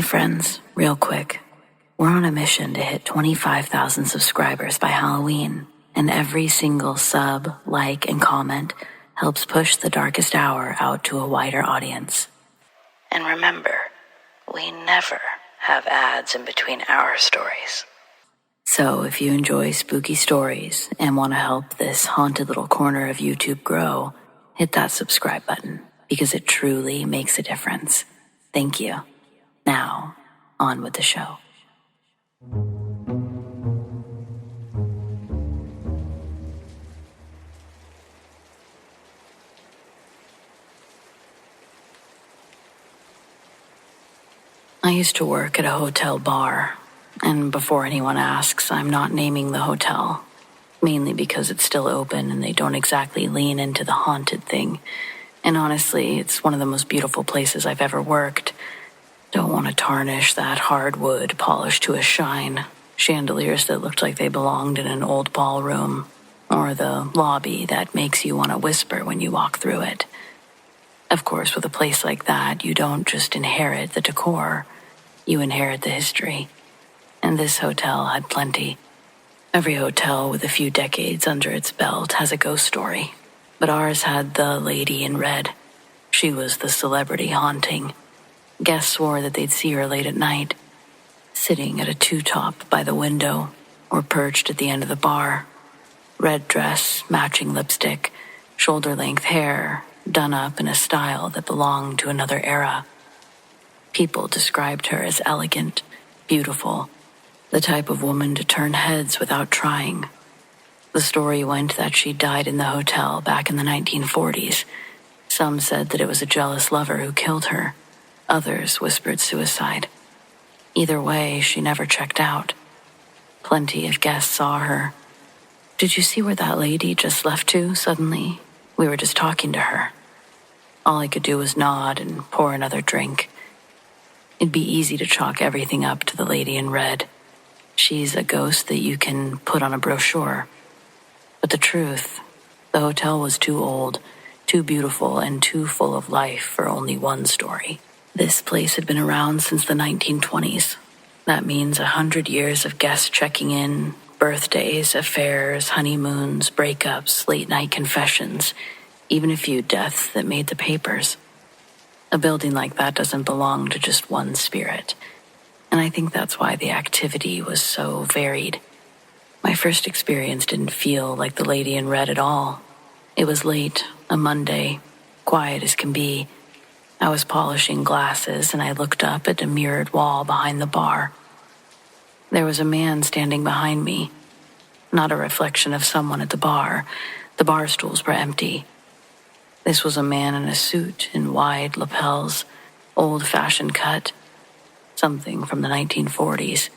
friends, real quick. We're on a mission to hit 25,000 subscribers by Halloween, and every single sub, like, and comment helps push The Darkest Hour out to a wider audience. And remember, we never have ads in between our stories. So if you enjoy spooky stories and want to help this haunted little corner of YouTube grow, hit that subscribe button, because it truly makes a difference. Thank you. Now, on with the show. I used to work at a hotel bar, and before anyone asks, I'm not naming the hotel, mainly because it's still open and they don't exactly lean into the haunted thing. And honestly, it's one of the most beautiful places I've ever worked. Don't want to tarnish that hardwood polished to a shine, chandeliers that looked like they belonged in an old ballroom, or the lobby that makes you want to whisper when you walk through it. Of course, with a place like that, you don't just inherit the decor, you inherit the history. And this hotel had plenty. Every hotel with a few decades under its belt has a ghost story. But ours had the lady in red. She was the celebrity haunting. Guests swore that they'd see her late at night, sitting at a two-top by the window or perched at the end of the bar. Red dress, matching lipstick, shoulder-length hair, done up in a style that belonged to another era. People described her as elegant, beautiful, the type of woman to turn heads without trying. The story went that she died in the hotel back in the 1940s. Some said that it was a jealous lover who killed her. Others whispered suicide. Either way, she never checked out. Plenty of guests saw her. "Did you see where that lady just left to suddenly? We were just talking to her." All I could do was nod and pour another drink. It'd be easy to chalk everything up to the lady in red. She's a ghost that you can put on a brochure. But the truth, the hotel was too old, too beautiful, and too full of life for only one story. This place had been around since the 1920s. That means 100 years of guests checking in, birthdays, affairs, honeymoons, breakups, late-night confessions, even a few deaths that made the papers. A building like that doesn't belong to just one spirit, and I think that's why the activity was so varied. My first experience didn't feel like the lady in red at all. It was late, a Monday, quiet as can be. I was polishing glasses and I looked up at a mirrored wall behind the bar. There was a man standing behind me, not a reflection of someone at the bar. The bar stools were empty. This was a man in a suit in wide lapels, old-fashioned cut, something from the 1940s.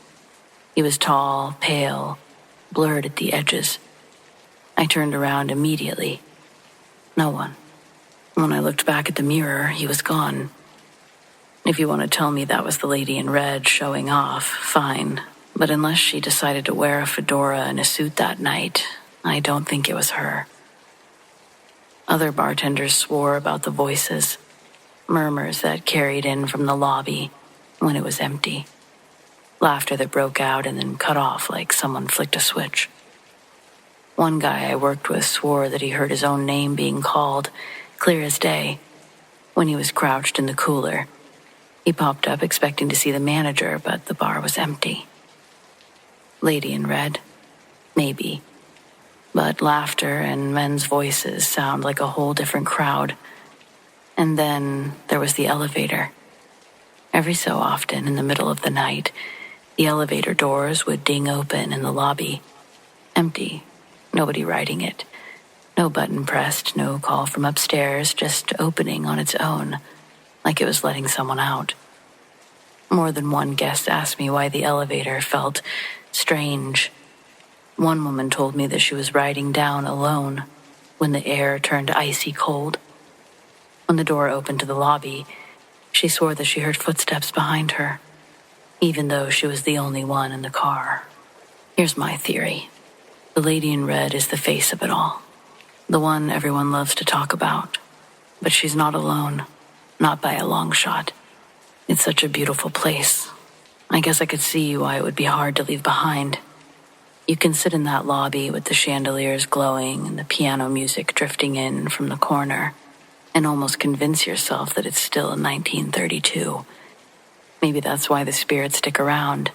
He was tall, pale, blurred at the edges. I turned around immediately. No one. When I looked back at the mirror, he was gone. If you want to tell me that was the lady in red showing off, fine. But unless she decided to wear a fedora and a suit that night, I don't think it was her. Other bartenders swore about the voices, murmurs that carried in from the lobby when it was empty. Laughter that broke out and then cut off like someone flicked a switch. One guy I worked with swore that he heard his own name being called, clear as day, when he was crouched in the cooler. He popped up expecting to see the manager, but the bar was empty. Lady in red? Maybe. But laughter and men's voices sound like a whole different crowd. And then there was the elevator. Every so often, in the middle of the night, the elevator doors would ding open in the lobby. Empty. Nobody riding it. No button pressed, no call from upstairs, just opening on its own, like it was letting someone out. More than one guest asked me why the elevator felt strange. One woman told me that she was riding down alone when the air turned icy cold. When the door opened to the lobby, she swore that she heard footsteps behind her, even though she was the only one in the car. Here's my theory. The lady in red is the face of it all, the one everyone loves to talk about. But she's not alone, not by a long shot. It's such a beautiful place. I guess I could see why it would be hard to leave behind. You can sit in that lobby with the chandeliers glowing and the piano music drifting in from the corner and almost convince yourself that it's still 1932. Maybe that's why the spirits stick around.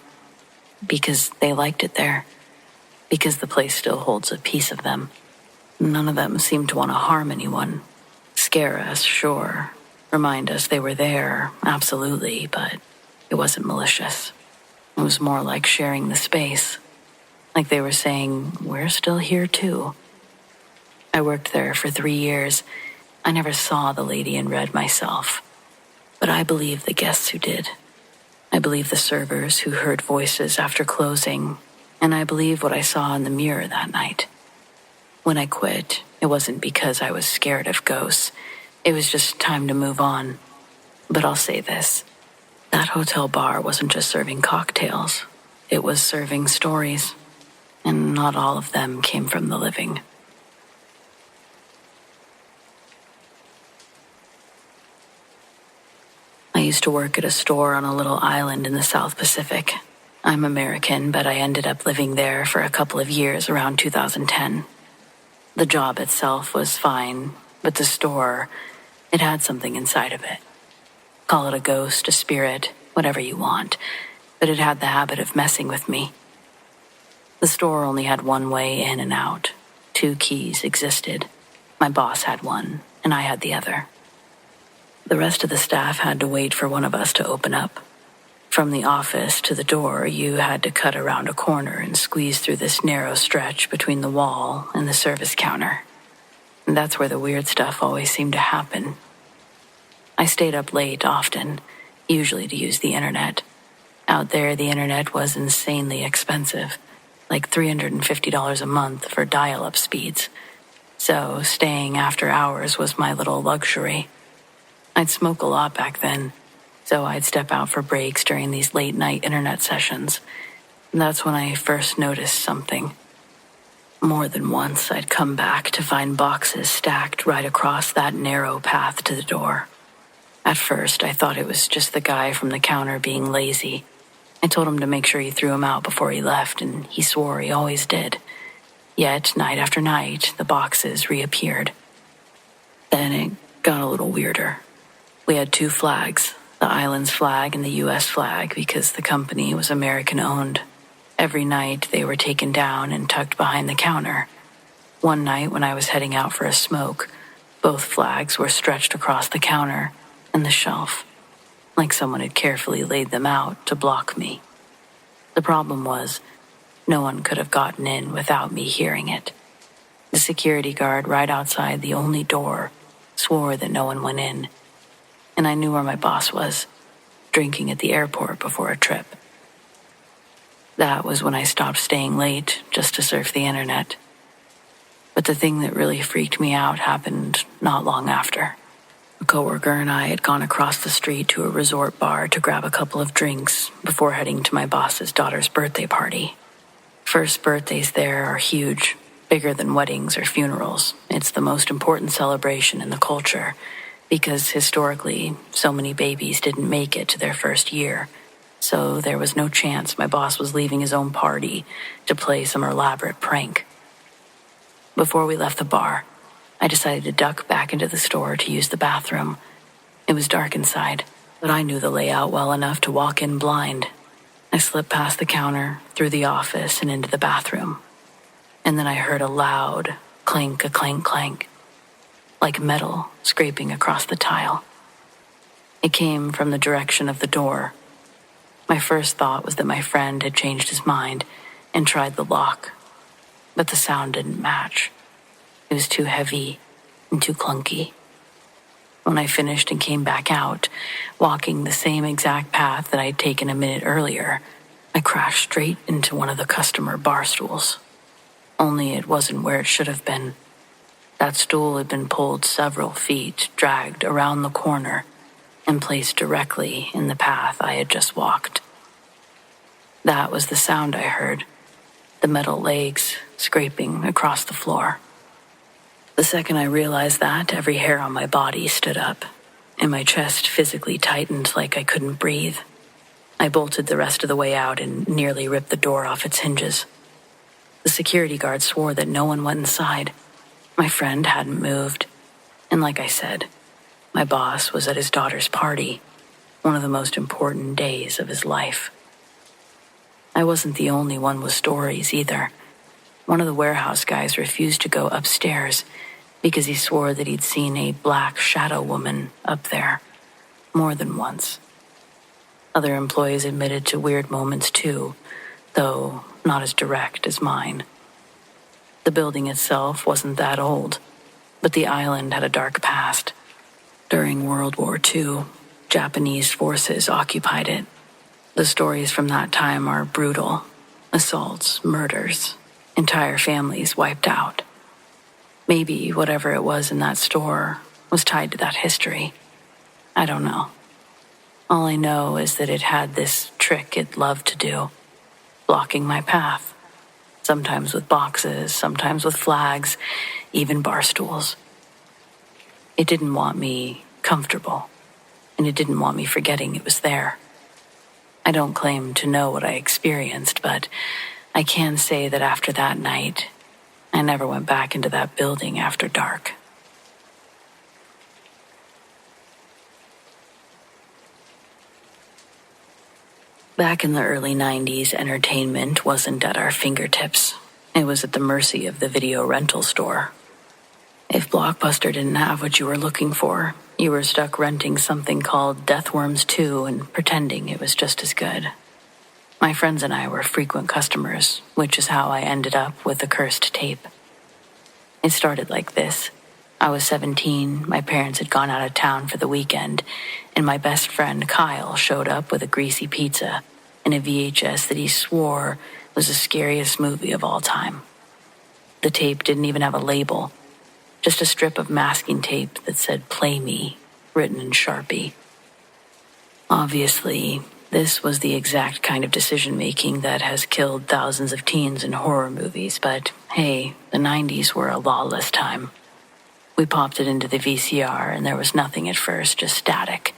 Because they liked it there. Because the place still holds a piece of them. None of them seem to want to harm anyone. Scare us, sure. Remind us they were there, absolutely, but it wasn't malicious. It was more like sharing the space. Like they were saying, we're still here too. I worked there for 3 years. I never saw the lady in red myself. But I believe the guests who did. I believe the servers who heard voices after closing. And I believe what I saw in the mirror that night. When I quit, it wasn't because I was scared of ghosts. It was just time to move on. But I'll say this. That hotel bar wasn't just serving cocktails. It was serving stories. And not all of them came from the living. I used to work at a store on a little island in the South Pacific. I'm American, but I ended up living there for a couple of years around 2010. The job itself was fine, but the store, it had something inside of it. Call it a ghost, a spirit, whatever you want, but it had the habit of messing with me. The store only had one way in and out. 2 keys existed. My boss had one, and I had the other. The rest of the staff had to wait for one of us to open up. From the office to the door, you had to cut around a corner and squeeze through this narrow stretch between the wall and the service counter. And that's where the weird stuff always seemed to happen. I stayed up late often, usually to use the internet. Out there, the internet was insanely expensive, like $350 a month for dial-up speeds. So staying after hours was my little luxury. I'd smoke a lot back then, so I'd step out for breaks during these late-night internet sessions. And that's when I first noticed something. More than once, I'd come back to find boxes stacked right across that narrow path to the door. At first, I thought it was just the guy from the counter being lazy. I told him to make sure he threw them out before he left, and he swore he always did. Yet, night after night, the boxes reappeared. Then it got a little weirder. We had 2 flags, the island's flag and the U.S. flag, because the company was American-owned. Every night, they were taken down and tucked behind the counter. One night, when I was heading out for a smoke, both flags were stretched across the counter and the shelf, like someone had carefully laid them out to block me. The problem was, no one could have gotten in without me hearing it. The security guard right outside the only door swore that no one went in. And I knew where my boss was, drinking at the airport before a trip. That was when I stopped staying late just to surf the internet. But the thing that really freaked me out happened not long after. A coworker and I had gone across the street to a resort bar to grab a couple of drinks before heading to my boss's daughter's birthday party. First birthdays there are huge, bigger than weddings or funerals. It's the most important celebration in the culture, because historically, so many babies didn't make it to their first year. So there was no chance my boss was leaving his own party to play some elaborate prank. Before we left the bar, I decided to duck back into the store to use the bathroom. It was dark inside, but I knew the layout well enough to walk in blind. I slipped past the counter, through the office, and into the bathroom. And then I heard a loud clink, a clank, clank, like metal scraping across the tile. It came from the direction of the door. My first thought was that my friend had changed his mind and tried the lock, but the sound didn't match. It was too heavy and too clunky. When I finished and came back out, walking the same exact path that I had taken a minute earlier, I crashed straight into one of the customer bar stools. Only it wasn't where it should have been. That stool had been pulled several feet, dragged around the corner, and placed directly in the path I had just walked. That was the sound I heard, the metal legs scraping across the floor. The second I realized that, every hair on my body stood up. and my chest physically tightened like I couldn't breathe. I bolted the rest of the way out and nearly ripped the door off its hinges. The security guard swore that no one went inside. My friend hadn't moved. And like I said, my boss was at his daughter's party, one of the most important days of his life. I wasn't the only one with stories either. One of the warehouse guys refused to go upstairs because he swore that he'd seen a black shadow woman up there more than once. Other employees admitted to weird moments too, though not as direct as mine. The building itself wasn't that old, but the island had a dark past. During World War II, Japanese forces occupied it. The stories from that time are brutal. Assaults, murders, entire families wiped out. Maybe whatever it was in that store was tied to that history. I don't know. All I know is that it had this trick it loved to do, blocking my path. Sometimes with boxes, sometimes with flags, even bar stools. It didn't want me comfortable, and it didn't want me forgetting it was there. I don't claim to know what I experienced, but I can say that after that night, I never went back into that building after dark. Back in the early 90s, entertainment wasn't at our fingertips. It was at the mercy of the video rental store. If Blockbuster didn't have what you were looking for, you were stuck renting something called Death Worms 2 and pretending it was just as good. My friends and I were frequent customers, which is how I ended up with the cursed tape. It started like this. I was 17, my parents had gone out of town for the weekend, and my best friend Kyle showed up with a greasy pizza and a VHS that he swore was the scariest movie of all time. The tape didn't even have a label, just a strip of masking tape that said "Play Me," written in Sharpie. Obviously, this was the exact kind of decision-making that has killed thousands of teens in horror movies, but hey, the 90s were a lawless time. We popped it into the VCR, and there was nothing at first, just static.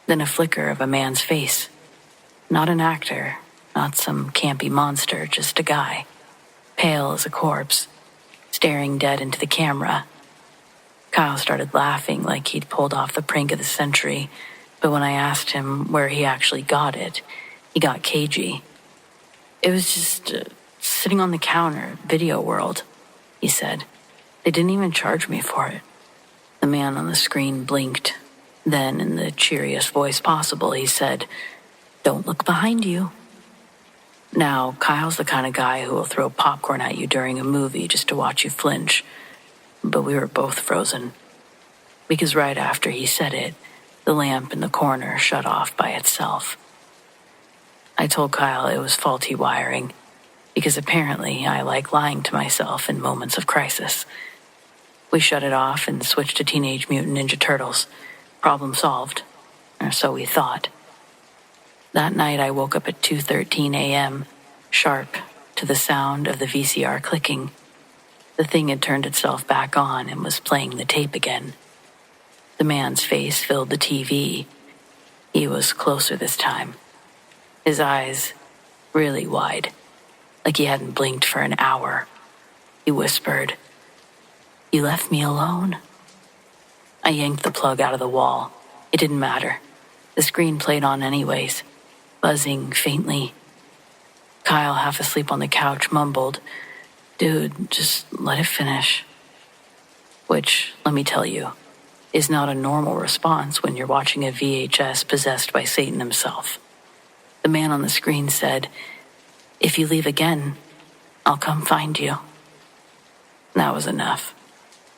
Then a flicker of a man's face. Not an actor, not some campy monster, just a guy, pale as a corpse, staring dead into the camera. Kyle started laughing like he'd pulled off the prank of the century, but when I asked him where he actually got it, he got cagey. It was just sitting on the counter, Video World, he said. They didn't even charge me for it. The man on the screen blinked. Then, in the cheeriest voice possible, he said, "Don't look behind you." Now, Kyle's the kind of guy who will throw popcorn at you during a movie just to watch you flinch. But we were both frozen. Because right after he said it, the lamp in the corner shut off by itself. I told Kyle it was faulty wiring, because apparently I like lying to myself in moments of crisis. We shut it off and switched to Teenage Mutant Ninja Turtles. Problem solved, or so we thought. That night I woke up at 2:13 a.m., sharp, to the sound of the VCR clicking. The thing had turned itself back on and was playing the tape again. The man's face filled the TV. He was closer this time. His eyes really wide, like he hadn't blinked for an hour. He whispered, "You left me alone." I yanked the plug out of the wall. It didn't matter. The screen played on anyways, buzzing faintly. Kyle, half asleep on the couch, mumbled, "Dude, just let it finish." Which, let me tell you, is not a normal response when you're watching a VHS possessed by Satan himself. The man on the screen said, "If you leave again, I'll come find you." That was enough.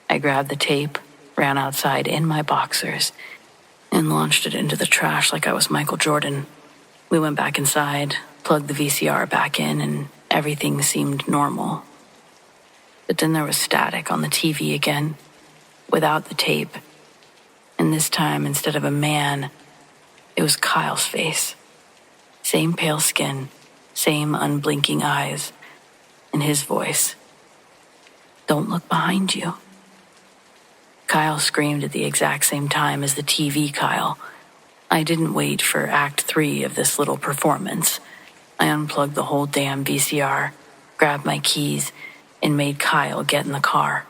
I grabbed the tape, ran outside in my boxers, and launched it into the trash like I was Michael Jordan. We went back inside, plugged the VCR back in, and everything seemed normal. But then there was static on the TV again, without the tape. And this time, instead of a man, it was Kyle's face. Same pale skin, same unblinking eyes, and his voice. "Don't look behind you." Kyle screamed at the exact same time as the TV Kyle. I didn't wait for Act 3 of this little performance. I unplugged the whole damn VCR, grabbed my keys, and made Kyle get in the car.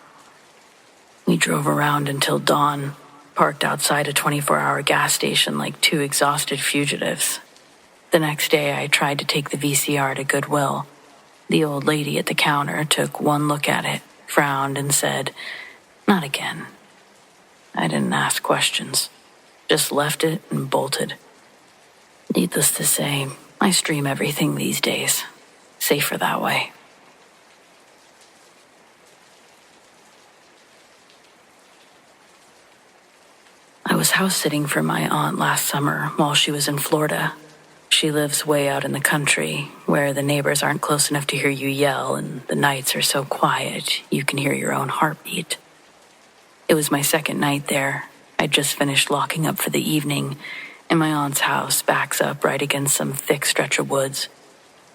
We drove around until dawn, parked outside a 24-hour gas station like two exhausted fugitives. The next day, I tried to take the VCR to Goodwill. The old lady at the counter took one look at it, frowned, and said, "Not again." I didn't ask questions, just left it and bolted. Needless to say, I stream everything these days. Safer that way. I was house-sitting for my aunt last summer while she was in Florida. She lives way out in the country, where the neighbors aren't close enough to hear you yell and the nights are so quiet you can hear your own heartbeat. It was my second night there. I'd just finished locking up for the evening, and my aunt's house backs up right against some thick stretch of woods.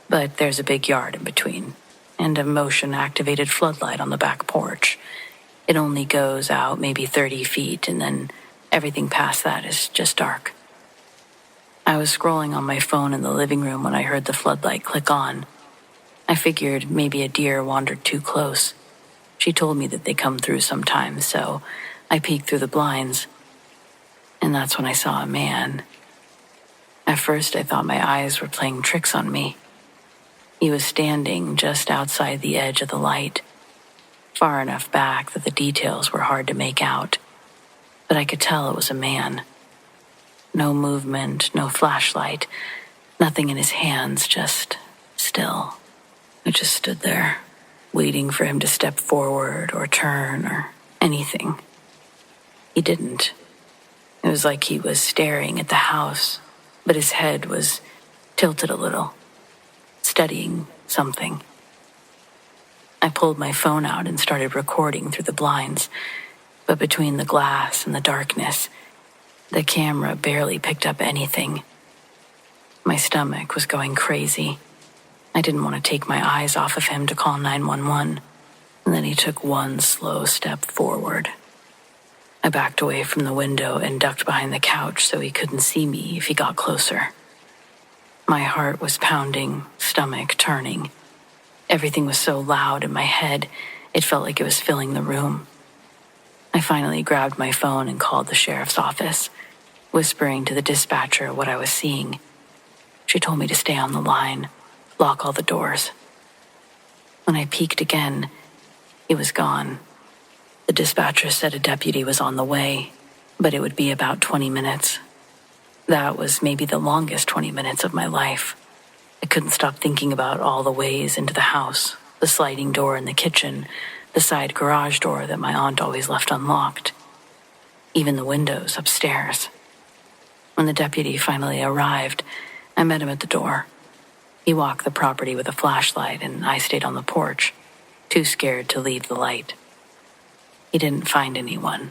But there's a big yard in between, and a motion-activated floodlight on the back porch. It only goes out maybe 30 feet, and then everything past that is just dark. I was scrolling on my phone in the living room when I heard the floodlight click on. I figured maybe a deer wandered too close. She told me that they come through sometimes, so I peeked through the blinds. And that's when I saw a man. At first, I thought my eyes were playing tricks on me. He was standing just outside the edge of the light, far enough back that the details were hard to make out. But I could tell it was a man. No movement, no flashlight, nothing in his hands, just still. I just stood there, waiting for him to step forward or turn or anything. He didn't. It was like he was staring at the house, but his head was tilted a little, studying something. I pulled my phone out and started recording through the blinds, but between the glass and the darkness, the camera barely picked up anything. My stomach was going crazy. I didn't want to take my eyes off of him to call 911, and then he took one slow step forward. I backed away from the window and ducked behind the couch so he couldn't see me if he got closer. My heart was pounding, stomach turning. Everything was so loud in my head, it felt like it was filling the room. I finally grabbed my phone and called the sheriff's office, whispering to the dispatcher what I was seeing. She told me to stay on the line, lock all the doors. When I peeked again, he was gone. The dispatcher said a deputy was on the way, but it would be about 20 minutes. That was maybe the longest 20 minutes of my life. I couldn't stop thinking about all the ways into the house, the sliding door in the kitchen, the side garage door that my aunt always left unlocked, even the windows upstairs. When the deputy finally arrived, I met him at the door. He walked the property with a flashlight, and I stayed on the porch, too scared to leave the light. He didn't find anyone,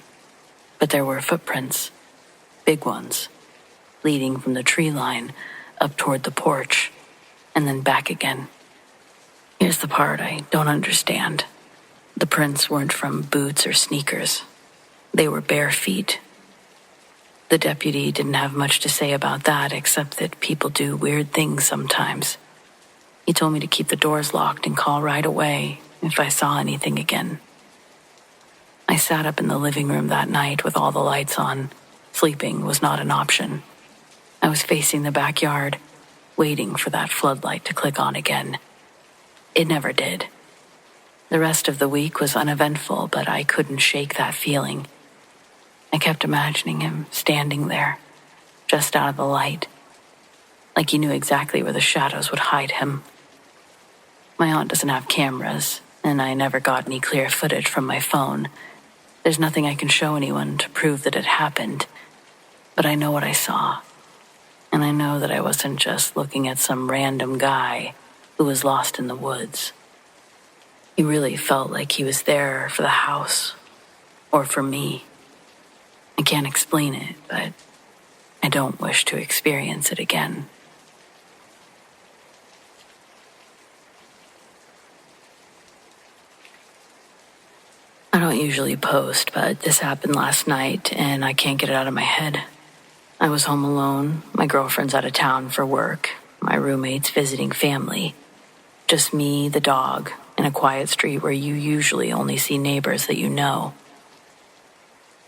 but there were footprints, big ones, leading from the tree line up toward the porch, and then back again. Here's the part I don't understand. The prints weren't from boots or sneakers. They were bare feet. The deputy didn't have much to say about that, except that people do weird things sometimes. He told me to keep the doors locked and call right away if I saw anything again. I sat up in the living room that night with all the lights on. Sleeping was not an option. I was facing the backyard, waiting for that floodlight to click on again. It never did. The rest of the week was uneventful, but I couldn't shake that feeling. I kept imagining him standing there, just out of the light, like he knew exactly where the shadows would hide him. My aunt doesn't have cameras, and I never got any clear footage from my phone. There's nothing I can show anyone to prove that it happened, but I know what I saw, and I know that I wasn't just looking at some random guy who was lost in the woods. He really felt like he was there for the house, or for me. I can't explain it, but I don't wish to experience it again. I don't usually post, but this happened last night and I can't get it out of my head. I was home alone, my girlfriend's out of town for work, my roommate's visiting family. Just me, the dog, in a quiet street where you usually only see neighbors that you know.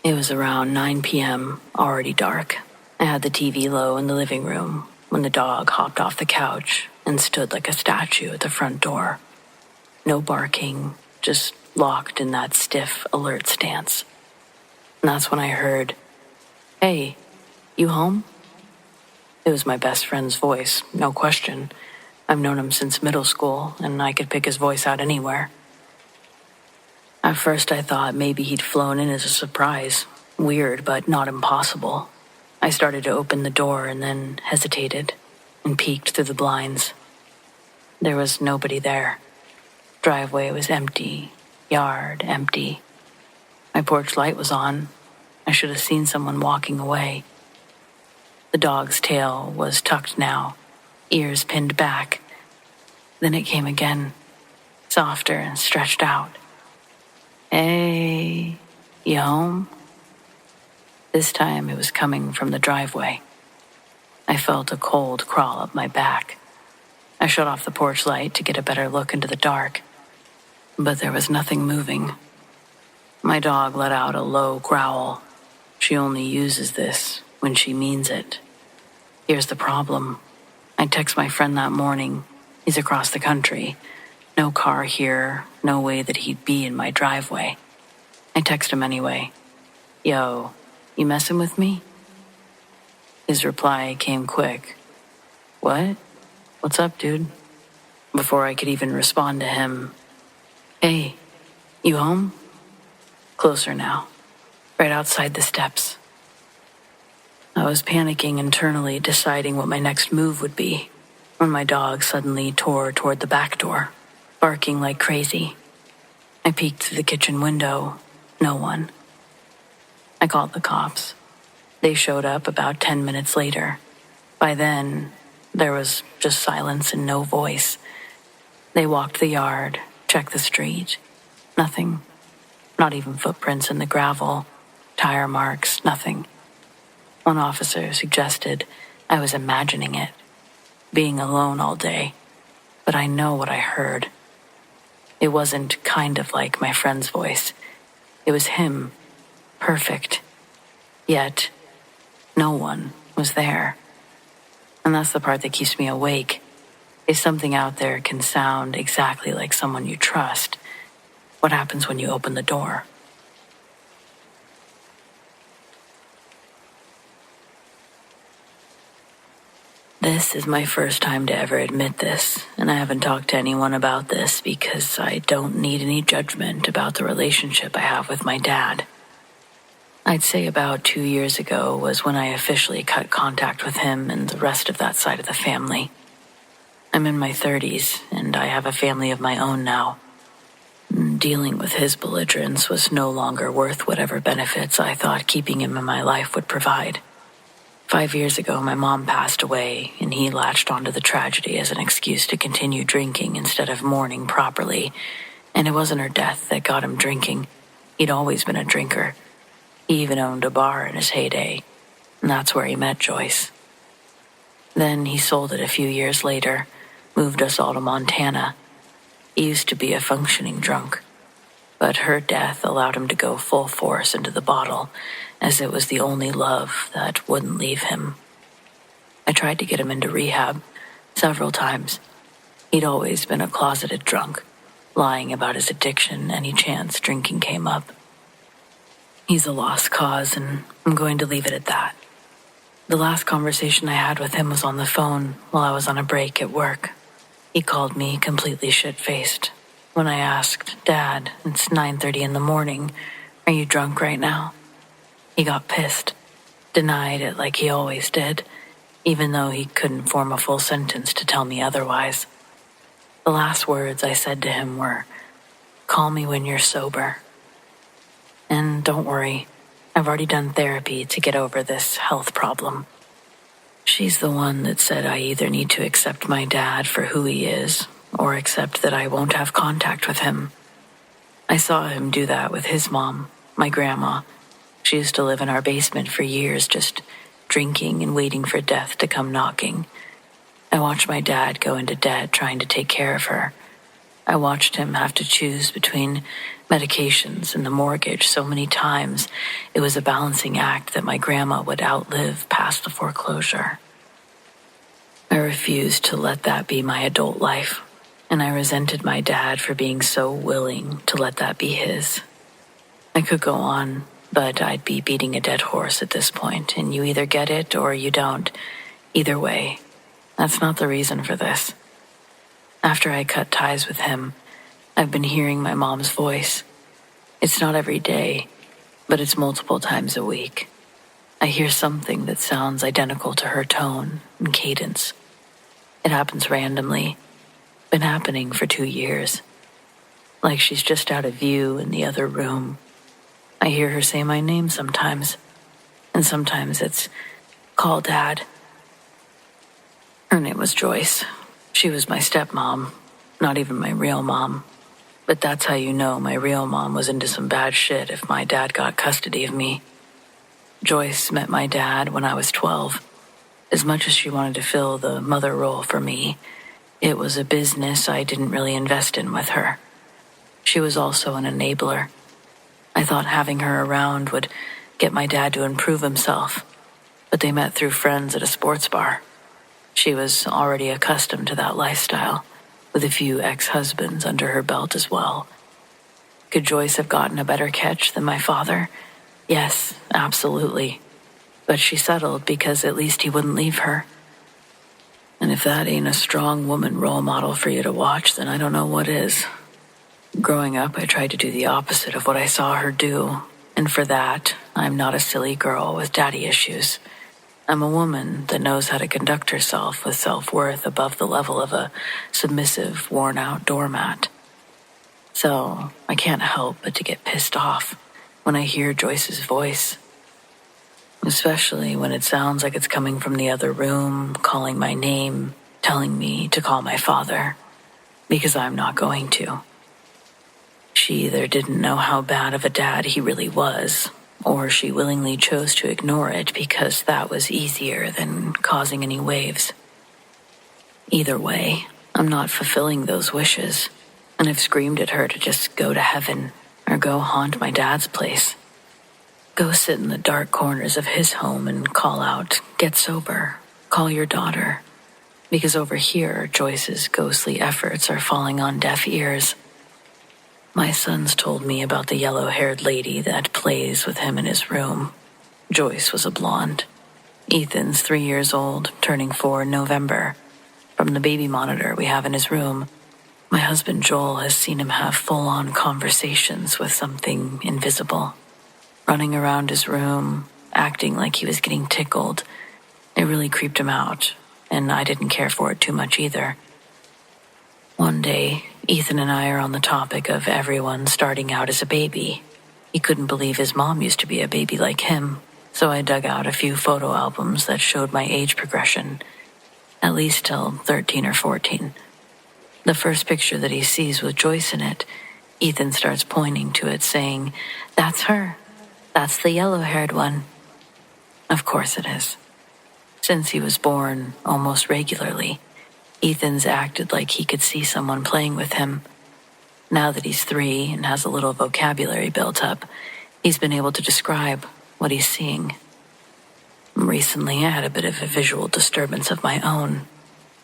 It was around 9 p.m., already dark. I had the TV low in the living room when the dog hopped off the couch and stood like a statue at the front door. No barking, just locked in that stiff, alert stance. And that's when I heard, "Hey, you home?" It was my best friend's voice, no question. I've known him since middle school, and I could pick his voice out anywhere. At first I thought maybe he'd flown in as a surprise. Weird, but not impossible. I started to open the door and then hesitated and peeked through the blinds. There was nobody there. Driveway was empty, yard empty. My porch light was on. I should have seen someone walking away. The dog's tail was tucked now, ears pinned back. Then it came again, softer and stretched out. "Hey, you home?" This time it was coming from the driveway. I felt a cold crawl up my back. I shut off the porch light to get a better look into the dark, but there was nothing moving. My dog let out a low growl. She only uses this when she means it. Here's the problem. I text my friend that morning. He's across the country. No car here, no way that he'd be in my driveway. I text him anyway. "Yo, you messing with me?" His reply came quick. "What? What's up, dude?" Before I could even respond to him, "Hey, you home?" Closer now, right outside the steps. I was panicking internally, deciding what my next move would be, when my dog suddenly tore toward the back door, barking like crazy. I peeked through the kitchen window. No one. I called the cops. They showed up about 10 minutes later. By then, there was just silence and no voice. They walked the yard, checked the street. Nothing. Not even footprints in the gravel, tire marks, nothing. One officer suggested I was imagining it, being alone all day, but I know what I heard. It wasn't kind of like my friend's voice. It was him, perfect. Yet, no one was there. And that's the part that keeps me awake. If something out there can sound exactly like someone you trust, what happens when you open the door? This is my first time to ever admit this, and I haven't talked to anyone about this because I don't need any judgment about the relationship I have with my dad. I'd say about 2 years ago was when I officially cut contact with him and the rest of that side of the family. I'm in my 30s, and I have a family of my own now. Dealing with his belligerence was no longer worth whatever benefits I thought keeping him in my life would provide. 5 years ago, my mom passed away, and he latched onto the tragedy as an excuse to continue drinking instead of mourning properly. And it wasn't her death that got him drinking. He'd always been a drinker. He even owned a bar in his heyday, and that's where he met Joyce. Then he sold it a few years later, moved us all to Montana. He used to be a functioning drunk, but her death allowed him to go full force into the bottle, as it was the only love that wouldn't leave him. I tried to get him into rehab several times. He'd always been a closeted drunk, lying about his addiction any chance drinking came up. He's a lost cause, and I'm going to leave it at that. The last conversation I had with him was on the phone while I was on a break at work. He called me completely shit-faced. When I asked, "Dad, it's 9:30 in the morning. Are you drunk right now?" He got pissed, denied it like he always did, even though he couldn't form a full sentence to tell me otherwise. The last words I said to him were, "Call me when you're sober." And don't worry, I've already done therapy to get over this health problem. She's the one that said I either need to accept my dad for who he is or accept that I won't have contact with him. I saw him do that with his mom, my grandma. She used to live in our basement for years, just drinking and waiting for death to come knocking. I watched my dad go into debt trying to take care of her. I watched him have to choose between medications and the mortgage so many times. It was a balancing act that my grandma would outlive past the foreclosure. I refused to let that be my adult life, and I resented my dad for being so willing to let that be his. I could go on, but I'd be beating a dead horse at this point, and you either get it or you don't. Either way, that's not the reason for this. After I cut ties with him, I've been hearing my mom's voice. It's not every day, but it's multiple times a week. I hear something that sounds identical to her tone and cadence. It happens randomly. Been happening for 2 years. Like she's just out of view in the other room. I hear her say my name sometimes, and sometimes it's, "Call Dad." Her name was Joyce. She was my stepmom, not even my real mom. But that's how you know my real mom was into some bad shit if my dad got custody of me. Joyce met my dad when I was 12. As much as she wanted to fill the mother role for me, it was a business I didn't really invest in with her. She was also an enabler. I thought having her around would get my dad to improve himself, but they met through friends at a sports bar. She was already accustomed to that lifestyle, with a few ex-husbands under her belt as well. Could Joyce have gotten a better catch than my father? Yes, absolutely. But she settled because at least he wouldn't leave her. And if that ain't a strong woman role model for you to watch, then I don't know what is. Growing up, I tried to do the opposite of what I saw her do, and for that, I'm not a silly girl with daddy issues. I'm a woman that knows how to conduct herself with self-worth above the level of a submissive, worn-out doormat. So I can't help but to get pissed off when I hear Joyce's voice, especially when it sounds like it's coming from the other room, calling my name, telling me to call my father, because I'm not going to. She either didn't know how bad of a dad he really was, or she willingly chose to ignore it because that was easier than causing any waves. Either way, I'm not fulfilling those wishes, and I've screamed at her to just go to heaven or go haunt my dad's place. Go sit in the dark corners of his home and call out, "Get sober, call your daughter." Because over here, Joyce's ghostly efforts are falling on deaf ears. My sons told me about the yellow-haired lady that plays with him in his room. Joyce was a blonde. Ethan's 3 years old, turning 4 in November. From the baby monitor we have in his room, my husband Joel has seen him have full-on conversations with something invisible. Running around his room, acting like he was getting tickled. It really creeped him out, and I didn't care for it too much either. One day, Ethan and I are on the topic of everyone starting out as a baby. He couldn't believe his mom used to be a baby like him, so I dug out a few photo albums that showed my age progression, at least till 13 or 14. The first picture that he sees with Joyce in it, Ethan starts pointing to it, saying, "That's her. That's the yellow-haired one." Of course it is. Since he was born almost regularly, Ethan's acted like he could see someone playing with him. Now that he's 3 and has a little vocabulary built up, he's been able to describe what he's seeing. Recently, I had a bit of a visual disturbance of my own.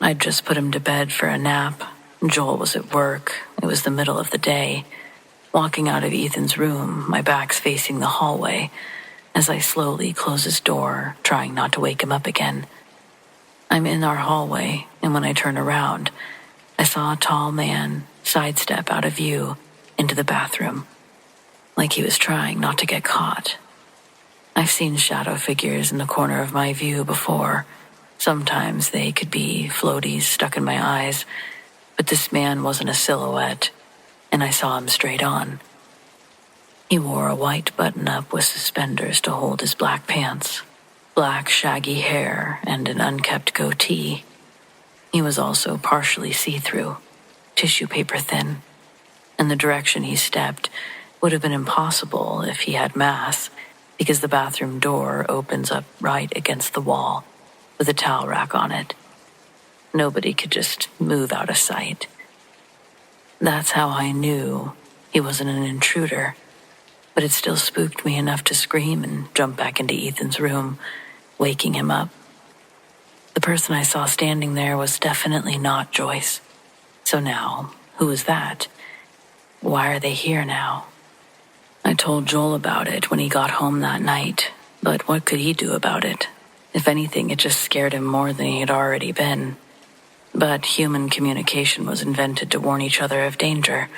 I'd just put him to bed for a nap. Joel was at work. It was the middle of the day. Walking out of Ethan's room, my back's facing the hallway, as I slowly close his door, trying not to wake him up again. I'm in our hallway, and when I turn around, I saw a tall man sidestep out of view into the bathroom, like he was trying not to get caught. I've seen shadow figures in the corner of my view before. Sometimes they could be floaties stuck in my eyes, but this man wasn't a silhouette, and I saw him straight on. He wore a white button-up with suspenders to hold his black pants, black shaggy hair, and an unkept goatee. He was also partially see-through, tissue paper thin, and the direction he stepped would have been impossible if he had mass, because the bathroom door opens up right against the wall with a towel rack on it. Nobody could just move out of sight. That's how I knew he wasn't an intruder, but it still spooked me enough to scream and jump back into Ethan's room, waking him up. The person I saw standing there was definitely not Joyce. So now, who was that? Why are they here now? I told Joel about it when he got home that night, but what could he do about it? If anything, it just scared him more than he had already been. But human communication was invented to warn each other of danger.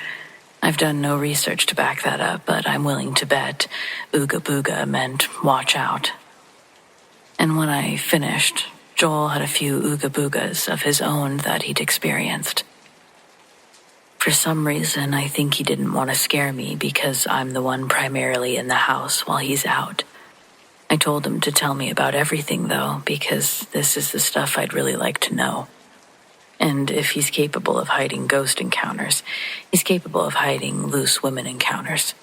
I've done no research to back that up, but I'm willing to bet Ooga Booga meant watch out. And when I finished, Joel had a few Ooga Boogas of his own that he'd experienced. For some reason, I think he didn't want to scare me because I'm the one primarily in the house while he's out. I told him to tell me about everything, though, because this is the stuff I'd really like to know. And if he's capable of hiding ghost encounters, he's capable of hiding loose women encounters.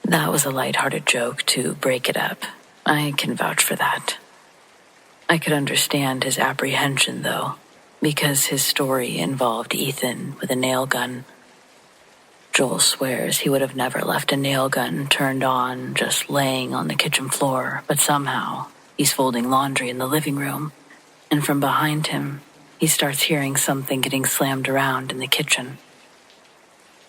That was a lighthearted joke to break it up. I can vouch for that. I could understand his apprehension, though, because his story involved Ethan with a nail gun. Joel swears he would have never left a nail gun turned on just laying on the kitchen floor, but somehow he's folding laundry in the living room, and from behind him, he starts hearing something getting slammed around in the kitchen.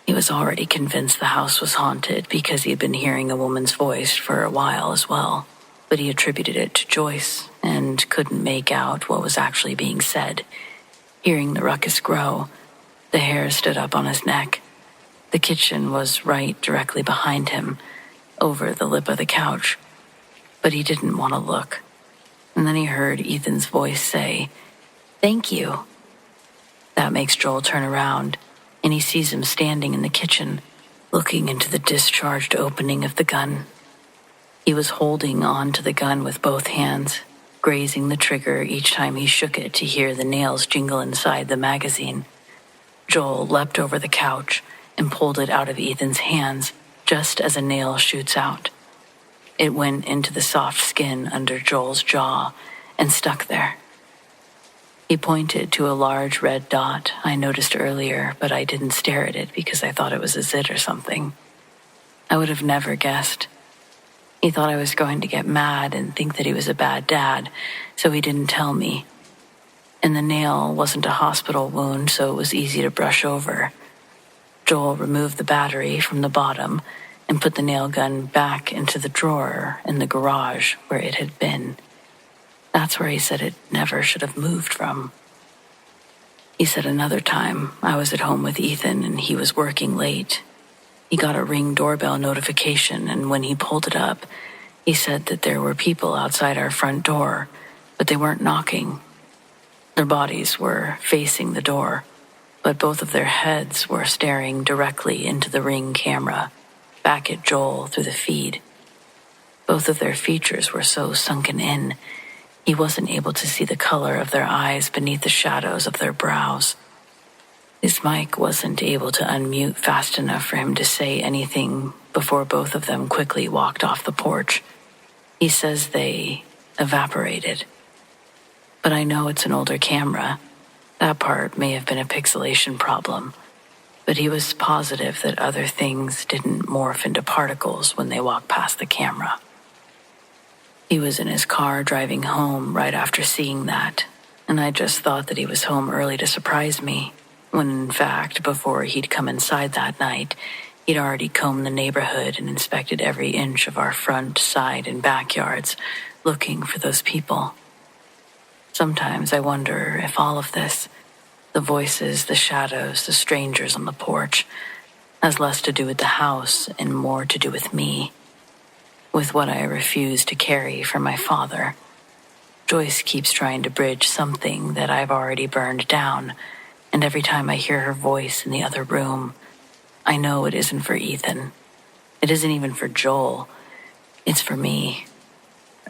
He was already convinced the house was haunted because he had been hearing a woman's voice for a while as well, but he attributed it to Joyce and couldn't make out what was actually being said. Hearing the ruckus grow, the hair stood up on his neck. The kitchen was right directly behind him, over the lip of the couch, but he didn't want to look. And then he heard Ethan's voice say, "Thank you." That makes Joel turn around, and he sees him standing in the kitchen, looking into the discharged opening of the gun. He was holding on to the gun with both hands, grazing the trigger each time he shook it to hear the nails jingle inside the magazine. Joel leapt over the couch and pulled it out of Ethan's hands just as a nail shoots out. It went into the soft skin under Joel's jaw and stuck there. He pointed to a large red dot I noticed earlier, but I didn't stare at it because I thought it was a zit or something. I would have never guessed. He thought I was going to get mad and think that he was a bad dad, so he didn't tell me. And the nail wasn't a hospital wound, so it was easy to brush over. Joel removed the battery from the bottom and put the nail gun back into the drawer in the garage where it had been. That's where he said it never should have moved from. He said another time I was at home with Ethan and he was working late. He got a Ring doorbell notification, and when he pulled it up, he said that there were people outside our front door, but they weren't knocking. Their bodies were facing the door, but both of their heads were staring directly into the Ring camera, back at Joel through the feed. Both of their features were so sunken in, he wasn't able to see the color of their eyes beneath the shadows of their brows. His mic wasn't able to unmute fast enough for him to say anything before both of them quickly walked off the porch. He says they evaporated. But I know it's an older camera. That part may have been a pixelation problem. But he was positive that other things didn't morph into particles when they walked past the camera. He was in his car driving home right after seeing that, and I just thought that he was home early to surprise me, when in fact, before he'd come inside that night, he'd already combed the neighborhood and inspected every inch of our front, side, and backyards, looking for those people. Sometimes I wonder if all of this, the voices, the shadows, the strangers on the porch, has less to do with the house and more to do with me, with what I refuse to carry for my father. Joyce keeps trying to bridge something that I've already burned down, and every time I hear her voice in the other room, I know it isn't for Ethan. It isn't even for Joel. It's for me.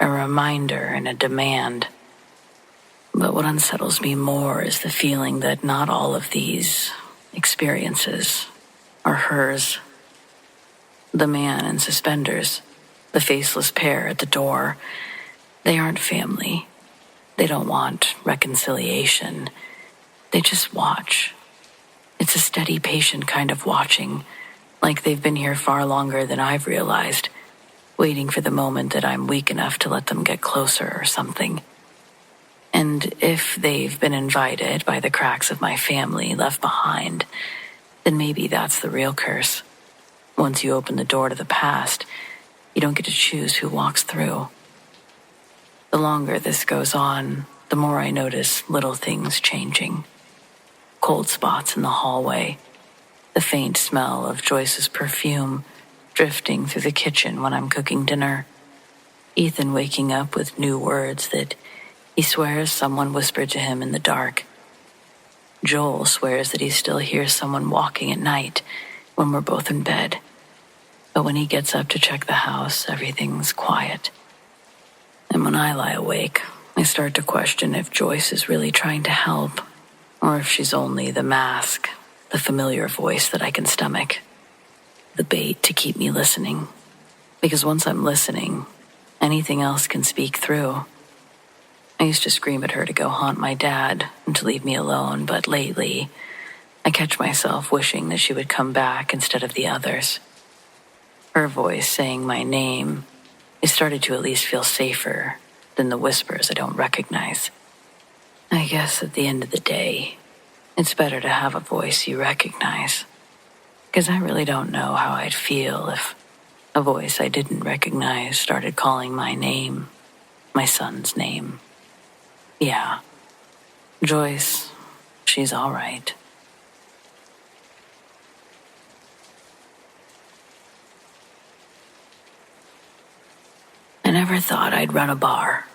A reminder and a demand. But what unsettles me more is the feeling that not all of these experiences are hers. The man in suspenders, the faceless pair at the door, they aren't family. They don't want reconciliation. They just watch. It's a steady, patient kind of watching, like they've been here far longer than I've realized, waiting for the moment that I'm weak enough to let them get closer or something. And if they've been invited by the cracks of my family left behind, then maybe that's the real curse. Once you open the door to the past, you don't get to choose who walks through. The longer this goes on, the more I notice little things changing. Cold spots in the hallway, the faint smell of Joyce's perfume drifting through the kitchen when I'm cooking dinner, Ethan waking up with new words that he swears someone whispered to him in the dark. Joel swears that he still hears someone walking at night when we're both in bed. But when he gets up to check the house, everything's quiet. And when I lie awake, I start to question if Joyce is really trying to help, or if she's only the mask, the familiar voice that I can stomach, the bait to keep me listening. Because once I'm listening, anything else can speak through. I used to scream at her to go haunt my dad and to leave me alone, but lately, I catch myself wishing that she would come back instead of the others. Her voice saying my name is started to at least feel safer than the whispers I don't recognize. I guess at the end of the day, it's better to have a voice you recognize, because I really don't know how I'd feel if a voice I didn't recognize started calling my name, my son's name. Yeah, Joyce, she's all right. I never thought I'd run a bar,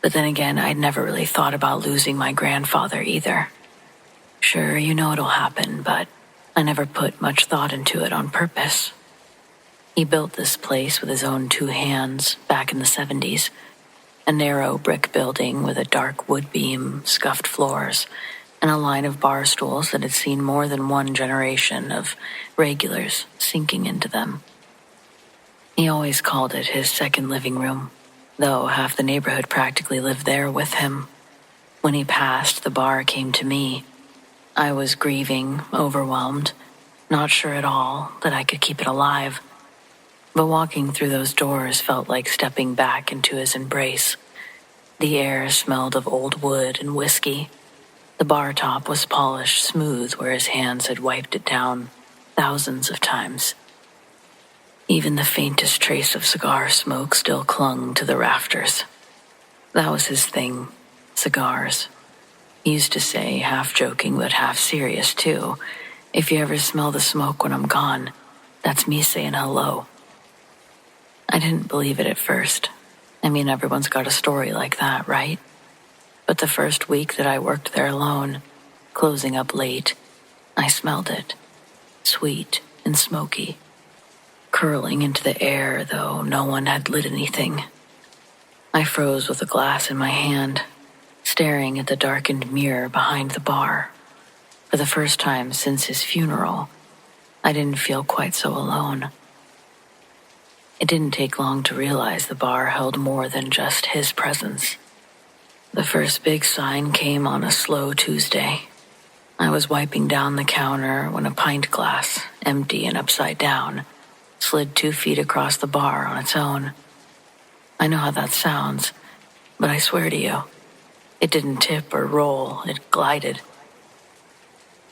but then again, I'd never really thought about losing my grandfather either. Sure, you know it'll happen, but I never put much thought into it on purpose. He built this place with his own 2 hands back in the 70s, a narrow brick building with a dark wood beam, scuffed floors, and a line of bar stools that had seen more than one generation of regulars sinking into them. He always called it his second living room, though half the neighborhood practically lived there with him. When he passed, the bar came to me. I was grieving, overwhelmed, not sure at all that I could keep it alive. But walking through those doors felt like stepping back into his embrace. The air smelled of old wood and whiskey. The bar top was polished smooth where his hands had wiped it down thousands of times. Even the faintest trace of cigar smoke still clung to the rafters. That was his thing, cigars. He used to say, half joking but half serious too, "If you ever smell the smoke when I'm gone, that's me saying hello." I didn't believe it at first. I mean, everyone's got a story like that, right? But the first week that I worked there alone, closing up late, I smelled it. Sweet and smoky. Curling into the air, though no one had lit anything. I froze with a glass in my hand, staring at the darkened mirror behind the bar. For the first time since his funeral, I didn't feel quite so alone. It didn't take long to realize the bar held more than just his presence. The first big sign came on a slow Tuesday. I was wiping down the counter when a pint glass, empty and upside down, slid 2 feet across the bar on its own. I know how that sounds, but I swear to you, it didn't tip or roll, it glided.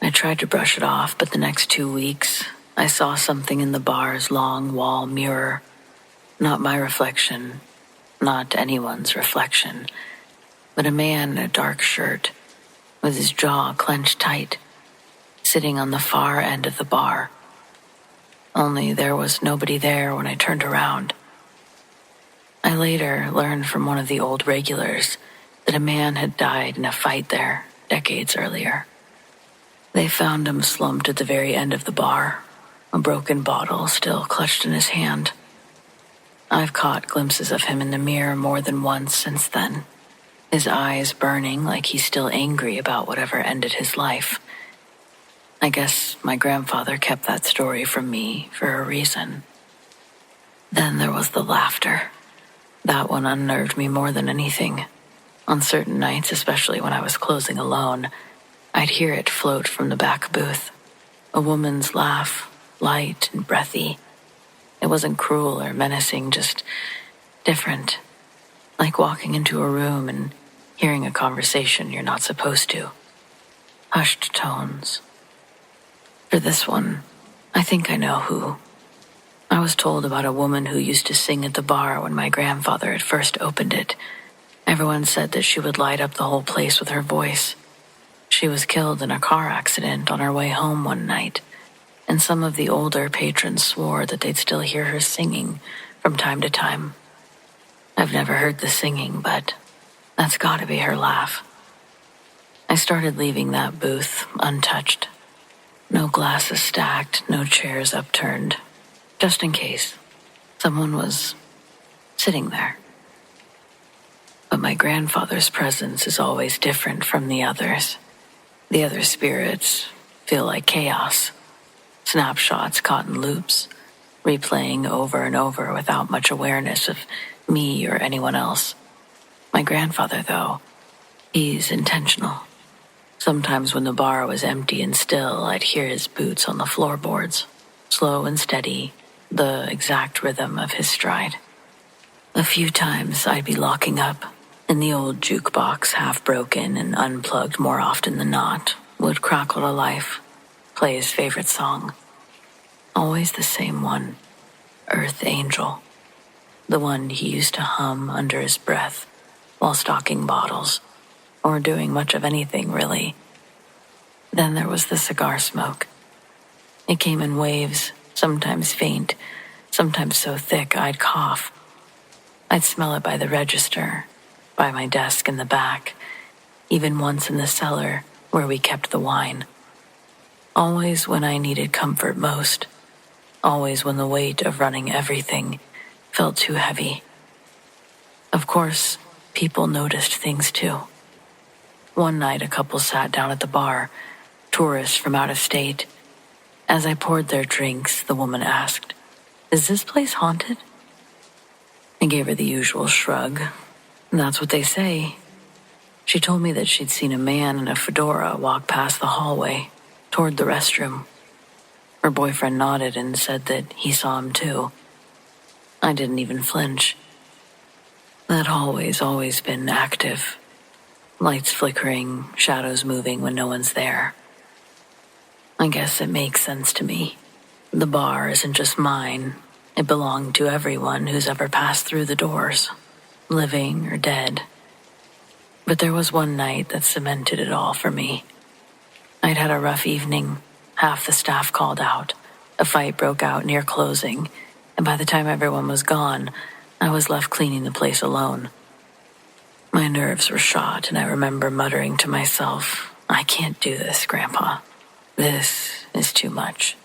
I tried to brush it off, but the next 2 weeks, I saw something in the bar's long wall mirror. Not my reflection, not anyone's reflection, but a man in a dark shirt, with his jaw clenched tight, sitting on the far end of the bar. Only there was nobody there when I turned around. I later learned from one of the old regulars that a man had died in a fight there decades earlier. They found him slumped at the very end of the bar, a broken bottle still clutched in his hand. I've caught glimpses of him in the mirror more than once since then, his eyes burning like he's still angry about whatever ended his life. I guess my grandfather kept that story from me for a reason. Then there was the laughter. That one unnerved me more than anything. On certain nights, especially when I was closing alone, I'd hear it float from the back booth. A woman's laugh, light and breathy. It wasn't cruel or menacing, just different. Like walking into a room and hearing a conversation you're not supposed to. Hushed tones. For this one, I think I know who. I was told about a woman who used to sing at the bar when my grandfather had first opened it. Everyone said that she would light up the whole place with her voice. She was killed in a car accident on her way home one night, and some of the older patrons swore that they'd still hear her singing from time to time. I've never heard the singing, but that's gotta be her laugh. I started leaving that booth untouched. No glasses stacked, no chairs upturned, just in case someone was sitting there. But my grandfather's presence is always different from the others. The other spirits feel like chaos, snapshots caught in loops, replaying over and over without much awareness of me or anyone else. My grandfather, though, he's intentional. Sometimes when the bar was empty and still, I'd hear his boots on the floorboards, slow and steady, the exact rhythm of his stride. A few times I'd be locking up, and the old jukebox, half broken and unplugged more often than not, would crackle to life, play his favorite song. Always the same one, Earth Angel. The one he used to hum under his breath while stocking bottles, or doing much of anything, really. Then there was the cigar smoke. It came in waves, sometimes faint, sometimes so thick I'd cough. I'd smell it by the register, by my desk in the back, even once in the cellar where we kept the wine. Always when I needed comfort most, always when the weight of running everything felt too heavy. Of course, people noticed things too. One night, a couple sat down at the bar, tourists from out of state. As I poured their drinks, the woman asked, "Is this place haunted?" I gave her the usual shrug. That's what they say. She told me that she'd seen a man in a fedora walk past the hallway, toward the restroom. Her boyfriend nodded and said that he saw him too. I didn't even flinch. That hallway's always been active. Lights flickering, shadows moving when no one's there. I guess it makes sense to me. The bar isn't just mine. It belonged to everyone who's ever passed through the doors, living or dead. But there was one night that cemented it all for me. I'd had a rough evening. Half the staff called out. A fight broke out near closing, and by the time everyone was gone, I was left cleaning the place alone. My nerves were shot, and I remember muttering to myself, "I can't do this, Grandpa. This is too much."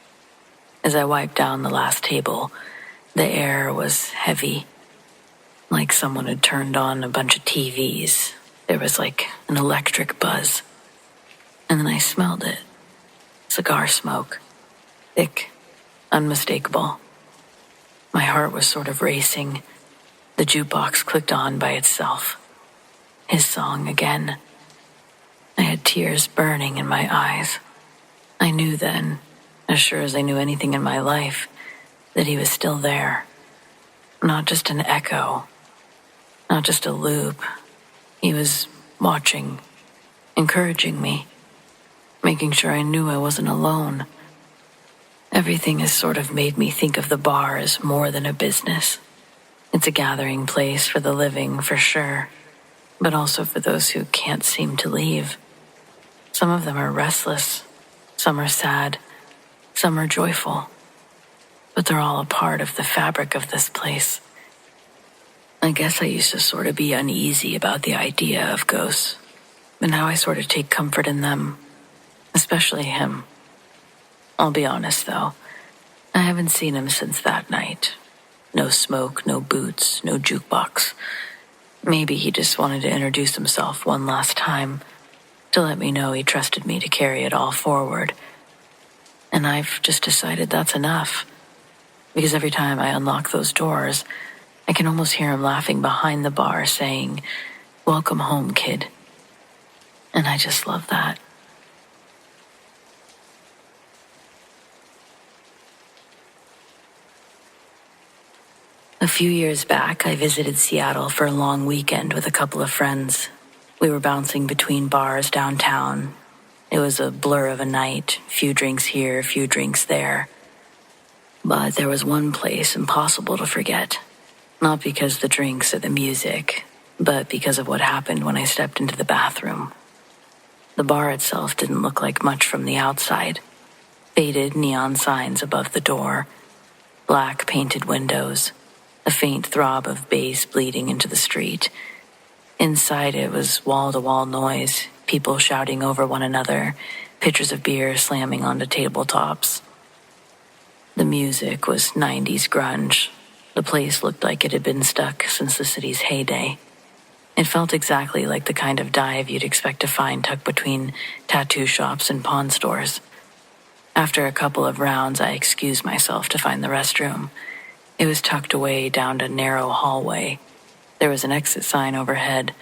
As I wiped down the last table, the air was heavy, like someone had turned on a bunch of TVs. There was like an electric buzz. And then I smelled it. Cigar smoke. Thick, unmistakable. My heart was sort of racing. The jukebox clicked on by itself. His song again. I had tears burning in my eyes. I knew then, as sure as I knew anything in my life, that he was still there. Not just an echo. Not just a loop. He was watching, encouraging me, making sure I knew I wasn't alone. Everything has sort of made me think of the bar as more than a business. It's a gathering place for the living, for sure, but also for those who can't seem to leave. Some of them are restless, some are sad, some are joyful, but they're all a part of the fabric of this place. I guess I used to sort of be uneasy about the idea of ghosts, but now I sort of take comfort in them, especially him. I'll be honest, though, I haven't seen him since that night. No smoke, no boots, no jukebox. Maybe he just wanted to introduce himself one last time, to let me know he trusted me to carry it all forward, And I've just decided that's enough. Because every time I unlock those doors, I can almost hear him laughing behind the bar saying, "Welcome home, kid." And I just love that. A few years back, I visited Seattle for a long weekend with a couple of friends. We were bouncing between bars downtown. It was a blur of a night, few drinks here, few drinks there. But there was one place impossible to forget. Not because the drinks or the music, but because of what happened when I stepped into the bathroom. The bar itself didn't look like much from the outside. Faded neon signs above the door, black painted windows, a faint throb of bass bleeding into the street. Inside it was wall-to-wall noise, people shouting over one another, pitchers of beer slamming onto tabletops. The music was 90s grunge. The place looked like it had been stuck since the city's heyday. It felt exactly like the kind of dive you'd expect to find tucked between tattoo shops and pawn stores. After a couple of rounds, I excused myself to find the restroom. It was tucked away down a narrow hallway. There was an exit sign overhead.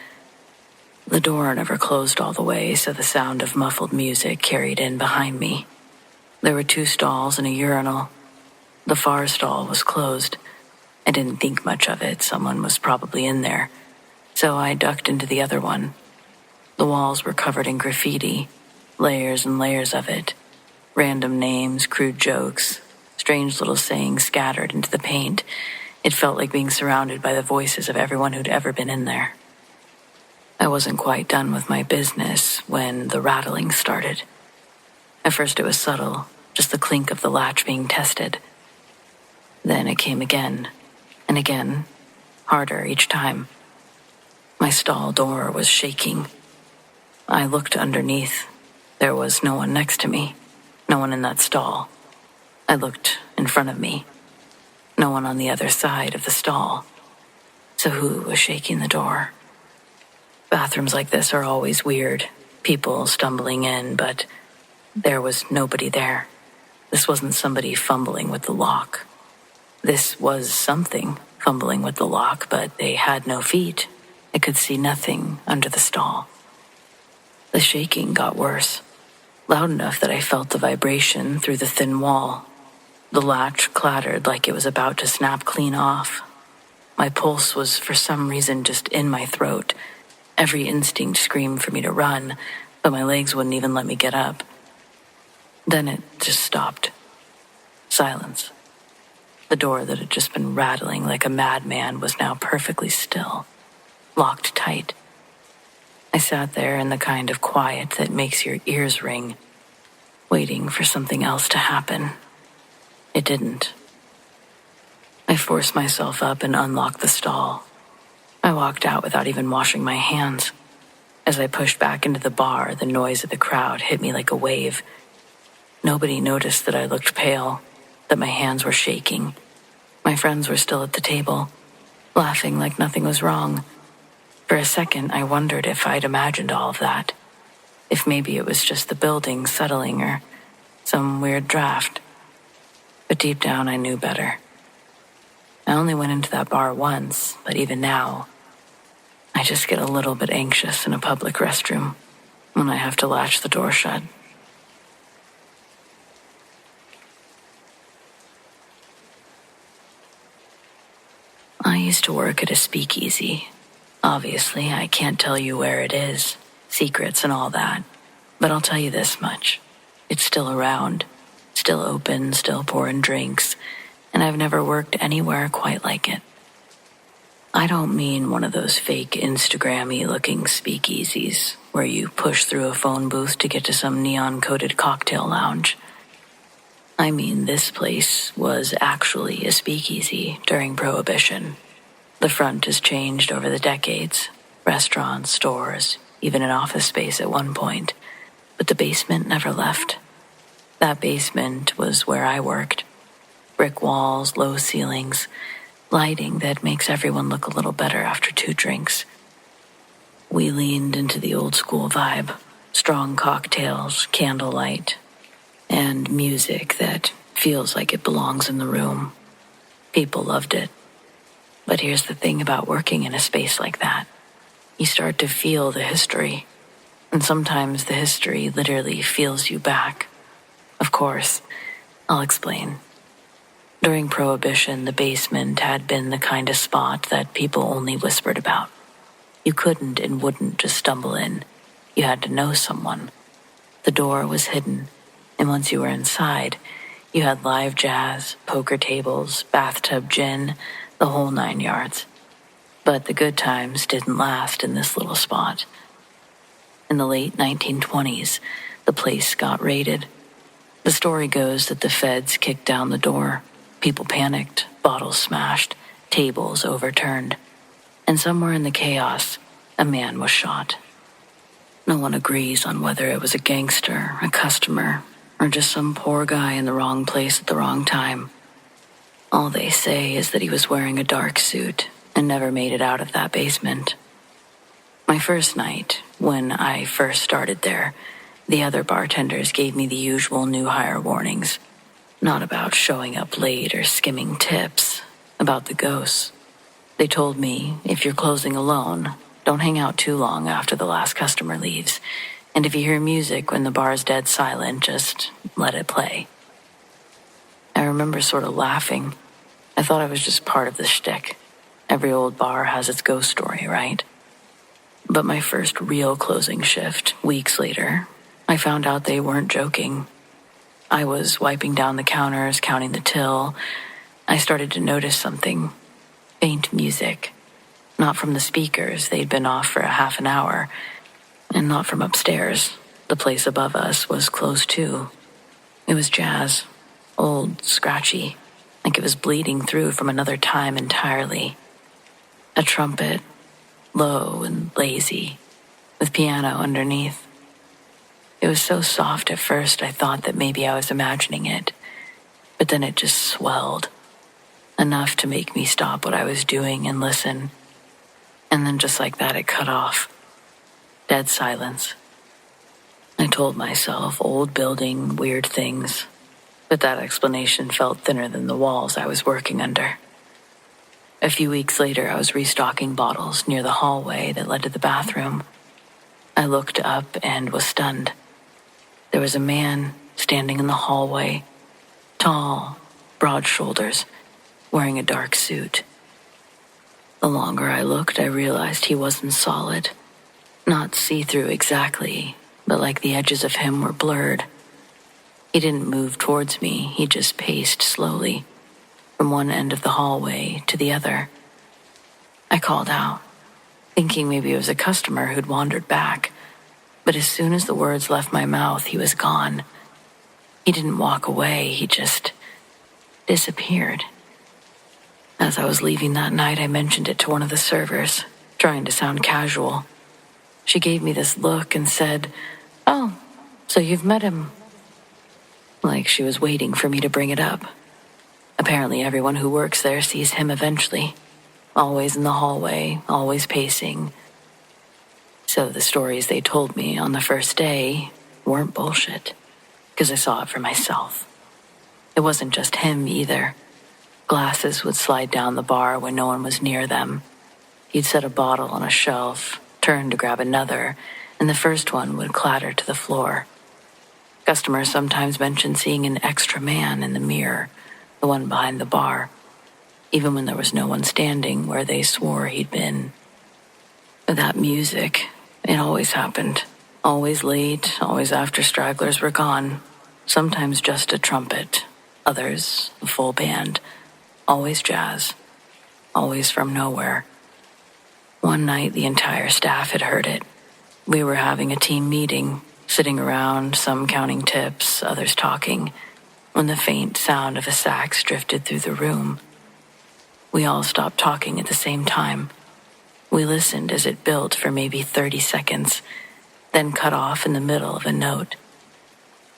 The door never closed all the way, so the sound of muffled music carried in behind me. There were 2 stalls and a urinal. The far stall was closed. I didn't think much of it. Someone was probably in there. So I ducked into the other one. The walls were covered in graffiti, layers and layers of it. Random names, crude jokes, strange little sayings scattered into the paint. It felt like being surrounded by the voices of everyone who'd ever been in there. I wasn't quite done with my business when the rattling started. At first it was subtle, just the clink of the latch being tested. Then it came again, and again, harder each time. My stall door was shaking. I looked underneath. There was no one next to me, no one in that stall. I looked in front of me. No one on the other side of the stall. So who was shaking the door? Bathrooms like this are always weird. People stumbling in, but there was nobody there. This wasn't somebody fumbling with the lock. This was something fumbling with the lock, but they had no feet. I could see nothing under the stall. The shaking got worse, loud enough that I felt the vibration through the thin wall. The latch clattered like it was about to snap clean off. My pulse was for some reason just in my throat. Every instinct screamed for me to run, but my legs wouldn't even let me get up. Then it just stopped. Silence. The door that had just been rattling like a madman was now perfectly still, locked tight. I sat there in the kind of quiet that makes your ears ring, waiting for something else to happen. It didn't. I forced myself up and unlocked the stall. I walked out without even washing my hands. As I pushed back into the bar, the noise of the crowd hit me like a wave. Nobody noticed that I looked pale, that my hands were shaking. My friends were still at the table, laughing like nothing was wrong. For a second, I wondered if I'd imagined all of that. If maybe it was just the building settling or some weird draft. But deep down, I knew better. I only went into that bar once, but even now, I just get a little bit anxious in a public restroom when I have to latch the door shut. I used to work at a speakeasy. Obviously, I can't tell you where it is, secrets and all that, but I'll tell you this much. It's still around, still open, still pouring drinks, and I've never worked anywhere quite like it. I don't mean one of those fake Instagram-y looking speakeasies where you push through a phone booth to get to some neon-coated cocktail lounge. I mean, this place was actually a speakeasy during Prohibition. The front has changed over the decades. Restaurants, stores, even an office space at one point. But the basement never left. That basement was where I worked. Brick walls, low ceilings, lighting that makes everyone look a little better after 2 drinks. We leaned into the old school vibe. Strong cocktails, candlelight, and music that feels like it belongs in the room. People loved it. But here's the thing about working in a space like that. You start to feel the history, and sometimes the history literally feels you back. Of course, I'll explain. During Prohibition, the basement had been the kind of spot that people only whispered about. You couldn't and wouldn't just stumble in. You had to know someone. The door was hidden, and once you were inside, you had live jazz, poker tables, bathtub gin, the whole 9 yards. But the good times didn't last in this little spot. In the late 1920s, the place got raided. The story goes that the feds kicked down the door. People panicked, bottles smashed, tables overturned. And somewhere in the chaos, a man was shot. No one agrees on whether it was a gangster, a customer, or just some poor guy in the wrong place at the wrong time. All they say is that he was wearing a dark suit and never made it out of that basement. My first night, when I first started there, the other bartenders gave me the usual new hire warnings. Not about showing up late or skimming tips, about the ghosts. They told me, if you're closing alone, don't hang out too long after the last customer leaves. And if you hear music when the bar's dead silent, just let it play. I remember sort of laughing. I thought I was just part of the shtick. Every old bar has its ghost story, right? But my first real closing shift, weeks later, I found out they weren't joking. I was wiping down the counters, counting the till. I started to notice something. Faint music. Not from the speakers, they'd been off for a half an hour. And not from upstairs. The place above us was closed too. It was jazz. Old, scratchy. Like it was bleeding through from another time entirely. A trumpet, low and lazy, with piano underneath. It was so soft at first I thought that maybe I was imagining it. But then it just swelled. Enough to make me stop what I was doing and listen. And then just like that it cut off. Dead silence. I told myself old building, weird things. But that explanation felt thinner than the walls I was working under. A few weeks later, I was restocking bottles near the hallway that led to the bathroom. I looked up and was stunned. There was a man standing in the hallway, tall, broad shoulders, wearing a dark suit. The longer I looked, I realized he wasn't solid. Not see-through exactly, but like the edges of him were blurred. He didn't move towards me, he just paced slowly, from one end of the hallway to the other. I called out, thinking maybe it was a customer who'd wandered back, but as soon as the words left my mouth, he was gone. He didn't walk away, he just disappeared. As I was leaving that night, I mentioned it to one of the servers, trying to sound casual. She gave me this look and said, "Oh, so you've met him." Like she was waiting for me to bring it up. Apparently everyone who works there sees him eventually. Always in the hallway, always pacing. So the stories they told me on the first day weren't bullshit, because I saw it for myself. It wasn't just him either. Glasses would slide down the bar when no one was near them. He'd set a bottle on a shelf, turn to grab another, and the first one would clatter to the floor. Customers sometimes mentioned seeing an extra man in the mirror, the one behind the bar, even when there was no one standing where they swore he'd been. But that music, it always happened. Always late, always after stragglers were gone. Sometimes just a trumpet, others a full band. Always jazz, always from nowhere. One night, the entire staff had heard it. We were having a team meeting, sitting around, some counting tips, others talking, when the faint sound of a sax drifted through the room. We all stopped talking at the same time. We listened as it built for maybe 30 seconds, then cut off in the middle of a note.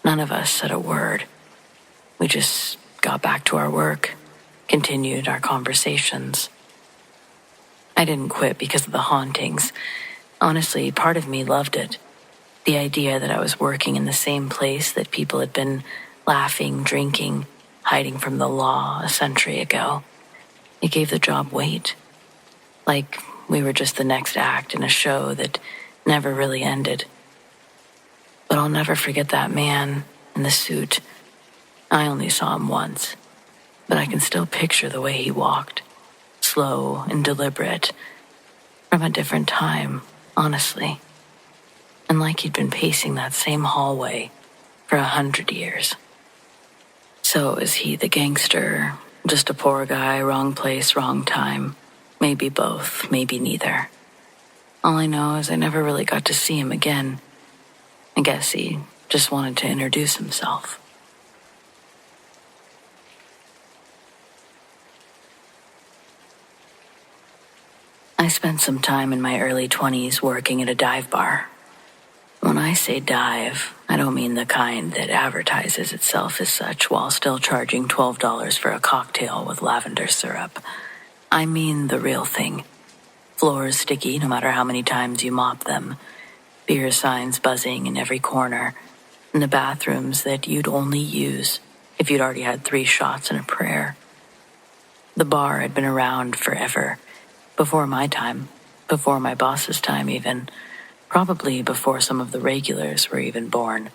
None of us said a word. We just got back to our work, continued our conversations. I didn't quit because of the hauntings. Honestly, part of me loved it. The idea that I was working in the same place that people had been laughing, drinking, hiding from the law a century ago, it gave the job weight. Like we were just the next act in a show that never really ended. But I'll never forget that man in the suit. I only saw him once, but I can still picture the way he walked, slow and deliberate, from a different time, honestly. And like he'd been pacing that same hallway for 100 years. So is he the gangster, just a poor guy, wrong place, wrong time? Maybe both, maybe neither. All I know is I never really got to see him again. I guess he just wanted to introduce himself. I spent some time in my early 20s working at a dive bar. When I say dive, I don't mean the kind that advertises itself as such while still charging $12 for a cocktail with lavender syrup. I mean the real thing. Floors sticky no matter how many times you mop them. Beer signs buzzing in every corner. And the bathrooms that you'd only use if you'd already had 3 shots and a prayer. The bar had been around forever. Before my time. Before my boss's time even. Probably before some of the regulars were even born.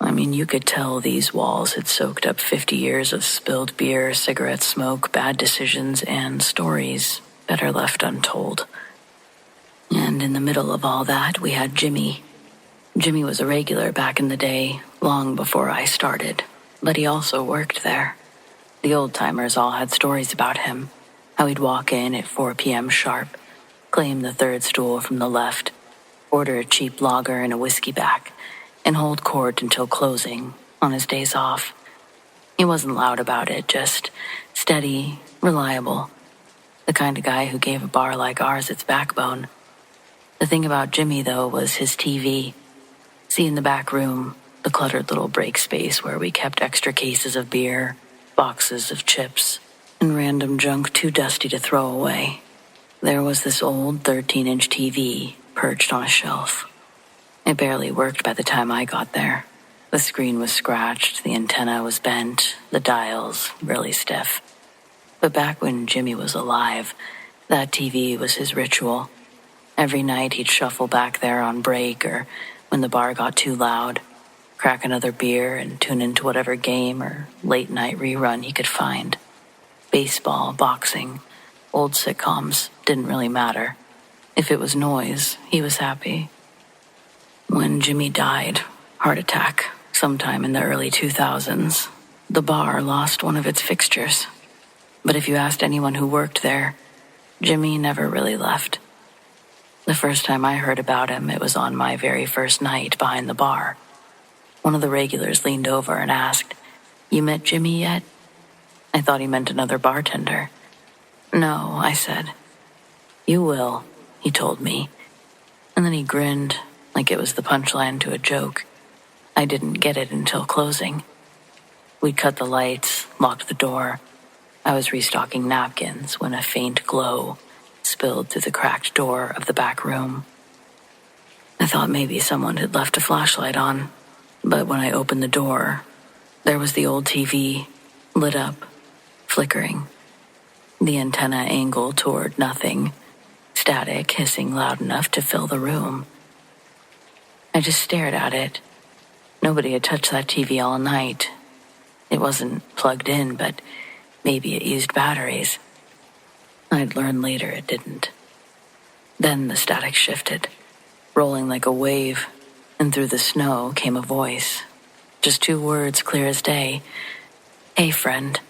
I mean, you could tell these walls had soaked up 50 years of spilled beer, cigarette smoke, bad decisions, and stories better left untold. And in the middle of all that, we had Jimmy. Jimmy was a regular back in the day, long before I started, but he also worked there. The old-timers all had stories about him, how he'd walk in at 4 p.m. sharp, claim the third stool from the left, order a cheap lager and a whiskey back, and hold court until closing on his days off. He wasn't loud about it, just steady, reliable. The kind of guy who gave a bar like ours its backbone. The thing about Jimmy, though, was his TV. See, in the back room, the cluttered little break space where we kept extra cases of beer, boxes of chips, and random junk too dusty to throw away. There was this old 13-inch TV perched on a shelf. It barely worked by the time I got there. The screen was scratched, the antenna was bent, the dials really stiff. But back when Jimmy was alive, that TV was his ritual. Every night he'd shuffle back there on break or when the bar got too loud, crack another beer and tune into whatever game or late-night rerun he could find. Baseball, boxing, old sitcoms didn't really matter. If it was noise, he was happy. When Jimmy died, heart attack, sometime in the early 2000s, the bar lost one of its fixtures. But if you asked anyone who worked there, Jimmy never really left. The first time I heard about him, it was on my very first night behind the bar. One of the regulars leaned over and asked, "You met Jimmy yet?" I thought he meant another bartender. "No," I said. "You will," he told me. And then he grinned like it was the punchline to a joke. I didn't get it until closing. We'd cut the lights, locked the door. I was restocking napkins when a faint glow spilled through the cracked door of the back room. I thought maybe someone had left a flashlight on, but when I opened the door, there was the old TV, lit up, flickering. The antenna angled toward nothing, static hissing loud enough to fill the room. I just stared at it. Nobody had touched that TV all night. It wasn't plugged in, but maybe it used batteries. I'd learn later it didn't. Then the static shifted, rolling like a wave, and through the snow came a voice. Just 2 words clear as day. "Hey, friend."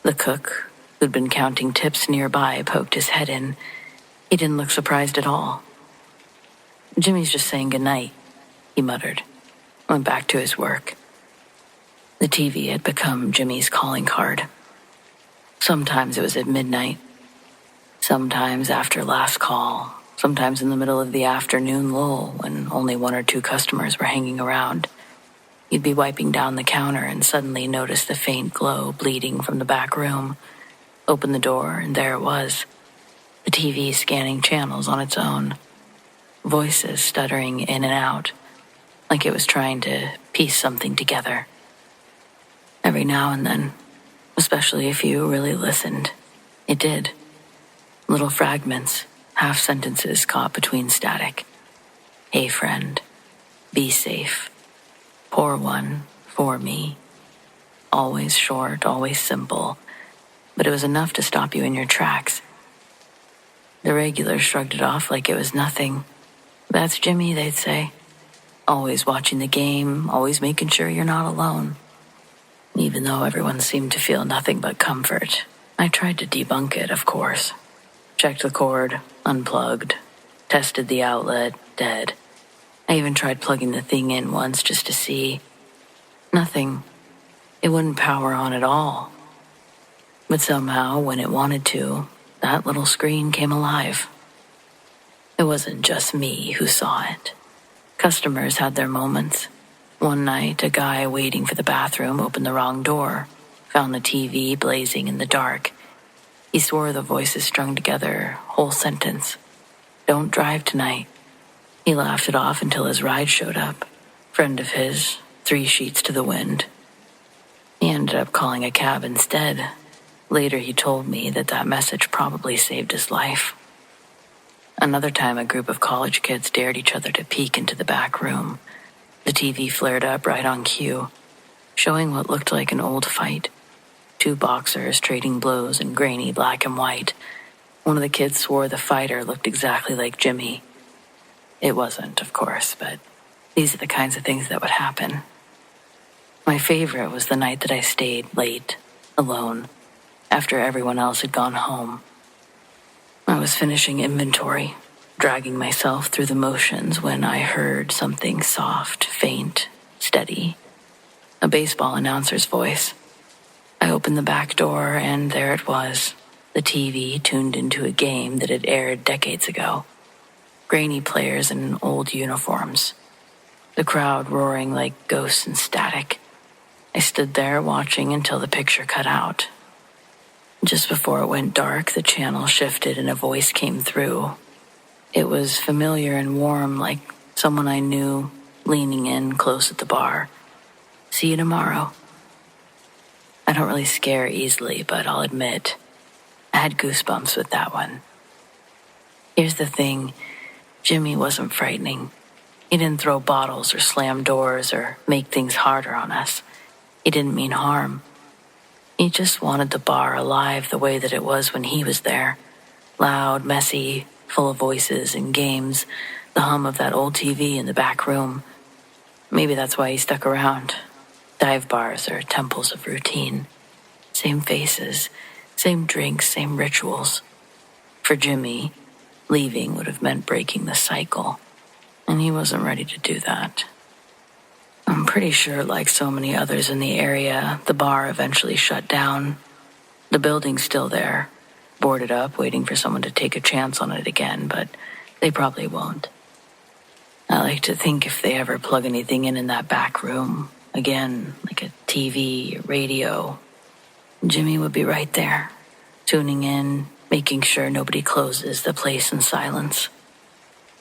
The cook, who'd been counting tips nearby, poked his head in. He didn't look surprised at all. "Jimmy's just saying goodnight," he muttered, went back to his work. The TV had become Jimmy's calling card. Sometimes it was at midnight, sometimes after last call, sometimes in the middle of the afternoon lull when only 1 or 2 customers were hanging around. You'd be wiping down the counter and suddenly notice the faint glow bleeding from the back room. Open the door, and there it was, the TV scanning channels on its own. voices stuttering in and out, like it was trying to piece something together. Every now and then, especially if you really listened, it did. Little fragments, half sentences caught between static. Hey friend, be safe. Pour one for me. Always short, always simple, but it was enough to stop you in your tracks. The regulars shrugged it off like it was nothing. That's Jimmy, they'd say. Always watching the game, always making sure you're not alone. Even though everyone seemed to feel nothing but comfort, I tried to debunk it, of course. Checked the cord, unplugged, tested the outlet, dead. I even tried plugging the thing in once just to see. Nothing. It wouldn't power on at all. But somehow, when it wanted to, that little screen came alive. It wasn't just me who saw it. Customers had their moments. One night, a guy waiting for the bathroom opened the wrong door, found the TV blazing in the dark. He swore the voices strung together, whole sentence. Don't drive tonight. He laughed it off until his ride showed up. Friend of his, 3 sheets to the wind. He ended up calling a cab instead. Later he told me that message probably saved his life. Another time a group of college kids dared each other to peek into the back room. The TV flared up right on cue, showing what looked like an old fight. 2 boxers trading blows in grainy black and white. One of the kids swore the fighter looked exactly like Jimmy. It wasn't, of course, but these are the kinds of things that would happen. My favorite was the night that I stayed late, alone, after everyone else had gone home. I was finishing inventory, dragging myself through the motions when I heard something soft, faint, steady. A baseball announcer's voice. I opened the back door and there it was, the TV tuned into a game that had aired decades ago. Grainy players in old uniforms. The crowd roaring like ghosts in static. I stood there watching until the picture cut out. Just before it went dark, the channel shifted and a voice came through. It was familiar and warm, like someone I knew, leaning in close at the bar. See you tomorrow. I don't really scare easily, but I'll admit, I had goosebumps with that one. Here's the thing, Jimmy wasn't frightening. He didn't throw bottles or slam doors or make things harder on us. He didn't mean harm. He just wanted the bar alive the way that it was when he was there. Loud, messy, full of voices and games, the hum of that old TV in the back room. Maybe that's why he stuck around. Dive bars are temples of routine. Same faces, same drinks, same rituals. For Jimmy, leaving would have meant breaking the cycle, and he wasn't ready to do that. I'm pretty sure, like so many others in the area, the bar eventually shut down. The building's still there, boarded up, waiting for someone to take a chance on it again, but they probably won't. I like to think if they ever plug anything in that back room, again, like a TV, a radio, Jimmy would be right there, tuning in, making sure nobody closes the place in silence.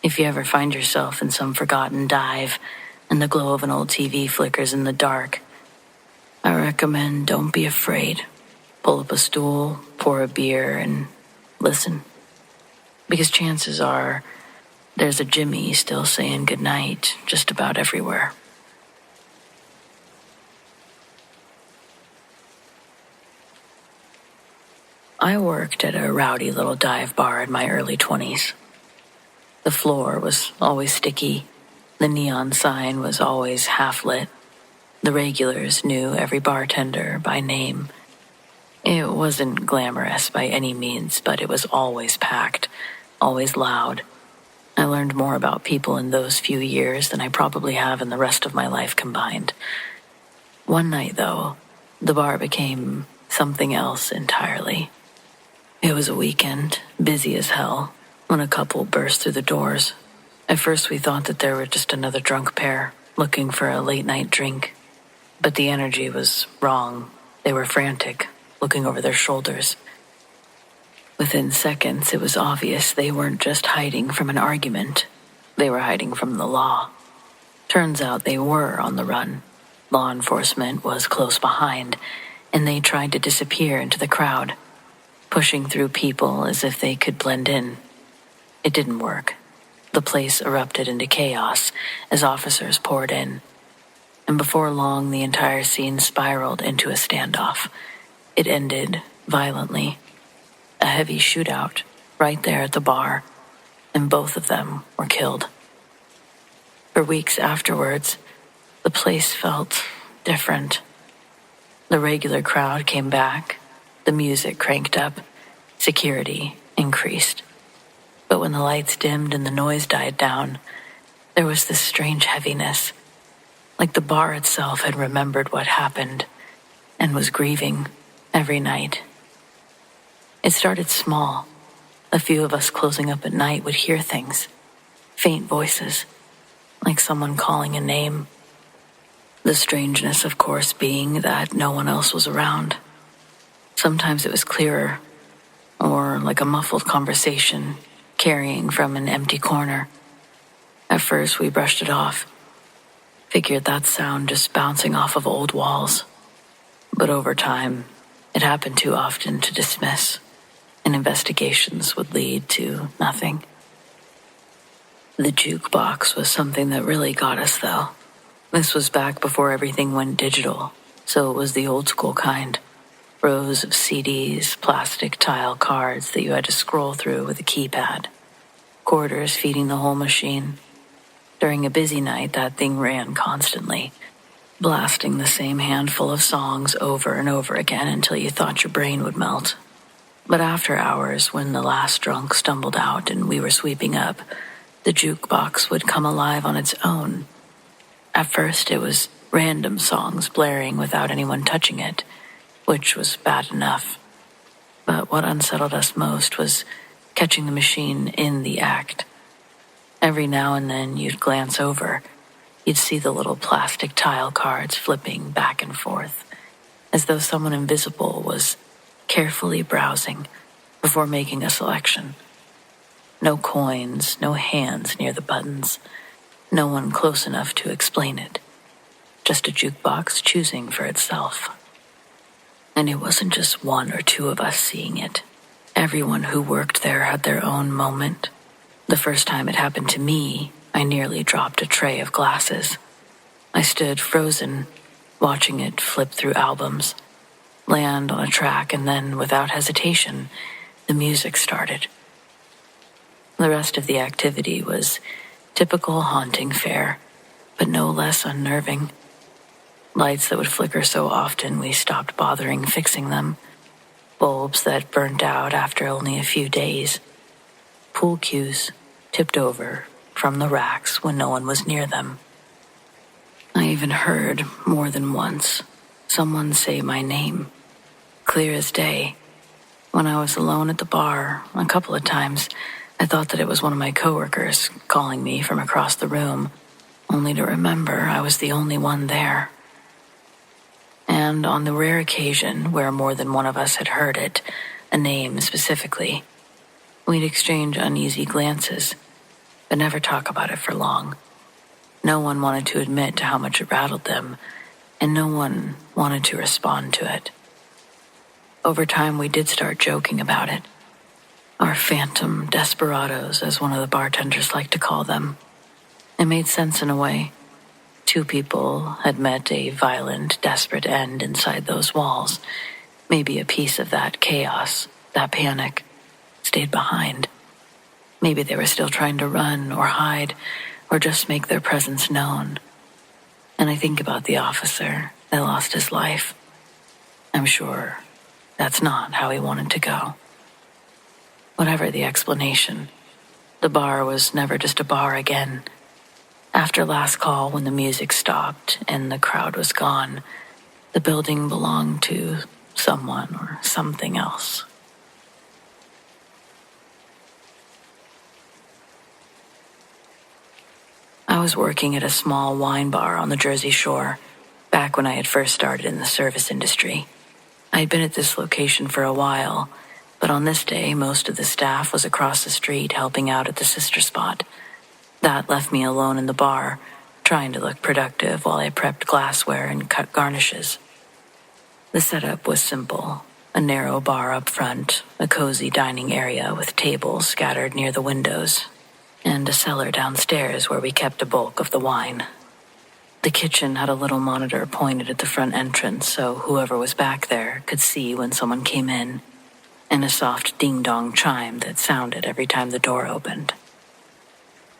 If you ever find yourself in some forgotten dive and the glow of an old TV flickers in the dark, I recommend don't be afraid. Pull up a stool, pour a beer, and listen. Because chances are there's a Jimmy still saying goodnight just about everywhere. I worked at a rowdy little dive bar in my early 20s. The floor was always sticky. The neon sign was always half lit. The regulars knew every bartender by name. It wasn't glamorous by any means, but it was always packed, always loud. I learned more about people in those few years than I probably have in the rest of my life combined. One night, though, the bar became something else entirely. It was a weekend, busy as hell, when a couple burst through the doors. At first we thought that they were just another drunk pair, looking for a late-night drink. But the energy was wrong. They were frantic, looking over their shoulders. Within seconds, it was obvious they weren't just hiding from an argument, They were hiding from the law. Turns out they were on the run. Law enforcement was close behind, and they tried to disappear into the crowd, pushing through people as if they could blend in. It didn't work. The place erupted into chaos as officers poured in. And before long, the entire scene spiraled into a standoff. It ended violently. A heavy shootout right there at the bar, and both of them were killed. For weeks afterwards, the place felt different. The regular crowd came back, the music cranked up, security increased. But when the lights dimmed and the noise died down, there was this strange heaviness, like the bar itself had remembered what happened and was grieving every night. It started small. A few of us closing up at night would hear things, faint voices, like someone calling a name. The strangeness, of course, being that no one else was around. Sometimes it was clearer, or like a muffled conversation carrying from an empty corner. At first, we brushed it off, figured that sound just bouncing off of old walls. But over time, it happened too often to dismiss, and investigations would lead to nothing. The jukebox was something that really got us, though. This was back before everything went digital, so it was the old school kind. Rows of CDs, plastic tile cards that you had to scroll through with a keypad. Quarters feeding the whole machine. During a busy night, that thing ran constantly, blasting the same handful of songs over and over again until you thought your brain would melt. But after hours, when the last drunk stumbled out and we were sweeping up, the jukebox would come alive on its own. At first, it was random songs blaring without anyone touching it, which was bad enough. But what unsettled us most was catching the machine in the act. Every now and then you'd glance over. You'd see the little plastic tile cards flipping back and forth, as though someone invisible was carefully browsing before making a selection. No coins, no hands near the buttons, no one close enough to explain it. Just a jukebox choosing for itself. And it wasn't just one or two of us seeing it. Everyone who worked there had their own moment. The first time it happened to me, I nearly dropped a tray of glasses. I stood frozen, watching it flip through albums, land on a track, and then, without hesitation, the music started. The rest of the activity was typical haunting fare, but no less unnerving. Lights that would flicker so often we stopped bothering fixing them. Bulbs that burnt out after only a few days. Pool cues tipped over from the racks when no one was near them. I even heard, more than once, someone say my name, clear as day. When I was alone at the bar, a couple of times, I thought that it was one of my coworkers calling me from across the room, only to remember I was the only one there. And on the rare occasion where more than one of us had heard it, a name specifically, we'd exchange uneasy glances, but never talk about it for long. No one wanted to admit to how much it rattled them, and no one wanted to respond to it. Over time, we did start joking about it. Our phantom desperados, as one of the bartenders liked to call them. It made sense in a way. Two people had met a violent, desperate end inside those walls. Maybe a piece of that chaos, that panic, stayed behind. Maybe they were still trying to run or hide or just make their presence known. And I think about the officer that lost his life. I'm sure that's not how he wanted to go. Whatever the explanation, the bar was never just a bar again. After last call, when the music stopped and the crowd was gone, the building belonged to someone or something else. I was working at a small wine bar on the Jersey Shore, back when I had first started in the service industry. I had been at this location for a while, but on this day, most of the staff was across the street helping out at the sister spot. That left me alone in the bar, trying to look productive while I prepped glassware and cut garnishes. The setup was simple. A narrow bar up front, a cozy dining area with tables scattered near the windows, and a cellar downstairs where we kept a bulk of the wine. The kitchen had a little monitor pointed at the front entrance so whoever was back there could see when someone came in, and a soft ding-dong chime that sounded every time the door opened.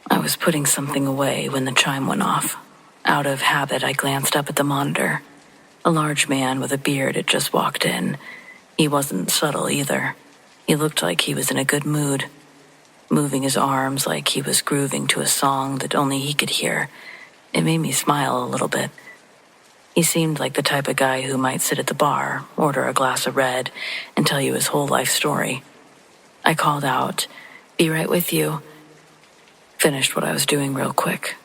I was putting something away when the chime went off. Out of habit, I glanced up at the monitor. A large man with a beard had just walked in. He wasn't subtle either. He looked like he was in a good mood, moving his arms like he was grooving to a song that only he could hear. It made me smile a little bit. He seemed like the type of guy who might sit at the bar, order a glass of red, and tell you his whole life story. I called out, "Be right with you." Finished what I was doing real quick.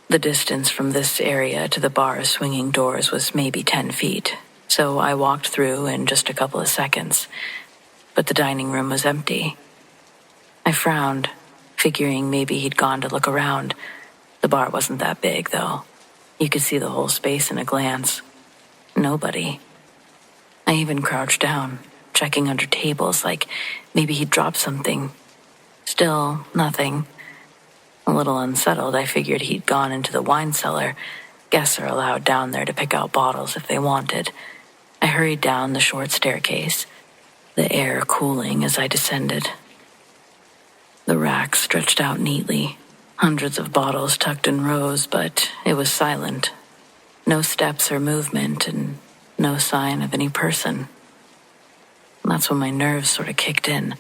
The distance from this area to the bar's swinging doors was maybe 10 feet, so I walked through in just a couple of seconds. But the dining room was empty. I frowned, figuring maybe he'd gone to look around. The bar wasn't that big, though. You could see the whole space in a glance. Nobody. I even crouched down, checking under tables like maybe he'd dropped something. Still, nothing. A little unsettled, I figured he'd gone into the wine cellar. Guests are allowed down there to pick out bottles if they wanted. I hurried down the short staircase, the air cooling as I descended. The racks stretched out neatly, hundreds of bottles tucked in rows, but it was silent. No steps or movement, and no sign of any person. That's when my nerves sort of kicked in.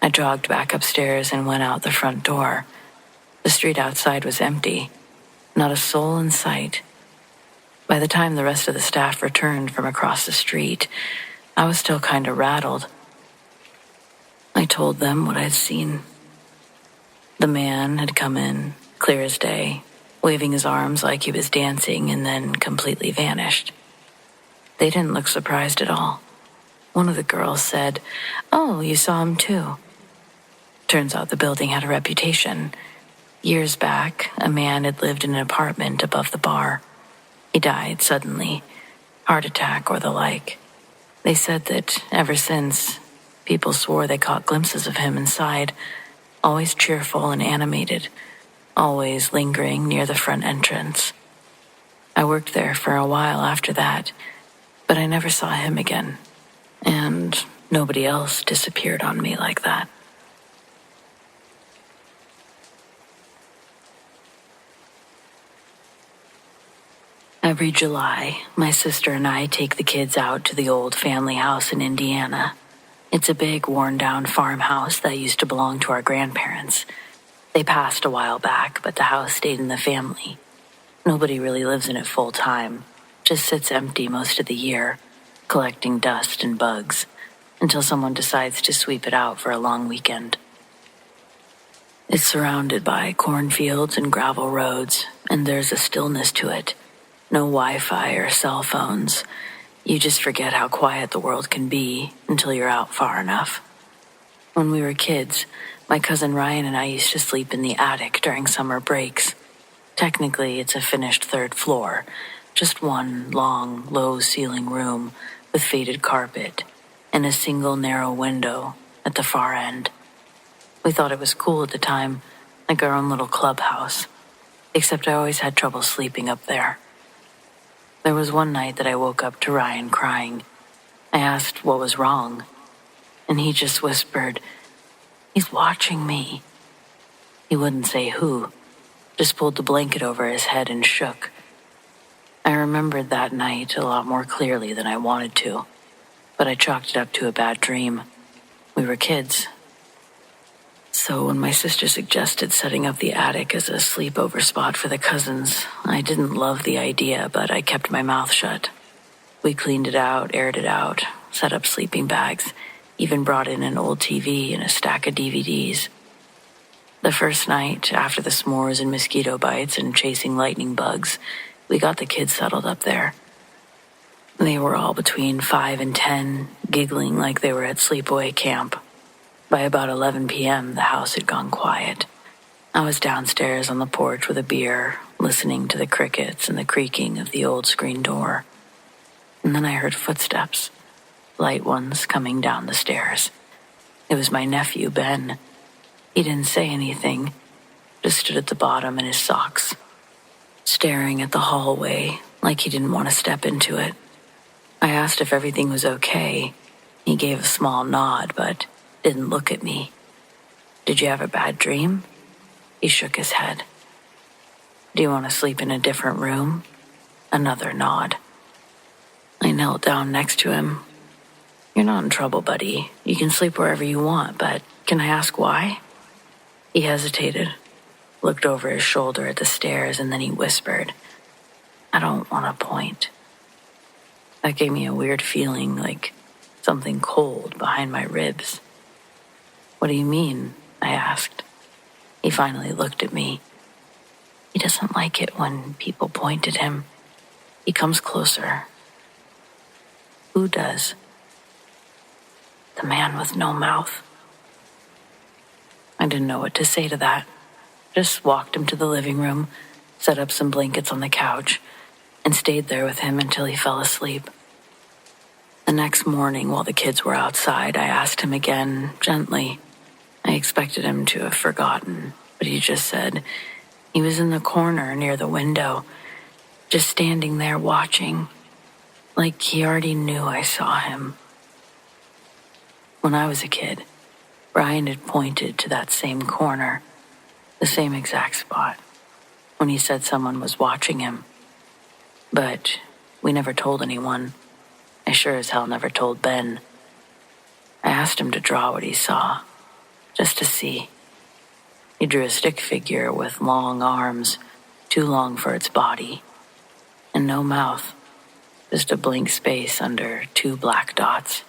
I jogged back upstairs and went out the front door. The street outside was empty. Not a soul in sight. By the time the rest of the staff returned from across the street, I was still kind of rattled. I told them what I'd seen. The man had come in, clear as day, waving his arms like he was dancing, and then completely vanished. They didn't look surprised at all. One of the girls said, "Oh, you saw him too." Turns out the building had a reputation. Years back, a man had lived in an apartment above the bar. He died suddenly, heart attack or the like. They said that ever since, people swore they caught glimpses of him inside, always cheerful and animated, always lingering near the front entrance. I worked there for a while after that, but I never saw him again, and nobody else disappeared on me like that. Every July, my sister and I take the kids out to the old family house in Indiana. It's a big, worn-down farmhouse that used to belong to our grandparents. They passed a while back, but the house stayed in the family. Nobody really lives in it full-time, just sits empty most of the year, collecting dust and bugs, until someone decides to sweep it out for a long weekend. It's surrounded by cornfields and gravel roads, and there's a stillness to it. No Wi-Fi or cell phones. You just forget how quiet the world can be until you're out far enough. When we were kids, my cousin Ryan and I used to sleep in the attic during summer breaks. Technically, it's a finished third floor, just one long, low-ceiling room with faded carpet and a single narrow window at the far end. We thought it was cool at the time, like our own little clubhouse, except I always had trouble sleeping up there. There was one night that I woke up to Ryan crying. I asked what was wrong, and he just whispered, "He's watching me." He wouldn't say who, just pulled the blanket over his head and shook. I remembered that night a lot more clearly than I wanted to, but I chalked it up to a bad dream. We were kids. So when my sister suggested setting up the attic as a sleepover spot for the cousins, I didn't love the idea, but I kept my mouth shut. We cleaned it out, aired it out, set up sleeping bags, even brought in an old TV and a stack of DVDs. The first night, after the s'mores and mosquito bites and chasing lightning bugs, we got the kids settled up there. They were all between 5 and 10, giggling like they were at sleepaway camp. By about 11 p.m., the house had gone quiet. I was downstairs on the porch with a beer, listening to the crickets and the creaking of the old screen door. And then I heard footsteps, light ones coming down the stairs. It was my nephew, Ben. He didn't say anything, just stood at the bottom in his socks, staring at the hallway like he didn't want to step into it. I asked if everything was okay. He gave a small nod, but didn't look at me. "Did you have a bad dream?" He shook his head. "Do you want to sleep in a different room?" Another nod. I knelt down next to him. "You're not in trouble, buddy. You can sleep wherever you want, but can I ask why?" He hesitated, looked over his shoulder at the stairs, and then he whispered, "I don't want to point." That gave me a weird feeling, like something cold behind my ribs. "What do you mean?" I asked. He finally looked at me. He doesn't like it when people point at him. He comes closer. "Who does?" "The man with no mouth." I didn't know what to say to that. Just walked him to the living room, set up some blankets on the couch, and stayed there with him until he fell asleep. The next morning, while the kids were outside, I asked him again, gently. I expected him to have forgotten, but he just said he was in the corner near the window, just standing there watching, like he already knew I saw him. When I was a kid, Brian had pointed to that same corner, the same exact spot, when he said someone was watching him. But we never told anyone. I sure as hell never told Ben. I asked him to draw what he saw, just to see. He drew a stick figure with long arms, too long for its body, and no mouth, just a blank space under two black dots.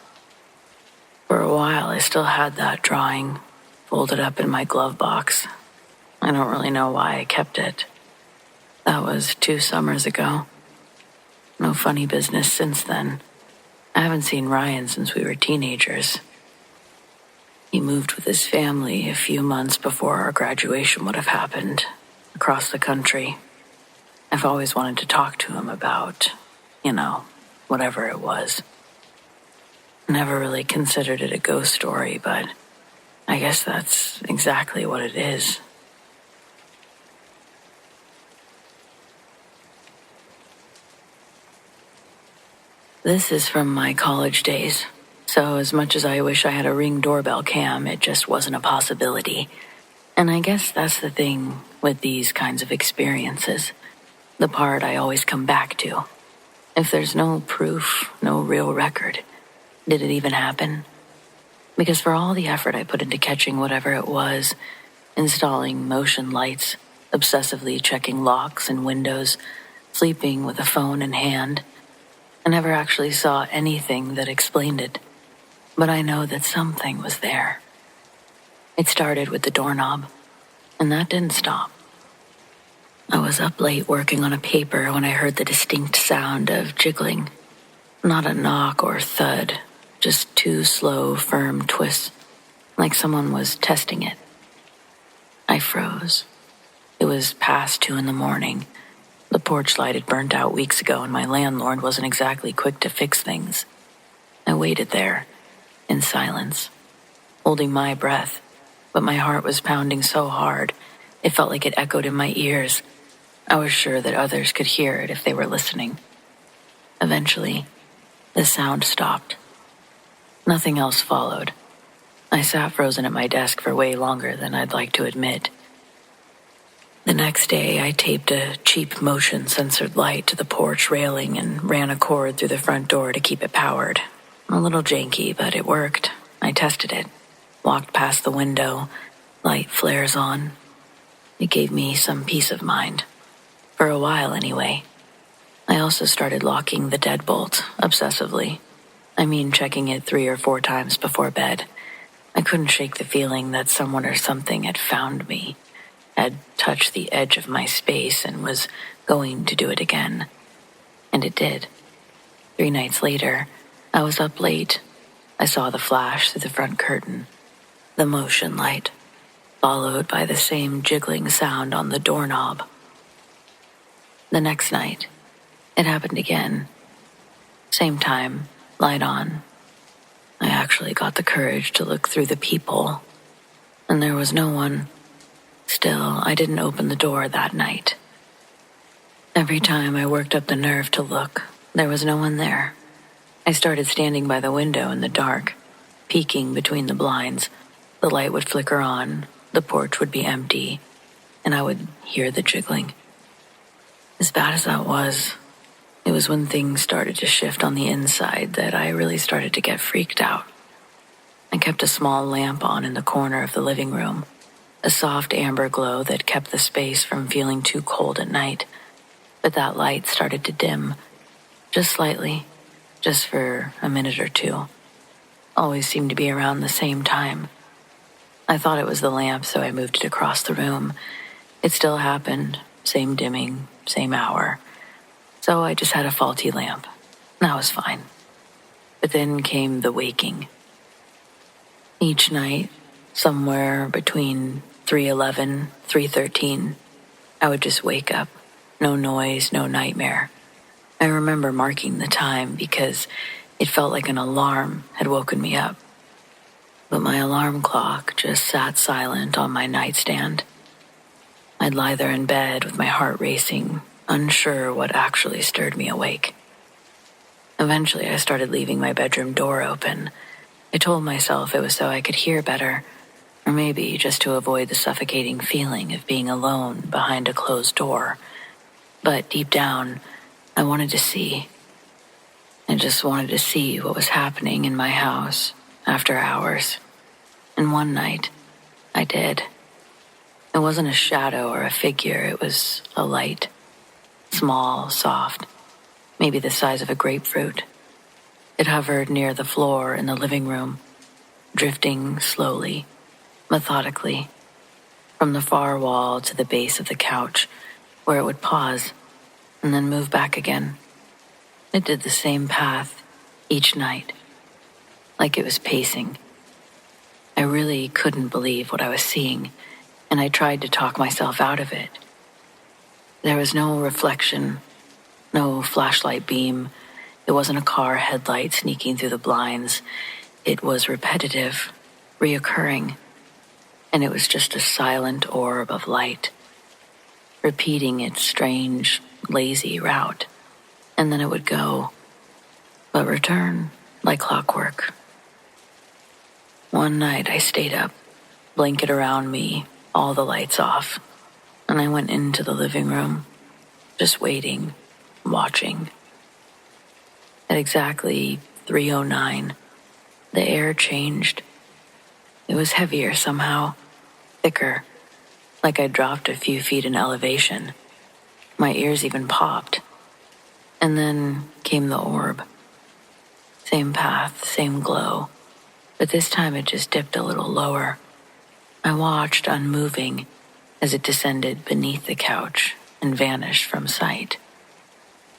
For a while, I still had that drawing, folded up in my glove box. I don't really know why I kept it. That was 2 summers ago. No funny business since then. I haven't seen Ryan since we were teenagers. He moved with his family a few months before our graduation would have happened, across the country. I've always wanted to talk to him about, whatever it was. Never really considered it a ghost story, but I guess that's exactly what it is. This is from my college days, so as much as I wish I had a Ring doorbell cam, it just wasn't a possibility. And I guess that's the thing with these kinds of experiences, the part I always come back to. If there's no proof, no real record, did it even happen? Because for all the effort I put into catching whatever it was, installing motion lights, obsessively checking locks and windows, sleeping with a phone in hand, I never actually saw anything that explained it. But I know that something was there. It started with the doorknob, and that didn't stop. I was up late working on a paper when I heard the distinct sound of jiggling. Not a knock or thud, just 2 slow, firm twists, like someone was testing it. I froze. It was past 2 in the morning. The porch light had burnt out weeks ago, and my landlord wasn't exactly quick to fix things. I waited there, in silence, holding my breath, but my heart was pounding so hard, it felt like it echoed in my ears. I was sure that others could hear it if they were listening. Eventually, the sound stopped. Nothing else followed. I sat frozen at my desk for way longer than I'd like to admit. The next day, I taped a cheap motion-censored light to the porch railing and ran a cord through the front door to keep it powered. A little janky, but it worked. I tested it. Walked past the window. Light flares on. It gave me some peace of mind. For a while, anyway. I also started locking the deadbolt, obsessively. I mean, checking it 3 or 4 times before bed. I couldn't shake the feeling that someone or something had found me, had touched the edge of my space and was going to do it again. And it did. 3 nights later, I was up late. I saw the flash through the front curtain. The motion light. followed by the same jiggling sound on the doorknob. The next night, it happened again. Same time, light on. I actually got the courage to look through the peephole, and there was no one. Still, I didn't open the door that night. Every time I worked up the nerve to look, there was no one there. I started standing by the window in the dark, peeking between the blinds. The light would flicker on, the porch would be empty, and I would hear the jiggling. As bad as that was, it was when things started to shift on the inside that I really started to get freaked out. I kept a small lamp on in the corner of the living room, a soft amber glow that kept the space from feeling too cold at night. But that light started to dim, just slightly, just for a minute or two. Always seemed to be around the same time. I thought it was the lamp, so I moved it across the room. It still happened, same dimming, same hour. So I just had a faulty lamp. That was fine. But then came the waking. Each night, somewhere between 3:11, 3:13, I would just wake up. No noise, no nightmare. I remember marking the time because it felt like an alarm had woken me up. But my alarm clock just sat silent on my nightstand. I'd lie there in bed with my heart racing, unsure what actually stirred me awake. Eventually, I started leaving my bedroom door open. I told myself it was so I could hear better, or maybe just to avoid the suffocating feeling of being alone behind a closed door. But deep down, I wanted to see. I just wanted to see what was happening in my house after hours. And one night, I did. It wasn't a shadow or a figure, it was a light. Small, soft, maybe the size of a grapefruit. It hovered near the floor in the living room, drifting slowly, methodically, from the far wall to the base of the couch, where it would pause and then move back again. It did the same path each night, like it was pacing. I really couldn't believe what I was seeing, and I tried to talk myself out of it. There was no reflection, no flashlight beam. It wasn't a car headlight sneaking through the blinds. It was repetitive, reoccurring, and it was just a silent orb of light, repeating its strange, lazy route, and then it would go, but return like clockwork. One night I stayed up, blanket around me, all the lights off, and I went into the living room, just waiting, watching. At exactly 3:09, the air changed. It was heavier somehow, thicker, like I'd dropped a few feet in elevation. My ears even popped. And then came the orb. Same path, same glow, but this time it just dipped a little lower. I watched unmoving as it descended beneath the couch and vanished from sight.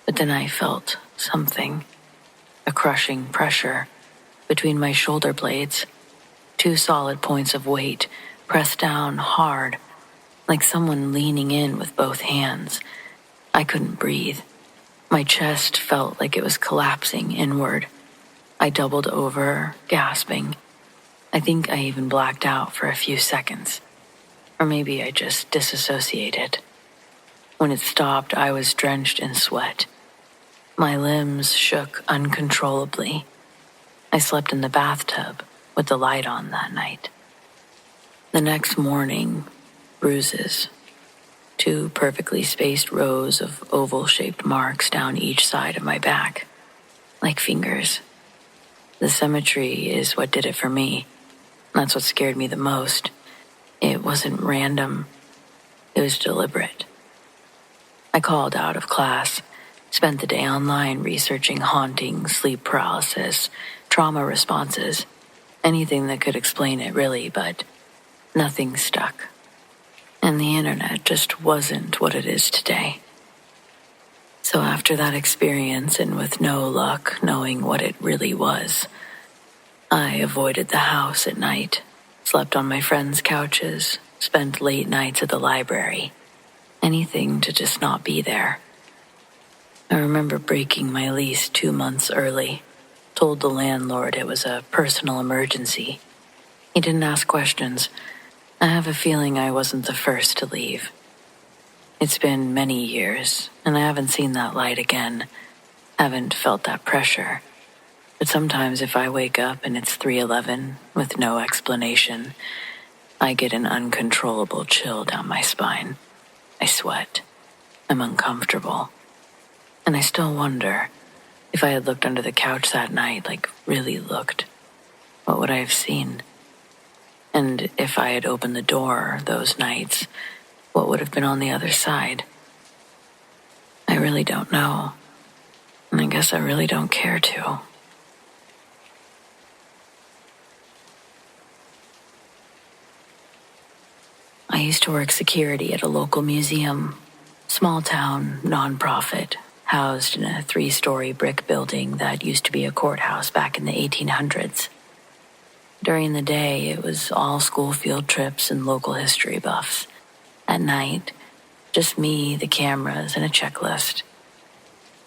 But then I felt something, a crushing pressure between my shoulder blades, two solid points of weight pressed down hard, like someone leaning in with both hands. I couldn't breathe. My chest felt like it was collapsing inward. I doubled over, gasping. I think I even blacked out for a few seconds. Or maybe I just disassociated. When it stopped, I was drenched in sweat. My limbs shook uncontrollably. I slept in the bathtub with the light on that night. The next morning, bruises. 2 perfectly spaced rows of oval-shaped marks down each side of my back, like fingers. The symmetry is what did it for me. That's what scared me the most. It wasn't random. It was deliberate. I called out of class, spent the day online researching haunting, sleep paralysis, trauma responses, anything that could explain it really, but nothing stuck. And the internet just wasn't what it is today. So after that experience, and with no luck knowing what it really was, I avoided the house at night, slept on my friends' couches, spent late nights at the library. Anything to just not be there. I remember breaking my lease 2 months early. Told the landlord it was a personal emergency. He didn't ask questions. I have a feeling I wasn't the first to leave. It's been many years, and I haven't seen that light again. Haven't felt that pressure. But sometimes if I wake up and it's 3:11 with no explanation, I get an uncontrollable chill down my spine. I sweat. I'm uncomfortable. And I still wonder, if I had looked under the couch that night, like really looked, what would I have seen? And if I had opened the door those nights, what would have been on the other side? I really don't know. And I guess I really don't care to. I used to work security at a local museum. Small town, non-profit, housed in a 3-story brick building that used to be a courthouse back in the 1800s. During the day, it was all school field trips and local history buffs. At night, just me, the cameras, and a checklist.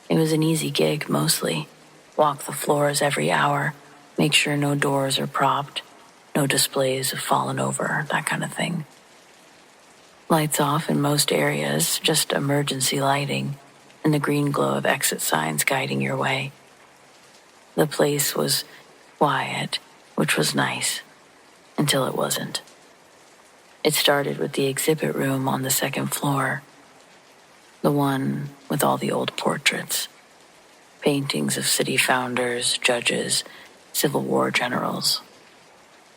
It was an easy gig, mostly. Walk the floors every hour, make sure no doors are propped, no displays have fallen over, that kind of thing. Lights off in most areas, just emergency lighting, and the green glow of exit signs guiding your way. The place was quiet, which was nice, until it wasn't. It started with the exhibit room on the second floor, the one with all the old portraits, paintings of city founders, judges, Civil War generals.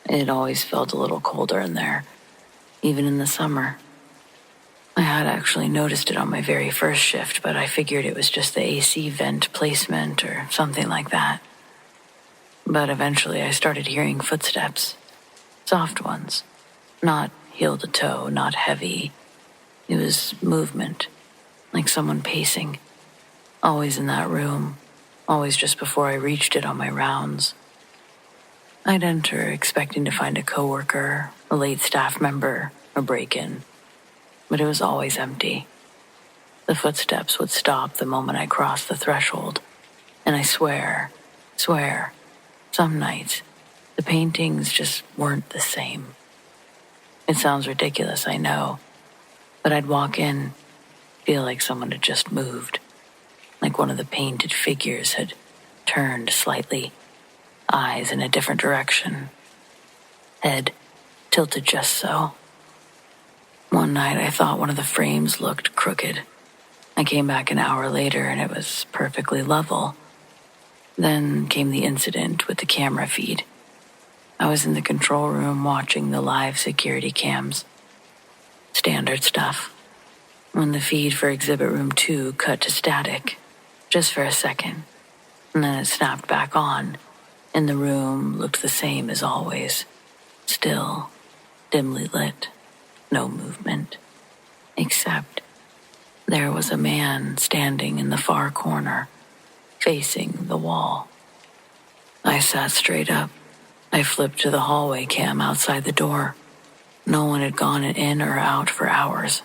It always felt a little colder in there, even in the summer. I had actually noticed it on my very first shift, but I figured it was just the AC vent placement or something like that. But eventually I started hearing footsteps. Soft ones. Not heel to toe, not heavy. It was movement, like someone pacing. Always in that room, always just before I reached it on my rounds. I'd enter expecting to find a coworker, a late staff member, a break-in. But it was always empty. The footsteps would stop the moment I crossed the threshold, and I swear, some nights, the paintings just weren't the same. It sounds ridiculous, I know, but I'd walk in, feel like someone had just moved, like one of the painted figures had turned slightly, eyes in a different direction, head tilted just so. One night I thought one of the frames looked crooked. I came back an hour later and it was perfectly level. Then came the incident with the camera feed. I was in the control room watching the live security cams. Standard stuff. When the feed for exhibit room 2 cut to static, just for a second, and then it snapped back on, and the room looked the same as always. Still, dimly lit. No movement, except there was a man standing in the far corner, facing the wall. I sat straight up. I flipped to the hallway cam outside the door. No one had gone in or out for hours.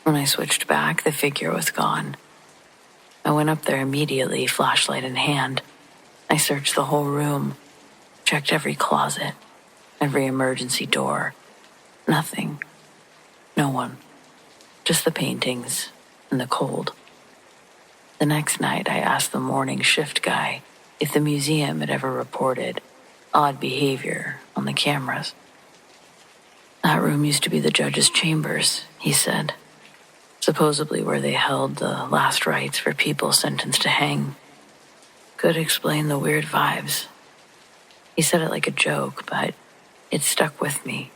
When I switched back, the figure was gone. I went up there immediately, flashlight in hand. I searched the whole room, checked every closet, every emergency door. Nothing. No one. Just the paintings and the cold. The next night, I asked the morning shift guy if the museum had ever reported odd behavior on the cameras. That room used to be the judge's chambers, he said. Supposedly where they held the last rites for people sentenced to hang. Could explain the weird vibes. He said it like a joke, but it stuck with me.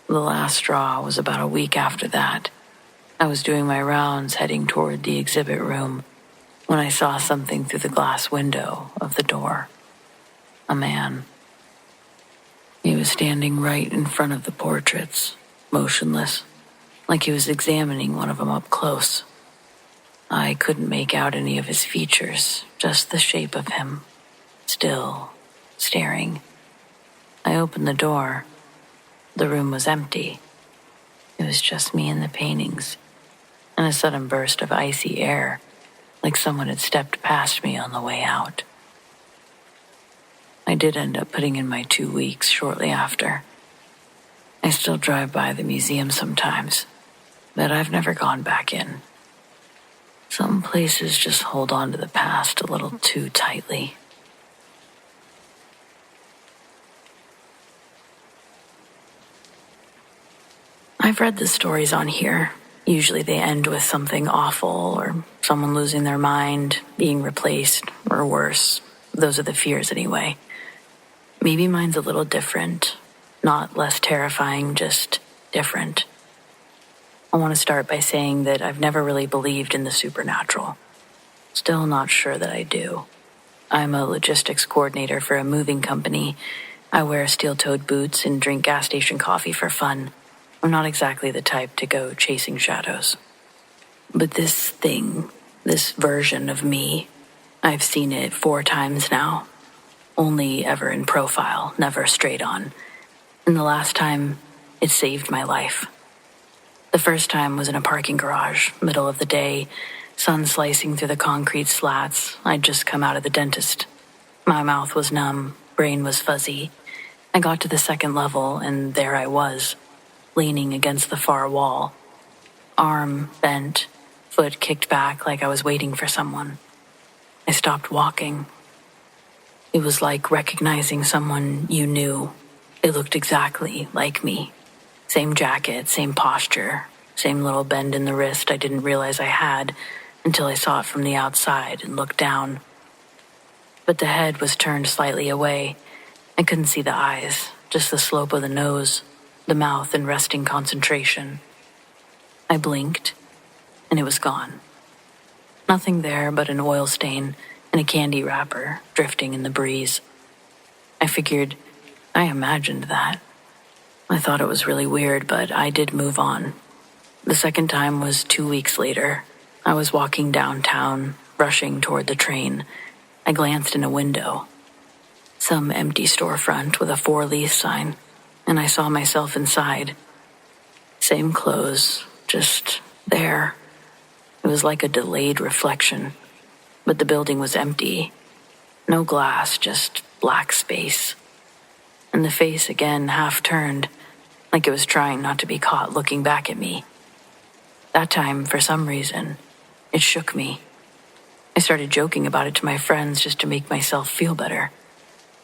The last straw was about a week after that. I was doing my rounds heading toward the exhibit room when I saw something through the glass window of the door. A man. He was standing right in front of the portraits, motionless, like he was examining one of them up close. I couldn't make out any of his features, just the shape of him, still, staring. I opened the door. The room was empty, It was just me and the paintings, and a sudden burst of icy air, like someone had stepped past me on the way out. I did end up putting in my 2 weeks shortly after. I still drive by the museum sometimes, but I've never gone back in. Some places just hold on to the past a little too tightly. I've read the stories on here. Usually they end with something awful or someone losing their mind, being replaced, or worse. Those are the fears anyway. Maybe mine's a little different. Not less terrifying, just different. I want to start by saying that I've never really believed in the supernatural. Still not sure that I do. I'm a logistics coordinator for a moving company. I wear steel-toed boots and drink gas station coffee for fun. I'm not exactly the type to go chasing shadows. But this thing, this version of me, I've seen it 4 times now. Only ever in profile, never straight on. And the last time, it saved my life. The first time was in a parking garage, middle of the day, sun slicing through the concrete slats. I'd just come out of the dentist. My mouth was numb, brain was fuzzy. I got to the second level, and there I was, leaning against the far wall. Arm bent, foot kicked back like I was waiting for someone. I stopped walking. It was like recognizing someone you knew. It looked exactly like me. Same jacket, same posture, same little bend in the wrist I didn't realize I had until I saw it from the outside and looked down. But the head was turned slightly away. I couldn't see the eyes, just the slope of the nose, the mouth in resting concentration. I blinked, and it was gone. Nothing there but an oil stain and a candy wrapper drifting in the breeze. I figured I imagined that. I thought it was really weird, but I did move on. The second time was 2 weeks later. I was walking downtown, rushing toward the train. I glanced in a window. Some empty storefront with a for lease sign, and I saw myself inside. Same clothes, just there. It was like a delayed reflection, but the building was empty. No glass, just black space. And the face again half turned, like it was trying not to be caught looking back at me. That time, for some reason, it shook me. I started joking about it to my friends just to make myself feel better.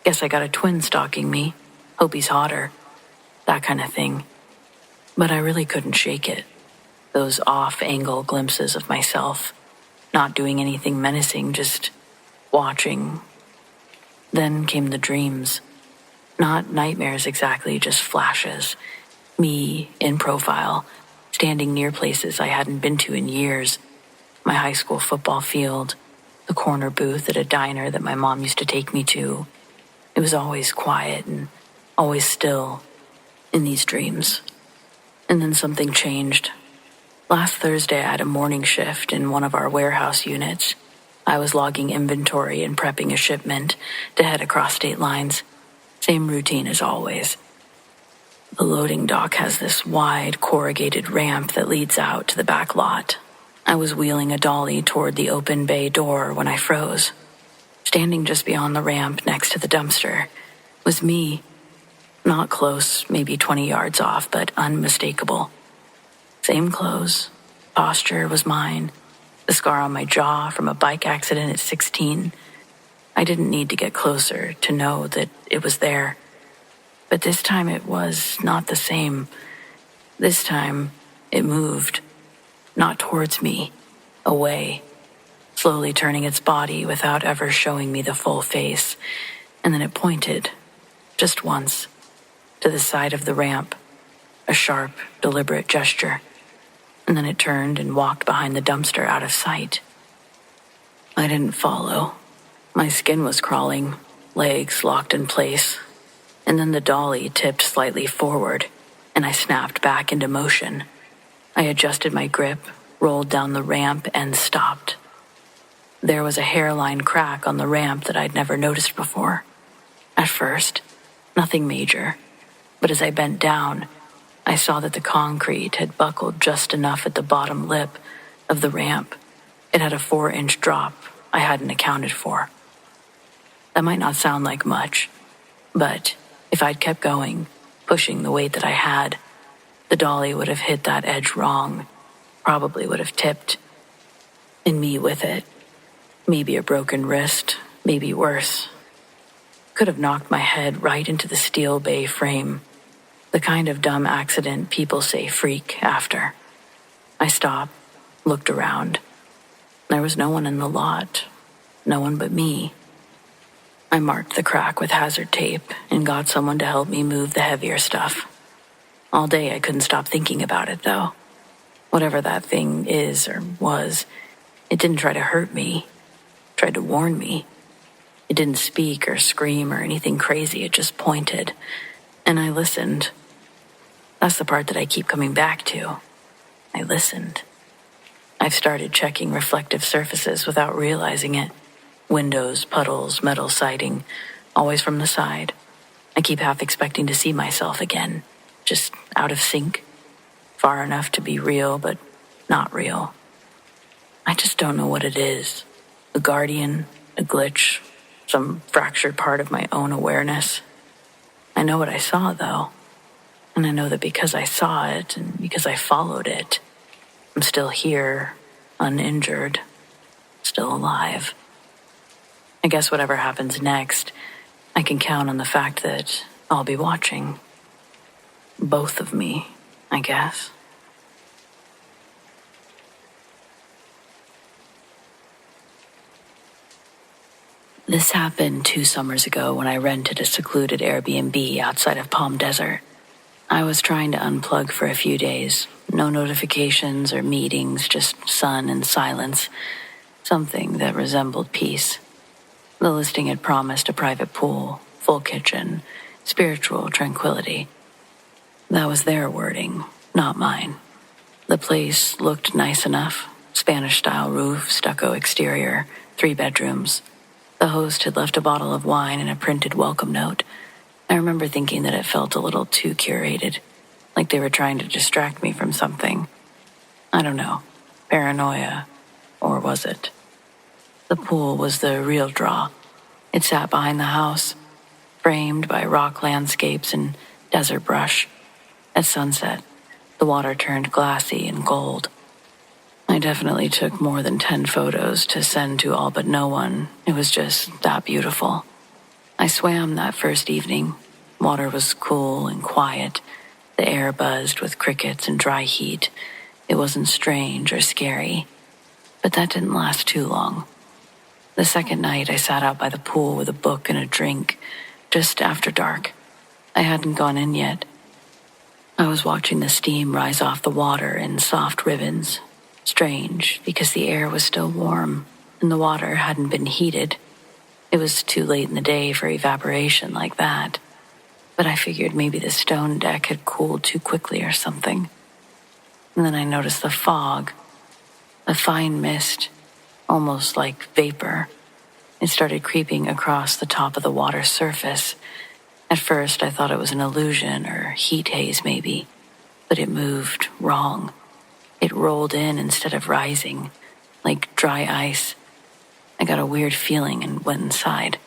Guess I got a twin stalking me. Hope he's hotter. That kind of thing. But I really couldn't shake it. Those off-angle glimpses of myself, not doing anything menacing, just watching. Then came the dreams. Not nightmares exactly, just flashes. Me, in profile, standing near places I hadn't been to in years. My high school football field, the corner booth at a diner that my mom used to take me to. It was always quiet and always still in these dreams. And then something changed. Last Thursday, I had a morning shift in one of our warehouse units. I was logging inventory and prepping a shipment to head across state lines. Same routine as always. The loading dock has this wide, corrugated ramp that leads out to the back lot. I was wheeling a dolly toward the open bay door when I froze. Standing just beyond the ramp next to the dumpster was me. Not close, maybe 20 yards off, but unmistakable. Same clothes. Posture was mine. The scar on my jaw from a bike accident at 16. I didn't need to get closer to know that it was there. But this time it was not the same. This time it moved. Not towards me. Away. Slowly turning its body without ever showing me the full face. And then it pointed, just once, to the side of the ramp. A sharp, deliberate gesture. And then it turned and walked behind the dumpster out of sight. I didn't follow. My skin was crawling, legs locked in place. And then the dolly tipped slightly forward, and I snapped back into motion. I adjusted my grip, rolled down the ramp, and stopped. There was a hairline crack on the ramp that I'd never noticed before. At first, nothing major. But as I bent down, I saw that the concrete had buckled just enough at the bottom lip of the ramp. It had a 4-inch drop I hadn't accounted for. That might not sound like much, but if I'd kept going, pushing the weight that I had, the dolly would have hit that edge wrong, probably would have tipped, and me with it. Maybe a broken wrist, maybe worse. Could have knocked my head right into the steel bay frame, the kind of dumb accident people say freak after. I stopped, looked around. There was no one in the lot, no one but me. I marked the crack with hazard tape and got someone to help me move the heavier stuff. All day I couldn't stop thinking about it, though. Whatever that thing is or was, it didn't try to hurt me. It tried to warn me. It didn't speak or scream or anything crazy, it just pointed. And I listened. That's the part that I keep coming back to. I listened. I've started checking reflective surfaces without realizing it. Windows, puddles, metal siding, always from the side. I keep half expecting to see myself again, just out of sync, far enough to be real, but not real. I just don't know what it is. A guardian, a glitch, some fractured part of my own awareness. I know what I saw, though, and I know that because I saw it and because I followed it, I'm still here, uninjured, still alive. I guess whatever happens next, I can count on the fact that I'll be watching. Both of me, I guess. This happened 2 summers ago when I rented a secluded Airbnb outside of Palm Desert. I was trying to unplug for a few days. No notifications or meetings, just sun and silence. Something that resembled peace. The listing had promised a private pool, full kitchen, spiritual tranquility. That was their wording, not mine. The place looked nice enough. Spanish-style roof, stucco exterior, 3 bedrooms. The host had left a bottle of wine and a printed welcome note. I remember thinking that it felt a little too curated, like they were trying to distract me from something. I don't know, paranoia, or was it? The pool was the real draw. It sat behind the house, framed by rock landscapes and desert brush. At sunset, the water turned glassy and gold. I definitely took more than 10 photos to send to all but no one. It was just that beautiful. I swam that first evening. Water was cool and quiet. The air buzzed with crickets and dry heat. It wasn't strange or scary. But that didn't last too long. The second night, I sat out by the pool with a book and a drink, just after dark. I hadn't gone in yet. I was watching the steam rise off the water in soft ribbons. Strange, because the air was still warm, and the water hadn't been heated. It was too late in the day for evaporation like that. But I figured maybe the stone deck had cooled too quickly or something. And then I noticed the fog, a fine mist, almost like vapor. It started creeping across the top of the water surface. At first, I thought it was an illusion or heat haze maybe, but it moved wrong. It rolled in instead of rising, like dry ice. I got a weird feeling and went inside.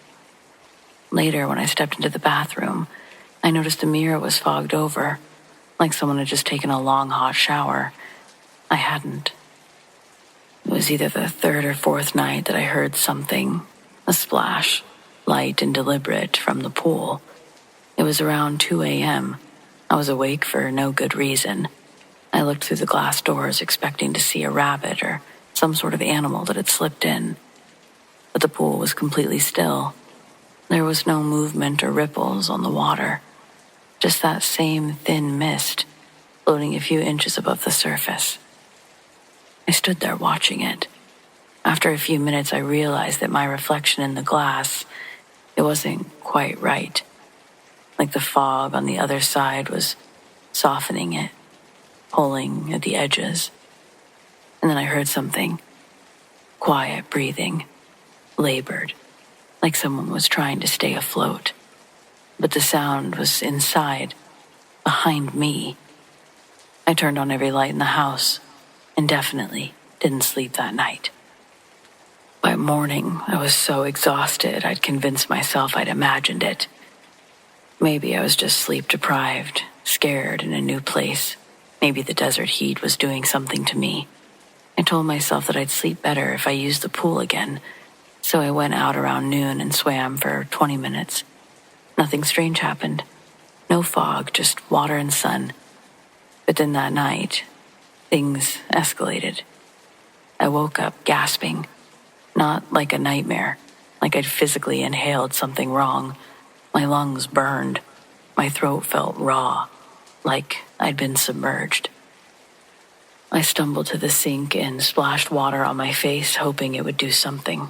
Later, when I stepped into the bathroom, I noticed the mirror was fogged over, like someone had just taken a long hot shower. I hadn't. It was either the 3rd or 4th night that I heard something, a splash, light and deliberate, from the pool. It was around 2 a.m. I was awake for no good reason. I looked through the glass doors expecting to see a rabbit or some sort of animal that had slipped in. But the pool was completely still. There was no movement or ripples on the water. Just that same thin mist floating a few inches above the surface. I stood there watching it. After a few minutes, I realized that my reflection in the glass, it wasn't quite right. Like the fog on the other side was softening it, pulling at the edges. And then I heard something. Quiet breathing, labored, like someone was trying to stay afloat. But the sound was inside, behind me, I turned on every light in the house and definitely didn't sleep that night. By morning, I was so exhausted I'd convinced myself I'd imagined it. Maybe I was just sleep-deprived, scared in a new place. Maybe the desert heat was doing something to me. I told myself that I'd sleep better if I used the pool again, so I went out around noon and swam for 20 minutes. Nothing strange happened. No fog, just water and sun. But then that night, things escalated. I woke up gasping. Not like a nightmare, like I'd physically inhaled something wrong. My lungs burned. My throat felt raw, like I'd been submerged. I stumbled to the sink and splashed water on my face, hoping it would do something.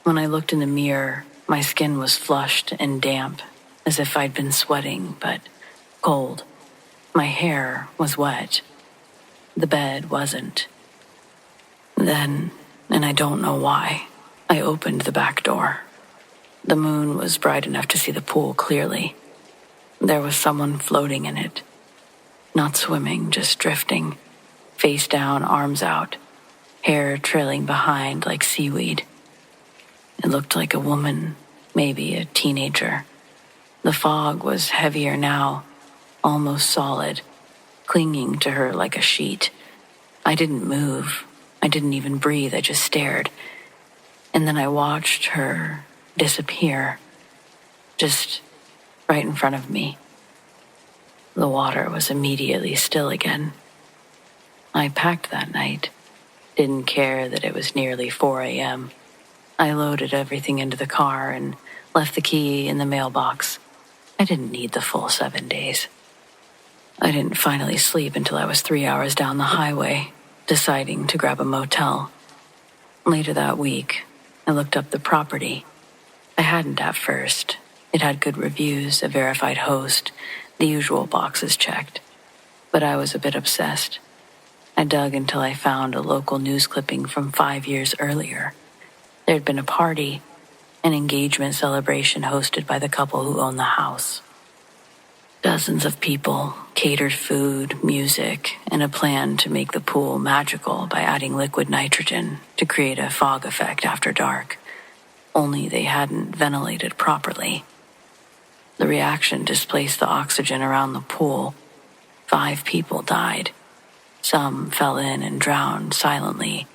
When I looked in the mirror, my skin was flushed and damp, as if I'd been sweating, but cold. My hair was wet. The bed wasn't. Then, and I don't know why, I opened the back door. The moon was bright enough to see the pool clearly. There was someone floating in it. Not swimming, just drifting. Face down, arms out. Hair trailing behind like seaweed. It looked like a woman, maybe a teenager. The fog was heavier now, almost solid, clinging to her like a sheet. I didn't move. I didn't even breathe. I just stared. And then I watched her disappear, just right in front of me. The water was immediately still again. I packed that night. Didn't care that it was nearly 4 a.m. I loaded everything into the car and left the key in the mailbox. I didn't need the full 7 days. I didn't finally sleep until I was 3 hours down the highway, deciding to grab a motel. Later that week, I looked up the property. I hadn't at first. It had good reviews, a verified host, the usual boxes checked. But I was a bit obsessed. I dug until I found a local news clipping from 5 years earlier. There'd been a party, an engagement celebration hosted by the couple who owned the house. Dozens of people, catered food, music, and a plan to make the pool magical by adding liquid nitrogen to create a fog effect after dark. Only they hadn't ventilated properly. The reaction displaced the oxygen around the pool. 5 people died. Some fell in and drowned silently.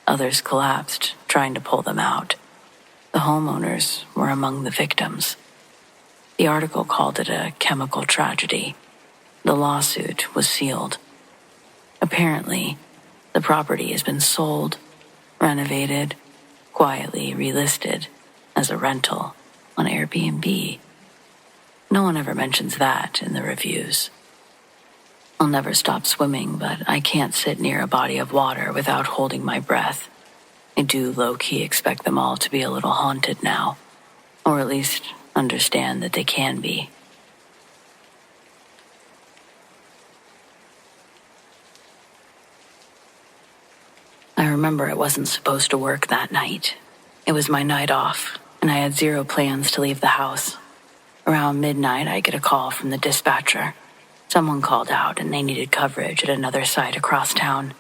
Others collapsed, trying to pull them out. The homeowners were among the victims. The article called it a chemical tragedy. The lawsuit was sealed. Apparently, the property has been sold, renovated, quietly relisted as a rental on Airbnb. No one ever mentions that in the reviews. I'll never stop swimming, but I can't sit near a body of water without holding my breath. I do low-key expect them all to be a little haunted now, or at least understand that they can be. I remember I wasn't supposed to work that night. It was my night off, and I had zero plans to leave the house. Around midnight, I get a call from the dispatcher. Someone called out and they needed coverage at another site across town.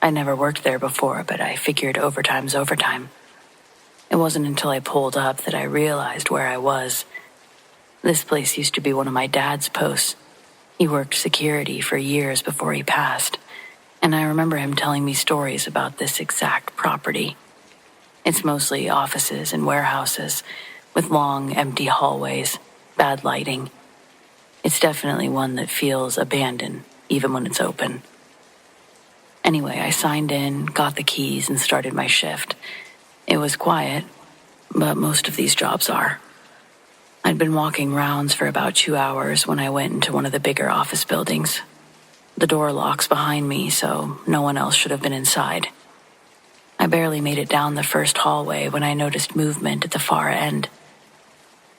I never worked there before, but I figured overtime's overtime. It wasn't until I pulled up that I realized where I was. This place used to be one of my dad's posts. He worked security for years before he passed, and I remember him telling me stories about this exact property. It's mostly offices and warehouses, with long, empty hallways, bad lighting. It's definitely one that feels abandoned, even when it's open. Anyway, I signed in, got the keys, and started my shift. It was quiet, but most of these jobs are. I'd been walking rounds for about 2 hours when I went into one of the bigger office buildings. The door locks behind me, so no one else should have been inside. I barely made it down the first hallway when I noticed movement at the far end.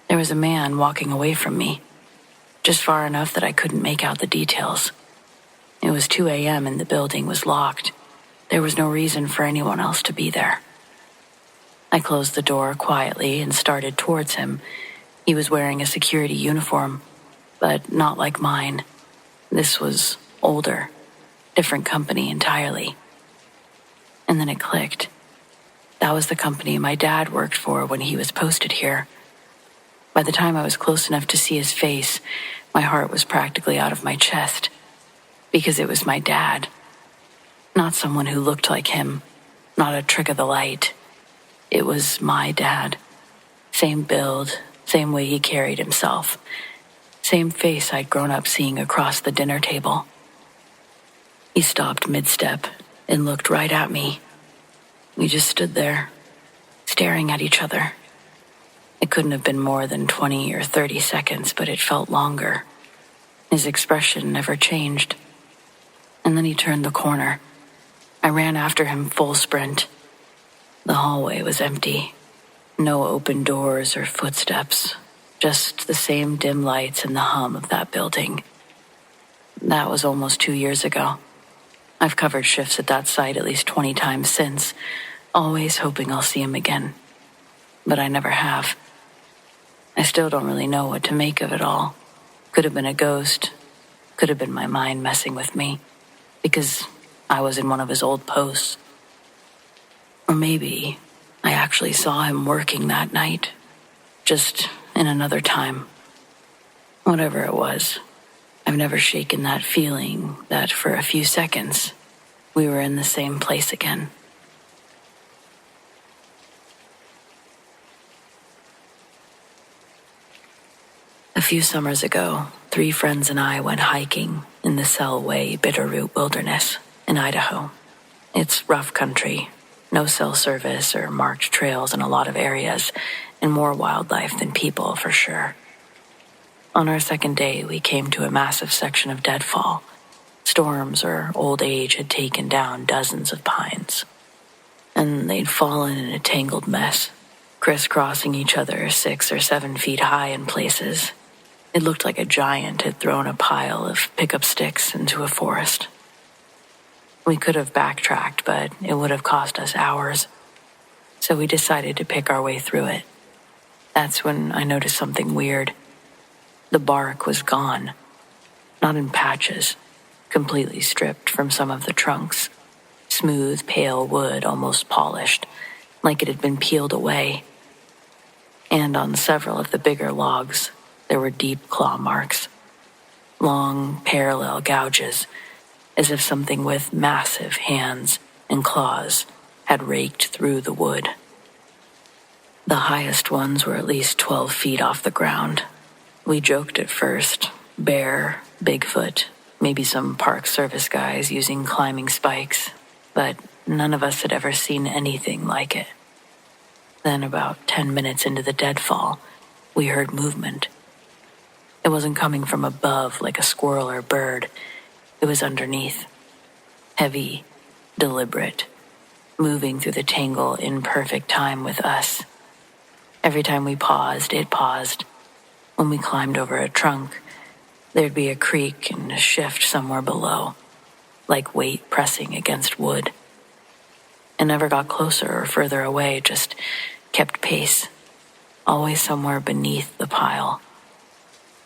There was a man walking away from me, just far enough that I couldn't make out the details. It was 2 a.m. and the building was locked. There was no reason for anyone else to be there. I closed the door quietly and started towards him. He was wearing a security uniform, but not like mine. This was older, different company entirely. And then it clicked. That was the company my dad worked for when he was posted here. By the time I was close enough to see his face, my heart was practically out of my chest. Because it was my dad. Not someone who looked like him, not a trick of the light. It was my dad. Same build, same way he carried himself. Same face I'd grown up seeing across the dinner table. He stopped mid-step and looked right at me. We just stood there, staring at each other. It couldn't have been more than 20 or 30 seconds, but it felt longer. His expression never changed. And then he turned the corner. I ran after him full sprint. The hallway was empty. No open doors or footsteps. Just the same dim lights and the hum of that building. That was almost 2 years ago. I've covered shifts at that site at least 20 times since, always hoping I'll see him again. But I never have. I still don't really know what to make of it all. Could have been a ghost. Could have been my mind messing with me. Because I was in one of his old posts. Or maybe I actually saw him working that night. Just in another time. Whatever it was, I've never shaken that feeling that for a few seconds, we were in the same place again. A few summers ago, 3 friends and I went hiking in the Selway Bitterroot Wilderness in Idaho. It's rough country, no cell service or marked trails in a lot of areas, and more wildlife than people for sure. On our second day, we came to a massive section of deadfall. Storms or old age had taken down dozens of pines. And they'd fallen in a tangled mess, crisscrossing each other 6 or 7 feet high in places. It looked like a giant had thrown a pile of pickup sticks into a forest. We could have backtracked, but it would have cost us hours. So we decided to pick our way through it. That's when I noticed something weird. The bark was gone. Not in patches, completely stripped from some of the trunks. Smooth, pale wood, almost polished, like it had been peeled away. And on several of the bigger logs, there were deep claw marks. Long, parallel gouges, as if something with massive hands and claws had raked through the wood. The highest ones were at least 12 feet off the ground. We joked at first, bear, Bigfoot, maybe some Park Service guys using climbing spikes, but none of us had ever seen anything like it. Then about 10 minutes into the deadfall, we heard movement. It wasn't coming from above like a squirrel or bird. It was underneath. Heavy, deliberate, moving through the tangle in perfect time with us. Every time we paused, it paused. When we climbed over a trunk, there'd be a creak and a shift somewhere below, like weight pressing against wood. It never got closer or further away, just kept pace, always somewhere beneath the pile.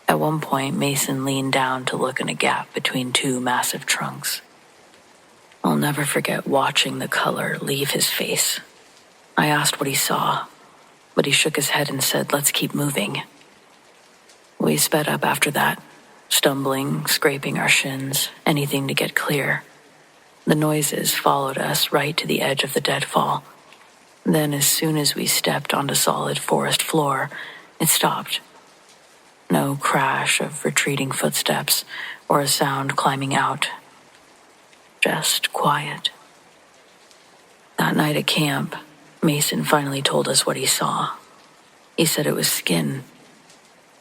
At one point, Mason leaned down to look in a gap between 2 massive trunks. I'll never forget watching the color leave his face. I asked what he saw, but he shook his head and said, "Let's keep moving." We sped up after that, stumbling, scraping our shins, anything to get clear. The noises followed us right to the edge of the deadfall. Then, as soon as we stepped onto solid forest floor, it stopped. No crash of retreating footsteps or a sound climbing out. Just quiet. That night at camp, Mason finally told us what he saw. He said it was skin.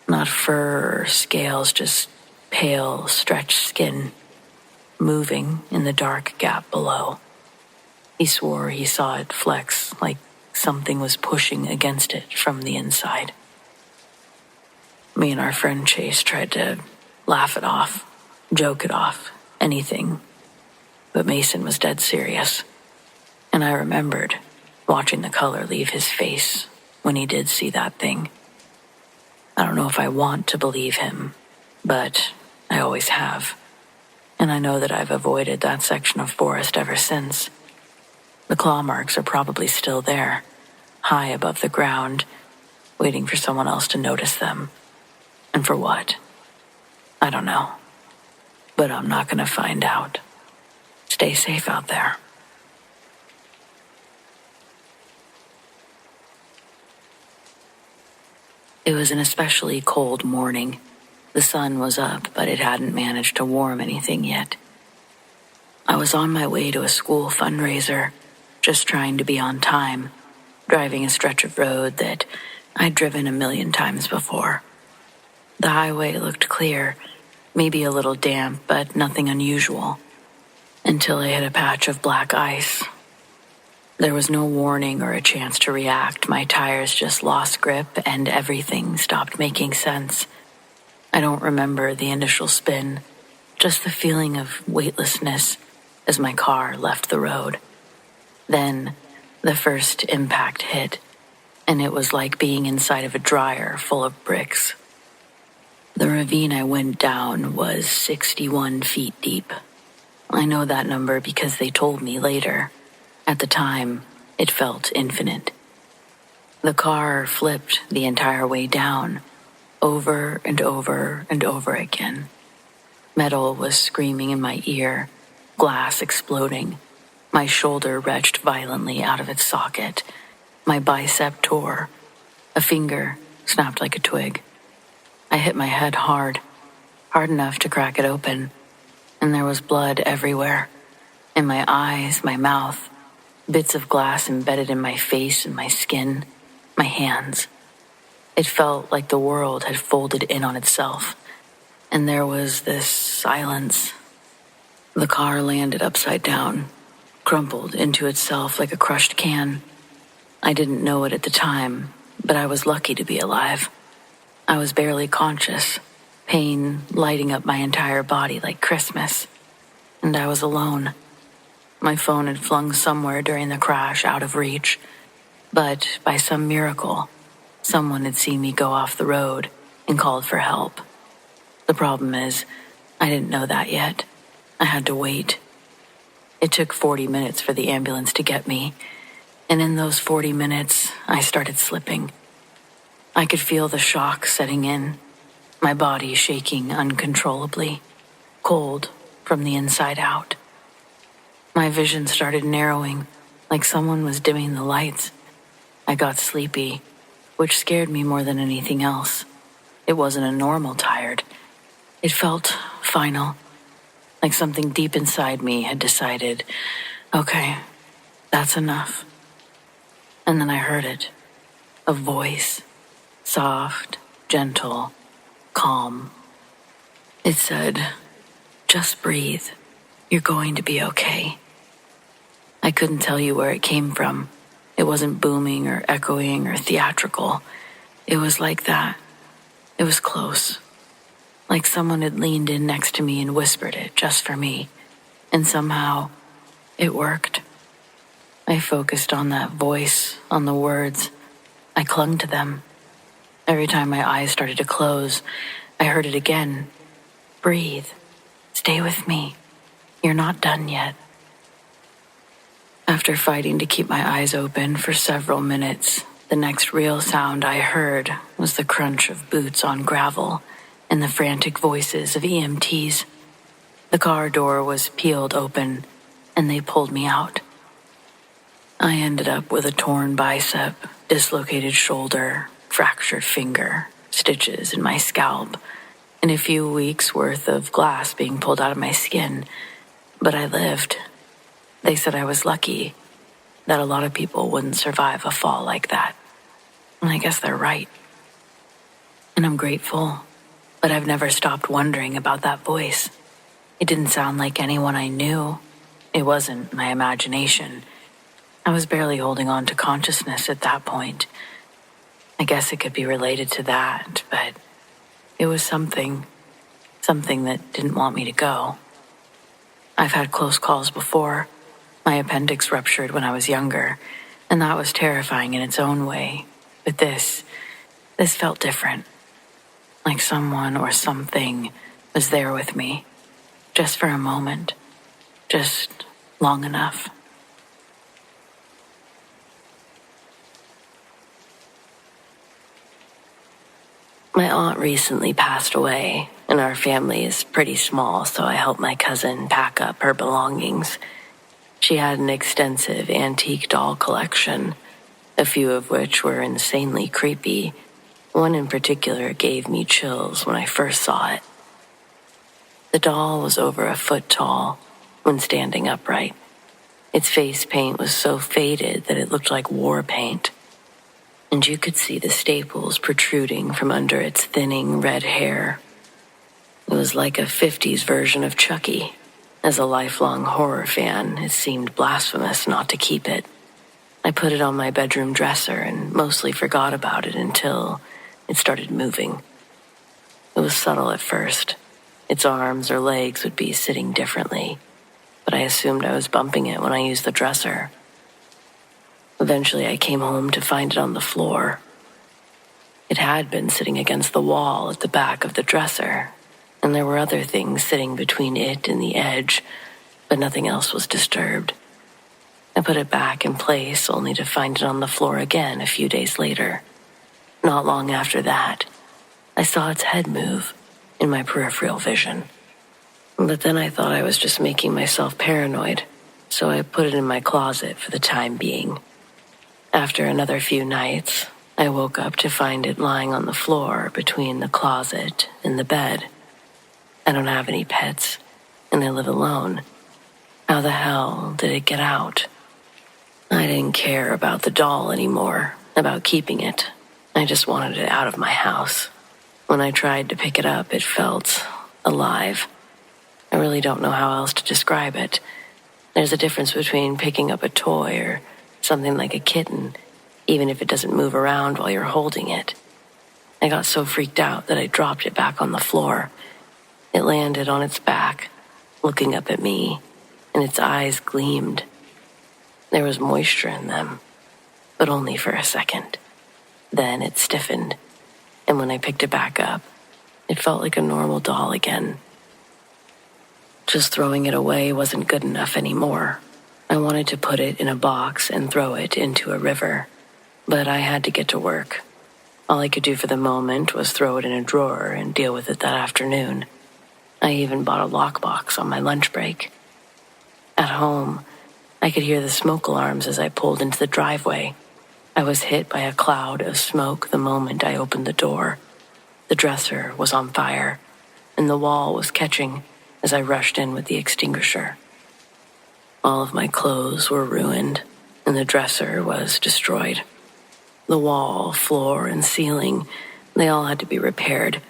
Not fur or scales, just pale, stretched skin, moving in the dark gap below. He swore he saw it flex like something was pushing against it from the inside. Me and our friend Chase tried to laugh it off, joke it off, anything. But Mason was dead serious. And I remembered watching the color leave his face when he did see that thing. I don't know if I want to believe him, but I always have. and I know that I've avoided that section of forest ever since. The claw marks are probably still there, high above the ground, waiting for someone else to notice them. And for what? I don't know. But I'm not going to find out. Stay safe out there. It was an especially cold morning. The sun was up, but it hadn't managed to warm anything yet. I was on my way to a school fundraiser, just trying to be on time, driving a stretch of road that I'd driven 1,000,000 times before. The highway looked clear, maybe a little damp, but nothing unusual, until I hit a patch of black ice. There was no warning or a chance to react. My tires just lost grip and everything stopped making sense. I don't remember the initial spin, just the feeling of weightlessness as my car left the road. Then the first impact hit, and it was like being inside of a dryer full of bricks. The ravine I went down was 61 feet deep. I know that number because they told me later. At the time, it felt infinite. The car flipped the entire way down, over and over and over again. Metal was screaming in my ear, glass exploding. My shoulder wrenched violently out of its socket. My bicep tore. A finger snapped like a twig. I hit my head hard enough to crack it open, and there was blood everywhere. In my eyes, my mouth, bits of glass embedded in my face and my skin, my hands. It felt like the world had folded in on itself, and there was this silence. The car landed upside down, crumpled into itself like a crushed can. I didn't know it at the time, but I was lucky to be alive. I was barely conscious, pain lighting up my entire body like Christmas, and I was alone. My phone had flung somewhere during the crash out of reach, but by some miracle, someone had seen me go off the road and called for help. The problem is, I didn't know that yet. I had to wait. It took 40 minutes for the ambulance to get me, and in those 40 minutes, I started slipping. I could feel the shock setting in, my body shaking uncontrollably, cold from the inside out. My vision started narrowing, like someone was dimming the lights. I got sleepy, which scared me more than anything else. It wasn't a normal tired. It felt final, like something deep inside me had decided, okay, that's enough. And then I heard it, a voice, soft, gentle, calm. It said, just breathe. You're going to be okay. I couldn't tell you where it came from. It wasn't booming or echoing or theatrical. It was like that. It was close. Like someone had leaned in next to me and whispered it just for me. And somehow, it worked. I focused on that voice, on the words. I clung to them. Every time my eyes started to close, I heard it again. Breathe. Stay with me. You're not done yet. After fighting to keep my eyes open for several minutes, the next real sound I heard was the crunch of boots on gravel and the frantic voices of EMTs. The car door was peeled open, and they pulled me out. I ended up with a torn bicep, dislocated shoulder, fractured finger, stitches in my scalp, and a few weeks' worth of glass being pulled out of my skin. But I lived. They said I was lucky, that a lot of people wouldn't survive a fall like that. And I guess they're right. And I'm grateful, but I've never stopped wondering about that voice. It didn't sound like anyone I knew. It wasn't my imagination. I was barely holding on to consciousness at that point. I guess it could be related to that, but it was something that didn't want me to go. I've had close calls before. My appendix ruptured when I was younger, and that was terrifying in its own way. But this felt different. Like someone or something was there with me. just for a moment, just long enough. My aunt recently passed away, and our family is pretty small, so I helped my cousin pack up her belongings. She had an extensive antique doll collection, a few of which were insanely creepy. One in particular gave me chills when I first saw it. The doll was over a foot tall when standing upright. Its face paint was so faded that it looked like war paint, and you could see the staples protruding from under its thinning red hair. It was like a 50s version of Chucky. As a lifelong horror fan, it seemed blasphemous not to keep it. I put it on my bedroom dresser and mostly forgot about it until it started moving. It was subtle at first. Its arms or legs would be sitting differently, but I assumed I was bumping it when I used the dresser. Eventually, I came home to find it on the floor. It had been sitting against the wall at the back of the dresser, and there were other things sitting between it and the edge, but nothing else was disturbed. I put it back in place only to find it on the floor again a few days later. Not long after that, I saw its head move in my peripheral vision. But then I thought I was just making myself paranoid, so I put it in my closet for the time being. After another few nights, I woke up to find it lying on the floor between the closet and the bed. I don't have any pets, and I live alone. How the hell did it get out? I didn't care about the doll anymore, about keeping it. I just wanted it out of my house. When I tried to pick it up, it felt alive. I really don't know how else to describe it. There's a difference between picking up a toy or something like a kitten, even if it doesn't move around while you're holding it. I got so freaked out that I dropped it back on the floor. It landed on its back, looking up at me, and its eyes gleamed. There was moisture in them, but only for a second. Then it stiffened, and when I picked it back up, it felt like a normal doll again. Just throwing it away wasn't good enough anymore. I wanted to put it in a box and throw it into a river, but I had to get to work. All I could do for the moment was throw it in a drawer and deal with it that afternoon. I even bought a lockbox on my lunch break. At home, I could hear the smoke alarms as I pulled into the driveway. I was hit by a cloud of smoke the moment I opened the door. The dresser was on fire, and the wall was catching as I rushed in with the extinguisher. All of my clothes were ruined, and the dresser was destroyed. The wall, floor, and ceiling, they all had to be repaired,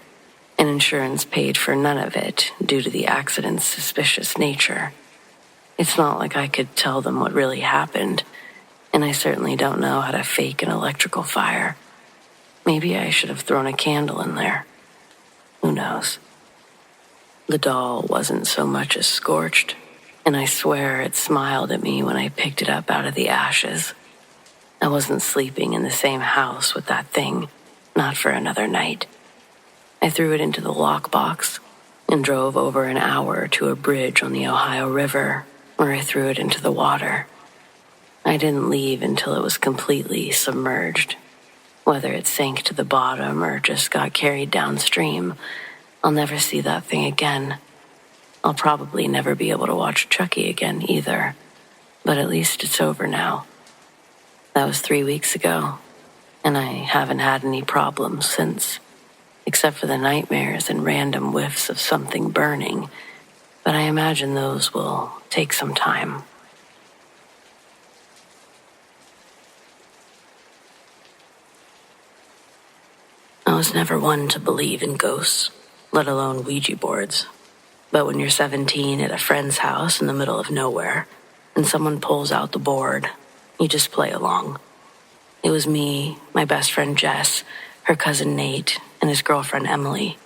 and insurance paid for none of it due to the accident's suspicious nature. It's not like I could tell them what really happened, and I certainly don't know how to fake an electrical fire. Maybe I should have thrown a candle in there. Who knows? The doll wasn't so much as scorched, and I swear it smiled at me when I picked it up out of the ashes. I wasn't sleeping in the same house with that thing, not for another night. I threw it into the lockbox and drove over an hour to a bridge on the Ohio River, where I threw it into the water. I didn't leave until it was completely submerged. Whether it sank to the bottom or just got carried downstream, I'll never see that thing again. I'll probably never be able to watch Chucky again either, but at least it's over now. That was 3 weeks ago, and I haven't had any problems since, except for the nightmares and random whiffs of something burning, but I imagine those will take some time. I was never one to believe in ghosts, let alone Ouija boards. But when you're 17 at a friend's house in the middle of nowhere, and someone pulls out the board, you just play along. It was me, my best friend Jess, her cousin Nate, and his girlfriend Emily.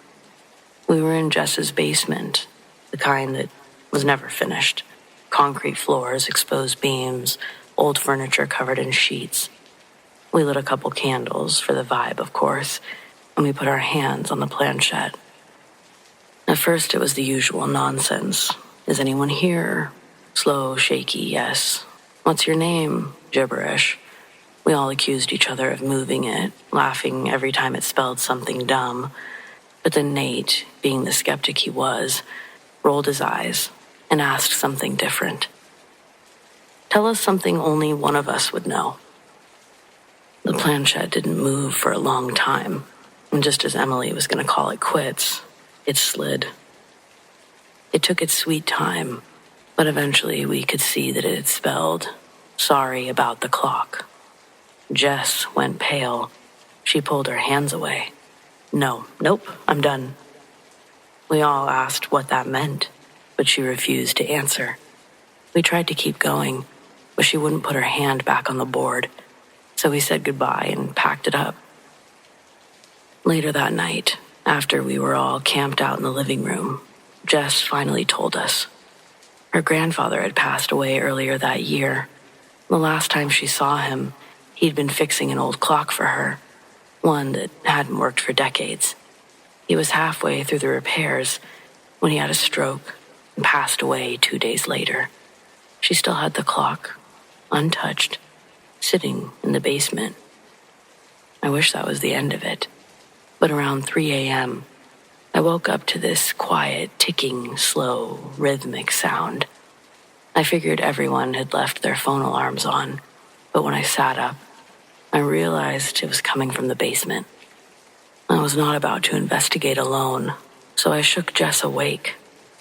We were in Jess's basement, the kind that was never finished. Concrete floors, exposed beams, old furniture covered in sheets. We lit a couple candles for the vibe, of course, and we put our hands on the planchette. I At first, it was the usual nonsense. Is anyone here? Slow, shaky, yes. What's your name? Gibberish. We all accused each other of moving it, laughing every time it spelled something dumb. But then Nate, being the skeptic he was, rolled his eyes and asked something different. Tell us something only one of us would know. The planchette didn't move for a long time, and just as Emily was going to call it quits, it slid. It took its sweet time, but eventually we could see that it had spelled, "Sorry about the clock." Jess went pale. She pulled her hands away. Nope, I'm done. We all asked what that meant, but she refused to answer. We tried to keep going, but she wouldn't put her hand back on the board, so we said goodbye and packed it up. Later that night, after we were all camped out in the living room, Jess finally told us. Her grandfather had passed away earlier that year. The last time she saw him, he'd been fixing an old clock for her, one that hadn't worked for decades. He was halfway through the repairs when he had a stroke and passed away 2 days later. She still had the clock, untouched, sitting in the basement. I wish that was the end of it, but around 3 a.m., I woke up to this quiet, ticking, slow, rhythmic sound. I figured everyone had left their phone alarms on, but when I sat up, I realized it was coming from the basement. I was not about to investigate alone, so I shook Jess awake.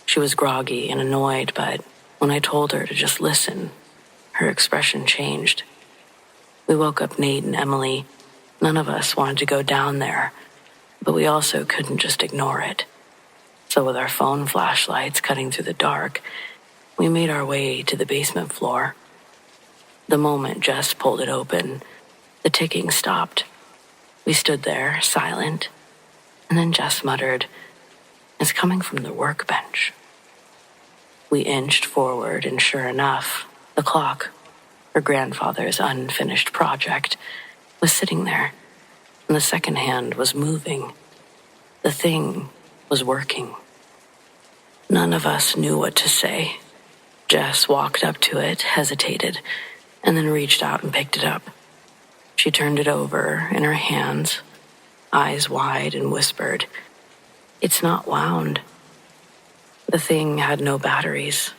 She was groggy and annoyed, but when I told her to just listen, her expression changed. We woke up Nate and Emily. None of us wanted to go down there, but we also couldn't just ignore it. So with our phone flashlights cutting through the dark, we made our way to the basement floor. The moment Jess pulled it open, the ticking stopped. We stood there, silent, and then Jess muttered, "It's coming from the workbench." We inched forward, and sure enough, the clock, her grandfather's unfinished project, was sitting there, and the second hand was moving. The thing was working. None of us knew what to say. Jess walked up to it, hesitated, and then reached out and picked it up. She turned it over in her hands, eyes wide, and whispered, "It's not wound." The thing had no batteries,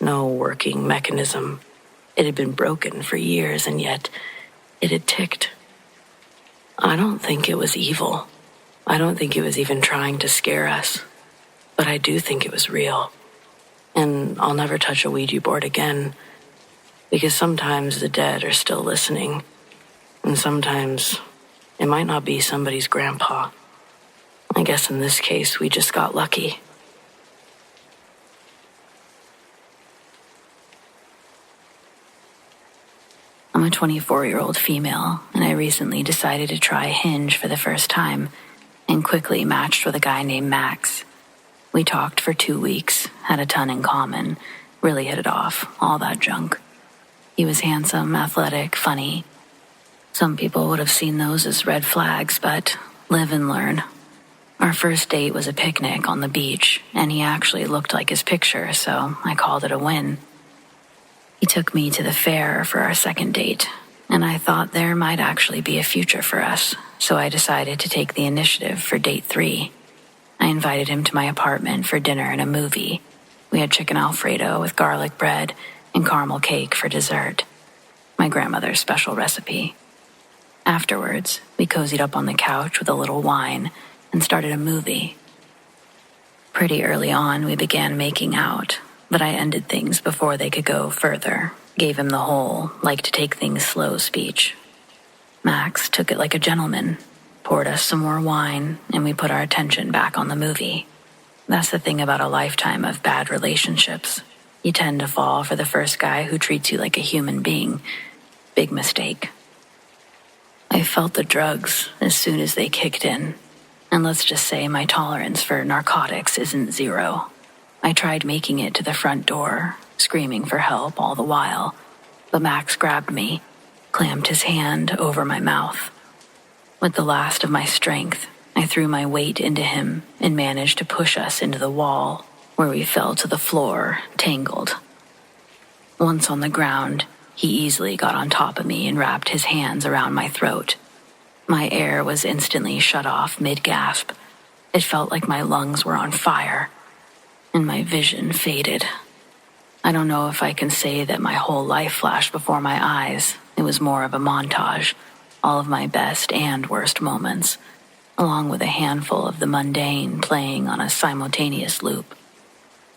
no working mechanism. It had been broken for years, and yet it had ticked. I don't think it was evil. I don't think it was even trying to scare us. But I do think it was real. And I'll never touch a Ouija board again, because sometimes the dead are still listening. And sometimes it might not be somebody's grandpa. I guess in this case, we just got lucky. I'm a 24-year-old female, and I recently decided to try Hinge for the first time and quickly matched with a guy named Max. We talked for 2 weeks, had a ton in common, really hit it off, all that junk. He was handsome, athletic, funny. Some people would have seen those as red flags, but live and learn. Our first date was a picnic on the beach, and he actually looked like his picture, so I called it a win. He took me to the fair for our second date, and I thought there might actually be a future for us, so I decided to take the initiative for date 3. I invited him to my apartment for dinner and a movie. We had chicken Alfredo with garlic bread and caramel cake for dessert, my grandmother's special recipe. Afterwards, we cozied up on the couch with a little wine and started a movie. Pretty early on, we began making out, but I ended things before they could go further, gave him the whole, like to take things slow speech. Max took it like a gentleman, poured us some more wine, and we put our attention back on the movie. That's the thing about a lifetime of bad relationships. You tend to fall for the first guy who treats you like a human being. Big mistake. I felt the drugs as soon as they kicked in, and let's just say my tolerance for narcotics isn't 0. I tried making it to the front door, screaming for help all the while, but Max grabbed me, clamped his hand over my mouth. With the last of my strength, I I threw my weight into him and managed to push us into the wall, where we fell to the floor, tangled. Once on the ground, he easily got on top of me and wrapped his hands around my throat. My air was instantly shut off mid-gasp. It felt like my lungs were on fire, and my vision faded. I don't know if I can say that my whole life flashed before my eyes. It was more of a montage, all of my best and worst moments, along with a handful of the mundane playing on a simultaneous loop.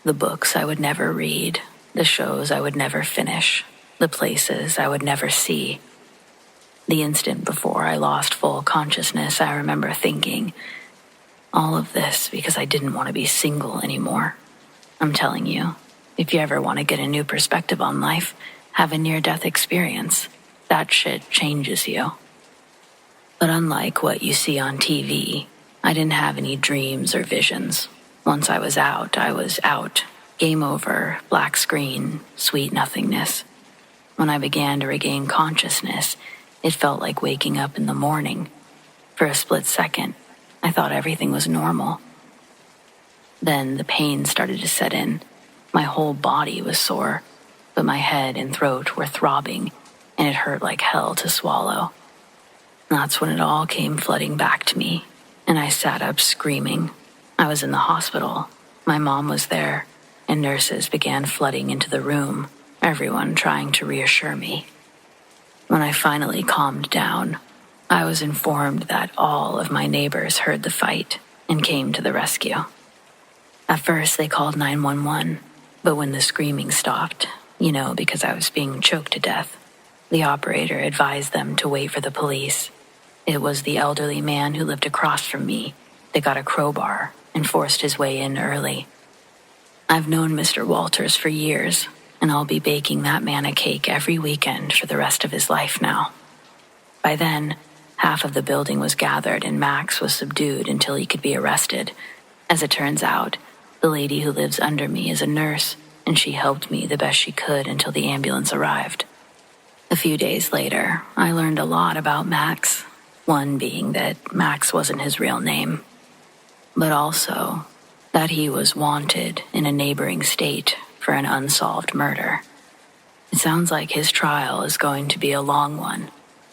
The books I would never read, the shows I would never finish, the places I would never see. The instant before I lost full consciousness, I remember thinking, all of this because I didn't want to be single anymore. I'm telling you, if you ever want to get a new perspective on life, have a near-death experience. That shit changes you. But unlike what you see on TV, I didn't have any dreams or visions. Once I was out, I was out. Game over, black screen, sweet nothingness. When I began to regain consciousness, it felt like waking up in the morning. For a split second, I thought everything was normal. Then the pain started to set in. My whole body was sore, but my head and throat were throbbing, and it hurt like hell to swallow. That's when it all came flooding back to me, and I sat up screaming. I was in the hospital. My mom was there, and nurses began flooding into the room, everyone trying to reassure me. When I finally calmed down, I was informed that all of my neighbors heard the fight and came to the rescue. At first, they called 911, but when the screaming stopped, because I was being choked to death, the operator advised them to wait for the police. It was the elderly man who lived across from me that got a crowbar and forced his way in early. I've known Mr. Walters for years, and I'll be baking that man a cake every weekend for the rest of his life now. By then, half of the building was gathered and Max was subdued until he could be arrested. As it turns out, the lady who lives under me is a nurse, and she helped me the best she could until the ambulance arrived. A few days later, I learned a lot about Max, one being that Max wasn't his real name, but also that he was wanted in a neighboring state for an unsolved murder. It sounds like his trial is going to be a long one,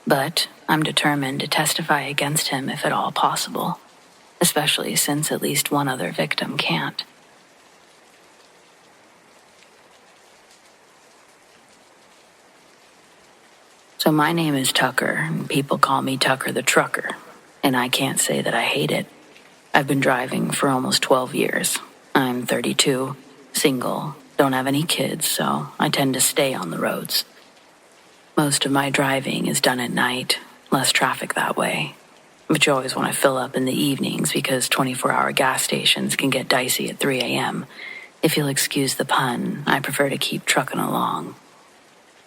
but I'm determined to testify against him if at all possible, especially since at least one other victim can't. So my name is Tucker, and people call me Tucker the Trucker, and I can't say that I hate it. I've been driving for almost 12 years. I'm 32, single, don't have any kids, so I tend to stay on the roads. Most of my driving is done at night, less traffic that way. But you always want to fill up in the evenings because 24-hour gas stations can get dicey at 3 a.m. If you'll excuse the pun, I prefer to keep trucking along.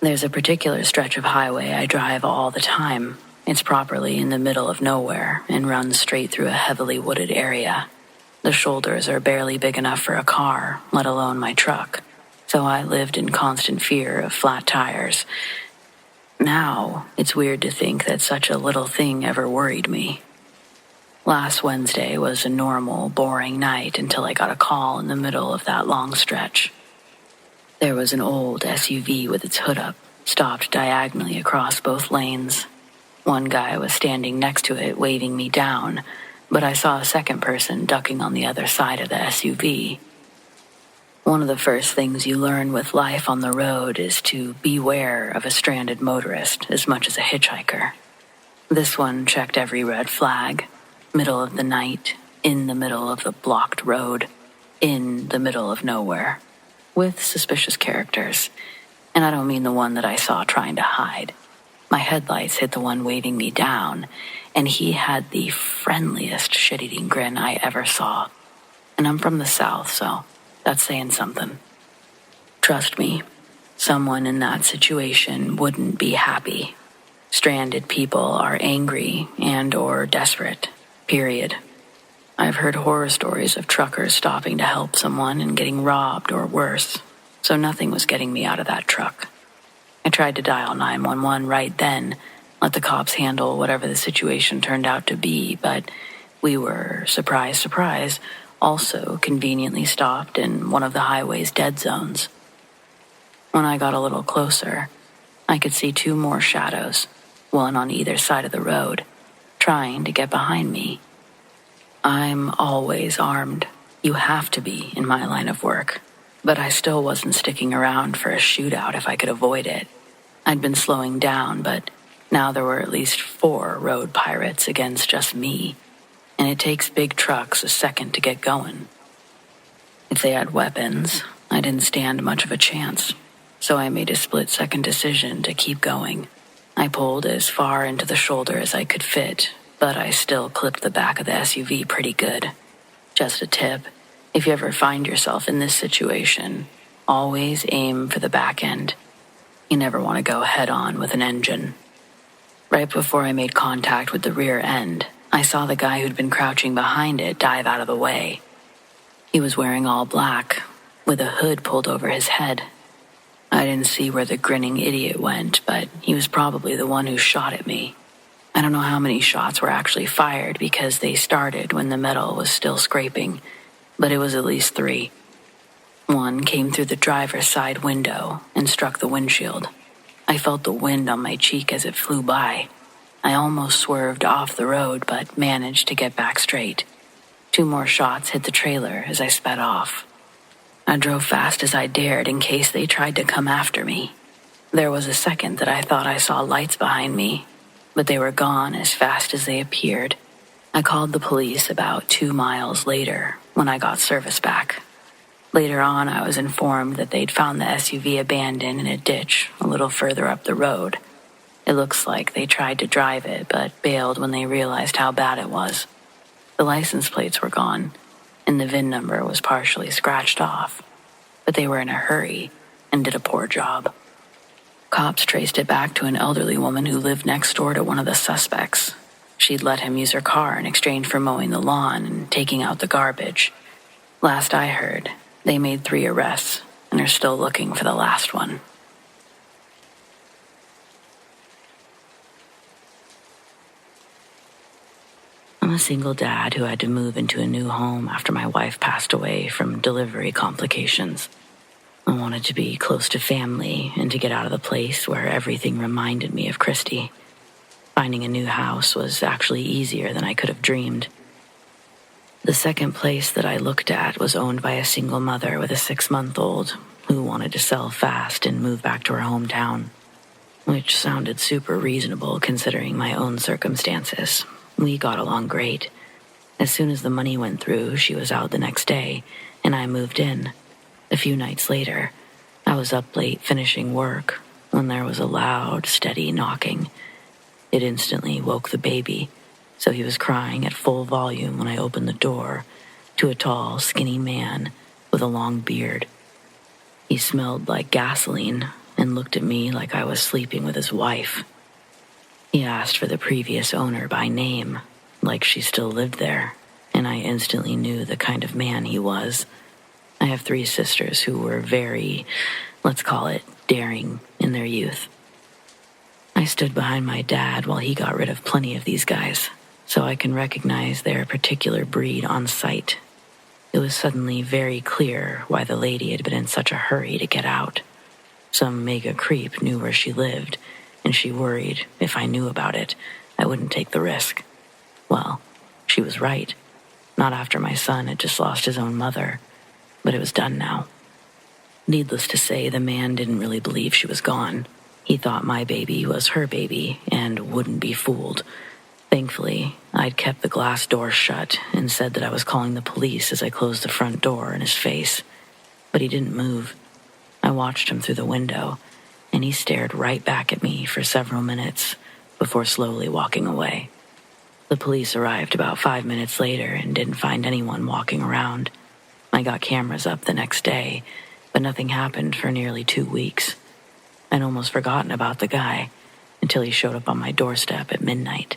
There's a particular stretch of highway I drive all the time. It's properly in the middle of nowhere and runs straight through a heavily wooded area. The shoulders are barely big enough for a car, let alone my truck. So I lived in constant fear of flat tires. Now, it's weird to think that such a little thing ever worried me. Last Wednesday was a normal, boring night until I got a call in the middle of that long stretch. There was an old SUV with its hood up, stopped diagonally across both lanes. One guy was standing next to it, waving me down, but I saw a second person ducking on the other side of the SUV. One of the first things you learn with life on the road is to beware of a stranded motorist as much as a hitchhiker. This one checked every red flag. Middle of the night, in the middle of the blocked road, in the middle of nowhere, with suspicious characters. And I don't mean the one that I saw trying to hide. My headlights hit the one waving me down, and he had the friendliest shit-eating grin I ever saw. And I'm from the South, so that's saying something. Trust me, someone in that situation wouldn't be happy. Stranded people are angry and or desperate, period. I've heard horror stories of truckers stopping to help someone and getting robbed or worse, so nothing was getting me out of that truck. I tried to dial 911 right then, let the cops handle whatever the situation turned out to be, but We were, surprise, surprise, also conveniently stopped in one of the highway's dead zones. When I got a little closer, I could see two more shadows, one on either side of the road, trying to get behind me. I'm always armed. You have to be in my line of work. But I still wasn't sticking around for a shootout if I could avoid it. I'd been slowing down, but now there were at least 4 road pirates against just me, and it takes big trucks a second to get going. If they had weapons, I didn't stand much of a chance, so I made a split-second decision to keep going. I pulled as far into the shoulder as I could fit, but I still clipped the back of the SUV pretty good. Just a tip, if you ever find yourself in this situation, always aim for the back end. You never want to go head-on with an engine. Right before I made contact with the rear end, I saw the guy who'd been crouching behind it dive out of the way. He was wearing all black, with a hood pulled over his head. I didn't see where the grinning idiot went, but he was probably the one who shot at me. I don't know how many shots were actually fired because they started when the metal was still scraping, but it was at least 3. One came through the driver's side window and struck the windshield. I felt the wind on my cheek as it flew by. I almost swerved off the road, but managed to get back straight. 2 more shots hit the trailer as I sped off. I drove fast as I dared in case they tried to come after me. There was a second that I thought I saw lights behind me, but they were gone as fast as they appeared. I called the police about 2 miles later when I got service back. Later on, I was informed that they'd found the SUV abandoned in a ditch a little further up the road. It looks like they tried to drive it, but bailed when they realized how bad it was. The license plates were gone, and the VIN number was partially scratched off, but they were in a hurry and did a poor job. Cops traced it back to an elderly woman who lived next door to one of the suspects. She'd let him use her car in exchange for mowing the lawn and taking out the garbage. Last I heard, they made 3 arrests and are still looking for the last one. I'm a single dad who had to move into a new home after my wife passed away from delivery complications. I wanted to be close to family and to get out of the place where everything reminded me of Christy. Finding a new house was actually easier than I could have dreamed. The second place that I looked at was owned by a single mother with a 6-month-old who wanted to sell fast and move back to her hometown, which sounded super reasonable considering my own circumstances. We got along great. As soon as the money went through, she was out the next day, and I moved in. A few nights later, I was up late finishing work when there was a loud, steady knocking. It instantly woke the baby, so he was crying at full volume when I opened the door to a tall, skinny man with a long beard. He smelled like gasoline and looked at me like I was sleeping with his wife. He asked for the previous owner by name, like she still lived there, and I instantly knew the kind of man he was. I have 3 sisters who were very, let's call it, daring in their youth. I stood behind my dad while he got rid of plenty of these guys, so I can recognize their particular breed on sight. It was suddenly very clear why the lady had been in such a hurry to get out. Some mega creep knew where she lived, and she worried if I knew about it, I wouldn't take the risk. Well, she was right. Not after my son had just lost his own mother, but it was done now. Needless to say, the man didn't really believe she was gone. He thought my baby was her baby and wouldn't be fooled. Thankfully, I'd kept the glass door shut and said that I was calling the police as I closed the front door in his face. But he didn't move. I watched him through the window, and he stared right back at me for several minutes before slowly walking away. The police arrived about 5 minutes later and didn't find anyone walking around. I got cameras up the next day, but nothing happened for nearly 2 weeks. I'd almost forgotten about the guy until he showed up on my doorstep at midnight.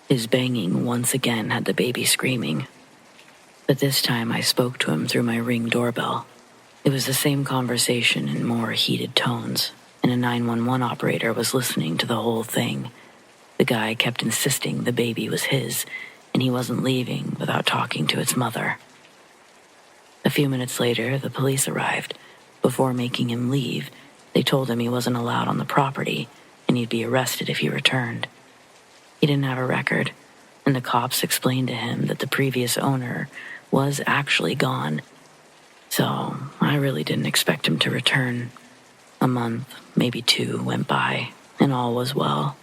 His banging once again had the baby screaming, but this time I spoke to him through my Ring doorbell. It was the same conversation in more heated tones, and a 911 operator was listening to the whole thing. The guy kept insisting the baby was his, and he wasn't leaving without talking to its mother. A few minutes later, the police arrived. Before making him leave, they told him he wasn't allowed on the property and he'd be arrested if he returned. He didn't have a record, and the cops explained to him that the previous owner was actually gone. So I really didn't expect him to return. A month, maybe 2, went by, and all was well.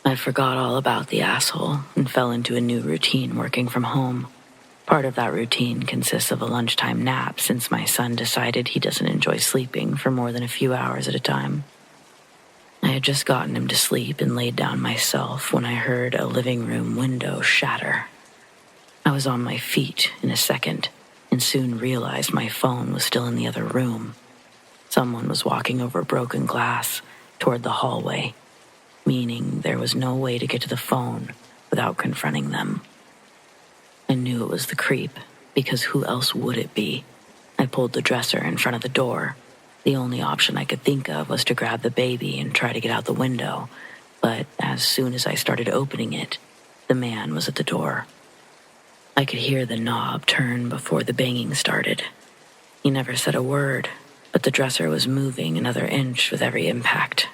I forgot all about the asshole and fell into a new routine working from home. Part of that routine consists of a lunchtime nap since my son decided he doesn't enjoy sleeping for more than a few hours at a time. I had just gotten him to sleep and laid down myself when I heard a living room window shatter. I was on my feet in a second and soon realized my phone was still in the other room. Someone was walking over broken glass toward the hallway, meaning there was no way to get to the phone without confronting them. I knew it was the creep, because who else would it be? I pulled the dresser in front of the door. The only option I could think of was to grab the baby and try to get out the window, but as soon as I started opening it, the man was at the door. I could hear the knob turn before the banging started. He never said a word, but the dresser was moving another inch with every impact.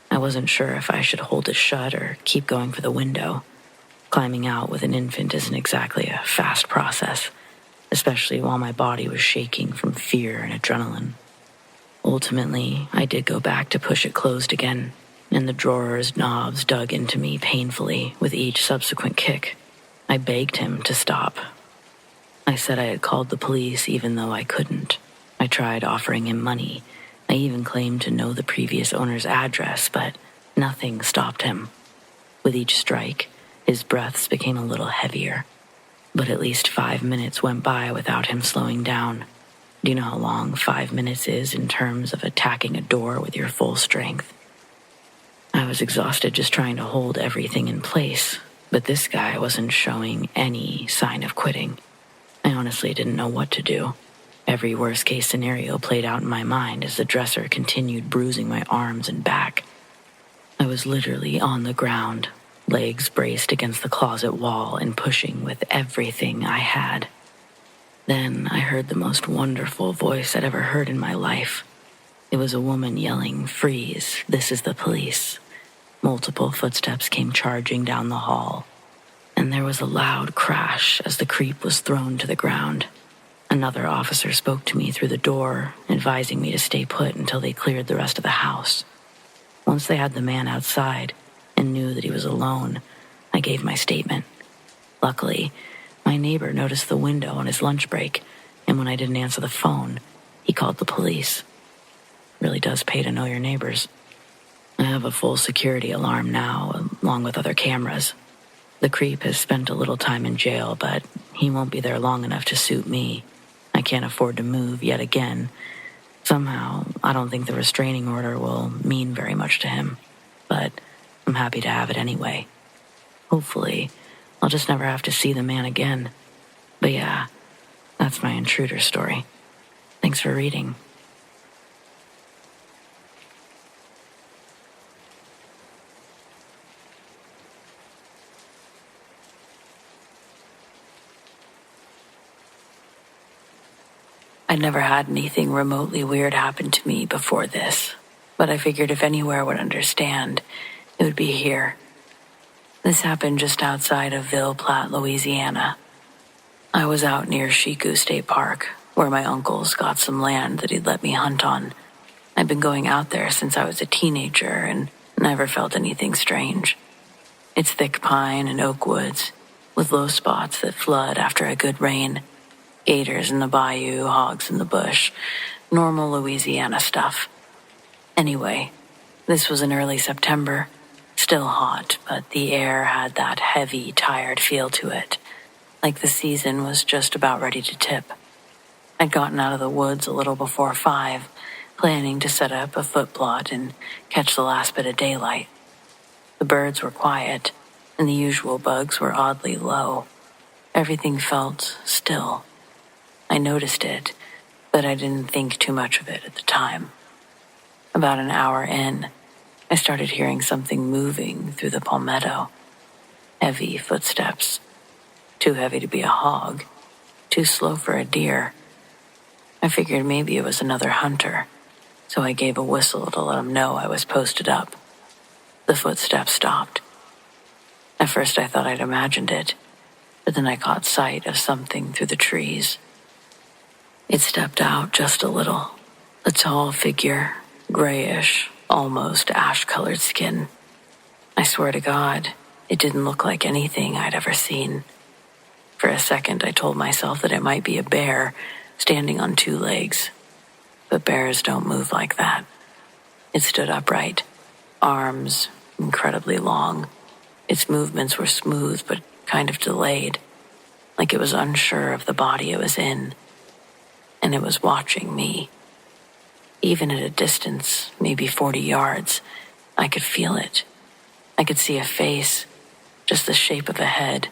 I wasn't sure if I should hold it shut or keep going for the window. Climbing out with an infant isn't exactly a fast process, especially while my body was shaking from fear and adrenaline. Ultimately, I did go back to push it closed again, and the drawer's knobs dug into me painfully with each subsequent kick. I begged him to stop. I said I had called the police even though I couldn't. I tried offering him money. I even claimed to know the previous owner's address, but nothing stopped him. With each strike, his breaths became a little heavier, but at least 5 minutes went by without him slowing down. Do you know how long 5 minutes is in terms of attacking a door with your full strength? I was exhausted just trying to hold everything in place, but this guy wasn't showing any sign of quitting. I honestly didn't know what to do. Every worst-case scenario played out in my mind as the dresser continued bruising my arms and back. I was literally on the ground, legs braced against the closet wall and pushing with everything I had. Then I heard the most wonderful voice I'd ever heard in my life. It was a woman yelling, "Freeze, this is the police." Multiple footsteps came charging down the hall, and there was a loud crash as the creep was thrown to the ground. Another officer spoke to me through the door, advising me to stay put until they cleared the rest of the house. Once they had the man outside and knew that he was alone, I gave my statement. Luckily, my neighbor noticed the window on his lunch break, and when I didn't answer the phone, he called the police. Really does pay to know your neighbors. I have a full security alarm now, along with other cameras. The creep has spent a little time in jail, but he won't be there long enough to suit me. I can't afford to move yet again. Somehow, I don't think the restraining order will mean very much to him, but I'm happy to have it anyway. Hopefully, I'll just never have to see the man again. But yeah, that's my intruder story. Thanks for reading. I'd never had anything remotely weird happen to me before this, but I figured if anywhere would understand, it would be here. This happened just outside of Ville Platte, Louisiana. I was out near Chico State Park, where my uncle's got some land that he'd let me hunt on. I'd been going out there since I was a teenager and never felt anything strange. It's thick pine and oak woods, with low spots that flood after a good rain. Gators in the bayou, hogs in the bush. Normal Louisiana stuff. Anyway, this was in early September. Still hot, but the air had that heavy, tired feel to it. Like the season was just about ready to tip. I'd gotten out of the woods a little before 5, planning to set up a foot plot and catch the last bit of daylight. The birds were quiet, and the usual bugs were oddly low. Everything felt still. I noticed it, but I didn't think too much of it at the time. About an hour in, I started hearing something moving through the palmetto. Heavy footsteps, too heavy to be a hog, too slow for a deer. I figured maybe it was another hunter, so I gave a whistle to let him know I was posted up. The footsteps stopped. At first I thought I'd imagined it, but then I caught sight of something through the trees. It stepped out just a little, a tall figure, grayish, almost ash-colored skin. I swear to God, it didn't look like anything I'd ever seen. For a second, I told myself that it might be a bear standing on two legs. But bears don't move like that. It stood upright, arms incredibly long. Its movements were smooth but kind of delayed, like it was unsure of the body it was in. And it was watching me. Even at a distance, maybe 40 yards, I could feel it. I could see a face, just the shape of a head,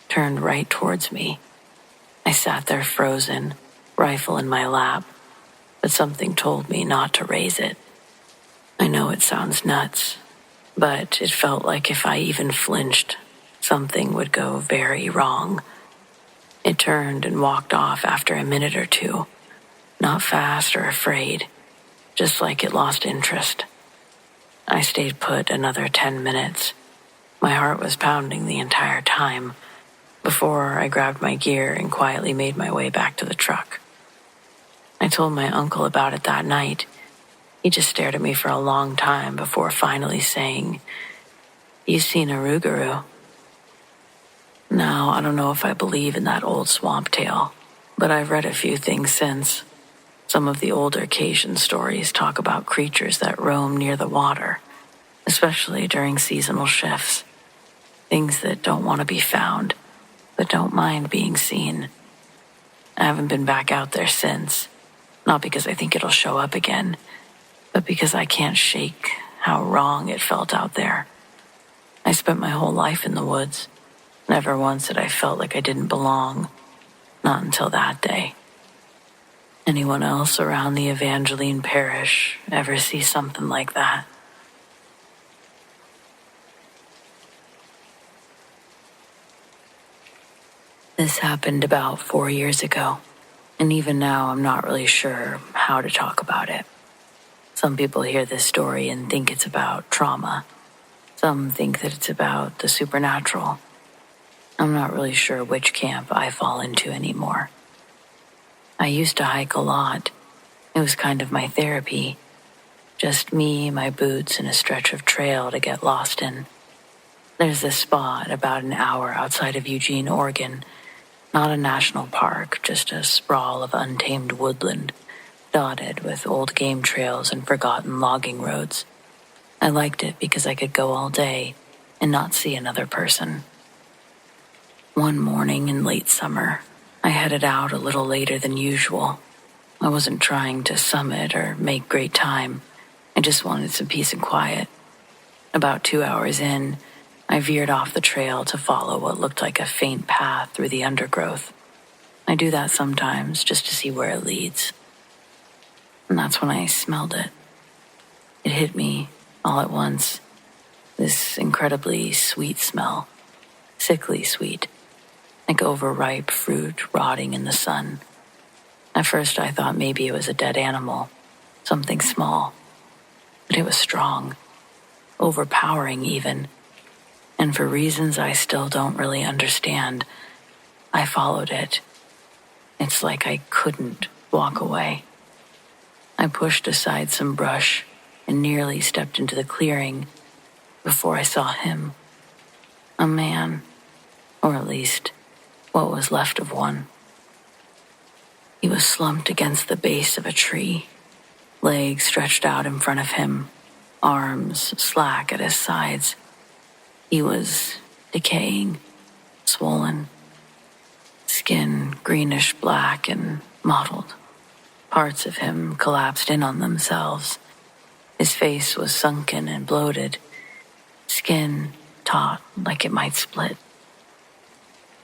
turned right towards me. I sat there frozen, rifle in my lap, but something told me not to raise it. I know it sounds nuts, but it felt like if I even flinched, something would go very wrong. It turned and walked off after a minute or two, not fast or afraid, just like it lost interest. I stayed put another 10 minutes. My heart was pounding the entire time before I grabbed my gear and quietly made my way back to the truck. I told my uncle about it that night. He just stared at me for a long time before finally saying, "You seen a rougarou?" Now, I don't know if I believe in that old swamp tale, but I've read a few things since. Some of the older Cajun stories talk about creatures that roam near the water, especially during seasonal shifts. Things that don't want to be found, but don't mind being seen. I haven't been back out there since, not because I think it'll show up again, but because I can't shake how wrong it felt out there. I spent my whole life in the woods. Never once had I felt like I didn't belong, not until that day. Anyone else around the Evangeline parish ever see something like that? This happened about 4 years ago, and even now I'm not really sure how to talk about it. Some people hear this story and think it's about trauma. Some think that it's about the supernatural. I'm not really sure which camp I fall into anymore. I used to hike a lot. It was kind of my therapy. Just me, my boots, and a stretch of trail to get lost in. There's this spot about an hour outside of Eugene, Oregon. Not a national park, just a sprawl of untamed woodland, dotted with old game trails and forgotten logging roads. I liked it because I could go all day and not see another person. One morning in late summer, I headed out a little later than usual. I wasn't trying to summit or make great time. I just wanted some peace and quiet. About 2 hours in, I veered off the trail to follow what looked like a faint path through the undergrowth. I do that sometimes just to see where it leads. And that's when I smelled it. It hit me all at once. This incredibly sweet smell. Sickly sweet. Like overripe fruit rotting in the sun. At first I thought maybe it was a dead animal, something small. But it was strong, overpowering even. And for reasons I still don't really understand, I followed it. It's like I couldn't walk away. I pushed aside some brush and nearly stepped into the clearing before I saw him. A man, or at least what was left of one. He was slumped against the base of a tree, legs stretched out in front of him, arms slack at his sides. He was decaying, swollen, skin greenish black and mottled. Parts of him collapsed in on themselves. His face was sunken and bloated, skin taut like it might split.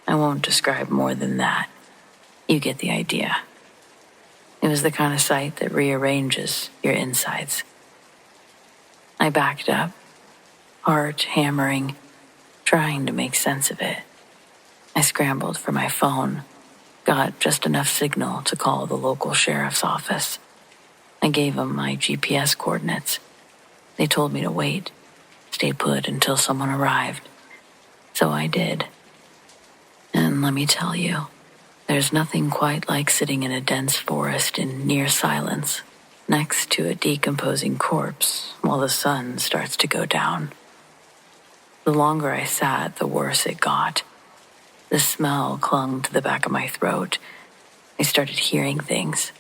I won't describe more than that. You get the idea. It was the kind of sight that rearranges your insides. I backed up, heart hammering, trying to make sense of it. I scrambled for my phone, got just enough signal to call the local sheriff's office. I gave them my GPS coordinates. They told me to wait, stay put until someone arrived. So I did. And let me tell you, there's nothing quite like sitting in a dense forest in near silence, next to a decomposing corpse while the sun starts to go down. The longer I sat, the worse it got. The smell clung to the back of my throat. I started hearing things,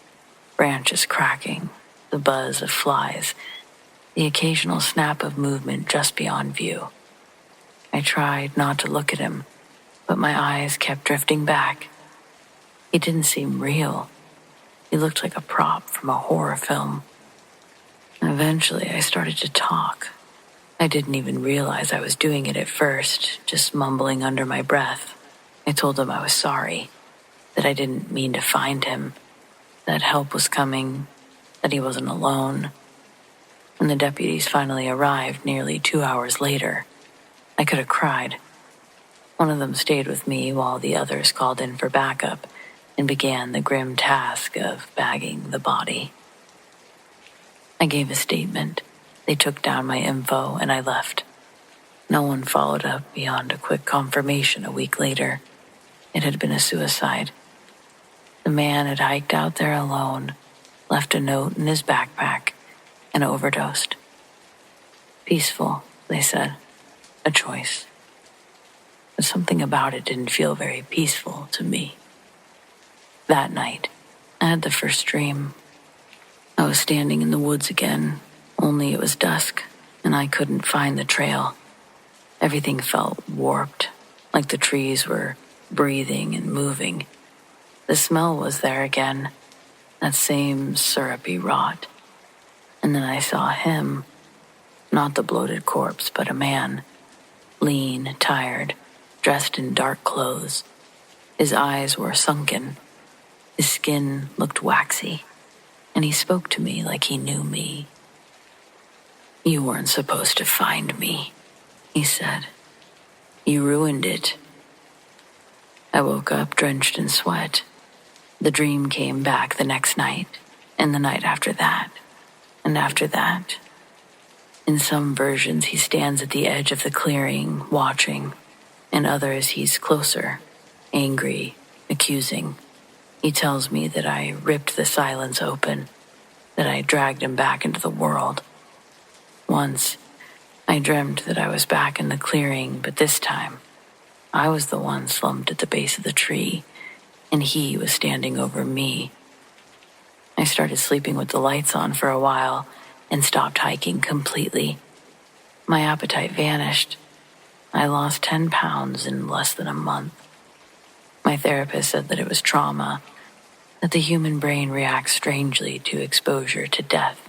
branches cracking, the buzz of flies, the occasional snap of movement just beyond view. I tried not to look at him, but my eyes kept drifting back. He didn't seem real. He looked like a prop from a horror film. Eventually, I started to talk. I didn't even realize I was doing it at first, just mumbling under my breath. I told him I was sorry, that I didn't mean to find him, that help was coming, that he wasn't alone. When the deputies finally arrived nearly 2 hours later, I could have cried. One of them stayed with me while the others called in for backup and began the grim task of bagging the body. I gave a statement. They took down my info and I left. No one followed up beyond a quick confirmation a week later. It had been a suicide. The man had hiked out there alone, left a note in his backpack, and overdosed. Peaceful, they said. A choice. But something about it didn't feel very peaceful to me. That night, I had the first dream. I was standing in the woods again, only it was dusk, and I couldn't find the trail. Everything felt warped, like the trees were breathing and moving. The smell was there again, that same syrupy rot. And then I saw him, not the bloated corpse, but a man, lean, tired, dressed in dark clothes. His eyes were sunken. His skin looked waxy, and he spoke to me like he knew me. "You weren't supposed to find me," he said. "You ruined it." I woke up drenched in sweat. The dream came back the next night, and the night after that, and after that. In some versions, he stands at the edge of the clearing, watching. In others, he's closer, angry, accusing. He tells me that I ripped the silence open, that I dragged him back into the world. Once, I dreamt that I was back in the clearing, but this time, I was the one slumped at the base of the tree, and he was standing over me. I started sleeping with the lights on for a while and stopped hiking completely. My appetite vanished. I lost 10 pounds in less than a month. My therapist said that it was trauma, that the human brain reacts strangely to exposure to death,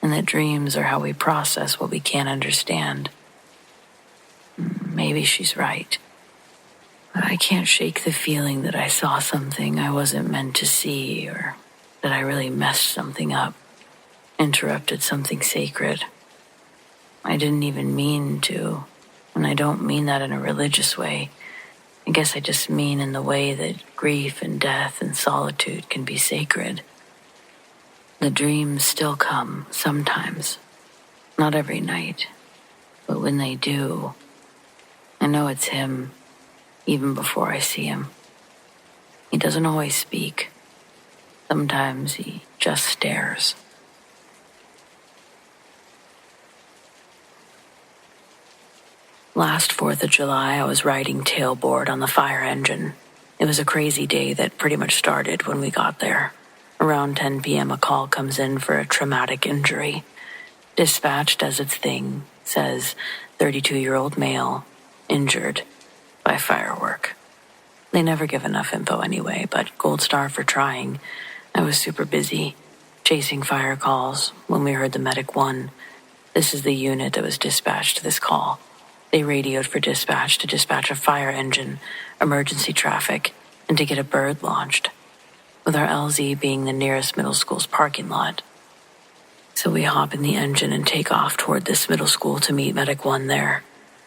and that dreams are how we process what we can't understand. Maybe she's right. But I can't shake the feeling that I saw something I wasn't meant to see, or that I really messed something up, interrupted something sacred. I didn't even mean to, and I don't mean that in a religious way. I guess I just mean in the way that grief and death and solitude can be sacred. The dreams still come sometimes, not every night, but when they do, I know it's him, even before I see him. He doesn't always speak. Sometimes he just stares. Last 4th of July, I was riding tailboard on the fire engine. It was a crazy day that pretty much started when we got there. Around 10 p.m., a call comes in for a traumatic injury. Dispatch does its thing, says 32-year-old male, injured by firework. They never give enough info anyway, but gold star for trying. I was super busy, chasing fire calls when we heard the medic 1. This is the unit that was dispatched to this call. They radioed for dispatch to dispatch a fire engine, emergency traffic, and to get a bird launched, with our LZ being the nearest middle school's parking lot. So we hop in the engine and take off toward this middle school to meet Medic 1 there.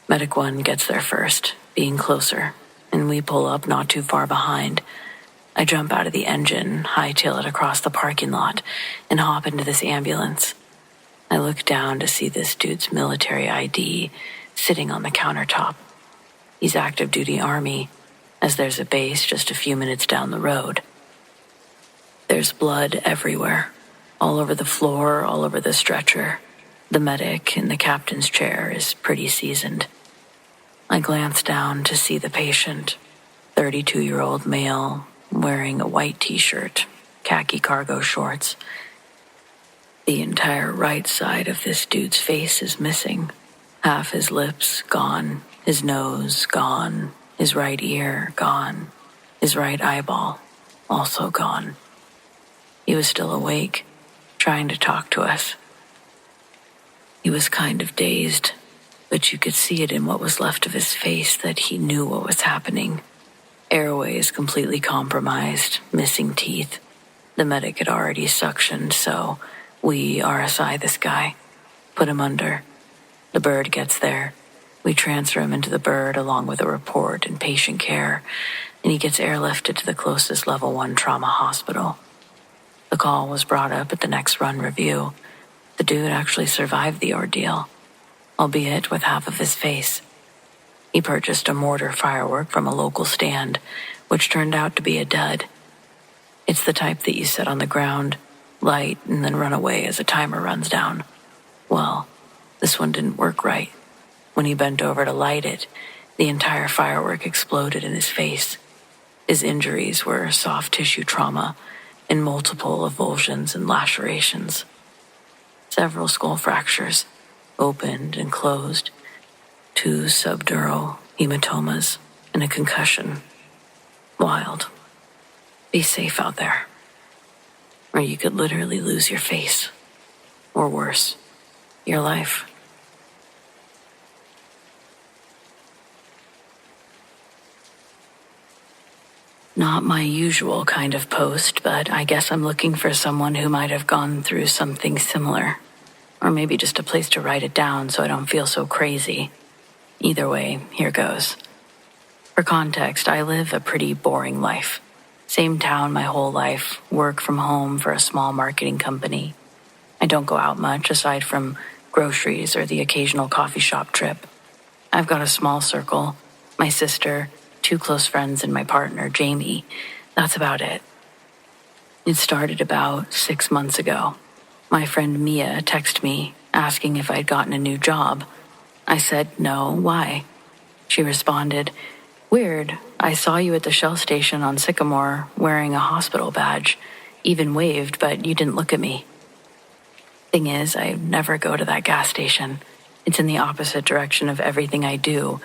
Medic 1 gets there first, being closer, and we pull up not too far behind. I jump out of the engine, hightail it across the parking lot, and hop into this ambulance. I look down to see this dude's military ID sitting on the countertop. He's active duty Army, as there's a base just a few minutes down the road. There's blood everywhere, all over the floor, all over the stretcher. The medic in the captain's chair is pretty seasoned. I glance down to see the patient, 32-year-old male, wearing a white t-shirt, khaki cargo shorts. The entire right side of this dude's face is missing. Half his lips gone, his nose gone, his right ear gone, his right eyeball also gone. He was still awake, trying to talk to us. He was kind of dazed, but you could see it in what was left of his face that he knew what was happening. Airways completely compromised, missing teeth. The medic had already suctioned, so we RSI this guy, put him under. The bird gets there. We transfer him into the bird along with a report and patient care, and he gets airlifted to the closest level 1 trauma hospital. The call was brought up at the next run review. The dude actually survived the ordeal, albeit with half of his face. He purchased a mortar firework from a local stand, which turned out to be a dud. It's the type that you set on the ground, light, and then run away as a timer runs down. Well, this one didn't work right. When he bent over to light it, the entire firework exploded in his face. His injuries were soft tissue trauma and multiple avulsions and lacerations. Several skull fractures, opened and closed, 2 subdural hematomas, and a concussion. Wild. Be safe out there, or you could literally lose your face, or worse, your life. Not my usual kind of post, but I guess I'm looking for someone who might have gone through something similar, or maybe just a place to write it down so I don't feel so crazy. Either way, here goes. For context, I live a pretty boring life. Same town my whole life, work from home for a small marketing company. I don't go out much aside from groceries or the occasional coffee shop trip. I've got a small circle, my sister, 2 close friends, and my partner, Jamie. That's about it. It started about 6 months ago. My friend Mia texted me, asking if I'd gotten a new job. I said, no, why? She responded, weird, I saw you at the Shell station on Sycamore wearing a hospital badge, even waved, but you didn't look at me. Thing is, I never go to that gas station. It's in the opposite direction of everything I do,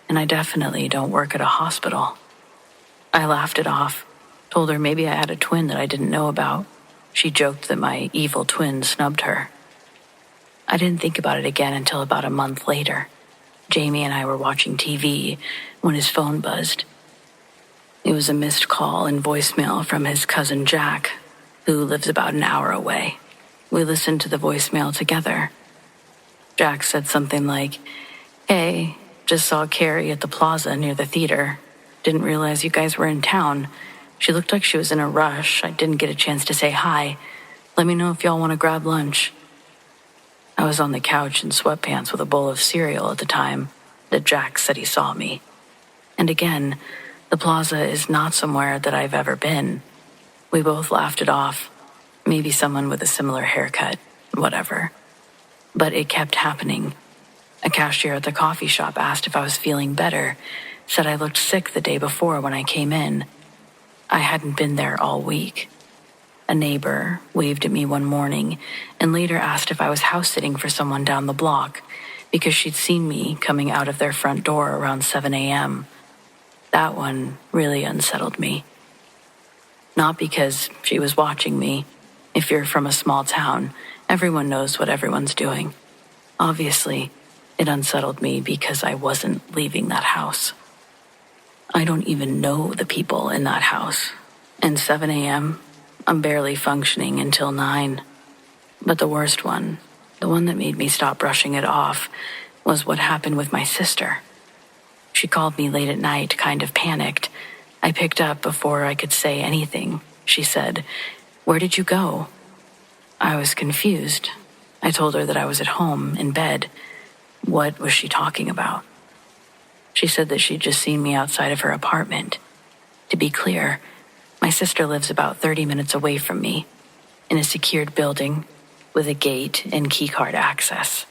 and I definitely don't work at a hospital. I laughed it off, told her maybe I had a twin that I didn't know about. She joked that my evil twin snubbed her. I didn't think about it again until about a month later. Jamie and I were watching TV when his phone buzzed. It was a missed call and voicemail from his cousin Jack, who lives about an hour away. We listened to the voicemail together. Jack said something like, hey, just saw Carrie at the plaza near the theater. Didn't realize you guys were in town. She looked like she was in a rush. I didn't get a chance to say hi. Let me know if y'all want to grab lunch. I was on the couch in sweatpants with a bowl of cereal at the time that Jack said he saw me. And again, the plaza is not somewhere that I've ever been. We both laughed it off. Maybe someone with a similar haircut, whatever. But it kept happening. A cashier at the coffee shop asked if I was feeling better, said I looked sick the day before when I came in. I hadn't been there all week. A neighbor waved at me one morning and later asked if I was house-sitting for someone down the block because she'd seen me coming out of their front door around 7 a.m. That one really unsettled me. Not because she was watching me. If you're from a small town, everyone knows what everyone's doing. Obviously, it unsettled me because I wasn't leaving that house. I don't even know the people in that house. And 7 a.m., I'm barely functioning until 9. But the worst one, the one that made me stop brushing it off, was what happened with my sister. She called me late at night, kind of panicked. I picked up before I could say anything. She said, "Where did you go?" I was confused. I told her that I was at home, in bed. What was she talking about? She said that she'd just seen me outside of her apartment. To be clear, my sister lives about 30 minutes away from me, in a secured building with a gate and keycard access.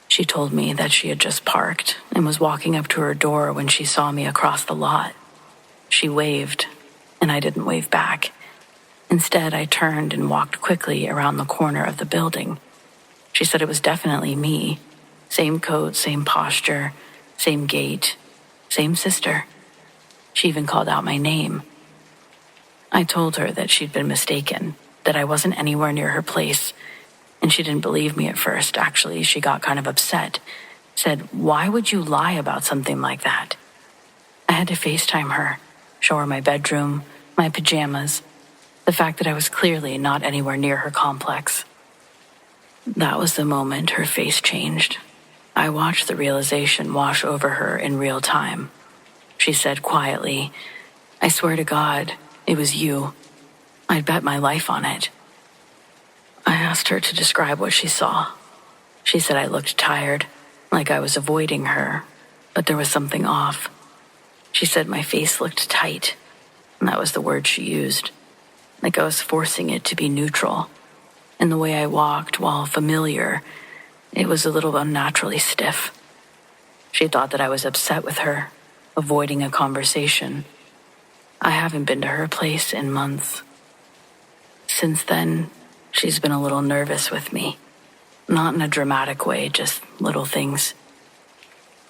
She told me that she had just parked and was walking up to her door when she saw me across the lot. She waved, and I didn't wave back. Instead, I turned and walked quickly around the corner of the building. She said it was definitely me. Same coat, same posture, same gait, same sister. She even called out my name. I told her that she'd been mistaken, that I wasn't anywhere near her place, and she didn't believe me at first. Actually, she got kind of upset. Said, "Why would you lie about something like that?" I had to FaceTime her, show her my bedroom, my pajamas, the fact that I was clearly not anywhere near her complex. That was the moment her face changed. I watched the realization wash over her in real time. She said quietly, "I swear to God, it was you. I'd bet my life on it." I asked her to describe what she saw. She said I looked tired, like I was avoiding her, but there was something off. She said my face looked tight, and that was the word she used, like I was forcing it to be neutral. And the way I walked, while familiar, it was a little unnaturally stiff. She thought that I was upset with her, avoiding a conversation. I haven't been to her place in months. Since then, she's been a little nervous with me. Not in a dramatic way, just little things.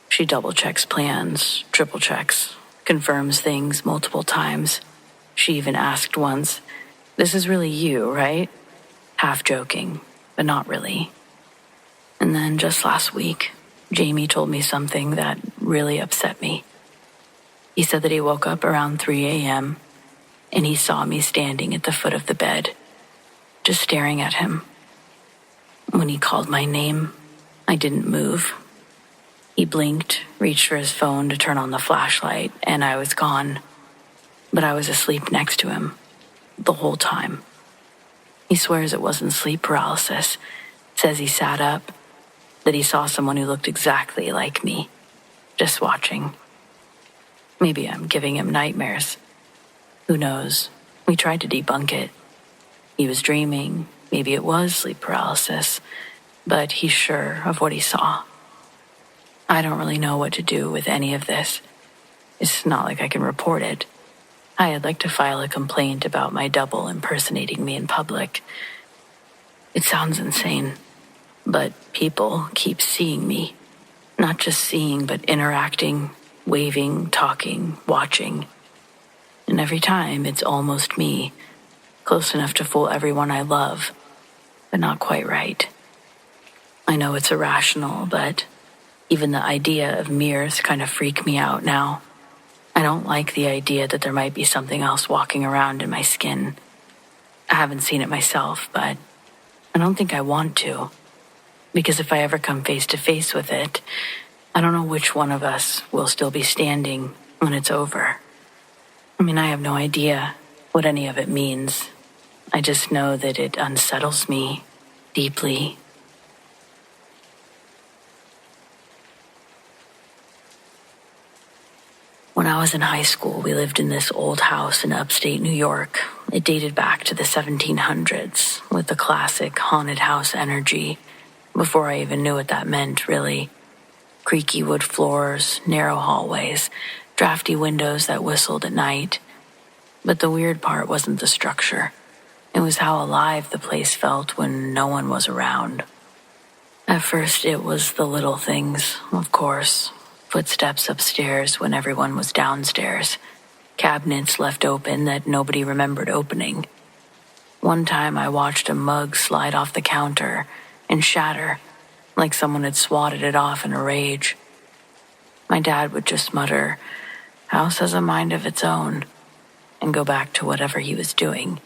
She double-checks plans, triple-checks, confirms things multiple times. She even asked once, "This is really you, right?" Half joking, but not really. And then just last week, Jamie told me something that really upset me. He said that he woke up around 3 a.m. and he saw me standing at the foot of the bed, just staring at him. When he called my name, I didn't move. He blinked, reached for his phone to turn on the flashlight, and I was gone. But I was asleep next to him, the whole time. He swears it wasn't sleep paralysis, says he sat up, that he saw someone who looked exactly like me, just watching. Maybe I'm giving him nightmares. Who knows? We tried to debunk it. He was dreaming, maybe it was sleep paralysis, but he's sure of what he saw. I don't really know what to do with any of this. It's not like I can report it. I'd like to file a complaint about my double impersonating me in public. It sounds insane, but people keep seeing me. Not just seeing, but interacting, waving, talking, watching. And every time, it's almost me, close enough to fool everyone I love, but not quite right. I know it's irrational, but even the idea of mirrors kind of freak me out now. I don't like the idea that there might be something else walking around in my skin. I haven't seen it myself, but I don't think I want to. Because if I ever come face to face with it, I don't know which one of us will still be standing when it's over. I mean, I have no idea what any of it means. I just know that it unsettles me deeply. When I was in high school, we lived in this old house in upstate New York. It dated back to the 1700s, with the classic haunted house energy, before I even knew what that meant, really. Creaky wood floors, narrow hallways, drafty windows that whistled at night. But the weird part wasn't the structure. It was how alive the place felt when no one was around. At first, it was the little things, of course. Footsteps upstairs when everyone was downstairs. Cabinets left open that nobody remembered opening. One time I watched a mug slide off the counter and shatter, like someone had swatted it off in a rage. My dad would just mutter, "House has a mind of its own," and go back to whatever he was doing.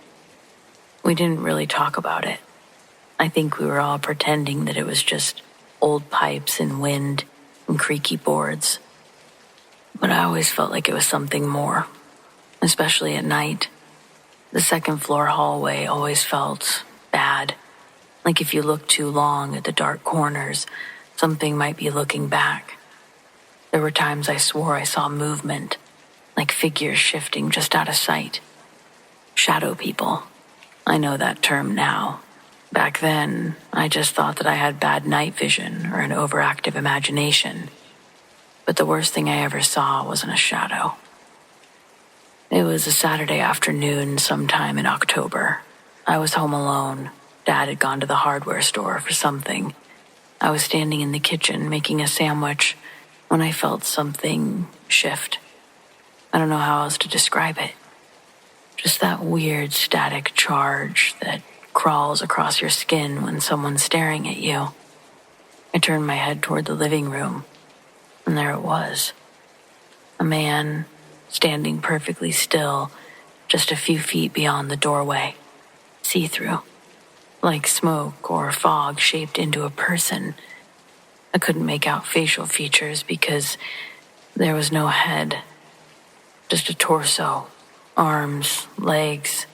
We didn't really talk about it. I think we were all pretending that it was just old pipes and wind and creaky boards. I always felt like it was something more, especially at night. The second floor hallway always felt bad, like if you looked too long at the dark corners, something might be looking back. There were times I swore I saw movement, like figures shifting just out of sight. Shadow people. I know that term now. Back then, I just thought that I had bad night vision or an overactive imagination. But the worst thing I ever saw wasn't a shadow. It was a Saturday afternoon sometime in October. I was home alone. Dad had gone to the hardware store for something. I was standing in the kitchen making a sandwich when I felt something shift. I don't know how else to describe it. Just that weird static charge that crawls across your skin when someone's staring at you. I turned my head toward the living room, and there it was. A man standing perfectly still, just a few feet beyond the doorway, see-through, like smoke or fog shaped into a person. I couldn't make out facial features because there was no head, just a torso, arms, legs.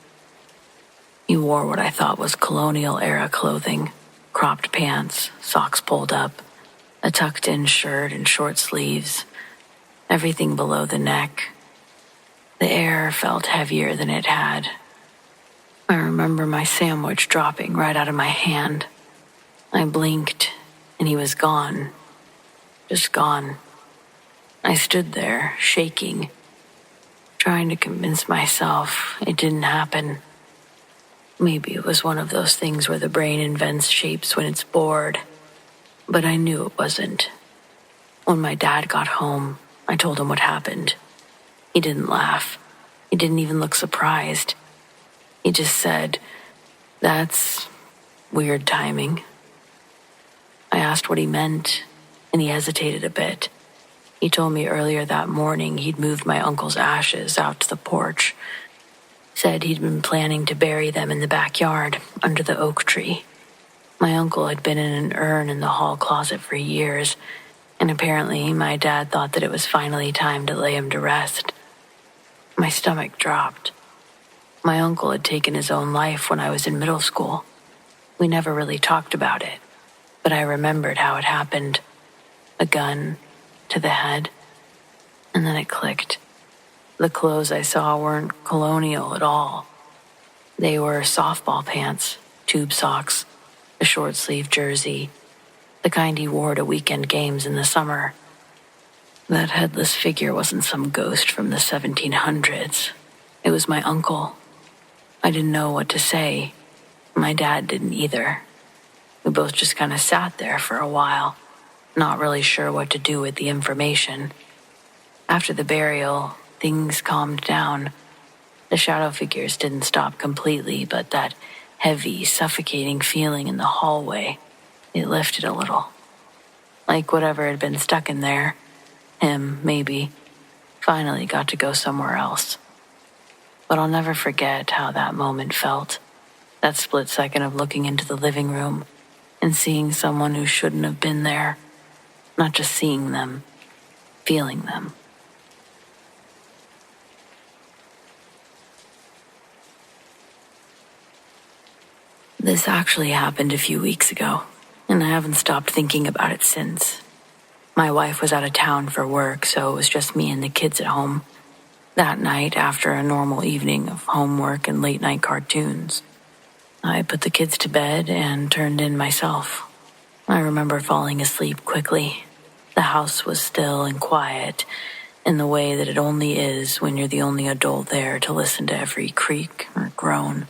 He wore what I thought was colonial-era clothing, cropped pants, socks pulled up, a tucked-in shirt and short sleeves, everything below the neck. The air felt heavier than it had. I remember my sandwich dropping right out of my hand. I blinked, and he was gone. Just gone. I stood there, shaking, trying to convince myself it didn't happen. Maybe it was one of those things where the brain invents shapes when it's bored. But I knew it wasn't. When my dad got home, I told him what happened. He didn't laugh. He didn't even look surprised. He just said, "That's weird timing." I asked what he meant, and he hesitated a bit. He told me earlier that morning he'd moved my uncle's ashes out to the porch. Said he'd been planning to bury them in the backyard, under the oak tree. My uncle had been in an urn in the hall closet for years, and apparently my dad thought that it was finally time to lay him to rest. My stomach dropped. My uncle had taken his own life when I was in middle school. We never really talked about it, but I remembered how it happened. A gun to the head, and then it clicked. The clothes I saw weren't colonial at all. They were softball pants, tube socks, a short-sleeved jersey, the kind he wore to weekend games in the summer. That headless figure wasn't some ghost from the 1700s. It was my uncle. I didn't know what to say. My dad didn't either. We both just kind of sat there for a while, not really sure what to do with the information. After the burial, things calmed down. The shadow figures didn't stop completely, but that heavy, suffocating feeling in the hallway, it lifted a little. Like whatever had been stuck in there, him, maybe, finally got to go somewhere else. But I'll never forget how that moment felt. That split second of looking into the living room and seeing someone who shouldn't have been there. Not just seeing them, feeling them. This actually happened a few weeks ago, and I haven't stopped thinking about it since. My wife was out of town for work, so it was just me and the kids at home. That night, after a normal evening of homework and late-night cartoons, I put the kids to bed and turned in myself. I remember falling asleep quickly. The house was still and quiet, in the way that it only is when you're the only adult there to listen to every creak or groan.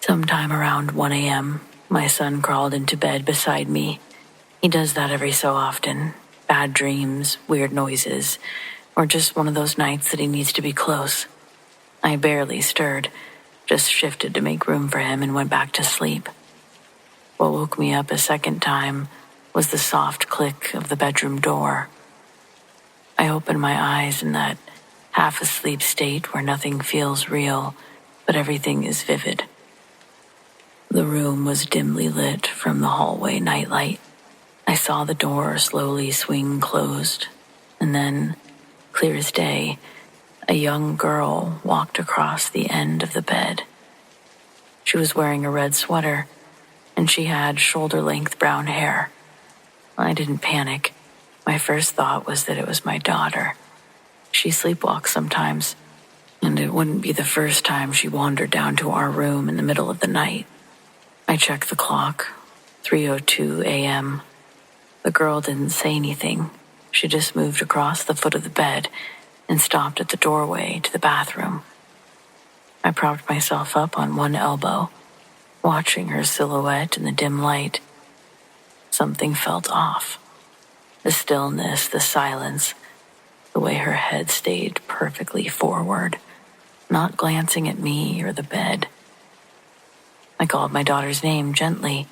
Sometime around 1 a.m., my son crawled into bed beside me. He does that every so often. Bad dreams, weird noises, or just one of those nights that he needs to be close. I barely stirred, just shifted to make room for him and went back to sleep. What woke me up a second time was the soft click of the bedroom door. I opened my eyes in that half-asleep state where nothing feels real, but everything is vivid. The room was dimly lit from the hallway nightlight. I saw the door slowly swing closed, and then clear as day, a young girl walked across the end of the bed. She was wearing a red sweater, and she had shoulder-length brown hair. I didn't panic. My first thought was that it was my daughter. She sleepwalks sometimes, and it wouldn't be the first time she wandered down to our room in the middle of the night. I checked the clock, 3:02 a.m. The girl didn't say anything. She just moved across the foot of the bed and stopped at the doorway to the bathroom. I propped myself up on one elbow, watching her silhouette in the dim light. Something felt off. The stillness, the silence, the way her head stayed perfectly forward, not glancing at me or the bed. I called my daughter's name gently,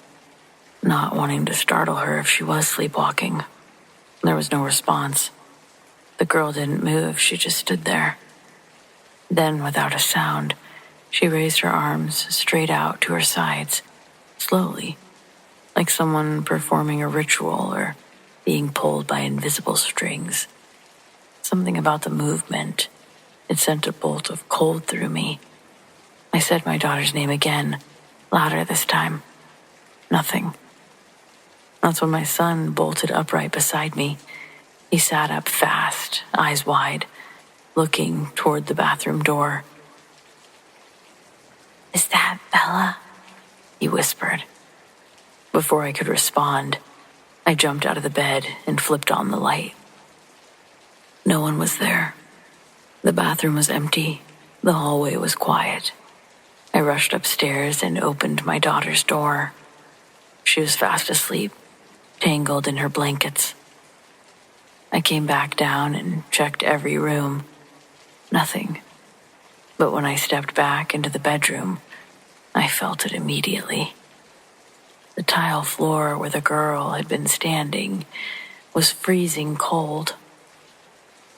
not wanting to startle her if she was sleepwalking. There was no response. The girl didn't move, she just stood there. Then, without a sound, she raised her arms straight out to her sides, slowly, like someone performing a ritual or being pulled by invisible strings. Something about the movement, it sent a bolt of cold through me. I said my daughter's name again, louder this time. Nothing. That's when my son bolted upright beside me. He sat up fast, eyes wide, looking toward the bathroom door. "Is that Bella?" he whispered. Before I could respond, I jumped out of the bed and flipped on the light. No one was there. The bathroom was empty. The hallway was quiet. I rushed upstairs and opened my daughter's door. She was fast asleep, tangled in her blankets. I came back down and checked every room. Nothing. But when I stepped back into the bedroom, I felt it immediately. The tile floor where the girl had been standing was freezing cold.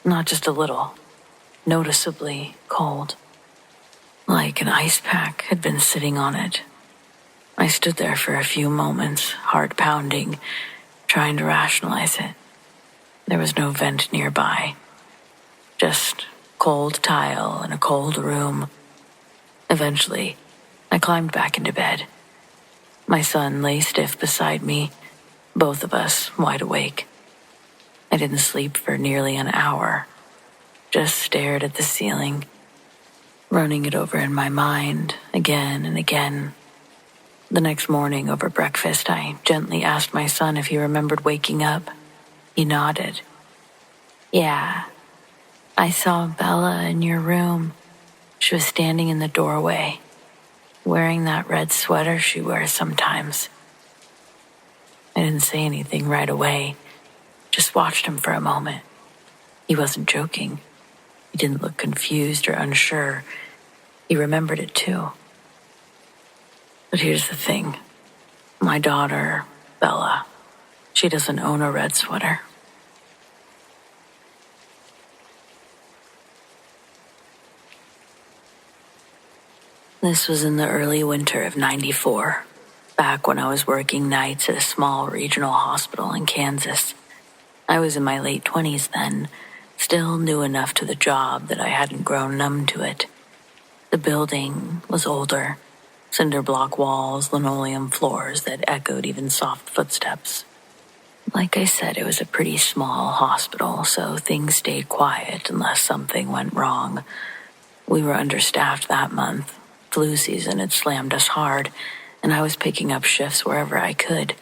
Not just a little, noticeably cold. Like an ice pack had been sitting on it. I stood there for a few moments, heart pounding, trying to rationalize it. There was no vent nearby. Just cold tile in a cold room. Eventually, I climbed back into bed. My son lay stiff beside me, both of us wide awake. I didn't sleep for nearly an hour, just stared at the ceiling, running it over in my mind again and again. The next morning over breakfast, I gently asked my son if he remembered waking up. He nodded. "Yeah, I saw Bella in your room. She was standing in the doorway, wearing that red sweater she wears sometimes." I didn't say anything right away, just watched him for a moment. He wasn't joking. He didn't look confused or unsure. He remembered it too. But here's the thing. My daughter, Bella, she doesn't own a red sweater. This was in the early winter of '94, back when I was working nights at a small regional hospital in Kansas. I was in my late 20s then, still new enough to the job that I hadn't grown numb to it. The building was older, cinder block walls, linoleum floors that echoed even soft footsteps. Like I said, it was a pretty small hospital, so things stayed quiet unless something went wrong. We were understaffed that month. Flu season had slammed us hard, and I was picking up shifts wherever I could.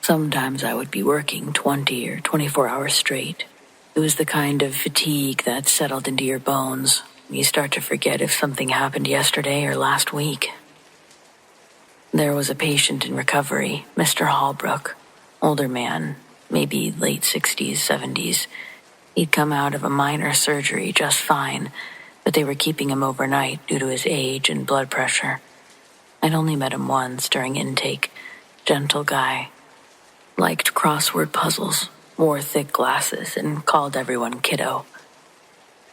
Sometimes I would be working 20 or 24 hours straight. It was the kind of fatigue that settled into your bones. You start to forget if something happened yesterday or last week. There was a patient in recovery, Mr. Hallbrook, older man, maybe late 60s, 70s. He'd come out of a minor surgery just fine, but they were keeping him overnight due to his age and blood pressure. I'd only met him once during intake. Gentle guy. Liked crossword puzzles, wore thick glasses, and called everyone kiddo.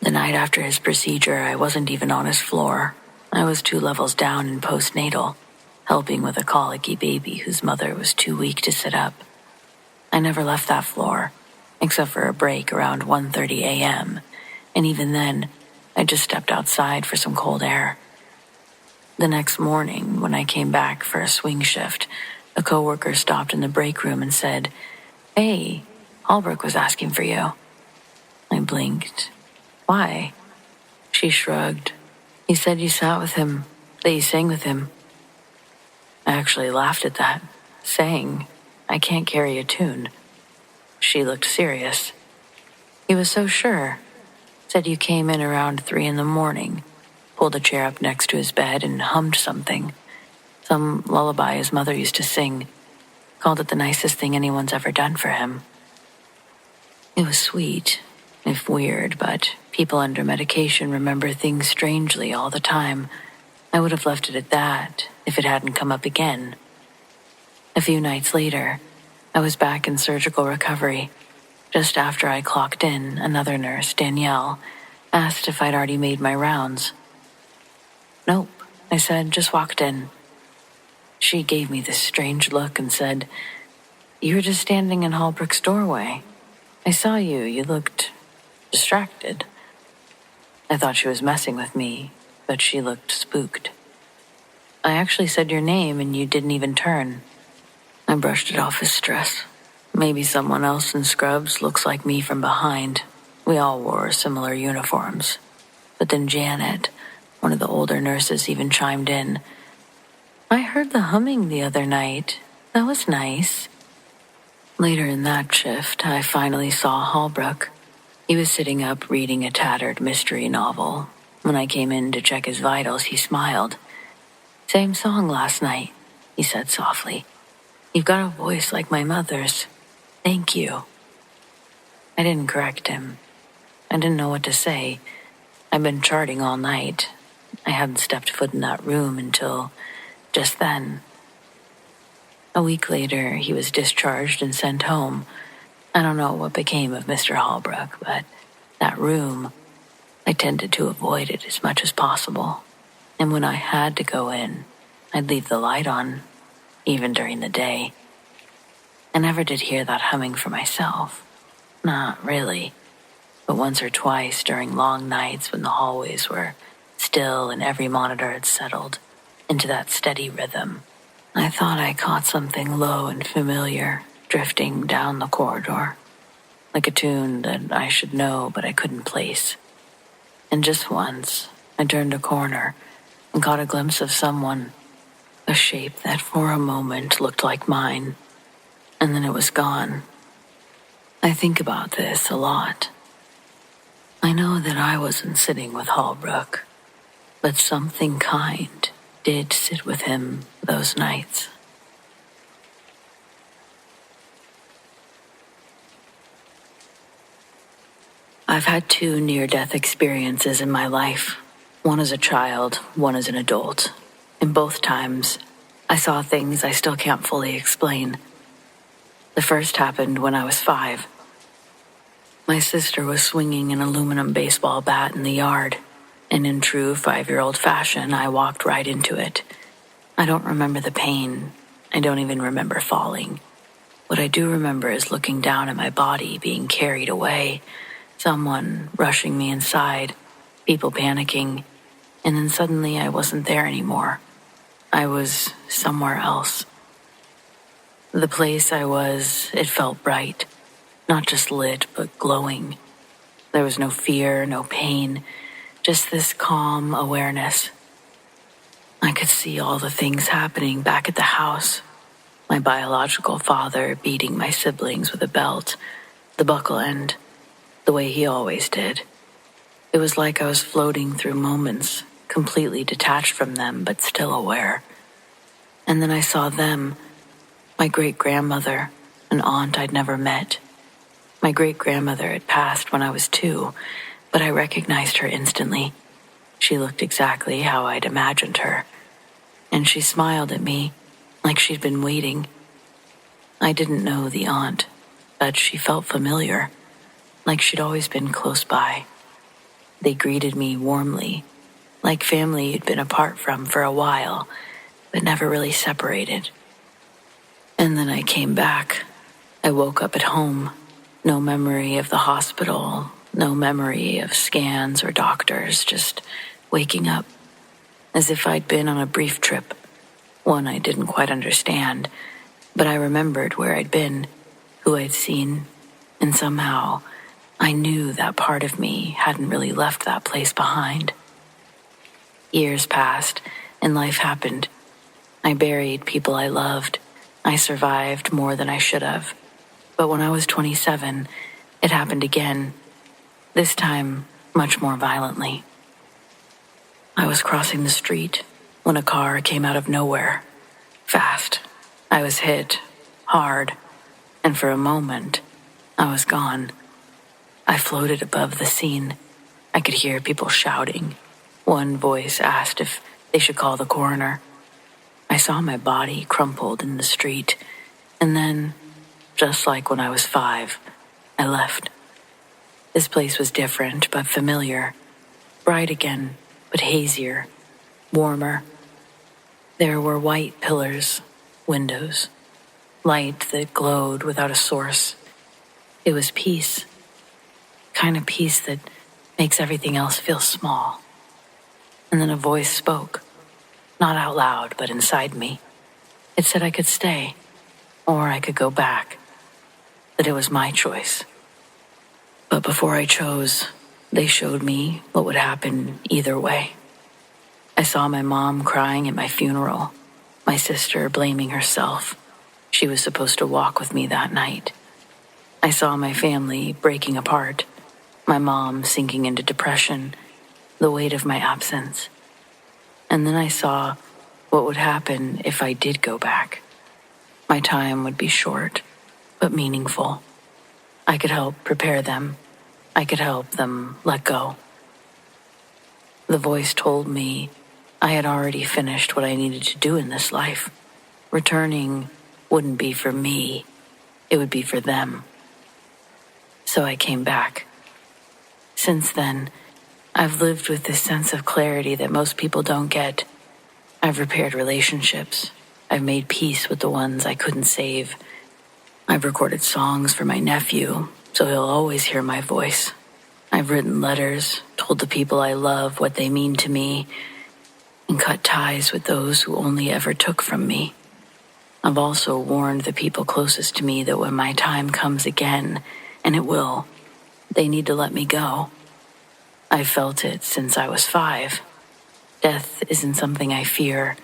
The night after his procedure, I wasn't even on his floor. I was 2 levels down in postnatal, helping with a colicky baby whose mother was too weak to sit up. I never left that floor, except for a break around 1:30 a.m., and even then, I just stepped outside for some cold air. The next morning, when I came back for a swing shift, a coworker stopped in the break room and said, "Hey, Holbrook was asking for you." I blinked. "Why?" She shrugged. "He said you sat with him, that you sang with him." I actually laughed at that. Sang? I can't carry a tune. She looked serious. He was so sure. Said you came in around 3 a.m, pulled a chair up next to his bed and hummed something. Some lullaby his mother used to sing. Called it the nicest thing anyone's ever done for him. It was sweet, if weird, but people under medication remember things strangely all the time. I would have left it at that if it hadn't come up again. A few nights later, I was back in surgical recovery. Just after I clocked in, another nurse, Danielle, asked if I'd already made my rounds. "Nope," I said, "just walked in." She gave me this strange look and said, "You were just standing in Holbrook's doorway. I saw you. You looked distracted." I thought she was messing with me, but she looked spooked. "I actually said your name and you didn't even turn." I brushed it off as stress. Maybe someone else in scrubs looks like me from behind. We all wore similar uniforms. But then Janet, one of the older nurses, even chimed in. "I heard the humming the other night. That was nice." Later in that shift, I finally saw Holbrook. He was sitting up reading a tattered mystery novel. When I came in to check his vitals, he smiled. "Same song last night," he said softly. "You've got a voice like my mother's. Thank you." I didn't correct him. I didn't know what to say. I'd been charting all night. I hadn't stepped foot in that room until just then. A week later, he was discharged and sent home. I don't know what became of Mr. Holbrook, but that room, I tended to avoid it as much as possible. And when I had to go in, I'd leave the light on, even during the day. I never did hear that humming for myself. Not really. But once or twice during long nights when the hallways were still and every monitor had settled into that steady rhythm, I thought I caught something low and familiar drifting down the corridor, like a tune that I should know but I couldn't place. And just once, I turned a corner and caught a glimpse of someone, a shape that for a moment looked like mine, and then it was gone. I think about this a lot. I know that I wasn't sitting with Holbrook, but something kind did sit with him those nights. I've had 2 near-death experiences in my life. One as a child, one as an adult. In both times, I saw things I still can't fully explain. The first happened when I was 5. My sister was swinging an aluminum baseball bat in the yard, and in true 5-year-old fashion, I walked right into it. I don't remember the pain. I don't even remember falling. What I do remember is looking down at my body being carried away, someone rushing me inside, people panicking, and then suddenly I wasn't there anymore. I was somewhere else. The place I was, it felt bright, not just lit, but glowing. There was no fear, no pain, just this calm awareness. I could see all the things happening back at the house. My biological father beating my siblings with a belt, the buckle end, the way he always did. It was like I was floating through moments, completely detached from them, but still aware. And then I saw them, my great-grandmother, an aunt I'd never met. My great-grandmother had passed when I was 2, but I recognized her instantly. She looked exactly how I'd imagined her, and she smiled at me like she'd been waiting. I didn't know the aunt, but she felt familiar, like she'd always been close by. They greeted me warmly, like family you'd been apart from for a while, but never really separated. And then I came back. I woke up at home. No memory of the hospital, no memory of scans or doctors, just waking up as if I'd been on a brief trip, one I didn't quite understand, but I remembered where I'd been, who I'd seen, and somehow I knew that part of me hadn't really left that place behind. Years passed, and life happened. I buried people I loved. I survived more than I should have. But when I was 27, it happened again, this time much more violently. I was crossing the street when a car came out of nowhere, fast. I was hit, hard, and for a moment, I was gone. I floated above the scene. I could hear people shouting. One voice asked if they should call the coroner. I saw my body crumpled in the street, and then, just like when I was 5, I left. This place was different but familiar, bright again, but hazier, warmer. There were white pillars, windows, light that glowed without a source. It was peace, kind of peace that makes everything else feel small. And then a voice spoke, not out loud, but inside me. It said I could stay, or I could go back, that it was my choice. But before I chose, they showed me what would happen either way. I saw my mom crying at my funeral, my sister blaming herself. She was supposed to walk with me that night. I saw my family breaking apart, my mom sinking into depression, the weight of my absence. And then I saw what would happen if I did go back. My time would be short, but meaningful. I could help prepare them. I could help them let go. The voice told me I had already finished what I needed to do in this life. Returning wouldn't be for me, it would be for them. So I came back. Since then, I've lived with this sense of clarity that most people don't get. I've repaired relationships. I've made peace with the ones I couldn't save. I've recorded songs for my nephew, so he'll always hear my voice. I've written letters, told the people I love what they mean to me, and cut ties with those who only ever took from me. I've also warned the people closest to me that when my time comes again, and it will, they need to let me go. I've felt it since I was 5. Death isn't something I fear.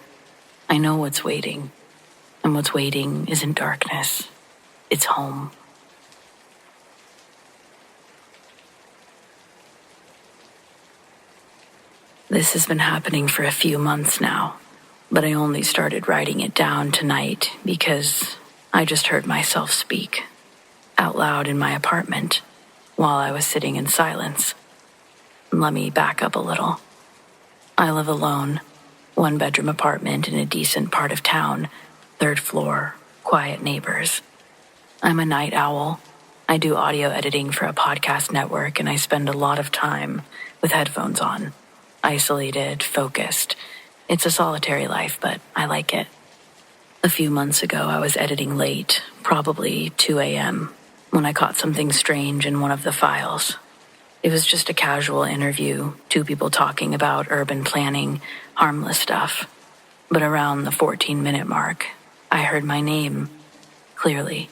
I know what's waiting, and what's waiting isn't darkness. It's home. This has been happening for a few months now, but I only started writing it down tonight because I just heard myself speak out loud in my apartment while I was sitting in silence. Let me back up a little. I live alone, 1-bedroom apartment in a decent part of town, 3rd floor, quiet neighbors. I'm a night owl. I do audio editing for a podcast network, and I spend a lot of time with headphones on, isolated, focused. It's a solitary life, but I like it. A few months ago, I was editing late, probably 2 a.m., when I caught something strange in one of the files. It was just a casual interview, 2 people talking about urban planning, harmless stuff. But around the 14-minute mark, I heard my name, clearly,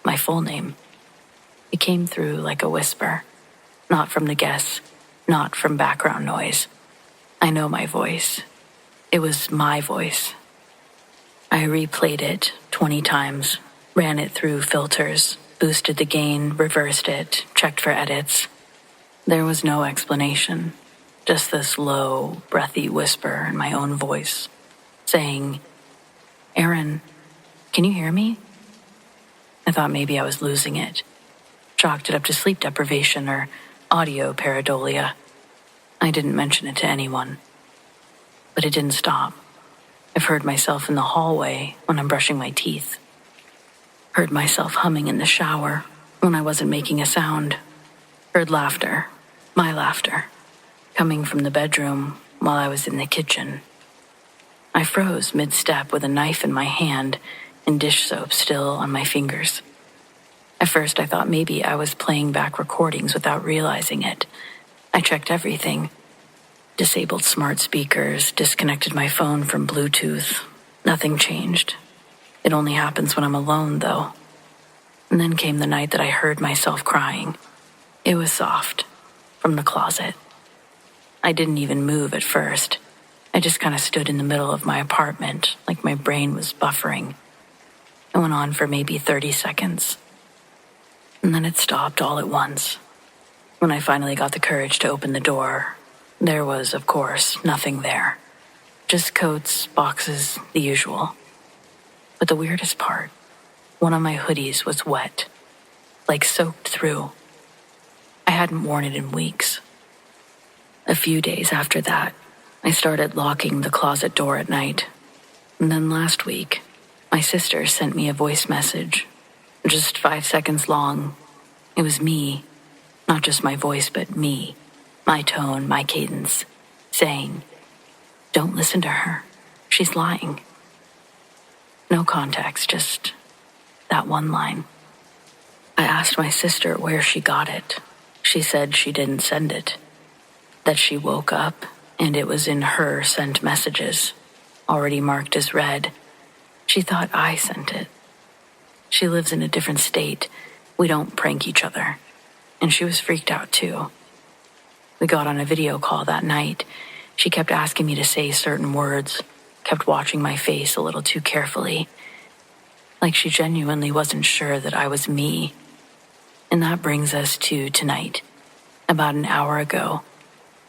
my full name. It came through like a whisper, not from the guests, not from background noise. I know my voice. It was my voice. I replayed it 20 times, ran it through filters, boosted the gain, reversed it, checked for edits. There was no explanation, just this low, breathy whisper in my own voice, saying, "Aaron, can you hear me?" I thought maybe I was losing it, chalked it up to sleep deprivation or audio pareidolia. I didn't mention it to anyone. But it didn't stop. I've heard myself in the hallway when I'm brushing my teeth. Heard myself humming in the shower when I wasn't making a sound. Heard laughter, my laughter, coming from the bedroom while I was in the kitchen. I froze mid-step with a knife in my hand and dish soap still on my fingers. At first, I thought maybe I was playing back recordings without realizing it. I checked everything. Disabled smart speakers, disconnected my phone from Bluetooth. Nothing changed. It only happens when I'm alone, though. And then came the night that I heard myself crying. It was soft, from the closet. I didn't even move at first. I just kind of stood in the middle of my apartment, like my brain was buffering. It went on for maybe 30 seconds. And then it stopped all at once. When I finally got the courage to open the door, there was, of course, nothing there. Just coats, boxes, the usual. But the weirdest part, one of my hoodies was wet, like soaked through. I hadn't worn it in weeks. A few days after that, I started locking the closet door at night. And then last week, my sister sent me a voice message, just 5 seconds long. It was me, not just my voice, but me, my tone, my cadence, saying, "Don't listen to her. She's lying." No context, just that one line. I asked my sister where she got it. She said she didn't send it, that she woke up and it was in her sent messages, already marked as read. She thought I sent it. She lives in a different state. We don't prank each other. And she was freaked out too. We got on a video call that night. She kept asking me to say certain words, kept watching my face a little too carefully, like she genuinely wasn't sure that I was me. And that brings us to tonight. About an hour ago,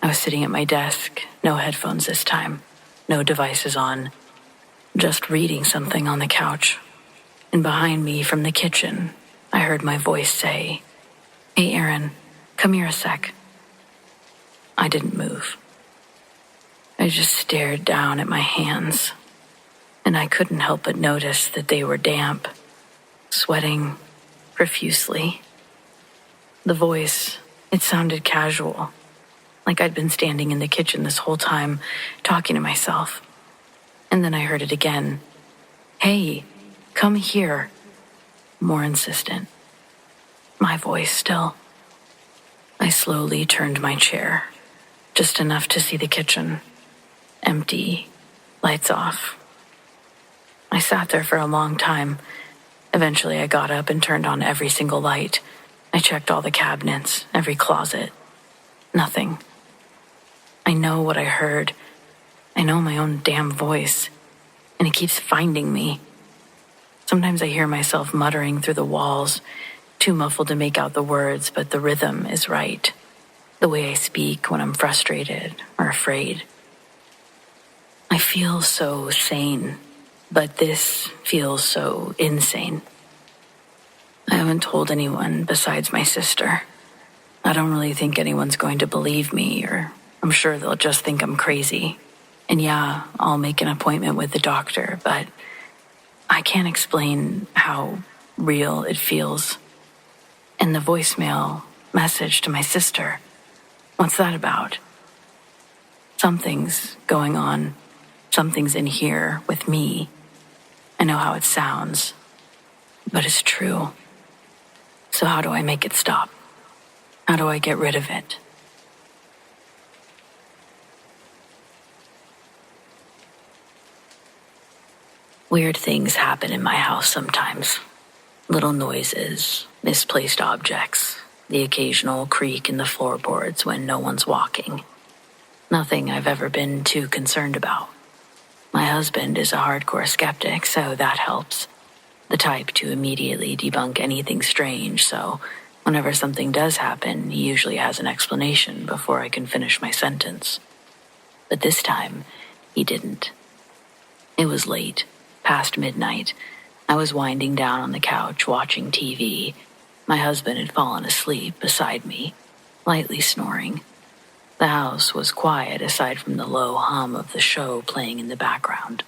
I was sitting at my desk, no headphones this time, no devices on, just reading something on the couch. And behind me from the kitchen, I heard my voice say, "Hey, Aaron, come here a sec." I didn't move. I just stared down at my hands, and I couldn't help but notice that they were damp, sweating profusely. The voice, it sounded casual, like I'd been standing in the kitchen this whole time, talking to myself. And then I heard it again. "Hey, come here." More insistent. My voice still. I slowly turned my chair, just enough to see the kitchen. Empty, lights off. I sat there for a long time. Eventually I got up and turned on every single light. I checked all the cabinets, every closet. Nothing. I know what I heard. I know my own damn voice, and it keeps finding me. Sometimes I hear myself muttering through the walls, too muffled to make out the words, but the rhythm is right. The way I speak when I'm frustrated or afraid. I feel so sane, but this feels so insane. I haven't told anyone besides my sister. I don't really think anyone's going to believe me, or I'm sure they'll just think I'm crazy. And yeah, I'll make an appointment with the doctor, but I can't explain how real it feels. And the voicemail message to my sister, what's that about? Something's going on. Something's in here with me. I know how it sounds, but it's true. So how do I make it stop? How do I get rid of it? Weird things happen in my house sometimes. Little noises, misplaced objects, the occasional creak in the floorboards when no one's walking. Nothing I've ever been too concerned about. My husband is a hardcore skeptic, so that helps. The type to immediately debunk anything strange, so whenever something does happen, he usually has an explanation before I can finish my sentence. But this time, he didn't. It was late, past midnight. I was winding down on the couch watching TV. My husband had fallen asleep beside me, lightly snoring. The house was quiet aside from the low hum of the show playing in the background.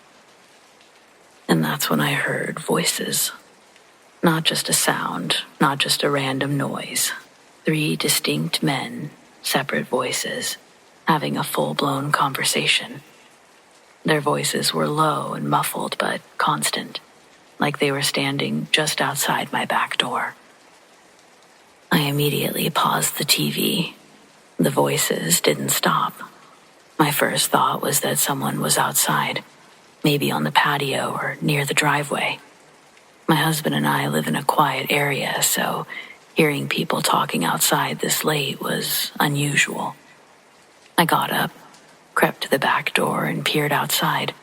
And that's when I heard voices. Not just a sound, not just a random noise. 3 distinct men, separate voices, having a full-blown conversation. Their voices were low and muffled, but constant, like they were standing just outside my back door. I immediately paused the TV. The voices didn't stop. My first thought was that someone was outside, maybe on the patio or near the driveway. My husband and I live in a quiet area, so hearing people talking outside this late was unusual. I got up, crept to the back door, and peered outside.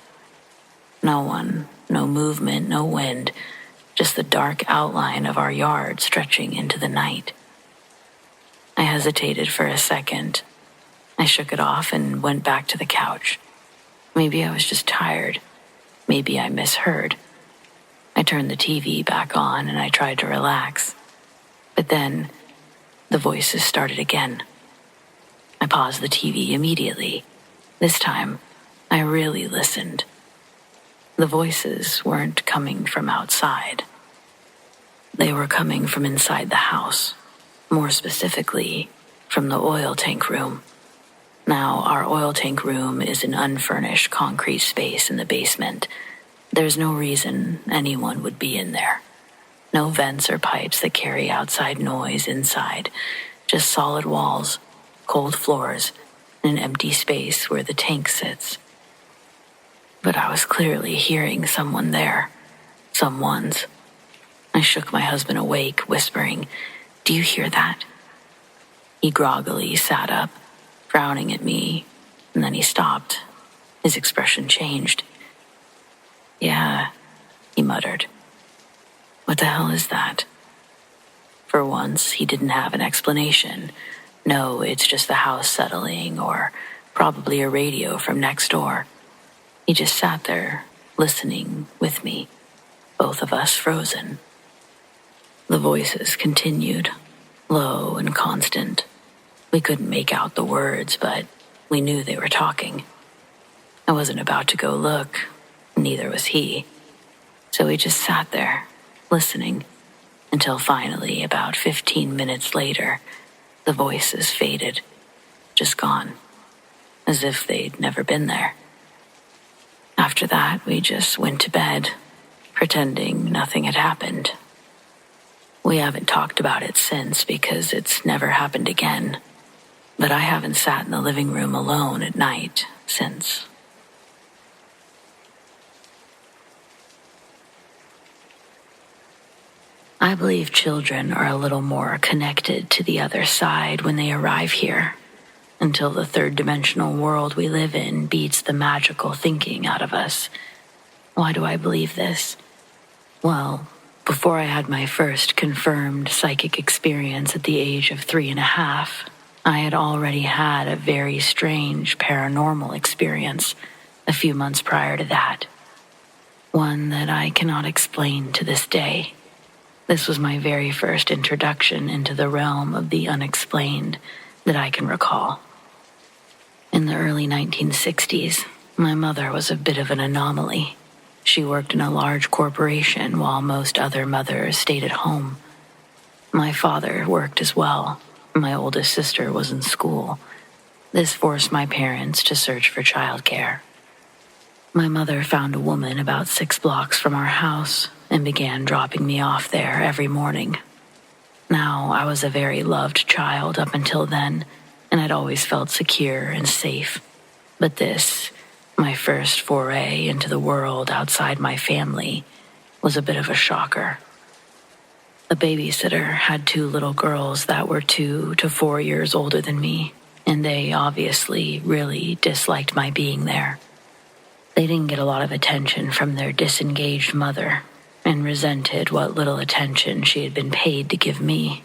No one, no movement, no wind, just the dark outline of our yard stretching into the night. I hesitated for a second. I shook it off and went back to the couch. Maybe I was just tired. Maybe I misheard. I turned the TV back on and I tried to relax. But then, the voices started again. I paused the TV immediately. This time, I really listened. The voices weren't coming from outside. They were coming from inside the house, more specifically, from the oil tank room. Now, our oil tank room is an unfurnished concrete space in the basement. There's no reason anyone would be in there. No vents or pipes that carry outside noise inside, just solid walls, cold floors, and an empty space where the tank sits. But I was clearly hearing someone there. Someone's. I shook my husband awake, whispering, "Do you hear that?" He groggily sat up, frowning at me, and then he stopped. His expression changed. "Yeah," he muttered. "What the hell is that?" For once, he didn't have an explanation. No, it's just the house settling, or probably a radio from next door. He just sat there, listening with me, both of us frozen. The voices continued, low and constant. We couldn't make out the words, but we knew they were talking. I wasn't about to go look, neither was he. So we just sat there, listening, until finally, about 15 minutes later, the voices faded, just gone, as if they'd never been there. After that, we just went to bed, pretending nothing had happened. We haven't talked about it since because it's never happened again, but I haven't sat in the living room alone at night since. I believe children are a little more connected to the other side when they arrive here, until the third-dimensional world we live in beats the magical thinking out of us. Why do I believe this? Well, before I had my first confirmed psychic experience at the age of 3.5, I had already had a very strange paranormal experience a few months prior to that. One that I cannot explain to this day. This was my very first introduction into the realm of the unexplained that I can recall. In the early 1960s, my mother was a bit of an anomaly. She worked in a large corporation while most other mothers stayed at home. My father worked as well. My oldest sister was in school. This forced my parents to search for childcare. My mother found a woman about 6 blocks from our house and began dropping me off there every morning. Now, I was a very loved child up until then, and I'd always felt secure and safe. But this, my first foray into the world outside my family, was a bit of a shocker. The babysitter had 2 little girls that were 2 to 4 years older than me, and they obviously really disliked my being there. They didn't get a lot of attention from their disengaged mother, and resented what little attention she had been paid to give me.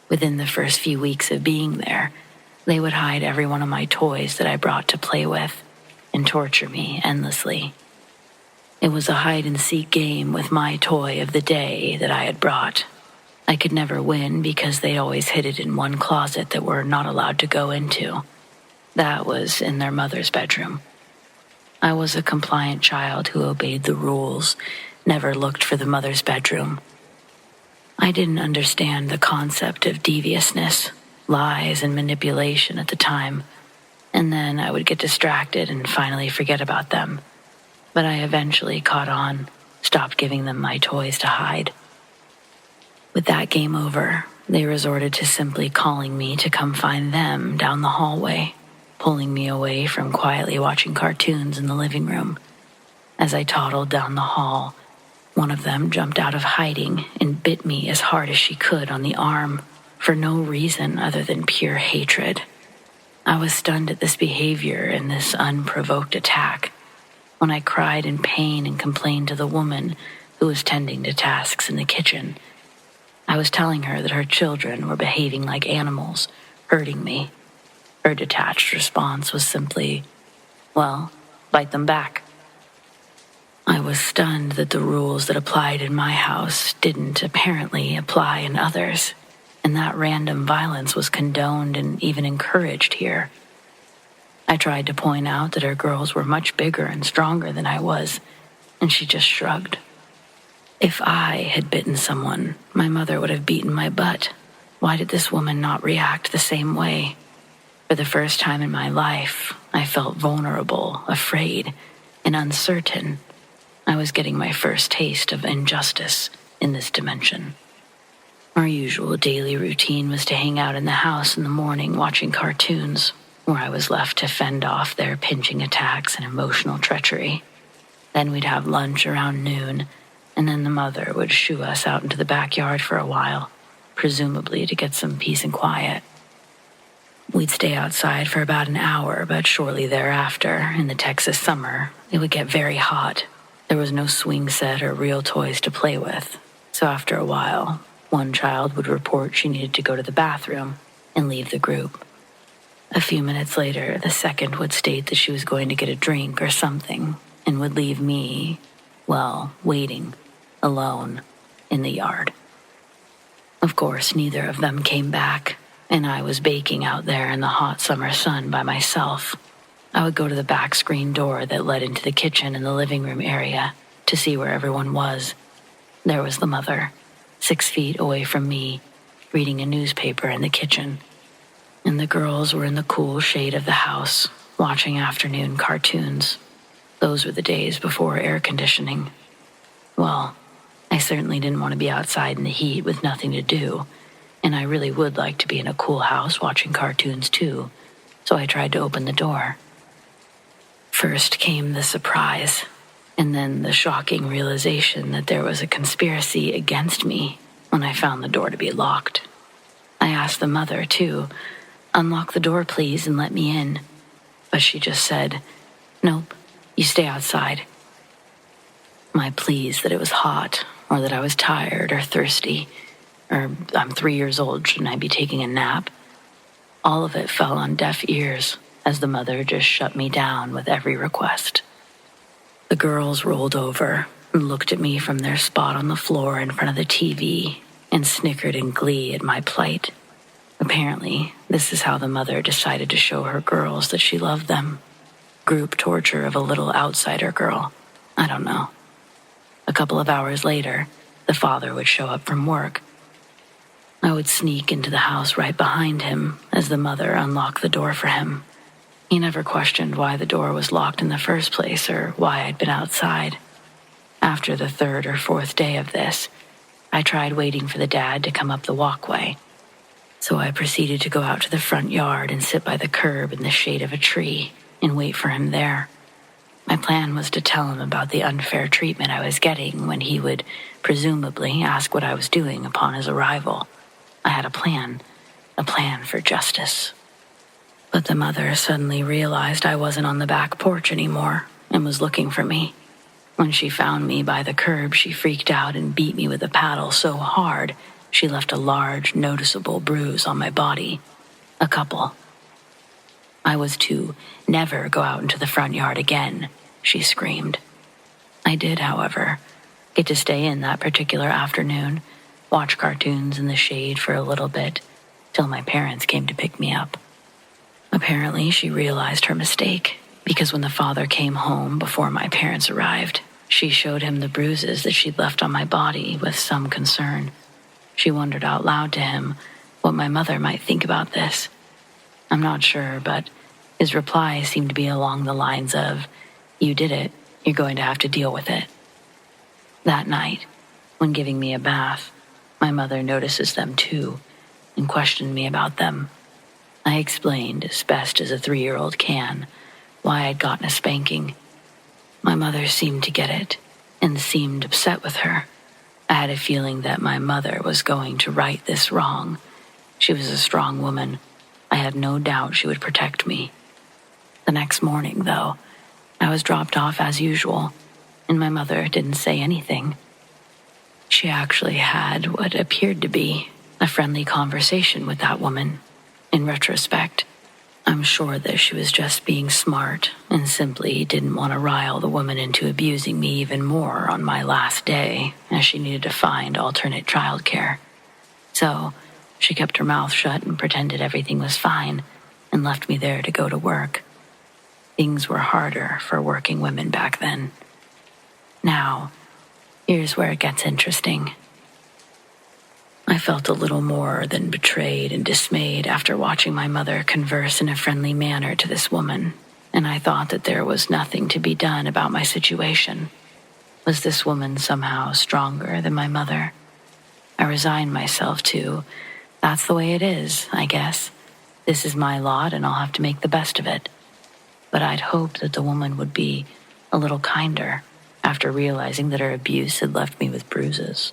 Within the first few weeks of being there, they would hide every one of my toys that I brought to play with and torture me endlessly. It was a hide-and-seek game with my toy of the day that I had brought. I could never win because they always hid it in one closet that we're not allowed to go into. That was in their mother's bedroom. I was a compliant child who obeyed the rules, never looked for the mother's bedroom. I didn't understand the concept of deviousness, lies, and manipulation at the time, and then I would get distracted and finally forget about them. But I eventually caught on, stopped giving them my toys to hide. With that game over, they resorted to simply calling me to come find them down the hallway, pulling me away from quietly watching cartoons in the living room. As I toddled down the hall, one of them jumped out of hiding and bit me as hard as she could on the arm, for no reason other than pure hatred. I was stunned at this behavior and this unprovoked attack. When I cried in pain and complained to the woman who was tending to tasks in the kitchen, I was telling her that her children were behaving like animals, hurting me. Her detached response was simply, "Well, bite them back." I was stunned that the rules that applied in my house didn't apparently apply in others, and that random violence was condoned and even encouraged here. I tried to point out that her girls were much bigger and stronger than I was, and she just shrugged. If I had bitten someone, my mother would have beaten my butt. Why did this woman not react the same way? For the first time in my life, I felt vulnerable, afraid, and uncertain. I was getting my first taste of injustice in this dimension. Our usual daily routine was to hang out in the house in the morning watching cartoons, where I was left to fend off their pinching attacks and emotional treachery. Then we'd have lunch around noon, and then the mother would shoo us out into the backyard for a while, presumably to get some peace and quiet. We'd stay outside for about an hour, but shortly thereafter, in the Texas summer, it would get very hot. There was no swing set or real toys to play with, so after a while, one child would report she needed to go to the bathroom and leave the group. A few minutes later, the second would state that she was going to get a drink or something and would leave me, waiting, alone, in the yard. Of course, neither of them came back, and I was baking out there in the hot summer sun by myself. I would go to the back screen door that led into the kitchen and the living room area to see where everyone was. There was the mother, 6 feet away from me, reading a newspaper in the kitchen. And the girls were in the cool shade of the house, watching afternoon cartoons. Those were the days before air conditioning. Well, I certainly didn't want to be outside in the heat with nothing to do, and I really would like to be in a cool house watching cartoons too, so I tried to open the door. First came the surprise, and then the shocking realization that there was a conspiracy against me when I found the door to be locked. I asked the mother, too, "Unlock the door, please, and let me in." But she just said, "Nope, you stay outside." My pleas that it was hot, or that I was tired or thirsty, or I'm 3 years old, shouldn't I be taking a nap? All of it fell on deaf ears as the mother just shut me down with every request. The girls rolled over and looked at me from their spot on the floor in front of the TV and snickered in glee at my plight. Apparently, this is how the mother decided to show her girls that she loved them. Group torture of a little outsider girl. I don't know. A couple of hours later, the father would show up from work. I would sneak into the house right behind him as the mother unlocked the door for him. He never questioned why the door was locked in the first place or why I'd been outside. After the 3rd or 4th day of this, I tried waiting for the dad to come up the walkway. So I proceeded to go out to the front yard and sit by the curb in the shade of a tree and wait for him there. My plan was to tell him about the unfair treatment I was getting when he would presumably ask what I was doing upon his arrival. I had a plan for justice. But the mother suddenly realized I wasn't on the back porch anymore and was looking for me. When she found me by the curb, she freaked out and beat me with a paddle so hard she left a large, noticeable bruise on my body. A couple. I was to never go out into the front yard again, she screamed. I did, however, get to stay in that particular afternoon, watch cartoons in the shade for a little bit, till my parents came to pick me up. Apparently, she realized her mistake, because when the father came home before my parents arrived, she showed him the bruises that she'd left on my body with some concern. She wondered out loud to him what my mother might think about this. I'm not sure, but his reply seemed to be along the lines of, "You did it, you're going to have to deal with it." That night, when giving me a bath, my mother notices them too, and questioned me about them. I explained, as best as a 3-year-old can, why I'd gotten a spanking. My mother seemed to get it, and seemed upset with her. I had a feeling that my mother was going to right this wrong. She was a strong woman. I had no doubt she would protect me. The next morning, though, I was dropped off as usual, and my mother didn't say anything. She actually had what appeared to be a friendly conversation with that woman. In retrospect, I'm sure that she was just being smart and simply didn't want to rile the woman into abusing me even more on my last day, as she needed to find alternate childcare. So she kept her mouth shut and pretended everything was fine and left me there to go to work. Things were harder for working women back then. Now, here's where it gets interesting. I felt a little more than betrayed and dismayed after watching my mother converse in a friendly manner to this woman, and I thought that there was nothing to be done about my situation. Was this woman somehow stronger than my mother? I resigned myself to, that's the way it is, I guess. This is my lot and I'll have to make the best of it. But I'd hoped that the woman would be a little kinder after realizing that her abuse had left me with bruises.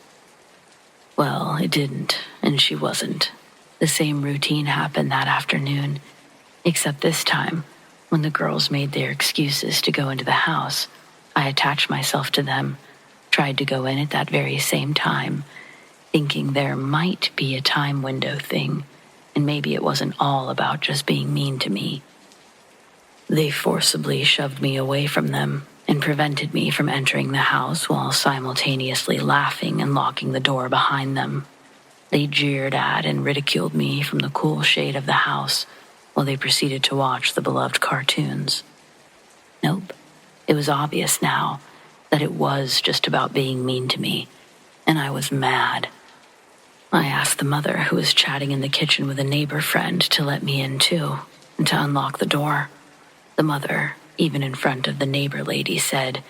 Well, it didn't, and she wasn't. The same routine happened that afternoon, except this time, when the girls made their excuses to go into the house, I attached myself to them, tried to go in at that very same time, thinking there might be a time window thing, and maybe it wasn't all about just being mean to me. They forcibly shoved me away from them and prevented me from entering the house while simultaneously laughing and locking the door behind them. They jeered at and ridiculed me from the cool shade of the house while they proceeded to watch the beloved cartoons. Nope, it was obvious now that it was just about being mean to me, and I was mad. I asked the mother, who was chatting in the kitchen with a neighbor friend, to let me in too, and to unlock the door. The mother, even in front of the neighbor lady, said,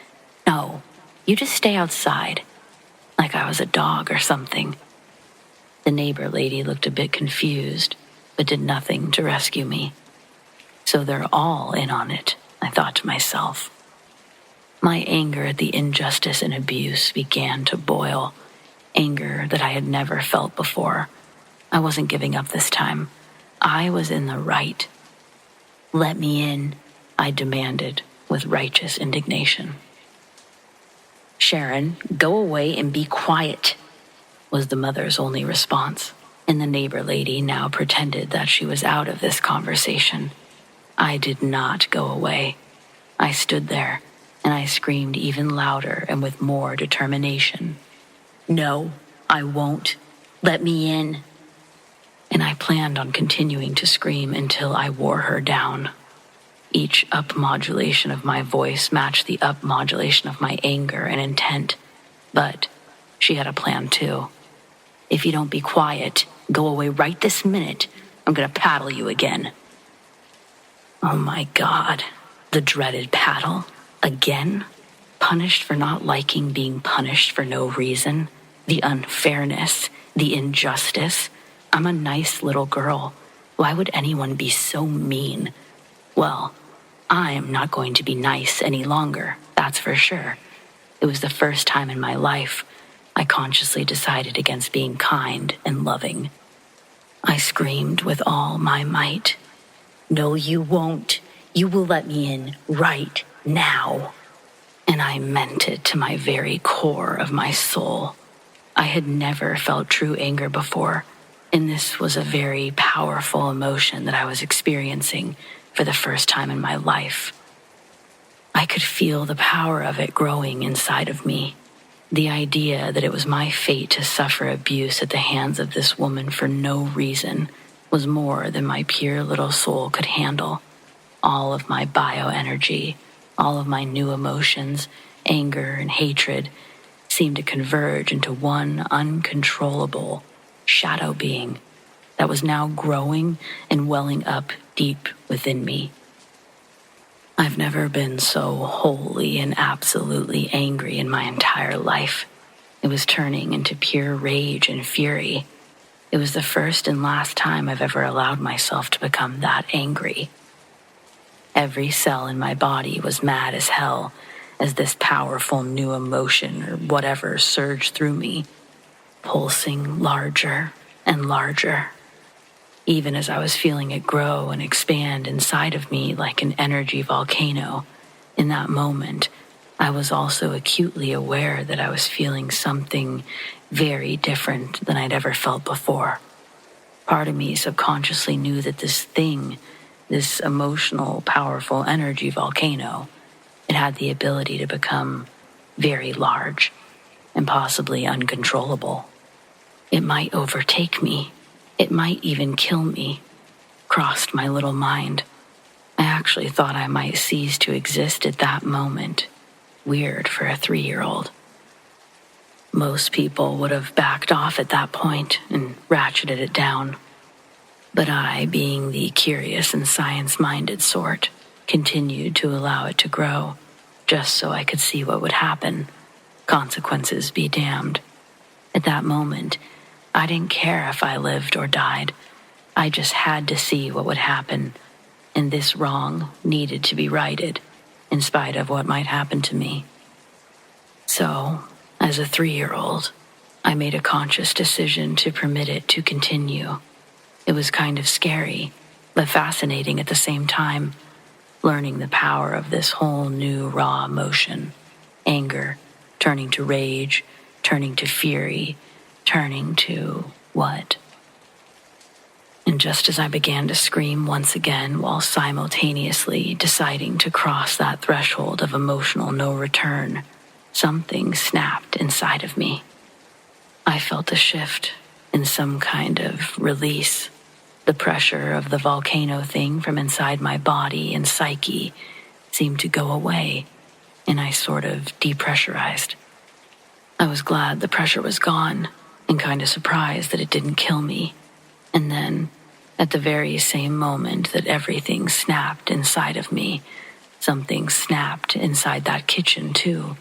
"No, you just stay outside," like I was a dog or something. The neighbor lady looked a bit confused, but did nothing to rescue me. So they're all in on it, I thought to myself. My anger at the injustice and abuse began to boil, anger that I had never felt before. I wasn't giving up this time. I was in the right. "Let me in," I demanded with righteous indignation. "Sharon, go away and be quiet," was the mother's only response, and the neighbor lady now pretended that she was out of this conversation. I did not go away. I stood there, and I screamed even louder and with more determination. "No, I won't. Let me in." And I planned on continuing to scream until I wore her down. Each up modulation of my voice matched the up modulation of my anger and intent. But she had a plan too. "If you don't be quiet, go away right this minute, I'm gonna paddle you again." Oh my God, the dreaded paddle. Again? Punished for not liking being punished for no reason. The unfairness, the injustice. I'm a nice little girl. Why would anyone be so mean? Well, I'm not going to be nice any longer, that's for sure. It was the first time in my life I consciously decided against being kind and loving. I screamed with all my might. "No, you won't. You will let me in right now." And I meant it to my very core of my soul. I had never felt true anger before, and this was a very powerful emotion that I was experiencing for the first time in my life. I could feel the power of it growing inside of me. The idea that it was my fate to suffer abuse at the hands of this woman for no reason was more than my pure little soul could handle. All of my bioenergy, all of my new emotions, anger and hatred, seemed to converge into one uncontrollable shadow being that was now growing and welling up deep within me. I've never been so wholly and absolutely angry in my entire life. It was turning into pure rage and fury. It was the first and last time I've ever allowed myself to become that angry. Every cell in my body was mad as hell as this powerful new emotion or whatever surged through me, pulsing larger and larger. Even as I was feeling it grow and expand inside of me like an energy volcano, in that moment, I was also acutely aware that I was feeling something very different than I'd ever felt before. Part of me subconsciously knew that this thing, this emotional, powerful energy volcano, it had the ability to become very large and possibly uncontrollable. It might overtake me. It might even kill me, crossed my little mind. I actually thought I might cease to exist at that moment. Weird for a 3-year-old. Most people would have backed off at that point and ratcheted it down. But I, being the curious and science-minded sort, continued to allow it to grow, just so I could see what would happen. Consequences be damned. At that moment, I didn't care if I lived or died. I just had to see what would happen, and this wrong needed to be righted, in spite of what might happen to me. So, as a 3-year-old, I made a conscious decision to permit it to continue. It was kind of scary, but fascinating at the same time, learning the power of this whole new raw emotion. Anger, turning to rage, turning to fury, turning to what? And just as I began to scream once again while simultaneously deciding to cross that threshold of emotional no return, something snapped inside of me. I felt a shift in some kind of release. The pressure of the volcano thing from inside my body and psyche seemed to go away, and I sort of depressurized. I was glad the pressure was gone and kind of surprised that it didn't kill me. And then, at the very same moment that everything snapped inside of me, something snapped inside that kitchen too,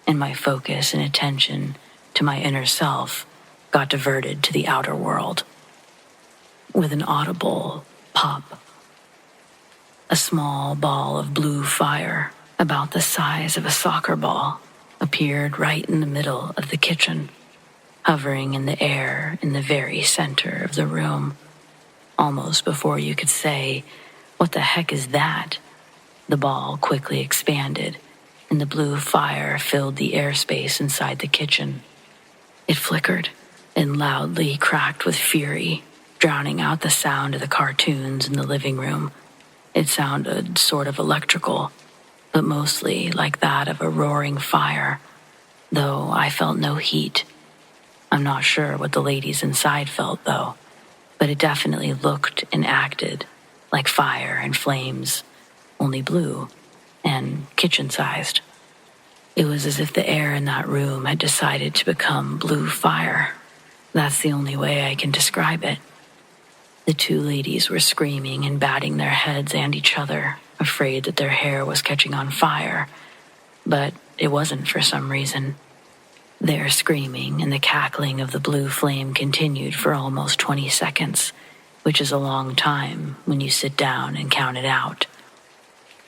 and my focus and attention to my inner self got diverted to the outer world. With an audible pop, a small ball of blue fire, about the size of a soccer ball, appeared right in the middle of the kitchen, hovering in the air in the very center of the room. Almost before you could say, "What the heck is that?" the ball quickly expanded, and the blue fire filled the airspace inside the kitchen. It flickered and loudly cracked with fury, drowning out the sound of the cartoons in the living room. It sounded sort of electrical, but mostly like that of a roaring fire, though I felt no heat. I'm not sure what the ladies inside felt, though, but it definitely looked and acted like fire and flames, only blue and kitchen-sized. It was as if the air in that room had decided to become blue fire. That's the only way I can describe it. The two ladies were screaming and batting their heads and each other, afraid that their hair was catching on fire, but it wasn't for some reason. Their screaming and the cackling of the blue flame continued for almost 20 seconds, which is a long time when you sit down and count it out.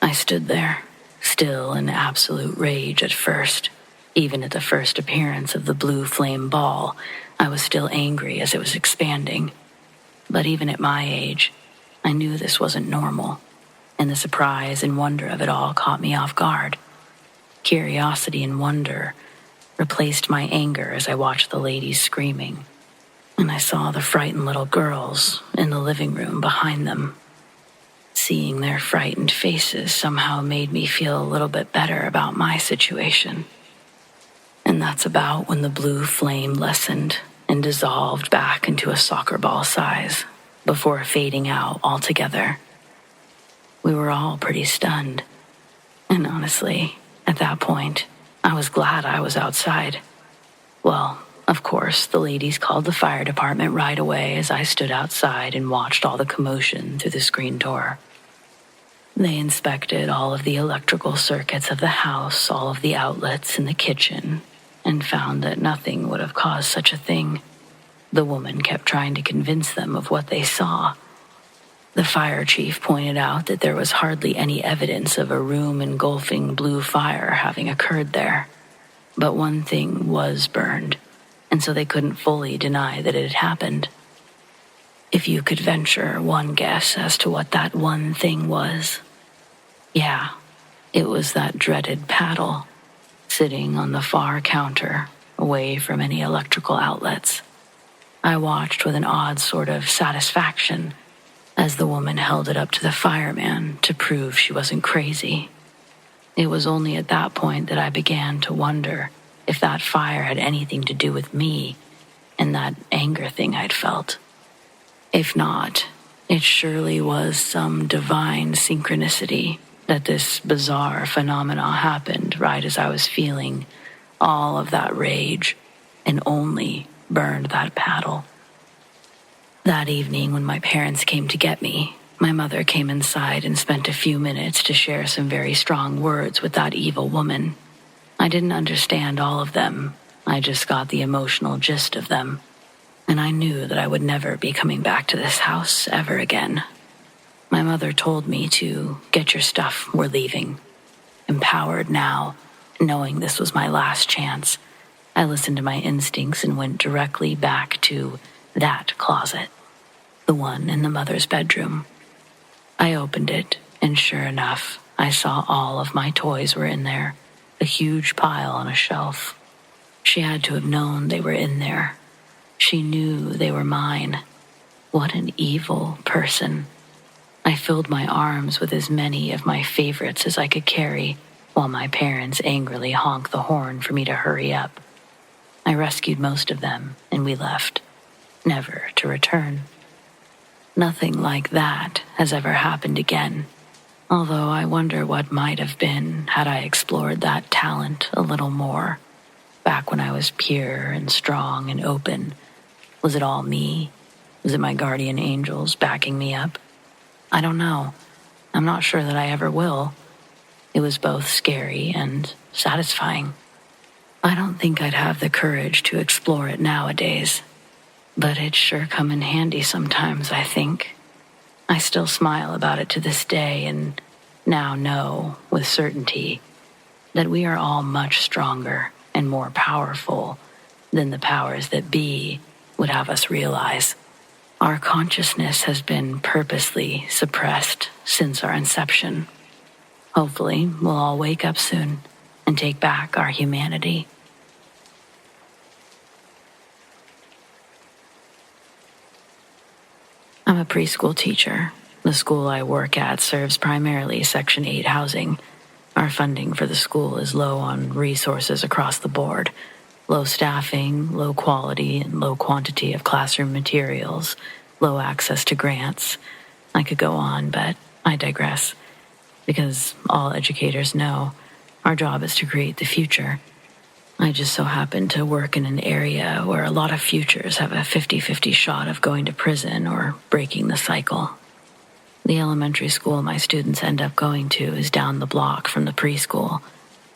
I stood there, still in absolute rage at first. Even at the first appearance of the blue flame ball, I was still angry as it was expanding. But even at my age, I knew this wasn't normal, and the surprise and wonder of it all caught me off guard. Curiosity and wonder replaced my anger as I watched the ladies screaming, and I saw the frightened little girls in the living room behind them. Seeing their frightened faces somehow made me feel a little bit better about my situation. And that's about when the blue flame lessened and dissolved back into a soccer ball size before fading out altogether. We were all pretty stunned, and honestly, at that point, I was glad I was outside. Well, of course, the ladies called the fire department right away as I stood outside and watched all the commotion through the screen door. They inspected all of the electrical circuits of the house, all of the outlets in the kitchen, and found that nothing would have caused such a thing. The woman kept trying to convince them of what they saw. The fire chief pointed out that there was hardly any evidence of a room engulfing blue fire having occurred there. But one thing was burned, and so they couldn't fully deny that it had happened. If you could venture one guess as to what that one thing was, yeah, it was that dreaded paddle, sitting on the far counter, away from any electrical outlets. I watched with an odd sort of satisfaction as the woman held it up to the fireman to prove she wasn't crazy. It was only at that point that I began to wonder if that fire had anything to do with me and that anger thing I'd felt. If not, it surely was some divine synchronicity that this bizarre phenomena happened right as I was feeling all of that rage and only burned that paddle. That evening, when my parents came to get me, my mother came inside and spent a few minutes to share some very strong words with that evil woman. I didn't understand all of them. I just got the emotional gist of them. And I knew that I would never be coming back to this house ever again. My mother told me to get your stuff, we're leaving. Empowered now, knowing this was my last chance, I listened to my instincts and went directly back to that closet, the one in the mother's bedroom. I opened it, and sure enough, I saw all of my toys were in there, a huge pile on a shelf. She had to have known they were in there. She knew they were mine. What an evil person. I filled my arms with as many of my favorites as I could carry, while my parents angrily honked the horn for me to hurry up. I rescued most of them, and we left, never to return. Nothing like that has ever happened again, although I wonder what might have been had I explored that talent a little more, back when I was pure and strong and open. Was it all me? Was it my guardian angels backing me up? I don't know. I'm not sure that I ever will. It was both scary and satisfying. I don't think I'd have the courage to explore it nowadays, but it'd sure come in handy sometimes, I think. I still smile about it to this day and now know with certainty that we are all much stronger and more powerful than the powers that be would have us realize. Our consciousness has been purposely suppressed since our inception. Hopefully, we'll all wake up soon and take back our humanity. I'm a preschool teacher. The school I work at serves primarily Section 8 housing. Our funding for the school is low on resources across the board. Low staffing, low quality, and low quantity of classroom materials, low access to grants. I could go on, but I digress. Because all educators know our job is to create the future. I just so happen to work in an area where a lot of futures have a 50-50 shot of going to prison or breaking the cycle. The elementary school my students end up going to is down the block from the preschool.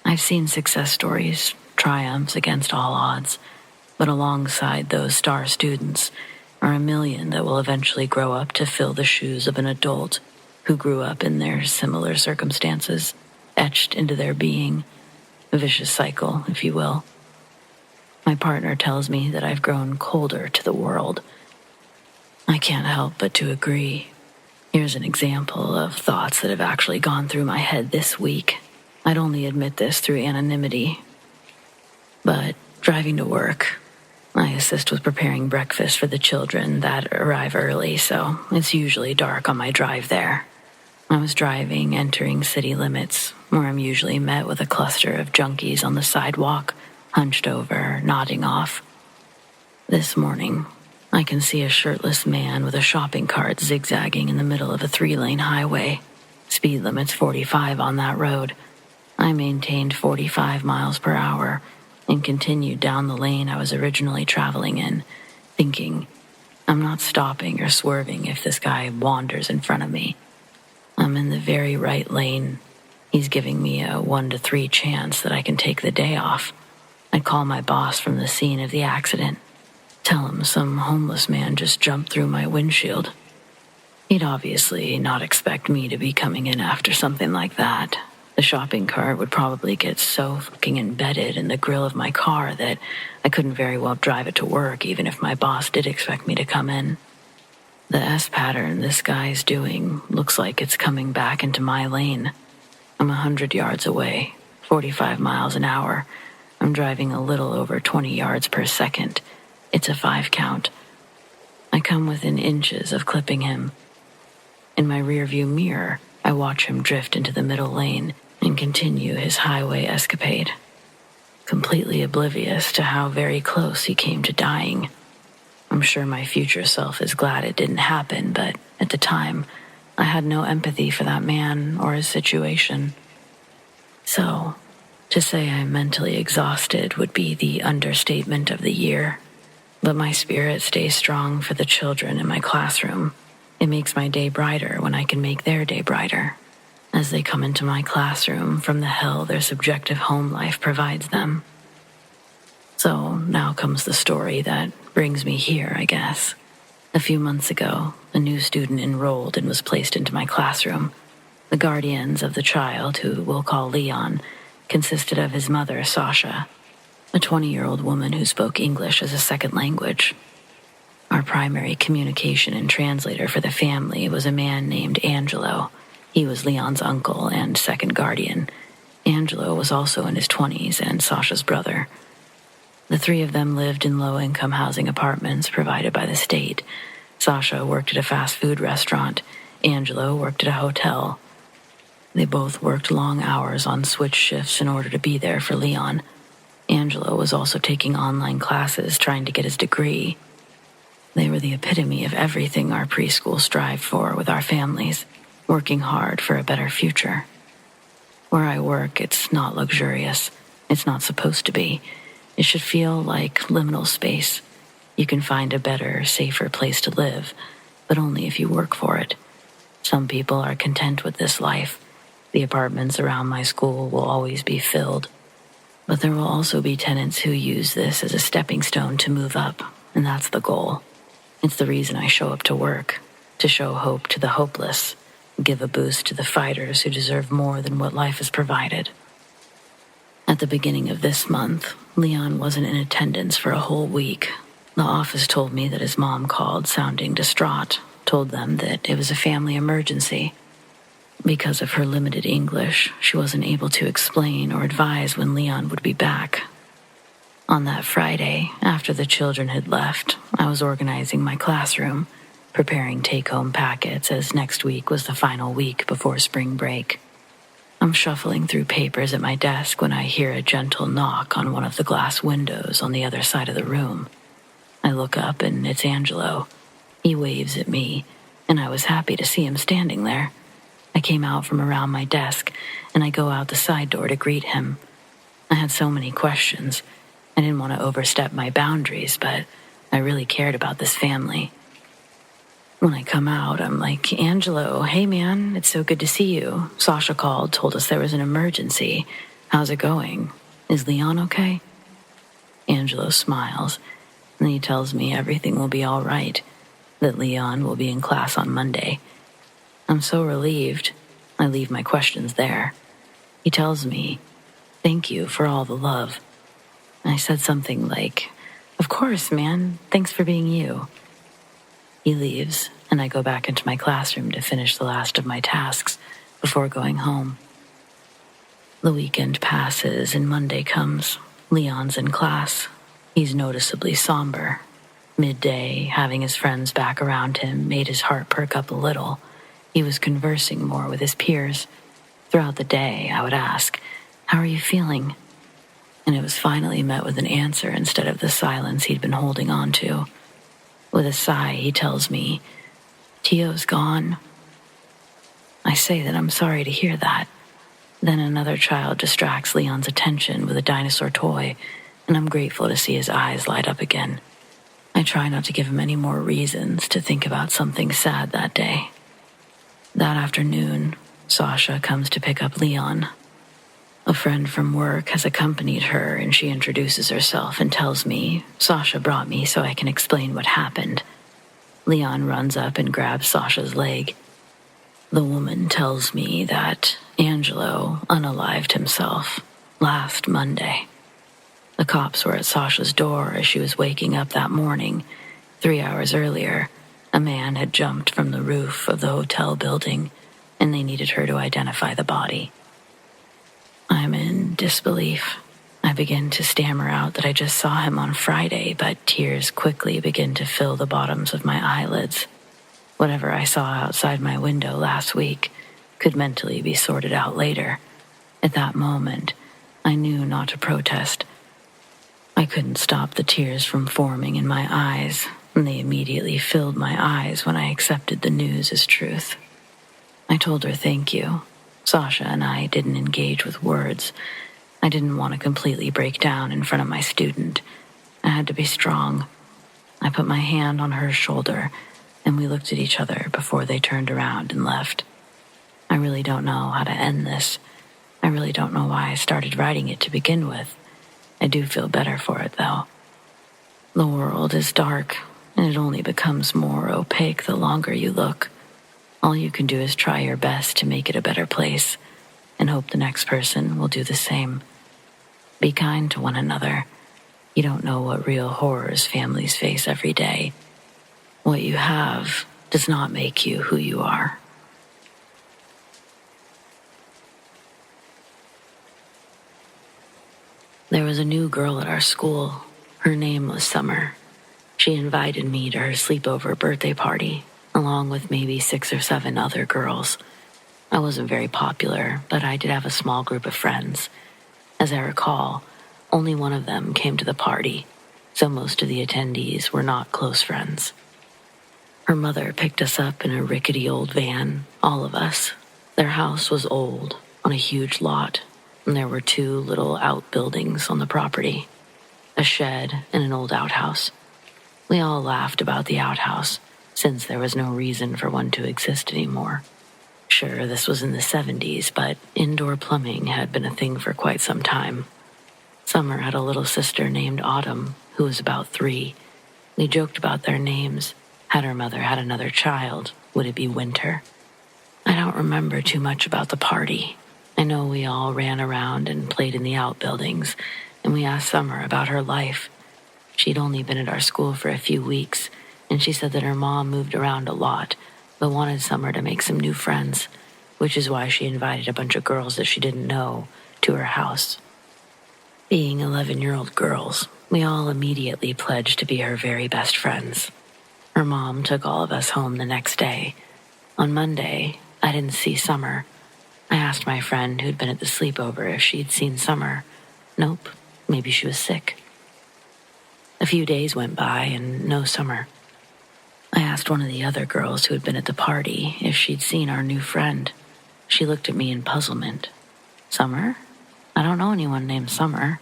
I've seen success stories, triumphs against all odds, but alongside those star students are a million that will eventually grow up to fill the shoes of an adult who grew up in their similar circumstances, etched into their being. A vicious cycle, if you will. My partner tells me that I've grown colder to the world. I can't help but to agree. Here's an example of thoughts that have actually gone through my head this week. I'd only admit this through anonymity. But driving to work, I assist with preparing breakfast for the children that arrive early, so it's usually dark on my drive there. I was driving, entering city limits, where I'm usually met with a cluster of junkies on the sidewalk, hunched over, nodding off. This morning, I can see a shirtless man with a shopping cart zigzagging in the middle of a 3-lane highway. Speed limit's 45 on that road. I maintained 45 miles per hour and continued down the lane I was originally traveling in, thinking, I'm not stopping or swerving if this guy wanders in front of me. I'm in the very right lane. He's giving me a 1 to 3 chance that I can take the day off. I'd call my boss from the scene of the accident. Tell him some homeless man just jumped through my windshield. He'd obviously not expect me to be coming in after something like that. The shopping cart would probably get so fucking embedded in the grill of my car that I couldn't very well drive it to work even if my boss did expect me to come in. The S pattern this guy's doing looks like it's coming back into my lane. I'm 100 yards away, 45 miles an hour. I'm driving a little over 20 yards per second. It's a 5 count. I come within inches of clipping him. In my rearview mirror, I watch him drift into the middle lane and continue his highway escapade, completely oblivious to how very close he came to dying. I'm sure my future self is glad it didn't happen, but at the time, I had no empathy for that man or his situation. So, to say I'm mentally exhausted would be the understatement of the year. But my spirit stays strong for the children in my classroom. It makes my day brighter when I can make their day brighter, as they come into my classroom from the hell their subjective home life provides them. So now comes the story that brings me here, I guess. A few months ago, a new student enrolled and was placed into my classroom. The guardians of the child, who we'll call Leon, consisted of his mother, Sasha, a 20-year-old woman who spoke English as a second language. Our primary communication and translator for the family was a man named Angelo. He was Leon's uncle and second guardian. Angelo was also in his 20s and Sasha's brother. The three of them lived in low-income housing apartments provided by the state. Sasha worked at a fast food restaurant. Angelo worked at a hotel. They both worked long hours on switch shifts in order to be there for Leon. Angelo was also taking online classes trying to get his degree. They were the epitome of everything our preschool strived for with our families, working hard for a better future. Where I work, it's not luxurious. It's not supposed to be. It should feel like liminal space. You can find a better, safer place to live, but only if you work for it. Some people are content with this life. The apartments around my school will always be filled. But there will also be tenants who use this as a stepping stone to move up, and that's the goal. It's the reason I show up to work, to show hope to the hopeless, give a boost to the fighters who deserve more than what life has provided. At the beginning of this month, Leon wasn't in attendance for a whole week. The office told me that his mom called sounding distraught, told them that it was a family emergency. Because of her limited English, she wasn't able to explain or advise when Leon would be back. On that Friday, after the children had left, I was organizing my classroom, preparing take-home packets as next week was the final week before spring break. I'm shuffling through papers at my desk when I hear a gentle knock on one of the glass windows on the other side of the room. I look up and it's Angelo. He waves at me, and I was happy to see him standing there. I came out from around my desk, and I go out the side door to greet him. I had so many questions. I didn't want to overstep my boundaries, but I really cared about this family. When I come out, I'm like, Angelo, hey man, it's so good to see you. Sasha called, told us there was an emergency. How's it going? Is Leon okay? Angelo smiles, and he tells me everything will be all right, that Leon will be in class on Monday. I'm so relieved. I leave my questions there. He tells me, thank you for all the love. I said something like, of course, man, thanks for being you. He leaves, and I go back into my classroom to finish the last of my tasks before going home. The weekend passes and Monday comes. Leon's in class. He's noticeably somber. Midday, having his friends back around him made his heart perk up a little. He was conversing more with his peers. Throughout the day, I would ask, how are you feeling? And it was finally met with an answer instead of the silence he'd been holding on to. With a sigh, he tells me, Tio's gone. I say that I'm sorry to hear that. Then another child distracts Leon's attention with a dinosaur toy, and I'm grateful to see his eyes light up again. I try not to give him any more reasons to think about something sad that day. That afternoon, Sasha comes to pick up Leon. A friend from work has accompanied her, and she introduces herself and tells me Sasha brought me so I can explain what happened. Leon runs up and grabs Sasha's leg. The woman tells me that Angelo unalived himself last Monday. The cops were at Sasha's door as she was waking up that morning. 3 hours earlier, a man had jumped from the roof of the hotel building, and they needed her to identify the body. I'm in disbelief. I begin to stammer out that I just saw him on Friday, but tears quickly begin to fill the bottoms of my eyelids. Whatever I saw outside my window last week could mentally be sorted out later. At that moment, I knew not to protest. I couldn't stop the tears from forming in my eyes, and they immediately filled my eyes when I accepted the news as truth. I told her thank you. Sasha and I didn't engage with words. I didn't want to completely break down in front of my student. I had to be strong. I put my hand on her shoulder, and we looked at each other before they turned around and left. I really don't know how to end this. I really don't know why I started writing it to begin with. I do feel better for it, though. The world is dark, and it only becomes more opaque the longer you look. All you can do is try your best to make it a better place, and hope the next person will do the same. Be kind to one another. You don't know what real horrors families face every day. What you have does not make you who you are. There was a new girl at our school. Her name was Summer. She invited me to her sleepover birthday party, along with maybe 6 or 7 other girls. I wasn't very popular, but I did have a small group of friends. As I recall, only one of them came to the party, so most of the attendees were not close friends. Her mother picked us up in a rickety old van, all of us. Their house was old, on a huge lot, and there were 2 little outbuildings on the property, a shed and an old outhouse. We all laughed about the outhouse, since there was no reason for one to exist anymore. Sure, this was in the 70s, but indoor plumbing had been a thing for quite some time. Summer had a little sister named Autumn, who was about 3. We joked about their names. Had her mother had another child, would it be Winter? I don't remember too much about the party. I know we all ran around and played in the outbuildings, and we asked Summer about her life. She'd only been at our school for a few weeks, and she said that her mom moved around a lot, but wanted Summer to make some new friends, which is why she invited a bunch of girls that she didn't know to her house. Being 11-year-old girls, we all immediately pledged to be her very best friends. Her mom took all of us home the next day. On Monday, I didn't see Summer. I asked my friend who'd been at the sleepover if she'd seen Summer. Nope, maybe she was sick. A few days went by and no Summer. I asked one of the other girls who had been at the party if she'd seen our new friend. She looked at me in puzzlement. Summer? I don't know anyone named Summer.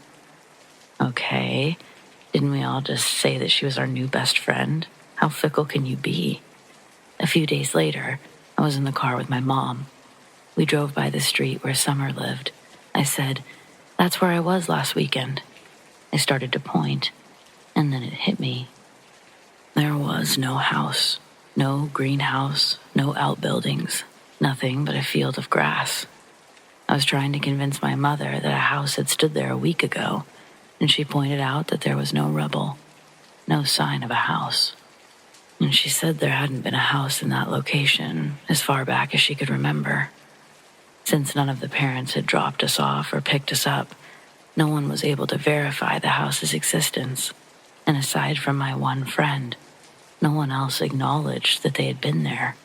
Okay, didn't we all just say that she was our new best friend? How fickle can you be? A few days later, I was in the car with my mom. We drove by the street where Summer lived. I said, "That's where I was last weekend." I started to point, and then it hit me. There was no house, no greenhouse, no outbuildings, nothing but a field of grass. I was trying to convince my mother that a house had stood there a week ago, and she pointed out that there was no rubble, no sign of a house. And she said there hadn't been a house in that location as far back as she could remember. Since none of the parents had dropped us off or picked us up, no one was able to verify the house's existence. And aside from my one friend, no one else acknowledged that they had been there.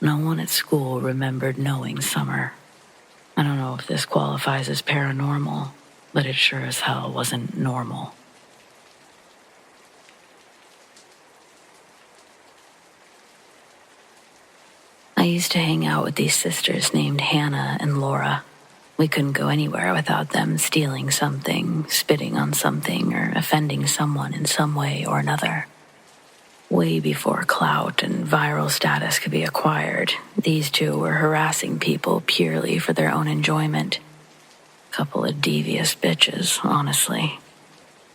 No one at school remembered knowing Summer. I don't know if this qualifies as paranormal, but it sure as hell wasn't normal. I used to hang out with these sisters named Hannah and Laura. We couldn't go anywhere without them stealing something, spitting on something, or offending someone in some way or another. Way before clout and viral status could be acquired, these two were harassing people purely for their own enjoyment. Couple of devious bitches, honestly.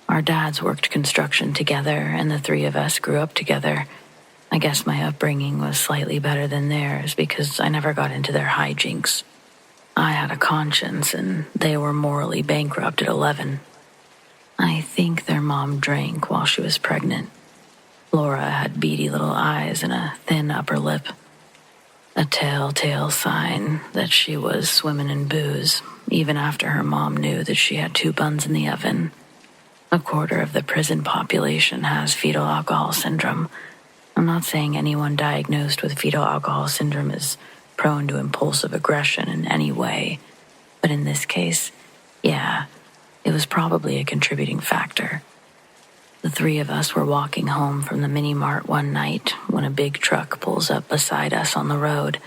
Our dads worked construction together, and the three of us grew up together. I guess my upbringing was slightly better than theirs because I never got into their hijinks. I had a conscience, and they were morally bankrupt at 11. I think their mom drank while she was pregnant. Laura had beady little eyes and a thin upper lip. A telltale sign that she was swimming in booze, even after her mom knew that she had 2 buns in the oven. A quarter of the prison population has fetal alcohol syndrome. I'm not saying anyone diagnosed with fetal alcohol syndrome is prone to impulsive aggression in any way, but in this case, yeah, it was probably a contributing factor. The three of us were walking home from the mini-mart one night when a big truck pulls up beside us on the road.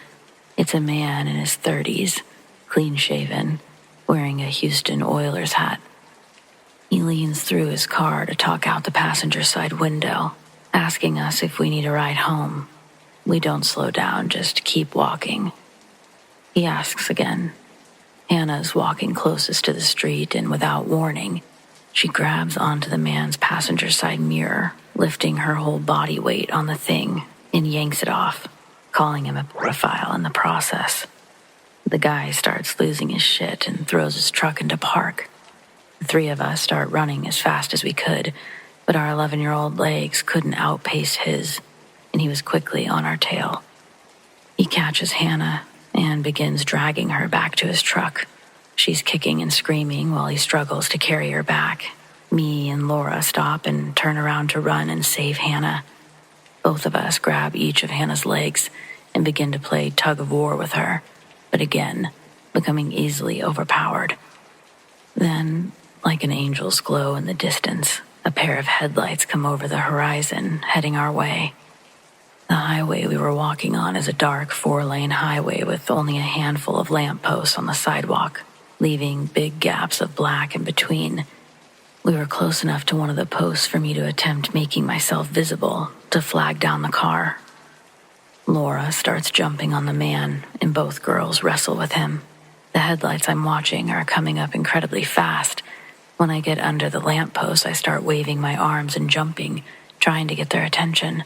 It's a man in his 30s, clean-shaven, wearing a Houston Oilers hat. He leans through his car to talk out the passenger side window, asking us if we need a ride home. We don't slow down, just keep walking. He asks again. Hannah's walking closest to the street, and without warning, she grabs onto the man's passenger side mirror, lifting her whole body weight on the thing, and yanks it off, calling him a pedophile in the process. The guy starts losing his shit and throws his truck into park. The three of us start running as fast as we could, but our 11-year-old legs couldn't outpace his, and he was quickly on our tail. He catches Hannah and begins dragging her back to his truck. She's kicking and screaming while he struggles to carry her back. Me and Laura stop and turn around to run and save Hannah. Both of us grab each of Hannah's legs and begin to play tug-of-war with her, but again, becoming easily overpowered. Then, like an angel's glow in the distance, a pair of headlights come over the horizon, heading our way. The highway we were walking on is a dark 4-lane highway with only a handful of lampposts on the sidewalk, leaving big gaps of black in between. We were close enough to one of the posts for me to attempt making myself visible to flag down the car. Laura starts jumping on the man, and both girls wrestle with him. The headlights I'm watching are coming up incredibly fast. When I get under the lamppost, I start waving my arms and jumping, trying to get their attention.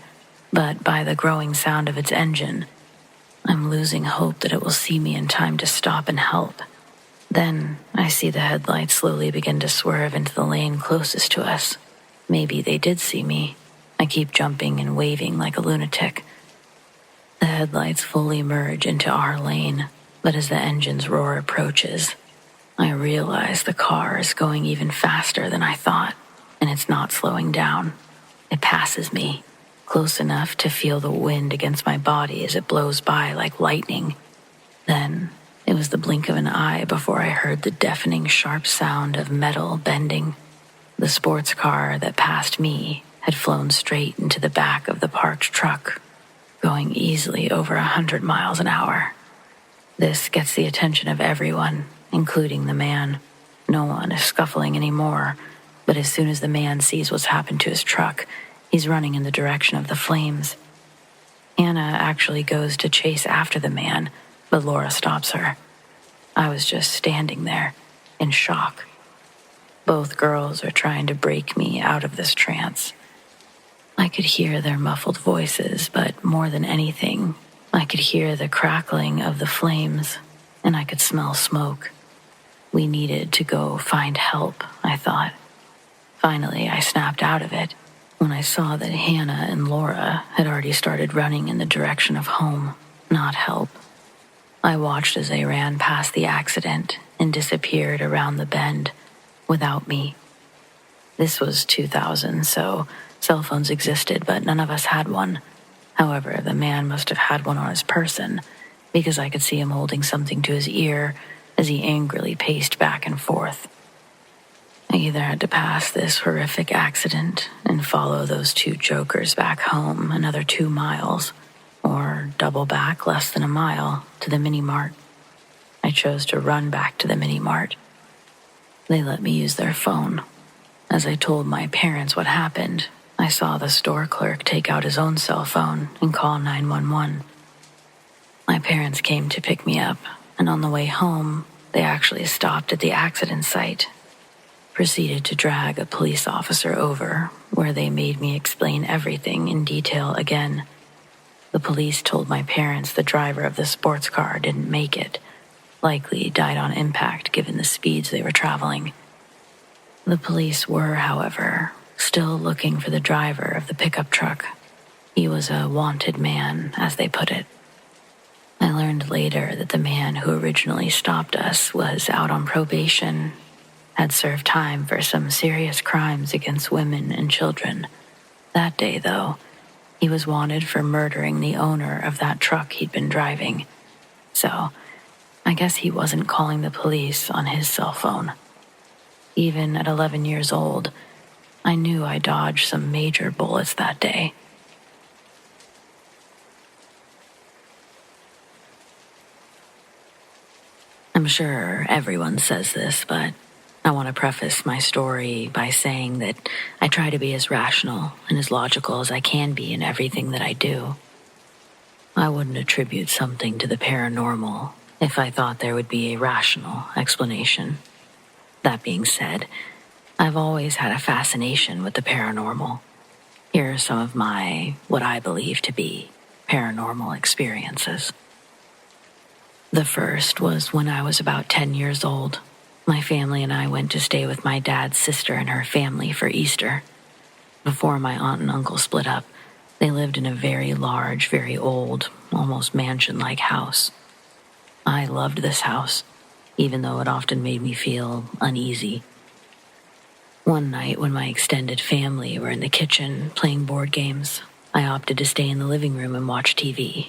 But by the growing sound of its engine, I'm losing hope that it will see me in time to stop and help. Then I see the headlights slowly begin to swerve into the lane closest to us. Maybe they did see me. I keep jumping and waving like a lunatic. The headlights fully merge into our lane, but as the engine's roar approaches, I realize the car is going even faster than I thought, and it's not slowing down. It passes me, close enough to feel the wind against my body as it blows by like lightning. Then it was the blink of an eye before I heard the deafening sharp sound of metal bending. The sports car that passed me had flown straight into the back of the parked truck, going easily over 100 miles an hour. This gets the attention of everyone, including the man. No one is scuffling anymore, but as soon as the man sees what's happened to his truck, he's running in the direction of the flames. Hannah actually goes to chase after the man, but Laura stops her. I was just standing there, in shock. Both girls are trying to break me out of this trance. I could hear their muffled voices, but more than anything, I could hear the crackling of the flames, and I could smell smoke. We needed to go find help, I thought. Finally, I snapped out of it when I saw that Hannah and Laura had already started running in the direction of home, not help. I watched as they ran past the accident and disappeared around the bend without me. This was 2000, so cell phones existed, but none of us had one. However, the man must have had one on his person because I could see him holding something to his ear as he angrily paced back and forth. I either had to pass this horrific accident and follow those two jokers back home another 2 miles, or double back less than a mile to the mini-mart. I chose to run back to the mini-mart. They let me use their phone. As I told my parents what happened, I saw the store clerk take out his own cell phone and call 911. My parents came to pick me up, and on the way home, they actually stopped at the accident site, proceeded to drag a police officer over, where they made me explain everything in detail again. The police told my parents the driver of the sports car didn't make it, likely died on impact given the speeds they were traveling. The police were, however, still looking for the driver of the pickup truck. He was a wanted man, as they put it. I learned later that the man who originally stopped us was out on probation, had served time for some serious crimes against women and children. That day, though, he was wanted for murdering the owner of that truck he'd been driving. So, I guess he wasn't calling the police on his cell phone. Even at 11 years old, I knew I dodged some major bullets that day. I'm sure everyone says this, but I want to preface my story by saying that I try to be as rational and as logical as I can be in everything that I do. I wouldn't attribute something to the paranormal if I thought there would be a rational explanation. That being said, I've always had a fascination with the paranormal. Here are some of my, what I believe to be, paranormal experiences. The first was when I was about 10 years old. My family and I went to stay with my dad's sister and her family for Easter. Before my aunt and uncle split up, they lived in a very large, very old, almost mansion-like house. I loved this house, even though it often made me feel uneasy. One night when my extended family were in the kitchen playing board games, I opted to stay in the living room and watch TV.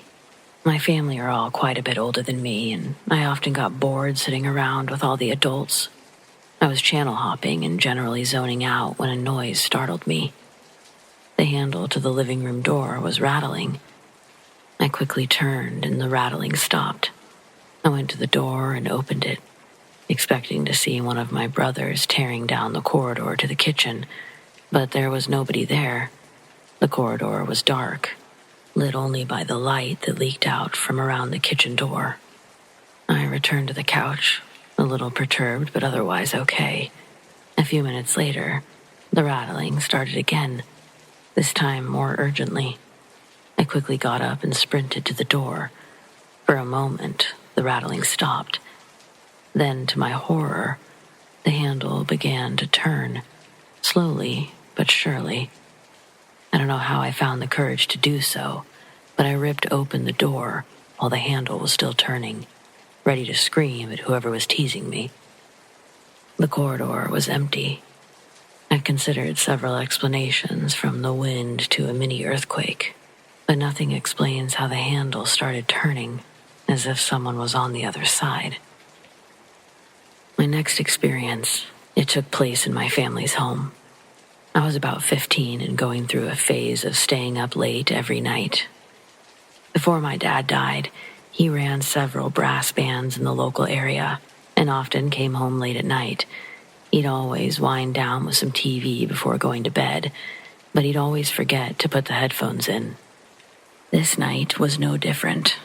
My family are all quite a bit older than me, and I often got bored sitting around with all the adults. I was channel hopping and generally zoning out when a noise startled me. The handle to the living room door was rattling. I quickly turned and the rattling stopped. I went to the door and opened it, expecting to see one of my brothers tearing down the corridor to the kitchen, but there was nobody there. The corridor was dark, lit only by the light that leaked out from around the kitchen door. I returned to the couch, a little perturbed but otherwise okay. A few minutes later, the rattling started again, this time more urgently. I quickly got up and sprinted to the door. For a moment, the rattling stopped. Then, to my horror, the handle began to turn, slowly but surely. I don't know how I found the courage to do so, but I ripped open the door while the handle was still turning, ready to scream at whoever was teasing me. The corridor was empty. I'd considered several explanations, from the wind to a mini earthquake, but nothing explains how the handle started turning, as if someone was on the other side. My next experience, it took place in my family's home. I was about 15 and going through a phase of staying up late every night. Before my dad died, he ran several brass bands in the local area and often came home late at night. He'd always wind down with some TV before going to bed, but he'd always forget to put the headphones in. This night was no different.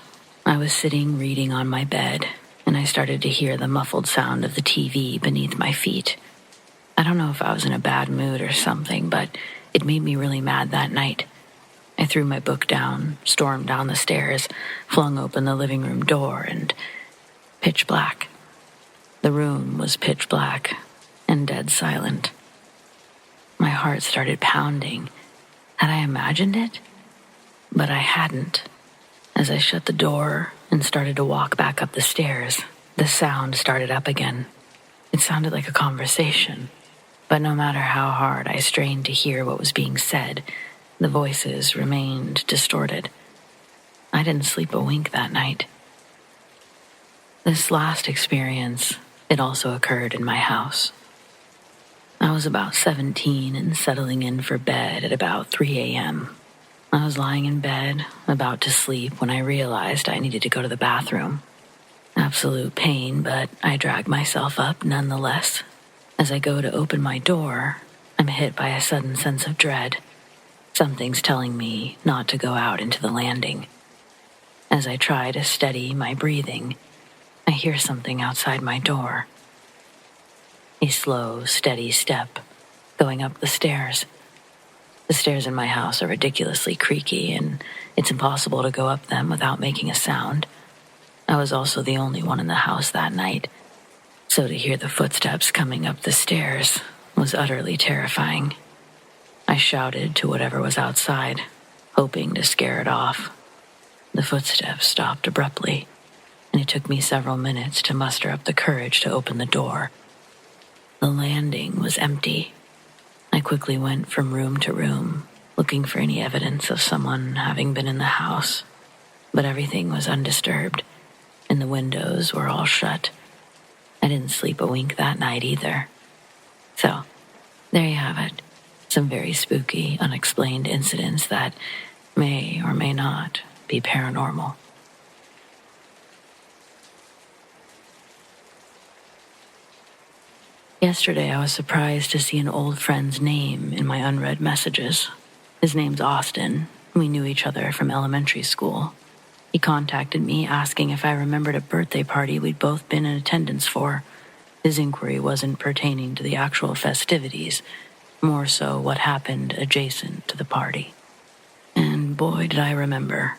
I was sitting reading on my bed, and I started to hear the muffled sound of the TV beneath my feet. I don't know if I was in a bad mood or something, but it made me really mad that night. I threw my book down, stormed down the stairs, flung open the living room door, and pitch black. The room was pitch black and dead silent. My heart started pounding. Had I imagined it? But I hadn't. As I shut the door and started to walk back up the stairs, the sound started up again. It sounded like a conversation, but no matter how hard I strained to hear what was being said, the voices remained distorted. I didn't sleep a wink that night. This last experience, it also occurred in my house. I was about 17 and settling in for bed at about 3 a.m. I was lying in bed, about to sleep, when I realized I needed to go to the bathroom. Absolute pain, but I dragged myself up nonetheless. As I go to open my door, I'm hit by a sudden sense of dread. Something's telling me not to go out into the landing. As I try to steady my breathing, I hear something outside my door. A slow, steady step going up the stairs. The stairs in my house are ridiculously creaky, and it's impossible to go up them without making a sound. I was also the only one in the house that night, so to hear the footsteps coming up the stairs was utterly terrifying. I shouted to whatever was outside, hoping to scare it off. The footsteps stopped abruptly, and it took me several minutes to muster up the courage to open the door. The landing was empty. I quickly went from room to room, looking for any evidence of someone having been in the house, but everything was undisturbed, and the windows were all shut. I didn't sleep a wink that night either. So, there you have it. Some very spooky, unexplained incidents that may or may not be paranormal. Yesterday, I was surprised to see an old friend's name in my unread messages. His name's Austin. We knew each other from elementary school. He contacted me asking if I remembered a birthday party we'd both been in attendance for. His inquiry wasn't pertaining to the actual festivities, more so what happened adjacent to the party. And boy, did I remember.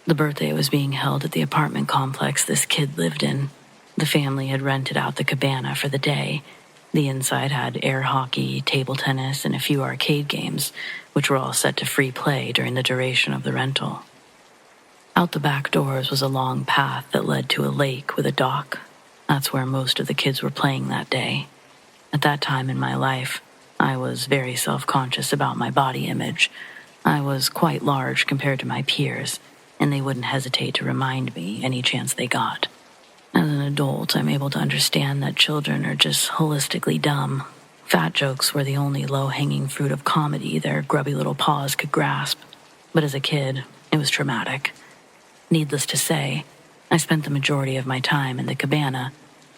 The birthday was being held at the apartment complex this kid lived in. The family had rented out the cabana for the day. The inside had air hockey, table tennis, and a few arcade games, which were all set to free play during the duration of the rental. Out the back doors was a long path that led to a lake with a dock. That's where most of the kids were playing that day. At that time in my life, I was very self-conscious about my body image. I was quite large compared to my peers, and they wouldn't hesitate to remind me any chance they got. As an adult, I'm able to understand that children are just holistically dumb. Fat jokes were the only low-hanging fruit of comedy their grubby little paws could grasp. But as a kid, it was traumatic. Needless to say, I spent the majority of my time in the cabana,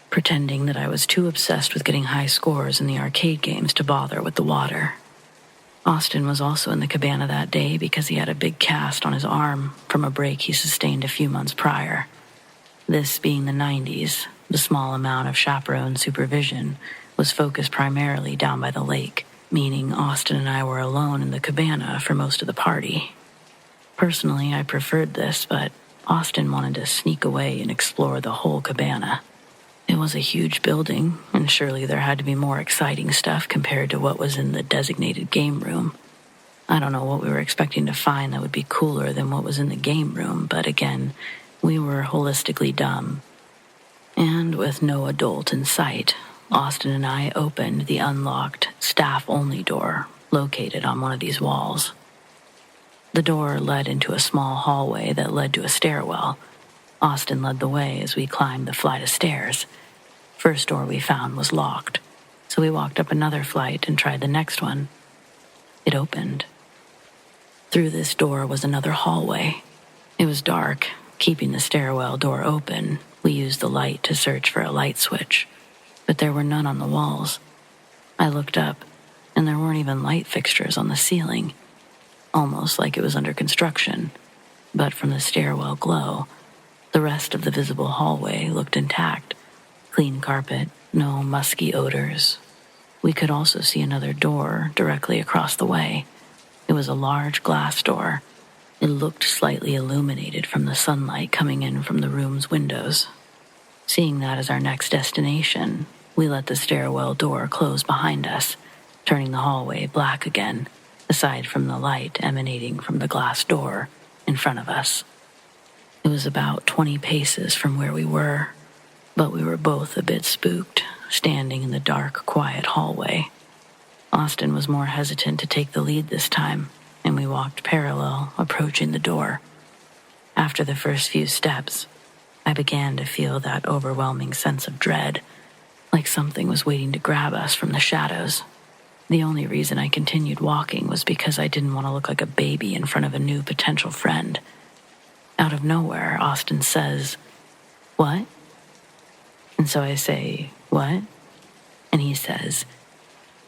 pretending that I was too obsessed with getting high scores in the arcade games to bother with the water. Austin was also in the cabana that day because he had a big cast on his arm from a break he sustained a few months prior. This being the 90s, the small amount of chaperone supervision was focused primarily down by the lake, meaning Austin and I were alone in the cabana for most of the party. Personally, I preferred this, but Austin wanted to sneak away and explore the whole cabana. It was a huge building, and surely there had to be more exciting stuff compared to what was in the designated game room. I don't know what we were expecting to find that would be cooler than what was in the game room, but again, we were holistically dumb. And with no adult in sight, Austin and I opened the unlocked staff-only door located on one of these walls. The door led into a small hallway that led to a stairwell. Austin led the way as we climbed the flight of stairs. First door we found was locked, so we walked up another flight and tried the next one. It opened. Through this door was another hallway. It was dark. Keeping the stairwell door open, we used the light to search for a light switch, but there were none on the walls. I looked up, and there weren't even light fixtures on the ceiling, almost like it was under construction. But from the stairwell glow, the rest of the visible hallway looked intact. Clean carpet, no musky odors. We could also see another door directly across the way. It was a large glass door. It looked slightly illuminated from the sunlight coming in from the room's windows. Seeing that as our next destination, we let the stairwell door close behind us, turning the hallway black again, aside from the light emanating from the glass door in front of us. It was about 20 paces from where we were, but we were both a bit spooked, standing in the dark, quiet hallway. Austin was more hesitant to take the lead this time, and we walked parallel, approaching the door. After the first few steps, I began to feel that overwhelming sense of dread, like something was waiting to grab us from the shadows. The only reason I continued walking was because I didn't want to look like a baby in front of a new potential friend. Out of nowhere, Austin says, "What?" And so I say, "What?" And he says,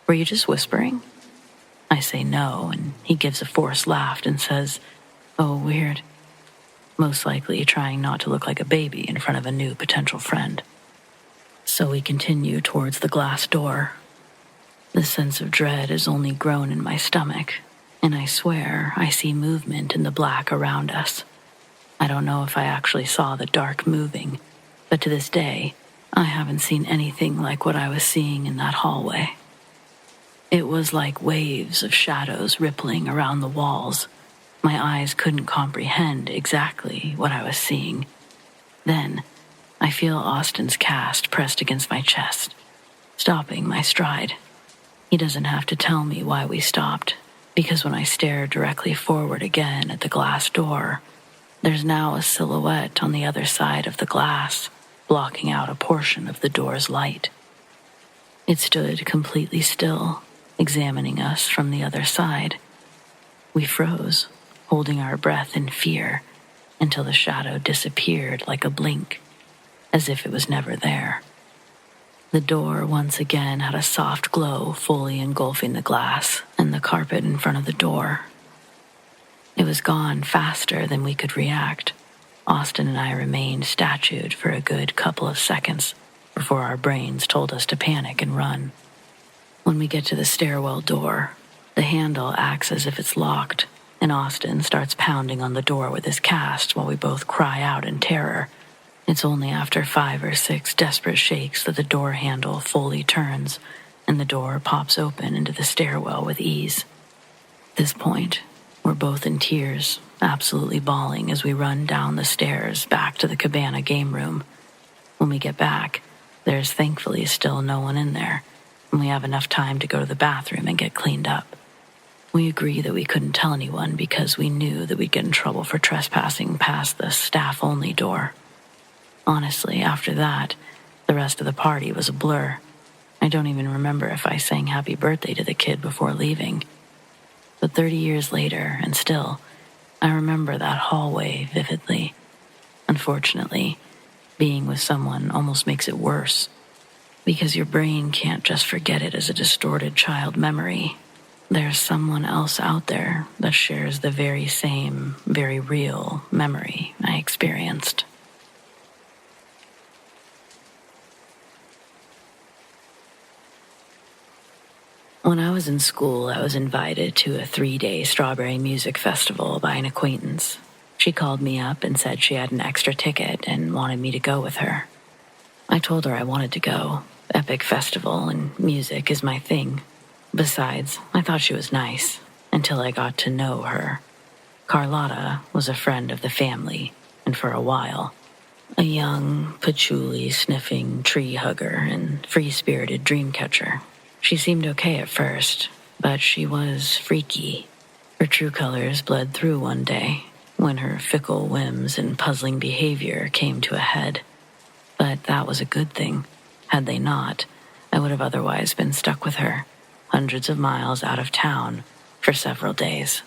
"Were you just whispering?" I say no, and he gives a forced laugh and says, "Oh, weird." most likely trying not to look like a baby in front of a new potential friend. So we continue towards the glass door. The sense of dread has only grown in my stomach, and I swear I see movement in the black around us. I don't know if I actually saw the dark moving, but to this day, I haven't seen anything like what I was seeing in that hallway. It was like waves of shadows rippling around the walls. My eyes couldn't comprehend exactly what I was seeing. Then, I feel Austin's cast pressed against my chest, stopping my stride. He doesn't have to tell me why we stopped, because when I stare directly forward again at the glass door, there's now a silhouette on the other side of the glass, blocking out a portion of the door's light. It stood completely still, examining us from the other side. We froze, holding our breath in fear, until the shadow disappeared like a blink, as if it was never there. The door once again had a soft glow fully engulfing the glass and the carpet in front of the door. It was gone faster than we could react. Austin and I remained statued for a good couple of seconds before our brains told us to panic and run. When we get to the stairwell door, the handle acts as if it's locked, and Austin starts pounding on the door with his cast while we both cry out in terror. It's only after 5 or 6 desperate shakes that the door handle fully turns, and the door pops open into the stairwell with ease. At this point, we're both in tears, absolutely bawling as we run down the stairs back to the cabana game room. When we get back, there's thankfully still no one in there, and we have enough time to go to the bathroom and get cleaned up. We agree that we couldn't tell anyone because we knew that we'd get in trouble for trespassing past the staff-only door. Honestly, after that, the rest of the party was a blur. I don't even remember if I sang happy birthday to the kid before leaving. But 30 years later, and still, I remember that hallway vividly. Unfortunately, being with someone almost makes it worse, because your brain can't just forget it as a distorted child memory. There's someone else out there that shares the very same, very real memory I experienced. When I was in school, I was invited to a 3-day strawberry music festival by an acquaintance. She called me up and said she had an extra ticket and wanted me to go with her. I told her I wanted to go. Epic festival and music is my thing. Besides, I thought she was nice, until I got to know her. Carlotta was a friend of the family, and for a while, a young, patchouli-sniffing tree hugger and free-spirited dream catcher. She seemed okay at first, but she was freaky. Her true colors bled through one day, when her fickle whims and puzzling behavior came to a head. But that was a good thing. Had they not, I would have otherwise been stuck with her, hundreds of miles out of town, for several days.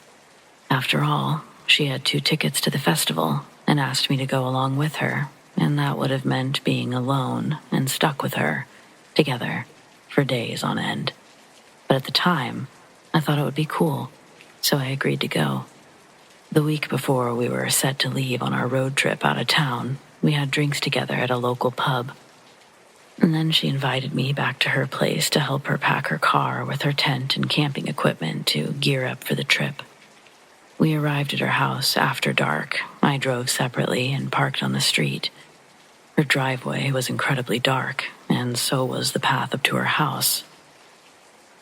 After all, she had 2 tickets to the festival and asked me to go along with her, and that would have meant being alone and stuck with her, together, for days on end. But at the time, I thought it would be cool, so I agreed to go. The week before we were set to leave on our road trip out of town, we had drinks together at a local pub. And then she invited me back to her place to help her pack her car with her tent and camping equipment to gear up for the trip. We arrived at her house after dark. I drove separately and parked on the street. Her driveway was incredibly dark, and so was the path up to her house.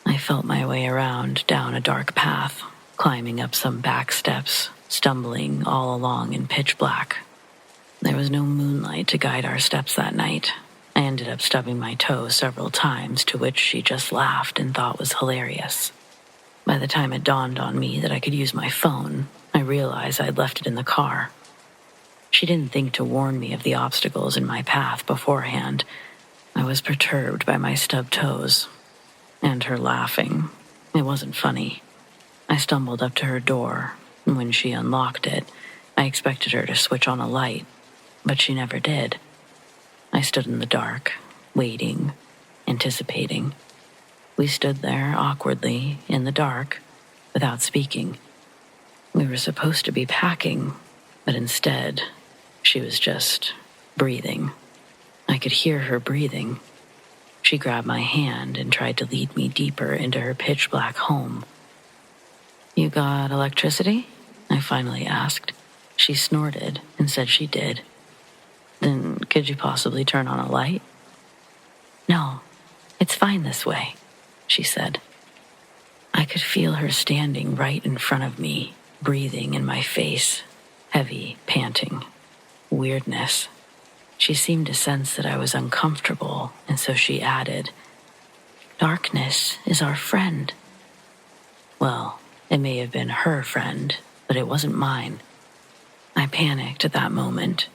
I felt my way around down a dark path, climbing up some back steps, stumbling all along in pitch black. There was no moonlight to guide our steps that night. I ended up stubbing my toe several times, to which she just laughed and thought was hilarious. By the time it dawned on me that I could use my phone, I realized I'd left it in the car. She didn't think to warn me of the obstacles in my path beforehand. I was perturbed by my stubbed toes, and her laughing. It wasn't funny. I stumbled up to her door, and when she unlocked it, I expected her to switch on a light, but she never did. I stood in the dark, waiting, anticipating. We stood there awkwardly, in the dark, without speaking. We were supposed to be packing, But instead, she was just breathing. I could hear her breathing. She grabbed my hand and tried to lead me deeper into her pitch-black home. "You got electricity?" I finally asked. She snorted and said she did. "Then could you possibly turn on a light?" "No, it's fine this way," she said. I could feel her standing right in front of me, breathing in my face, heavy, panting. Weirdness. She seemed to sense that I was uncomfortable, and so she added, "Darkness is our friend." Well, it may have been her friend, but it wasn't mine. I panicked at that moment.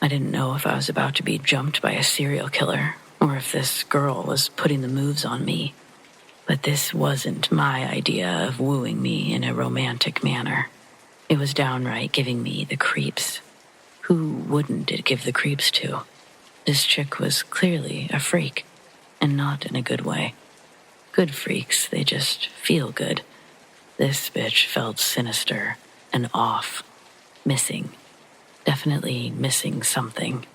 I didn't know if I was about to be jumped by a serial killer, or if this girl was putting the moves on me. But this wasn't my idea of wooing me in a romantic manner. It was downright giving me the creeps. Who wouldn't it give the creeps to? This chick was clearly a freak, and not in a good way. Good freaks, they just feel good. This bitch felt sinister and off, missing, definitely missing something.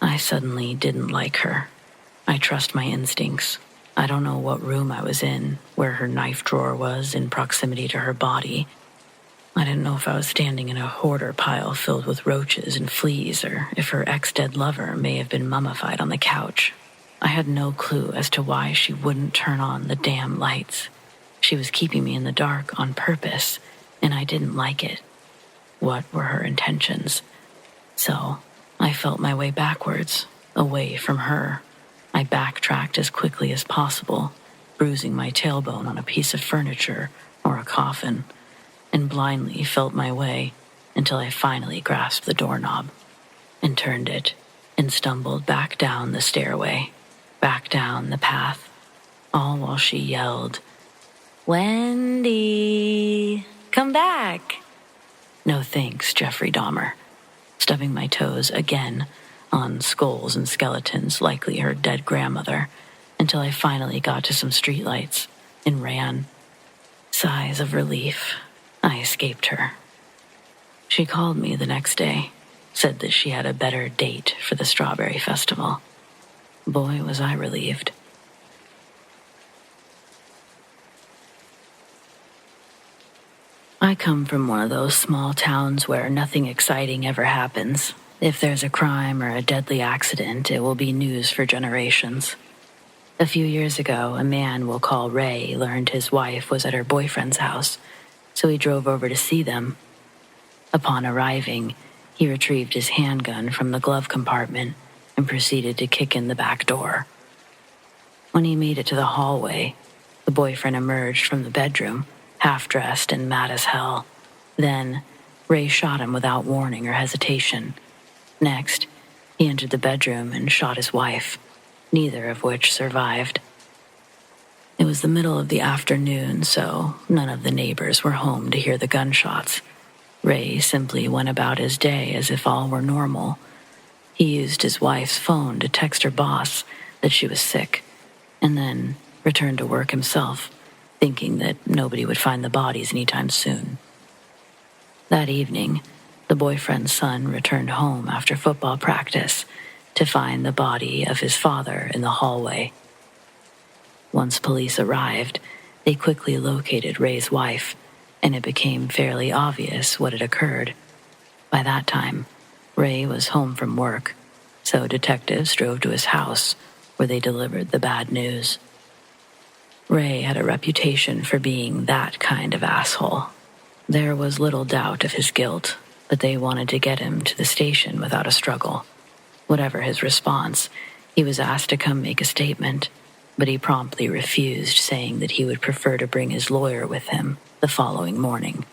I suddenly didn't like her. I trust my instincts. I don't know what room I was in, where her knife drawer was in proximity to her body. I didn't know if I was standing in a hoarder pile filled with roaches and fleas, or if her ex-dead lover may have been mummified on the couch. I had no clue as to why she wouldn't turn on the damn lights. She was keeping me in the dark on purpose, and I didn't like it. What were her intentions? So, I felt my way backwards, away from her. I backtracked as quickly as possible, bruising my tailbone on a piece of furniture or a coffin, and blindly felt my way until I finally grasped the doorknob and turned it and stumbled back down the stairway, back down the path, all while she yelled, "Wendy, come back!" No thanks, Jeffrey Dahmer. Stubbing my toes again on skulls and skeletons, likely her dead grandmother, until I finally got to some streetlights and ran. Sighs of relief. I escaped her. She called me the next day, said that she had a better date for the Strawberry Festival. Boy, was I relieved. I come from one of those small towns where nothing exciting ever happens. If there's a crime or a deadly accident, it will be news for generations. A few years ago, a man we'll call Ray learned his wife was at her boyfriend's house, so he drove over to see them. Upon arriving, he retrieved his handgun from the glove compartment and proceeded to kick in the back door. When he made it to the hallway, the boyfriend emerged from the bedroom, half-dressed and mad as hell. Then, Ray shot him without warning or hesitation. Next, he entered the bedroom and shot his wife, neither of which survived. It was the middle of the afternoon, so none of the neighbors were home to hear the gunshots. Ray simply went about his day as if all were normal. He used his wife's phone to text her boss that she was sick, and then returned to work himself, thinking that nobody would find the bodies anytime soon. That evening, the boyfriend's son returned home after football practice to find the body of his father in the hallway. Once police arrived, they quickly located Ray's wife, and it became fairly obvious what had occurred. By that time, Ray was home from work, so detectives drove to his house, where they delivered the bad news. Ray had a reputation for being that kind of asshole. There was little doubt of his guilt, but they wanted to get him to the station without a struggle. Whatever his response, he was asked to come make a statement, but he promptly refused, saying that he would prefer to bring his lawyer with him the following morning.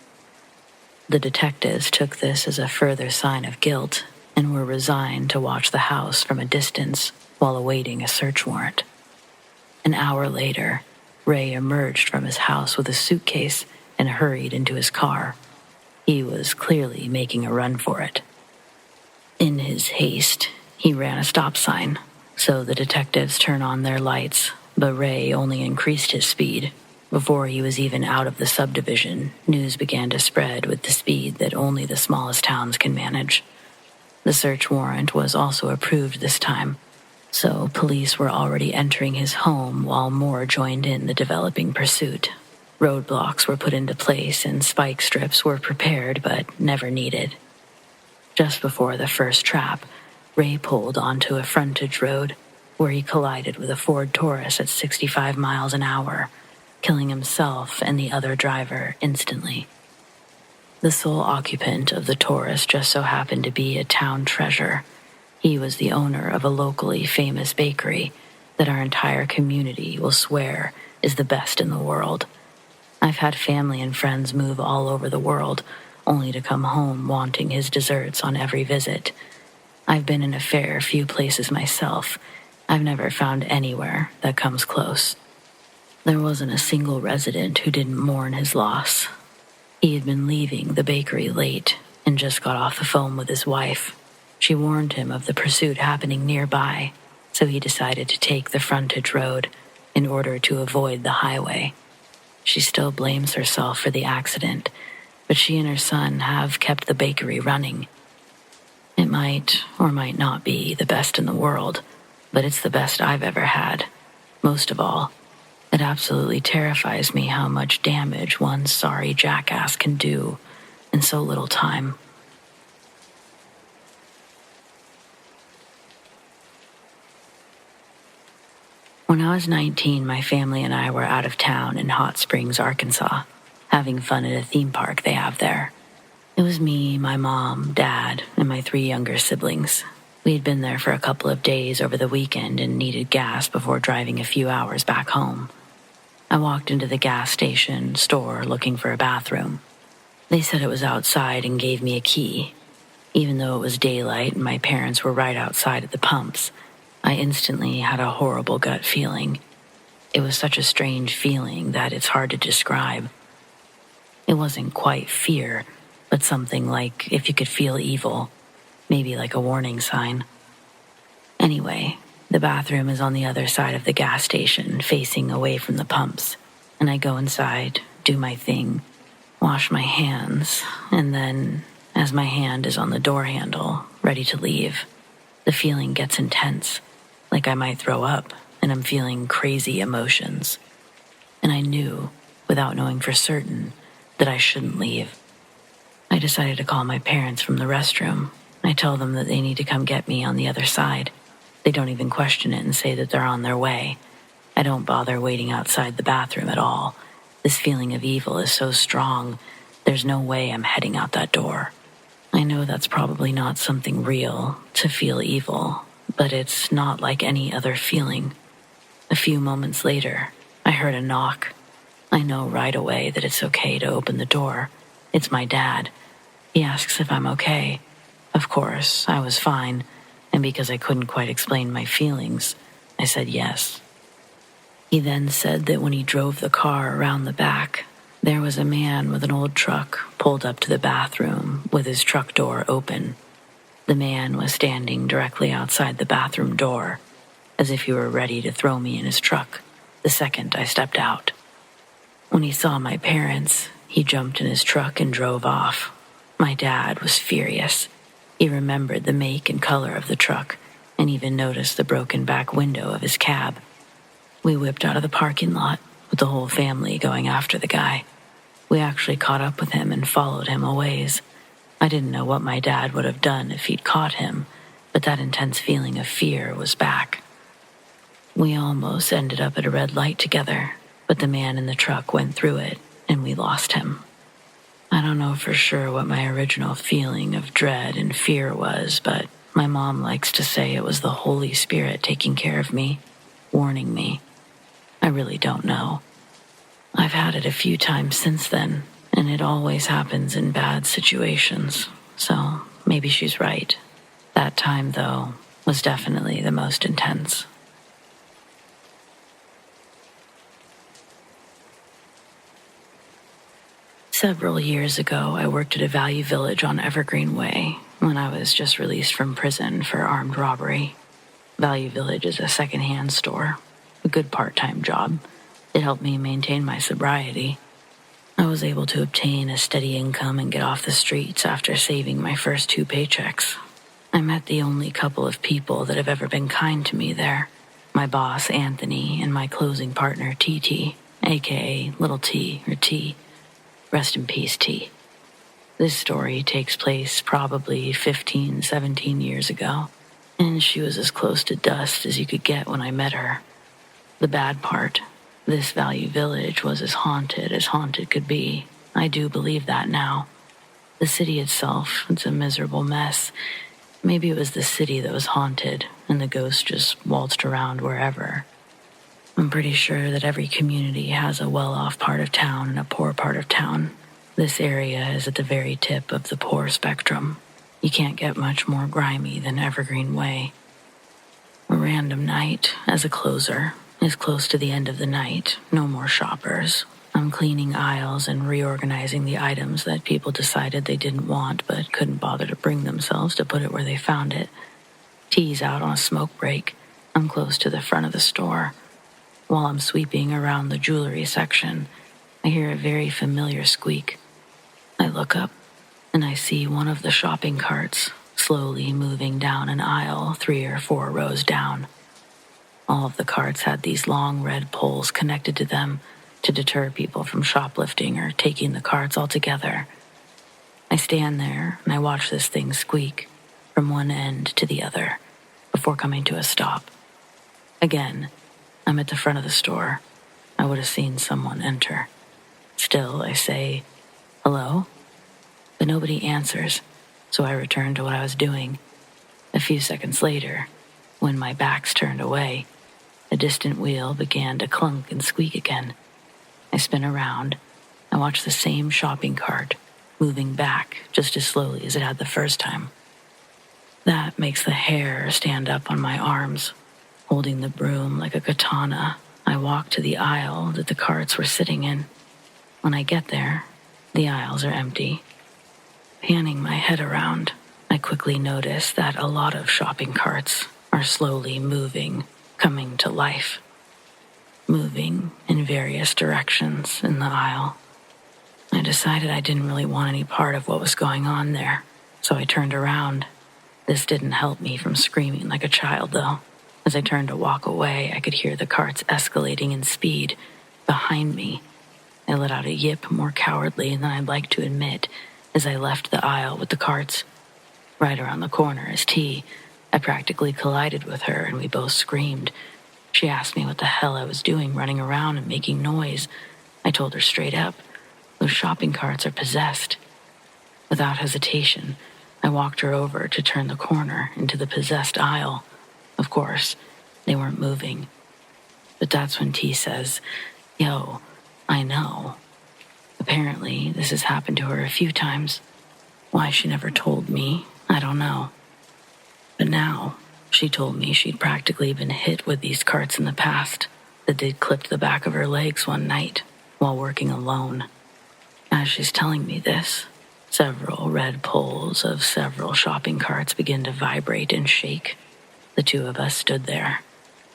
The detectives took this as a further sign of guilt and were resigned to watch the house from a distance while awaiting a search warrant. An hour later, Ray emerged from his house with a suitcase and hurried into his car. He was clearly making a run for it. In his haste, he ran a stop sign, so the detectives turned on their lights, but Ray only increased his speed. Before he was even out of the subdivision, news began to spread with the speed that only the smallest towns can manage. The search warrant was also approved this time, so police were already entering his home while more joined in the developing pursuit. Roadblocks were put into place and spike strips were prepared but never needed. Just before the first trap, Ray pulled onto a frontage road where he collided with a Ford Taurus at 65 miles an hour, killing himself and the other driver instantly. The sole occupant of the Taurus just so happened to be a town treasure. He was the owner of a locally famous bakery that our entire community will swear is the best in the world. I've had family and friends move all over the world, only to come home wanting his desserts on every visit. I've been in a fair few places myself. I've never found anywhere that comes close. There wasn't a single resident who didn't mourn his loss. He had been leaving the bakery late and just got off the phone with his wife. She warned him of the pursuit happening nearby, so he decided to take the frontage road in order to avoid the highway. She still blames herself for the accident, but she and her son have kept the bakery running. It might or might not be the best in the world, but it's the best I've ever had. Most of all, it absolutely terrifies me how much damage one sorry jackass can do in so little time. When I was 19, my family and I were out of town in Hot Springs, Arkansas, having fun at a theme park they have there. It was me, my mom, dad, and my 3 younger siblings. We had been there for a couple of days over the weekend and needed gas before driving a few hours back home. I walked into the gas station store looking for a bathroom. They said it was outside and gave me a key. Even though it was daylight and my parents were right outside at the pumps, I instantly had a horrible gut feeling. It was such a strange feeling that it's hard to describe. It wasn't quite fear, but something like if you could feel evil, maybe like a warning sign. Anyway, the bathroom is on the other side of the gas station, facing away from the pumps, and I go inside, do my thing, wash my hands, and then, as my hand is on the door handle, ready to leave, the feeling gets intense, like I might throw up, and I'm feeling crazy emotions. And I knew, without knowing for certain, that I shouldn't leave. I decided to call my parents from the restroom. I tell them that they need to come get me on the other side. They don't even question it and say that they're on their way. I don't bother waiting outside the bathroom at all. This feeling of evil is so strong, there's no way I'm heading out that door. I know that's probably not something real, to feel evil, but it's not like any other feeling. A few moments later, I heard a knock. I know right away that it's okay to open the door. It's my dad. He asks if I'm okay. Of course, I was fine, and because I couldn't quite explain my feelings, I said yes. He then said that when he drove the car around the back, there was a man with an old truck pulled up to the bathroom with his truck door open. The man was standing directly outside the bathroom door, as if he were ready to throw me in his truck the second I stepped out. When he saw my parents, he jumped in his truck and drove off. My dad was furious. He remembered the make and color of the truck and even noticed the broken back window of his cab. We whipped out of the parking lot with the whole family going after the guy. We actually caught up with him and followed him a ways. I didn't know what my dad would have done if he'd caught him, but that intense feeling of fear was back. We almost ended up at a red light together, but the man in the truck went through it and we lost him. I don't know for sure what my original feeling of dread and fear was, but my mom likes to say it was the Holy Spirit taking care of me, warning me. I really don't know. I've had it a few times since then, and it always happens in bad situations, so maybe she's right. That time, though, was definitely the most intense. Several years ago, I worked at a Value Village on Evergreen Way when I was just released from prison for armed robbery. Value Village is a secondhand store, a good part-time job. It helped me maintain my sobriety. I was able to obtain a steady income and get off the streets after saving my first 2 paychecks. I met the only couple of people that have ever been kind to me there. My boss, Anthony, and my closing partner, TT, aka Little T or T. Rest in peace, T. This story takes place probably 15, 17 years ago, and she was as close to dust as you could get when I met her. The bad part, this Value Village was as haunted could be. I do believe that now. The city itself, it's a miserable mess. Maybe it was the city that was haunted, and the ghosts just waltzed around wherever. I'm pretty sure that every community has a well-off part of town and a poor part of town. This area is at the very tip of the poor spectrum. You can't get much more grimy than Evergreen Way. A random night, as a closer, is close to the end of the night. No more shoppers. I'm cleaning aisles and reorganizing the items that people decided they didn't want but couldn't bother to bring themselves to put it where they found it. T's out on a smoke break. I'm close to the front of the store. While I'm sweeping around the jewelry section, I hear a very familiar squeak. I look up, and I see one of the shopping carts slowly moving down an aisle 3 or 4 rows down. All of the carts had these long red poles connected to them to deter people from shoplifting or taking the carts altogether. I stand there and I watch this thing squeak from one end to the other before coming to a stop. Again, I'm at the front of the store. I would have seen someone enter. Still, I say, "Hello?" But nobody answers, so I return to what I was doing. A few seconds later, when my back's turned away, a distant wheel began to clunk and squeak again. I spin around. I watch the same shopping cart moving back just as slowly as it had the first time. That makes the hair stand up on my arms. Holding the broom like a katana, I walk to the aisle that the carts were sitting in. When I get there, the aisles are empty. Panning my head around, I quickly notice that a lot of shopping carts are slowly moving, coming to life. Moving in various directions in the aisle. I decided I didn't really want any part of what was going on there, so I turned around. This didn't help me from screaming like a child, though. As I turned to walk away, I could hear the carts escalating in speed behind me. I let out a yip more cowardly than I'd like to admit as I left the aisle with the carts. Right around the corner is T. I practically collided with her and we both screamed. She asked me what the hell I was doing running around and making noise. I told her straight up, those shopping carts are possessed. Without hesitation, I walked her over to turn the corner into the possessed aisle. Of course, they weren't moving. But that's when T says, "Yo, I know." Apparently, this has happened to her a few times. Why she never told me, I don't know. But now, she told me she'd practically been hit with these carts in the past, that they'd clipped the back of her legs one night while working alone. As she's telling me this, several red poles of several shopping carts begin to vibrate and shake. The two of us stood there,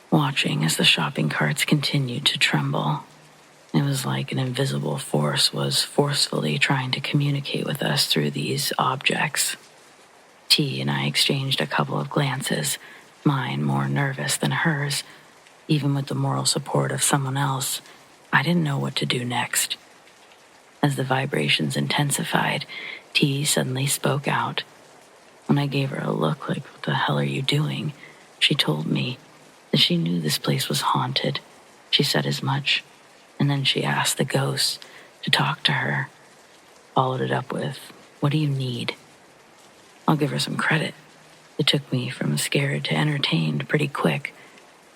watching as the shopping carts continued to tremble. It was like an invisible force was forcefully trying to communicate with us through these objects. T and I exchanged a couple of glances, mine more nervous than hers. Even with the moral support of someone else, I didn't know what to do next. As the vibrations intensified, T suddenly spoke out. When I gave her a look like, "What the hell are you doing?" she told me that she knew this place was haunted. She said as much, and then she asked the ghosts to talk to her. Followed it up with, "What do you need?" I'll give her some credit. It took me from scared to entertained pretty quick.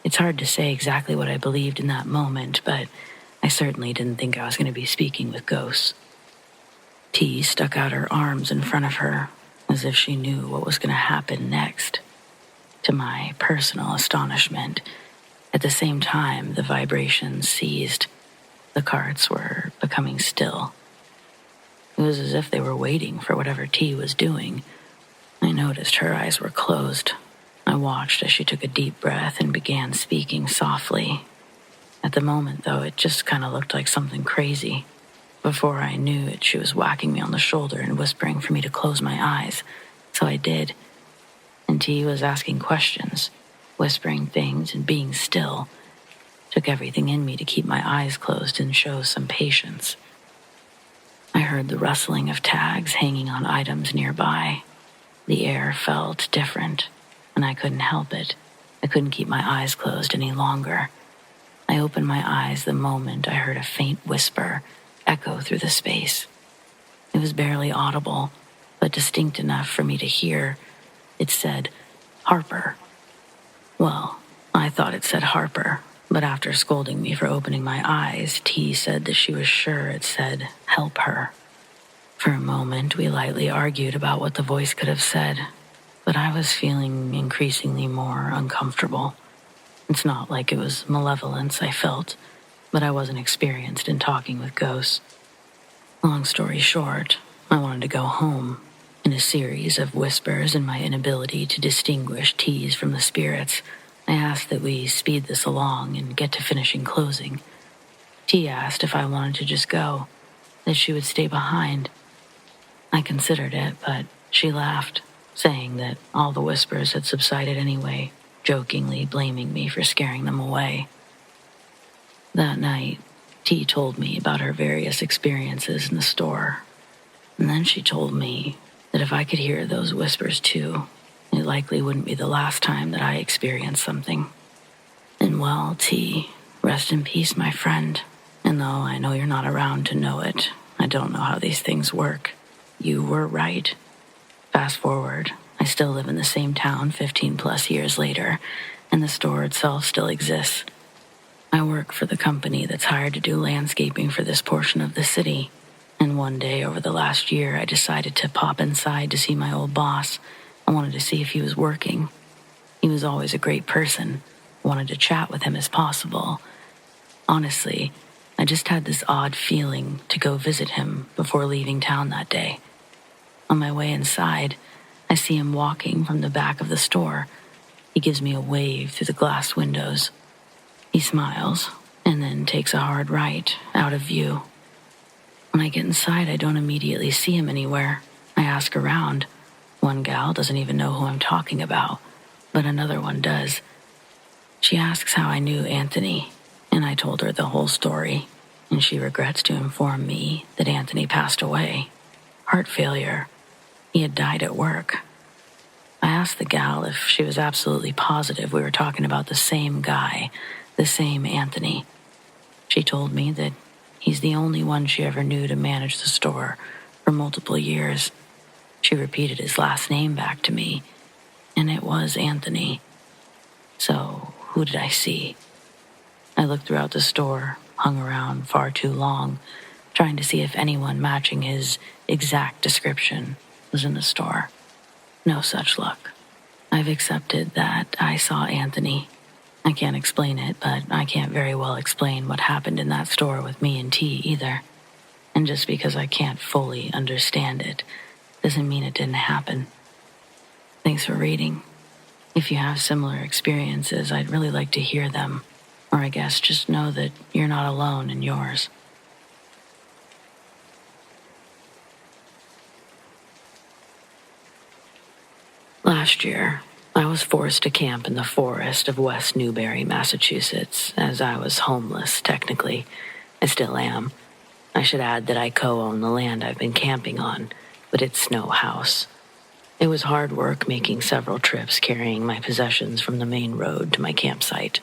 It's hard to say exactly what I believed in that moment, but I certainly didn't think I was going to be speaking with ghosts. T stuck out her arms in front of her, as if she knew what was going to happen next. To my personal astonishment, at the same time the vibrations ceased, the carts were becoming still. It was as if they were waiting for whatever T was doing. I noticed her eyes were closed. I watched as she took a deep breath and began speaking softly. At the moment, though, it just kind of looked like something crazy. Before I knew it, she was whacking me on the shoulder and whispering for me to close my eyes. So I did. And T was asking questions, whispering things and being still. Took everything in me to keep my eyes closed and show some patience. I heard the rustling of tags hanging on items nearby. The air felt different, and I couldn't help it. I couldn't keep my eyes closed any longer. I opened my eyes the moment I heard a faint whisper echo through the space. It was barely audible, but distinct enough for me to hear. It said, "Harper." Well, I thought it said Harper, but after scolding me for opening my eyes, T said that she was sure it said, "Help her." For a moment, we lightly argued about what the voice could have said, but I was feeling increasingly more uncomfortable. It's not like it was malevolence I felt, but I wasn't experienced in talking with ghosts. Long story short, I wanted to go home. In a series of whispers and my inability to distinguish T's from the spirits, I asked that we speed this along and get to finishing closing. T asked if I wanted to just go, that she would stay behind. I considered it, but she laughed, saying that all the whispers had subsided anyway, jokingly blaming me for scaring them away. That night, T told me about her various experiences in the store, and then she told me that if I could hear those whispers too, it likely wouldn't be the last time that I experienced something. And well, T, rest in peace, my friend. And though I know you're not around to know it, I don't know how these things work. You were right. Fast forward, I still live in the same town 15 plus years later, and the store itself still exists. I work for the company that's hired to do landscaping for this portion of the city. And one day over the last year, I decided to pop inside to see my old boss. I wanted to see if he was working. He was always a great person. I wanted to chat with him as possible. Honestly, I just had this odd feeling to go visit him before leaving town that day. On my way inside, I see him walking from the back of the store. He gives me a wave through the glass windows. He smiles and then takes a hard right out of view. When I get inside, I don't immediately see him anywhere. I ask around. One gal doesn't even know who I'm talking about, but another one does. She asks how I knew Anthony, and I told her the whole story, and she regrets to inform me that Anthony passed away. Heart failure. He had died at work. I asked the gal if she was absolutely positive we were talking about the same guy, the same Anthony. She told me that he's the only one she ever knew to manage the store for multiple years. She repeated his last name back to me, and it was Anthony. So, who did I see? I looked throughout the store, hung around far too long, trying to see if anyone matching his exact description was in the store. No such luck. I've accepted that I saw Anthony. I can't explain it, but I can't very well explain what happened in that store with me and T either. And just because I can't fully understand it doesn't mean it didn't happen. Thanks for reading. If you have similar experiences, I'd really like to hear them. Or I guess just know that you're not alone in yours. Last year, I was forced to camp in the forest of West Newbury, Massachusetts, as I was homeless, technically. I still am. I should add that I co-own the land I've been camping on, but it's no house. It was hard work making several trips carrying my possessions from the main road to my campsite,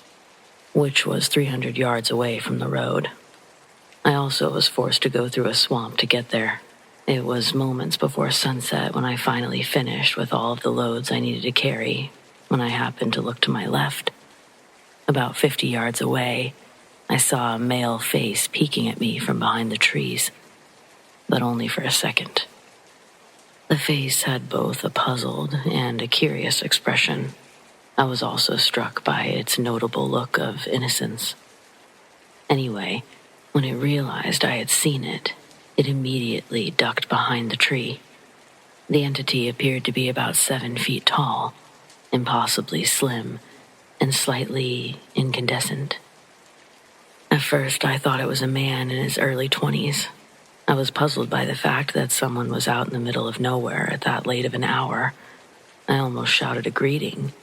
which was 300 yards away from the road. I also was forced to go through a swamp to get there. It was moments before sunset when I finally finished with all of the loads I needed to carry, when I happened to look to my left. About 50 yards away, I saw a male face peeking at me from behind the trees, but only for a second. The face had both a puzzled and a curious expression. I was also struck by its notable look of innocence. Anyway, when it realized I had seen it, it immediately ducked behind the tree. The entity appeared to be about 7 feet tall, impossibly slim, and slightly incandescent. At first, I thought it was a man in his early 20s. I was puzzled by the fact that someone was out in the middle of nowhere at that late of an hour. I almost shouted a greeting,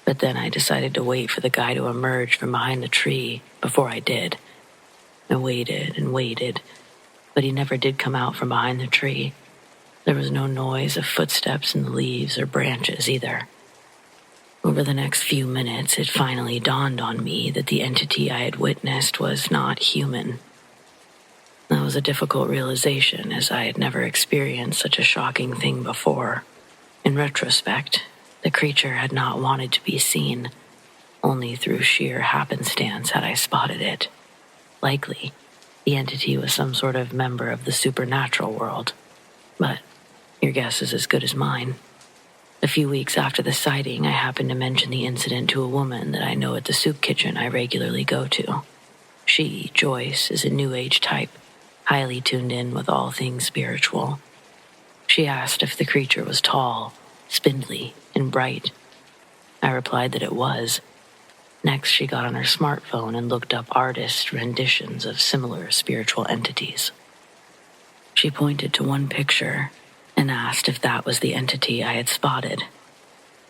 but then I decided to wait for the guy to emerge from behind the tree before I did. I waited and waited, but he never did come out from behind the tree. There was no noise of footsteps in the leaves or branches either. Over the next few minutes, it finally dawned on me that the entity I had witnessed was not human. That was a difficult realization, as I had never experienced such a shocking thing before. In retrospect, the creature had not wanted to be seen. Only through sheer happenstance had I spotted it. Likely, the entity was some sort of member of the supernatural world. But your guess is as good as mine. A few weeks after the sighting, I happened to mention the incident to a woman that I know at the soup kitchen I regularly go to. She, Joyce, is a New Age type, highly tuned in with all things spiritual. She asked if the creature was tall, spindly, and bright. I replied that it was. Next, she got on her smartphone and looked up artist renditions of similar spiritual entities. She pointed to one picture and asked if that was the entity I had spotted.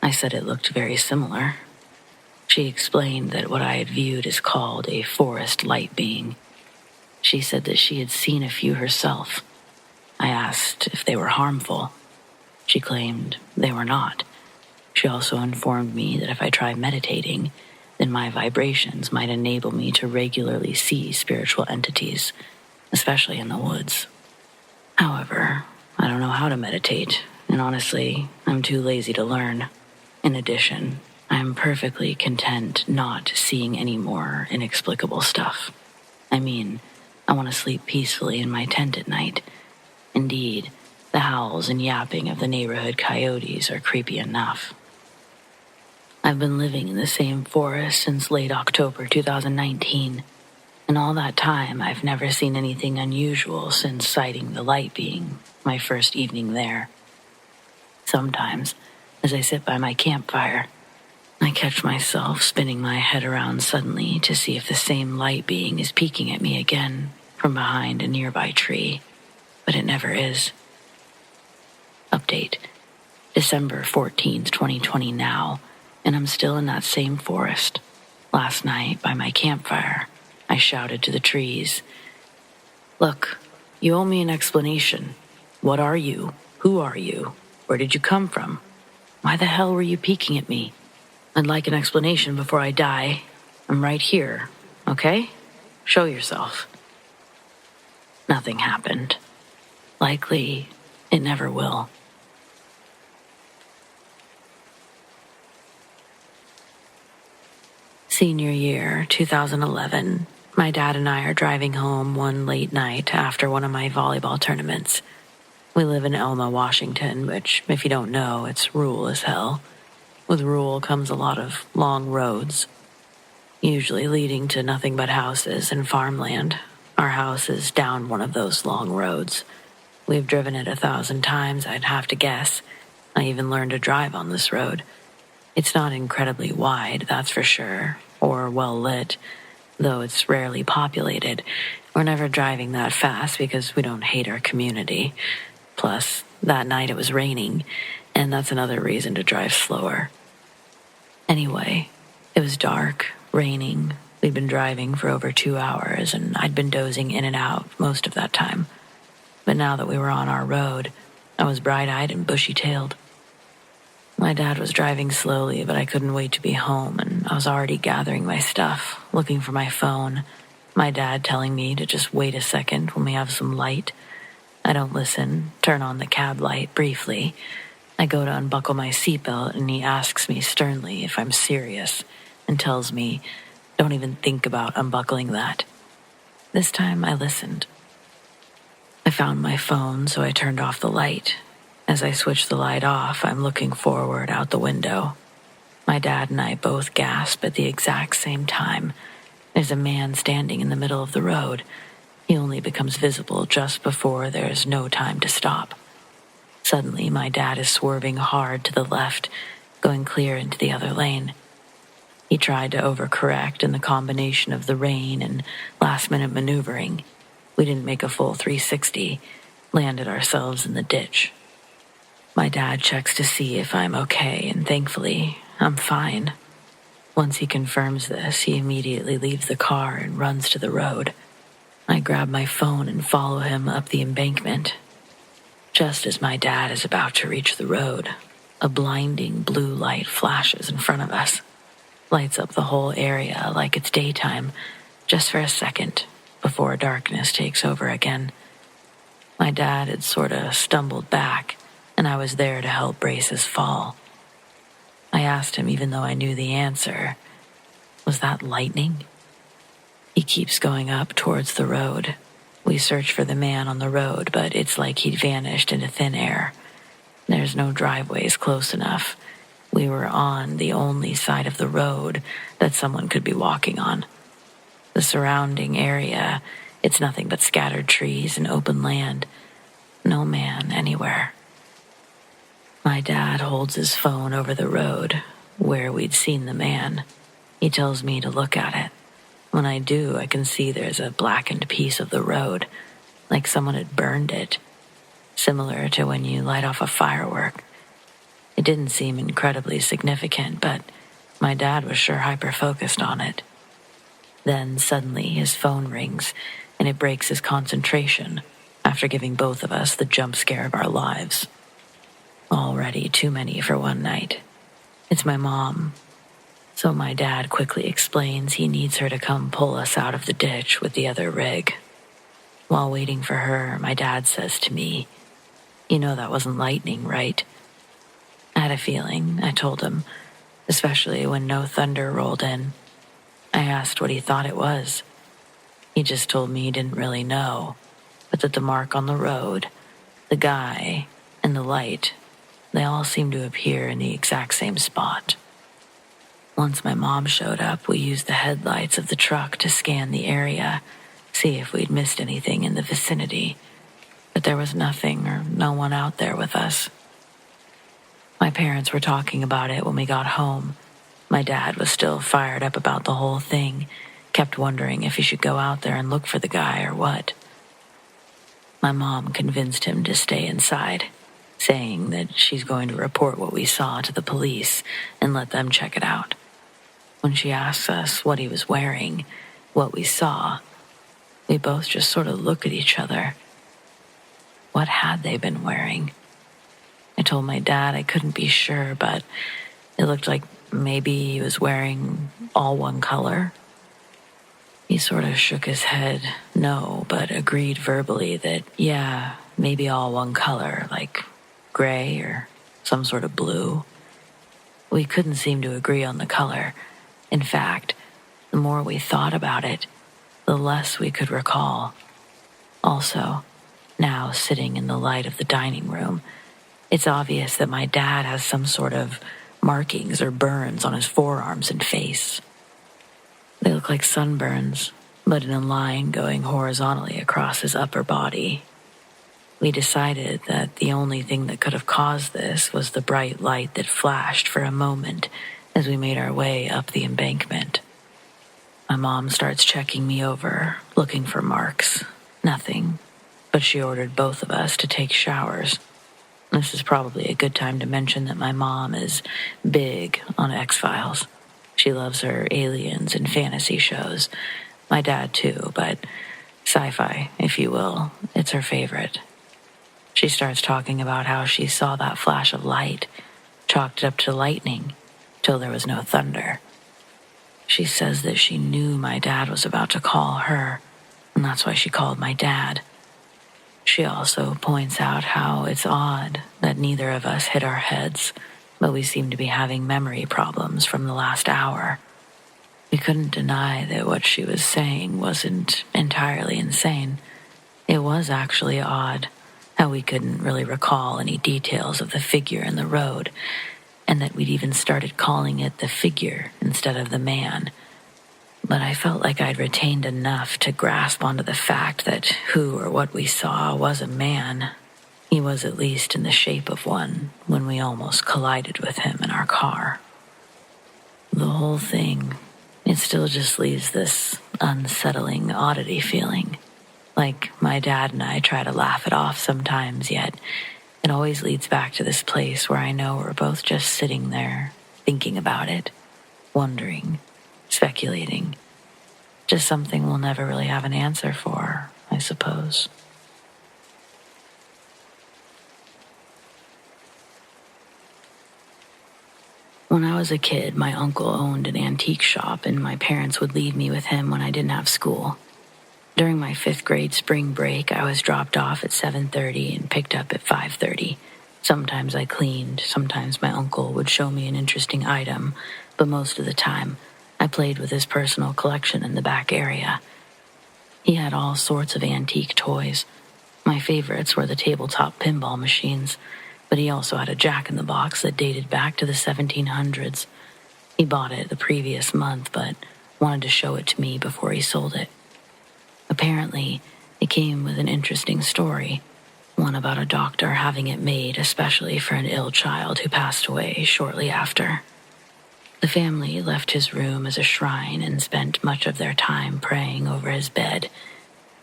I said it looked very similar. She explained that what I had viewed is called a forest light being. She said that she had seen a few herself. I asked if they were harmful. She claimed they were not. She also informed me that if I tried meditating, then my vibrations might enable me to regularly see spiritual entities, especially in the woods. However, I don't know how to meditate, and honestly, I'm too lazy to learn. In addition, I'm perfectly content not seeing any more inexplicable stuff. I mean, I want to sleep peacefully in my tent at night. Indeed, the howls and yapping of the neighborhood coyotes are creepy enough. I've been living in the same forest since late October 2019, and all that time I've never seen anything unusual since sighting the light being my first evening there. Sometimes, as I sit by my campfire, I catch myself spinning my head around suddenly to see if the same light being is peeking at me again from behind a nearby tree, but it never is. Update: December 14th, 2020 now, and I'm still in that same forest. Last night, by my campfire, I shouted to the trees, "Look, you owe me an explanation. What are you? Who are you? Where did you come from? Why the hell were you peeking at me? I'd like an explanation before I die. I'm right here, okay? Show yourself." Nothing happened. Likely, it never will. Senior year, 2011. My dad and I are driving home one late night after one of my volleyball tournaments. We live in Elma, Washington, which, if you don't know, it's rural as hell. With rural comes a lot of long roads, usually leading to nothing but houses and farmland. Our house is down one of those long roads. We've driven it 1,000 times, I'd have to guess. I even learned to drive on this road. It's not incredibly wide, that's for sure, or well lit, though it's rarely populated. We're never driving that fast because we don't hate our community. Plus, that night it was raining, and that's another reason to drive slower. Anyway, it was dark, raining. We'd been driving for over 2 hours, and I'd been dozing in and out most of that time. But now that we were on our road, I was bright-eyed and bushy-tailed. My dad was driving slowly, but I couldn't wait to be home, and I was already gathering my stuff, looking for my phone. My dad telling me to just wait a second when we have some light. I don't listen, turn on the cab light briefly. I go to unbuckle my seatbelt, and he asks me sternly if I'm serious, and tells me, "Don't even think about unbuckling that." This time I listened. I found my phone, so I turned off the light. As I switch the light off, I'm looking forward out the window. My dad and I both gasp at the exact same time. There's a man standing in the middle of the road. He only becomes visible just before there's no time to stop. Suddenly, my dad is swerving hard to the left, going clear into the other lane. He tried to overcorrect, and the combination of the rain and last-minute maneuvering, we didn't make a full 360, landed ourselves in the ditch. My dad checks to see if I'm okay, and thankfully, I'm fine. Once he confirms this, he immediately leaves the car and runs to the road. I grab my phone and follow him up the embankment. Just as my dad is about to reach the road, a blinding blue light flashes in front of us, lights up the whole area like it's daytime, just for a second, before darkness takes over again. My dad had sort of stumbled back, and I was there to help brace his fall. I asked him, even though I knew the answer, was that lightning? He keeps going up towards the road. We search for the man on the road, but it's like he'd vanished into thin air. There's no driveways close enough. We were on the only side of the road that someone could be walking on. The surrounding area, it's nothing but scattered trees and open land. No man anywhere. My dad holds his phone over the road, where we'd seen the man. He tells me to look at it. When I do, I can see there's a blackened piece of the road, like someone had burned it, similar to when you light off a firework. It didn't seem incredibly significant, but my dad was sure hyper-focused on it. Then suddenly his phone rings, and it breaks his concentration after giving both of us the jump scare of our lives. Already too many for one night. It's my mom. So my dad quickly explains he needs her to come pull us out of the ditch with the other rig. While waiting for her, my dad says to me, "You know that wasn't lightning, right?" I had a feeling, I told him, especially when no thunder rolled in. I asked what he thought it was. He just told me he didn't really know, but that the mark on the road, the guy, and the light, they all seemed to appear in the exact same spot. Once my mom showed up, we used the headlights of the truck to scan the area, see if we'd missed anything in the vicinity, but there was nothing or no one out there with us. My parents were talking about it when we got home. My dad was still fired up about the whole thing, kept wondering if he should go out there and look for the guy or what. My mom convinced him to stay inside, saying that she's going to report what we saw to the police and let them check it out. When she asks us what he was wearing, what we saw, we both just sort of look at each other. What had they been wearing? I told my dad I couldn't be sure, but it looked like maybe he was wearing all one color. He sort of shook his head, no, but agreed verbally that, yeah, maybe all one color, like gray or some sort of blue. We couldn't seem to agree on the color. In fact, the more we thought about it, the less we could recall. Also, now sitting in the light of the dining room, it's obvious that my dad has some sort of markings or burns on his forearms and face. They look like sunburns, but in a line going horizontally across his upper body. We decided that the only thing that could have caused this was the bright light that flashed for a moment as we made our way up the embankment. My mom starts checking me over, looking for marks. Nothing, but she ordered both of us to take showers. This is probably a good time to mention that my mom is big on X-Files. She loves her aliens and fantasy shows. My dad too, but sci-fi, if you will, it's her favorite. She starts talking about how she saw that flash of light, chalked it up to lightning, till there was no thunder. She says that she knew my dad was about to call her, and that's why she called my dad. She also points out how it's odd that neither of us hit our heads, but we seem to be having memory problems from the last hour. We couldn't deny that what she was saying wasn't entirely insane. It was actually odd how we couldn't really recall any details of the figure in the road, and that we'd even started calling it the figure instead of the man. But I felt like I'd retained enough to grasp onto the fact that who or what we saw was a man. He was at least in the shape of one when we almost collided with him in our car. the whole thing, it still just leaves this unsettling oddity feeling. Like my dad and I try to laugh it off sometimes, yet it always leads back to this place where I know we're both just sitting there, thinking about it, wondering, speculating. Just something we'll never really have an answer for, I suppose. When I was a kid, my uncle owned an antique shop, and my parents would leave me with him when I didn't have school. During my 5th grade spring break, I was dropped off at 7:30 and picked up at 5:30. Sometimes I cleaned, sometimes my uncle would show me an interesting item, but most of the time, I played with his personal collection in the back area. He had all sorts of antique toys. My favorites were the tabletop pinball machines, but he also had a jack-in-the-box that dated back to the 1700s. He bought it the previous month, but wanted to show it to me before he sold it. Apparently, it came with an interesting story, one about a doctor having it made especially for an ill child who passed away shortly after. The family left his room as a shrine and spent much of their time praying over his bed.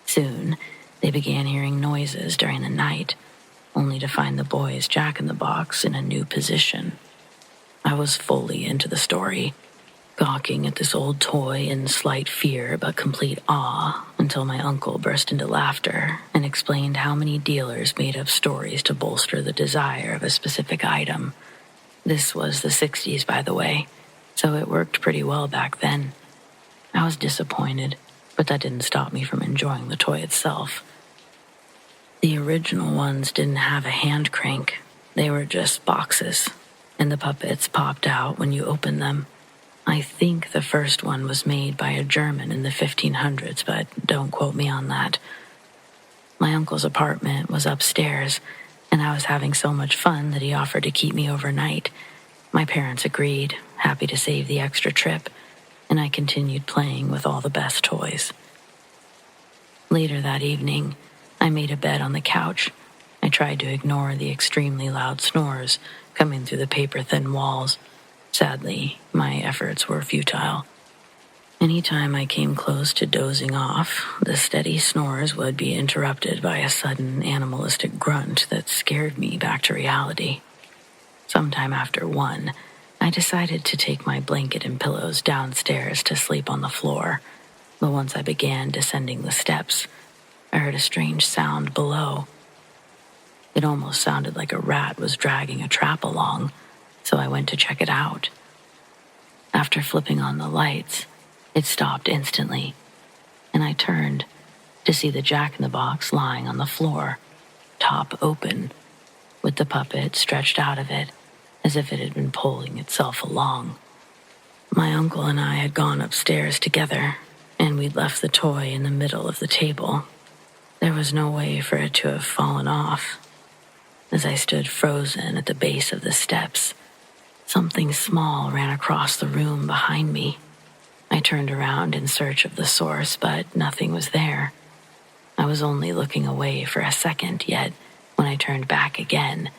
Soon, they began hearing noises during the night, only to find the boy's jack-in-the-box in a new position. I was fully into the story, gawking at this old toy in slight fear but complete awe, until my uncle burst into laughter and explained how many dealers made up stories to bolster the desire of a specific item. This was the 60s, by the way, so it worked pretty well back then. I was disappointed, but that didn't stop me from enjoying the toy itself. The original ones didn't have a hand crank. They were just boxes, and the puppets popped out when you opened them. I think the first one was made by a German in the 1500s, but don't quote me on that. My uncle's apartment was upstairs, and I was having so much fun that he offered to keep me overnight. My parents agreed, happy to save the extra trip, and I continued playing with all the best toys. Later that evening, I made a bed on the couch. I tried to ignore the extremely loud snores coming through the paper-thin walls. Sadly, my efforts were futile. Anytime I came close to dozing off, the steady snores would be interrupted by a sudden animalistic grunt that scared me back to reality. Sometime after 1, I decided to take my blanket and pillows downstairs to sleep on the floor, but once I began descending the steps, I heard a strange sound below. It almost sounded like a rat was dragging a trap along, so I went to check it out. After flipping on the lights, it stopped instantly, and I turned to see the jack-in-the-box lying on the floor, top open, with the puppet stretched out of it, as if it had been pulling itself along. My uncle and I had gone upstairs together, and we'd left the toy in the middle of the table. There was no way for it to have fallen off. As I stood frozen at the base of the steps, something small ran across the room behind me. I turned around in search of the source, but nothing was there. I was only looking away for a second, yet when I turned back again,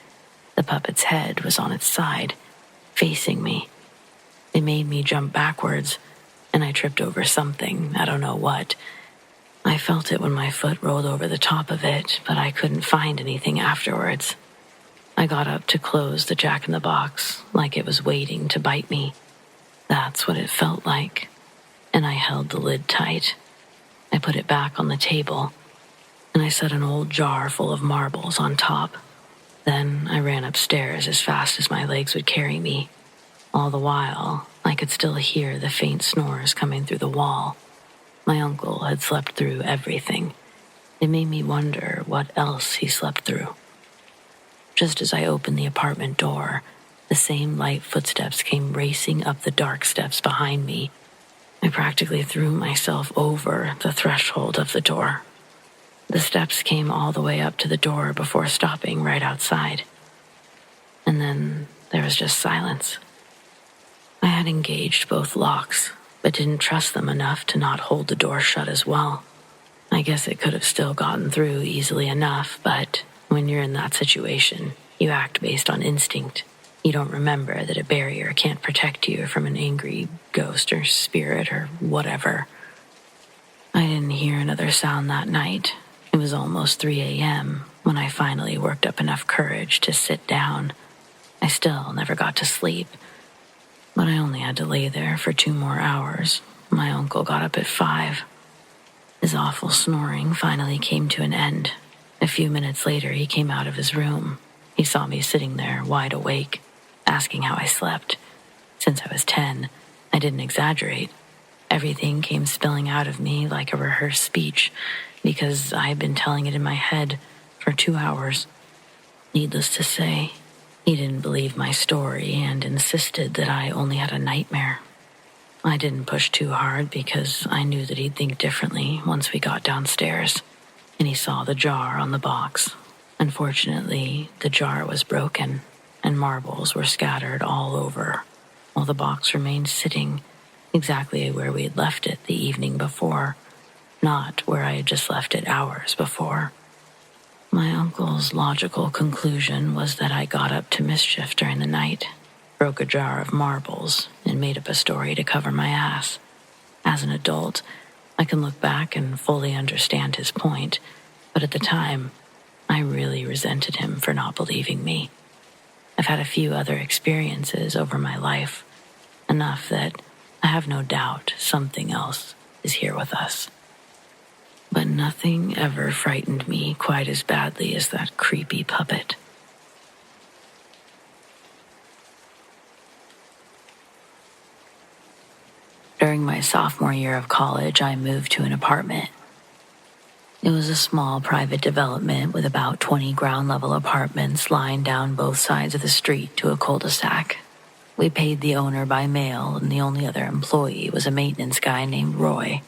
the puppet's head was on its side, facing me. It made me jump backwards, and I tripped over something, I don't know what. I felt it when my foot rolled over the top of it, but I couldn't find anything afterwards. I got up to close the jack-in-the-box, like it was waiting to bite me. That's what it felt like, and I held the lid tight. I put it back on the table, and I set an old jar full of marbles on top. Then I ran upstairs as fast as my legs would carry me. All the while, I could still hear the faint snores coming through the wall. My uncle had slept through everything. It made me wonder what else he slept through. Just as I opened the apartment door, the same light footsteps came racing up the dark steps behind me. I practically threw myself over the threshold of the door. The steps came all the way up to the door before stopping right outside. And then there was just silence. I had engaged both locks, but didn't trust them enough to not hold the door shut as well. I guess it could have still gotten through easily enough, but when you're in that situation, you act based on instinct. You don't remember that a barrier can't protect you from an angry ghost or spirit or whatever. I didn't hear another sound that night. It was almost 3 a.m. when I finally worked up enough courage to sit down. I still never got to sleep, but I only had to lay there for 2 more hours. My uncle got up at 5. His awful snoring finally came to an end. A few minutes later, he came out of his room. He saw me sitting there, wide awake, asking how I slept. Since I was 10, I didn't exaggerate. Everything came spilling out of me like a rehearsed speech because I had been telling it in my head for 2 hours. Needless to say, he didn't believe my story and insisted that I only had a nightmare. I didn't push too hard because I knew that he'd think differently once we got downstairs, and he saw the jar on the box. Unfortunately, the jar was broken, and marbles were scattered all over, while the box remained sitting exactly where we had left it the evening before, not where I had just left it hours before. My uncle's logical conclusion was that I got up to mischief during the night, broke a jar of marbles, and made up a story to cover my ass. As an adult, I can look back and fully understand his point, but at the time, I really resented him for not believing me. I've had a few other experiences over my life, enough that I have no doubt something else is here with us. But nothing ever frightened me quite as badly as that creepy puppet. During my sophomore year of college, I moved to an apartment. It was a small private development with about 20 ground-level apartments lying down both sides of the street to a cul-de-sac. We paid the owner by mail, and the only other employee was a maintenance guy named Roy.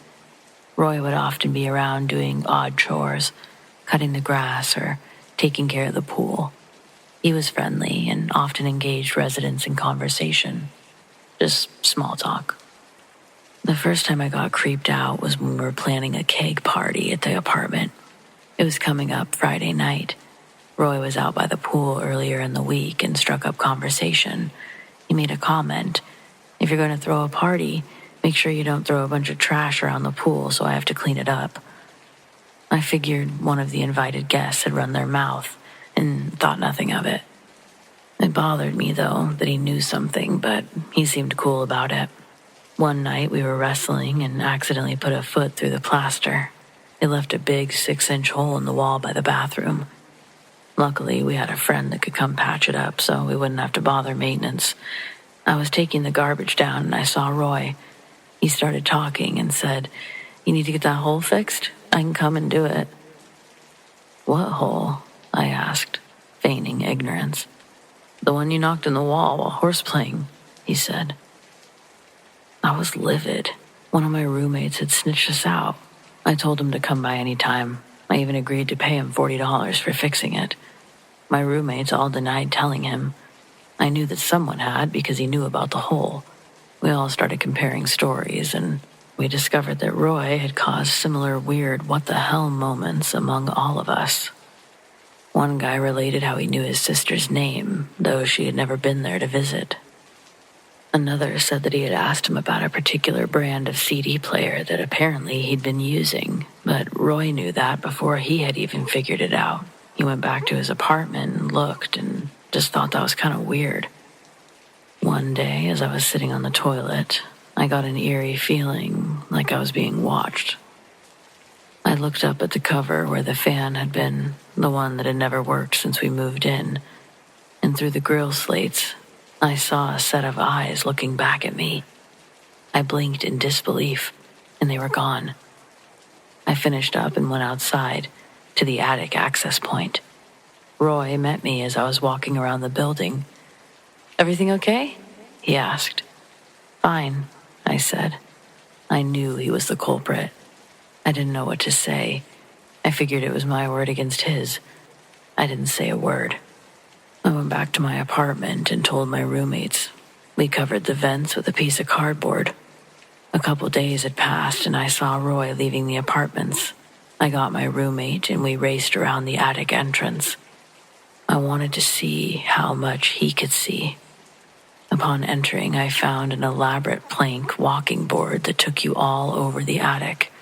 Roy would often be around doing odd chores, cutting the grass or taking care of the pool. He was friendly and often engaged residents in conversation. Just small talk. The first time I got creeped out was when we were planning a keg party at the apartment. It was coming up Friday night. Roy was out by the pool earlier in the week and struck up conversation. He made a comment. "If you're going to throw a party, make sure you don't throw a bunch of trash around the pool so I have to clean it up." I figured one of the invited guests had run their mouth and thought nothing of it. It bothered me, though, that he knew something, but he seemed cool about it. One night we were wrestling and accidentally put a foot through the plaster. It left a big 6-inch hole in the wall by the bathroom. Luckily, we had a friend that could come patch it up so we wouldn't have to bother maintenance. I was taking the garbage down and I saw Roy. He started talking and said, "You need to get that hole fixed? I can come and do it." "What hole?" I asked, feigning ignorance. "The one you knocked in the wall while horseplaying," he said. I was livid. One of my roommates had snitched us out. I told him to come by any time. I even agreed to pay him $40 for fixing it. My roommates all denied telling him. I knew that someone had because he knew about the hole. We all started comparing stories, and we discovered that Roy had caused similar weird what-the-hell moments among all of us. One guy related how he knew his sister's name, though she had never been there to visit. Another said that he had asked him about a particular brand of CD player that apparently he'd been using, but Roy knew that before he had even figured it out. He went back to his apartment and looked and just thought that was kind of weird. One day, as I was sitting on the toilet, I got an eerie feeling like I was being watched. I looked up at the cover where the fan had been, the one that had never worked since we moved in, and through the grill slates, I saw a set of eyes looking back at me. I blinked in disbelief, and they were gone. I finished up and went outside, to the attic access point. Roy met me as I was walking around the building. "Everything okay?" he asked. "Fine," I said. I knew he was the culprit. I didn't know what to say. I figured it was my word against his. I didn't say a word. I went back to my apartment and told my roommates. We covered the vents with a piece of cardboard. A couple days had passed and I saw Roy leaving the apartments. I got my roommate and we raced around the attic entrance. I wanted to see how much he could see. Upon entering, I found an elaborate plank walking board that took you all over the attic.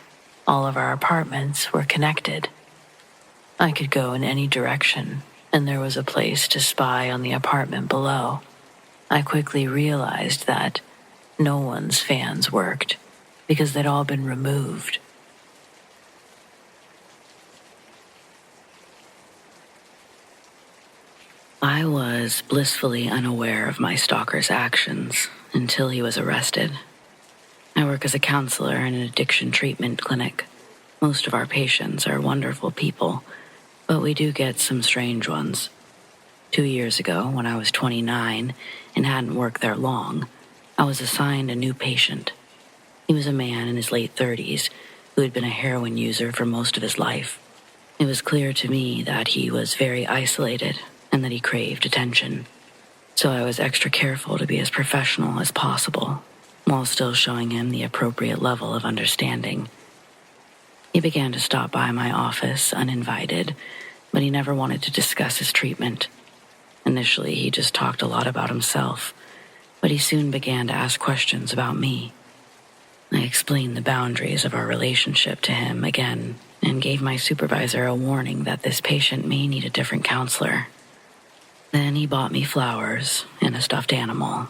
All of our apartments were connected. I could go in any direction, and there was a place to spy on the apartment below. I quickly realized that no one's fans worked because they'd all been removed. I was blissfully unaware of my stalker's actions until he was arrested. I work as a counselor in an addiction treatment clinic. Most of our patients are wonderful people, but we do get some strange ones. 2 years ago, when I was 29 and hadn't worked there long, I was assigned a new patient. He was a man in his late 30s who had been a heroin user for most of his life. It was clear to me that he was very isolated and that he craved attention. So I was extra careful to be as professional as possible, while still showing him the appropriate level of understanding. He began to stop by my office uninvited, but he never wanted to discuss his treatment. Initially, he just talked a lot about himself, but he soon began to ask questions about me. I explained the boundaries of our relationship to him again and gave my supervisor a warning that this patient may need a different counselor. Then he bought me flowers and a stuffed animal,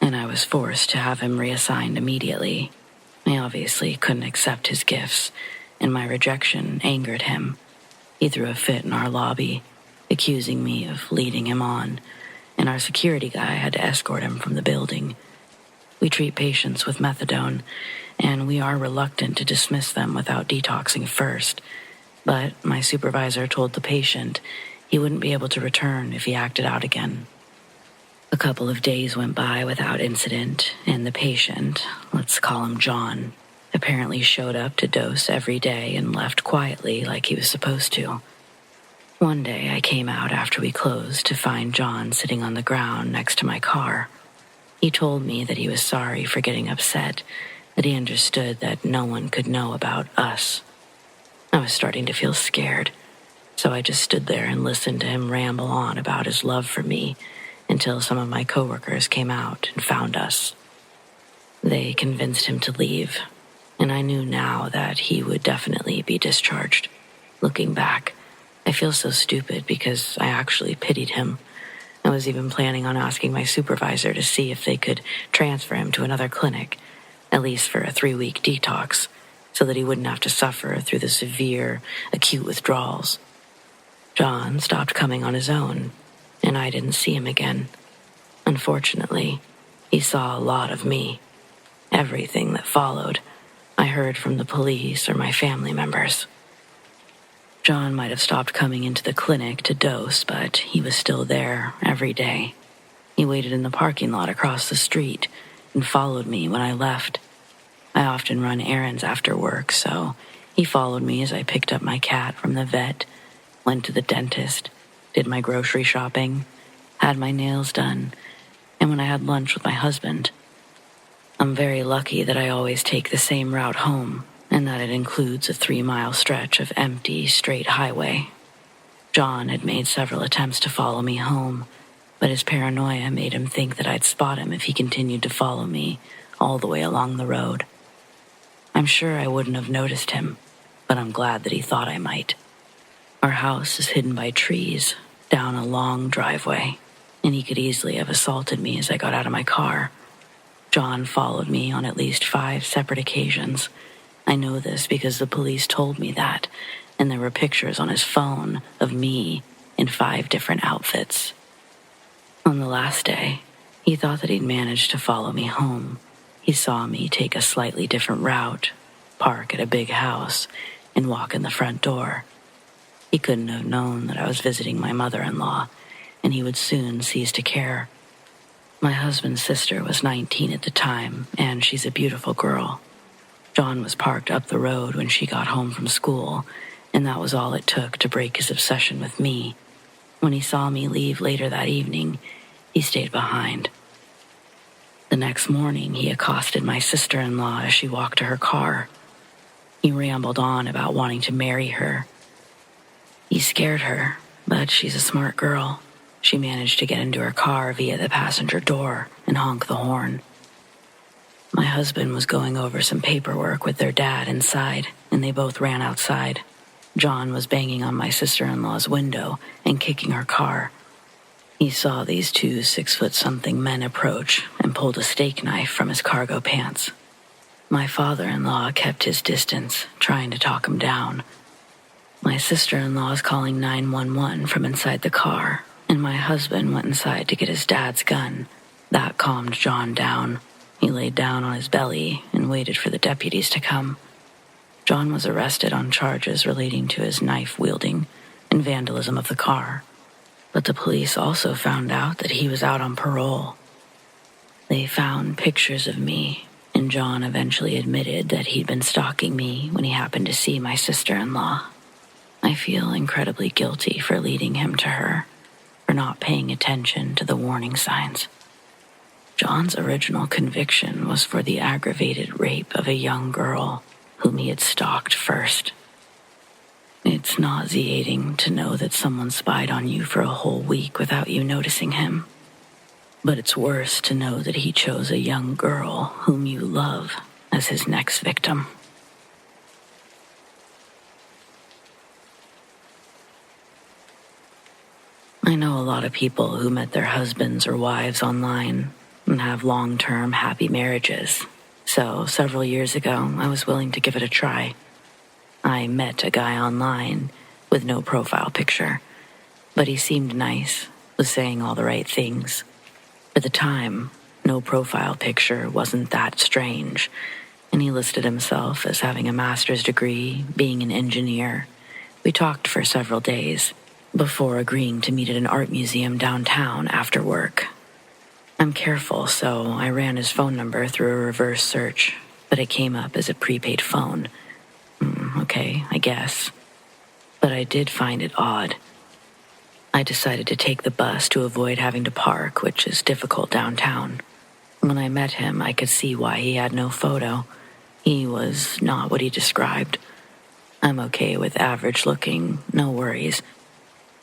and I was forced to have him reassigned immediately. I obviously couldn't accept his gifts, and my rejection angered him. He threw a fit in our lobby, accusing me of leading him on, and our security guy had to escort him from the building. We treat patients with methadone, and we are reluctant to dismiss them without detoxing first, but my supervisor told the patient he wouldn't be able to return if he acted out again. A couple of days went by without incident, and the patient, let's call him John, apparently showed up to dose every day and left quietly like he was supposed to. One day I came out after we closed to find John sitting on the ground next to my car. He told me that he was sorry for getting upset, that he understood that no one could know about us. I was starting to feel scared, so I just stood there and listened to him ramble on about his love for me until some of my coworkers came out and found us. They convinced him to leave, and I knew now that he would definitely be discharged. Looking back, I feel so stupid because I actually pitied him. I was even planning on asking my supervisor to see if they could transfer him to another clinic, at least for a 3-week detox, so that he wouldn't have to suffer through the severe, acute withdrawals. John stopped coming on his own, and I didn't see him again. Unfortunately, he saw a lot of me. Everything that followed, I heard from the police or my family members. John might have stopped coming into the clinic to dose, but he was still there every day. He waited in the parking lot across the street and followed me when I left. I often run errands after work, so he followed me as I picked up my cat from the vet, went to the dentist, did my grocery shopping, had my nails done, and when I had lunch with my husband. I'm very lucky that I always take the same route home, and that it includes a 3-mile stretch of empty, straight highway. John had made several attempts to follow me home, but his paranoia made him think that I'd spot him if he continued to follow me all the way along the road. I'm sure I wouldn't have noticed him, but I'm glad that he thought I might. Our house is hidden by trees down a long driveway, and he could easily have assaulted me as I got out of my car. John followed me on at least 5 separate occasions. I know this because the police told me that, and there were pictures on his phone of me in 5 different outfits. On the last day, he thought that he'd managed to follow me home. He saw me take a slightly different route, park at a big house, and walk in the front door. He couldn't have known that I was visiting my mother-in-law, and he would soon cease to care. My husband's sister was 19 at the time, and she's a beautiful girl. John was parked up the road when she got home from school, and that was all it took to break his obsession with me. When he saw me leave later that evening, he stayed behind. The next morning, he accosted my sister-in-law as she walked to her car. He rambled on about wanting to marry her. He scared her, but she's a smart girl. She managed to get into her car via the passenger door and honk the horn. My husband was going over some paperwork with their dad inside, and they both ran outside. John was banging on my sister-in-law's window and kicking her car. He saw these two 6-foot-something men approach and pulled a steak knife from his cargo pants. My father-in-law kept his distance, trying to talk him down. My sister-in-law is calling 911 from inside the car, and my husband went inside to get his dad's gun. That calmed John down. He laid down on his belly and waited for the deputies to come. John was arrested on charges relating to his knife-wielding and vandalism of the car. But the police also found out that he was out on parole. They found pictures of me, and John eventually admitted that he'd been stalking me when he happened to see my sister-in-law. I feel incredibly guilty for leading him to her, for not paying attention to the warning signs. John's original conviction was for the aggravated rape of a young girl whom he had stalked first. It's nauseating to know that someone spied on you for a whole week without you noticing him. But it's worse to know that he chose a young girl whom you love as his next victim. I know a lot of people who met their husbands or wives online and have long-term happy marriages. So several years ago, I was willing to give it a try. I met a guy online with no profile picture, but he seemed nice, was saying all the right things. At the time, no profile picture wasn't that strange, and he listed himself as having a master's degree, being an engineer. We talked for several days before agreeing to meet at an art museum downtown after work. I'm careful, so I ran his phone number through a reverse search, but it came up as a prepaid phone. Okay, I guess. But I did find it odd. I decided to take the bus to avoid having to park, which is difficult downtown. When I met him, I could see why he had no photo. He was not what he described. I'm okay with average looking, no worries.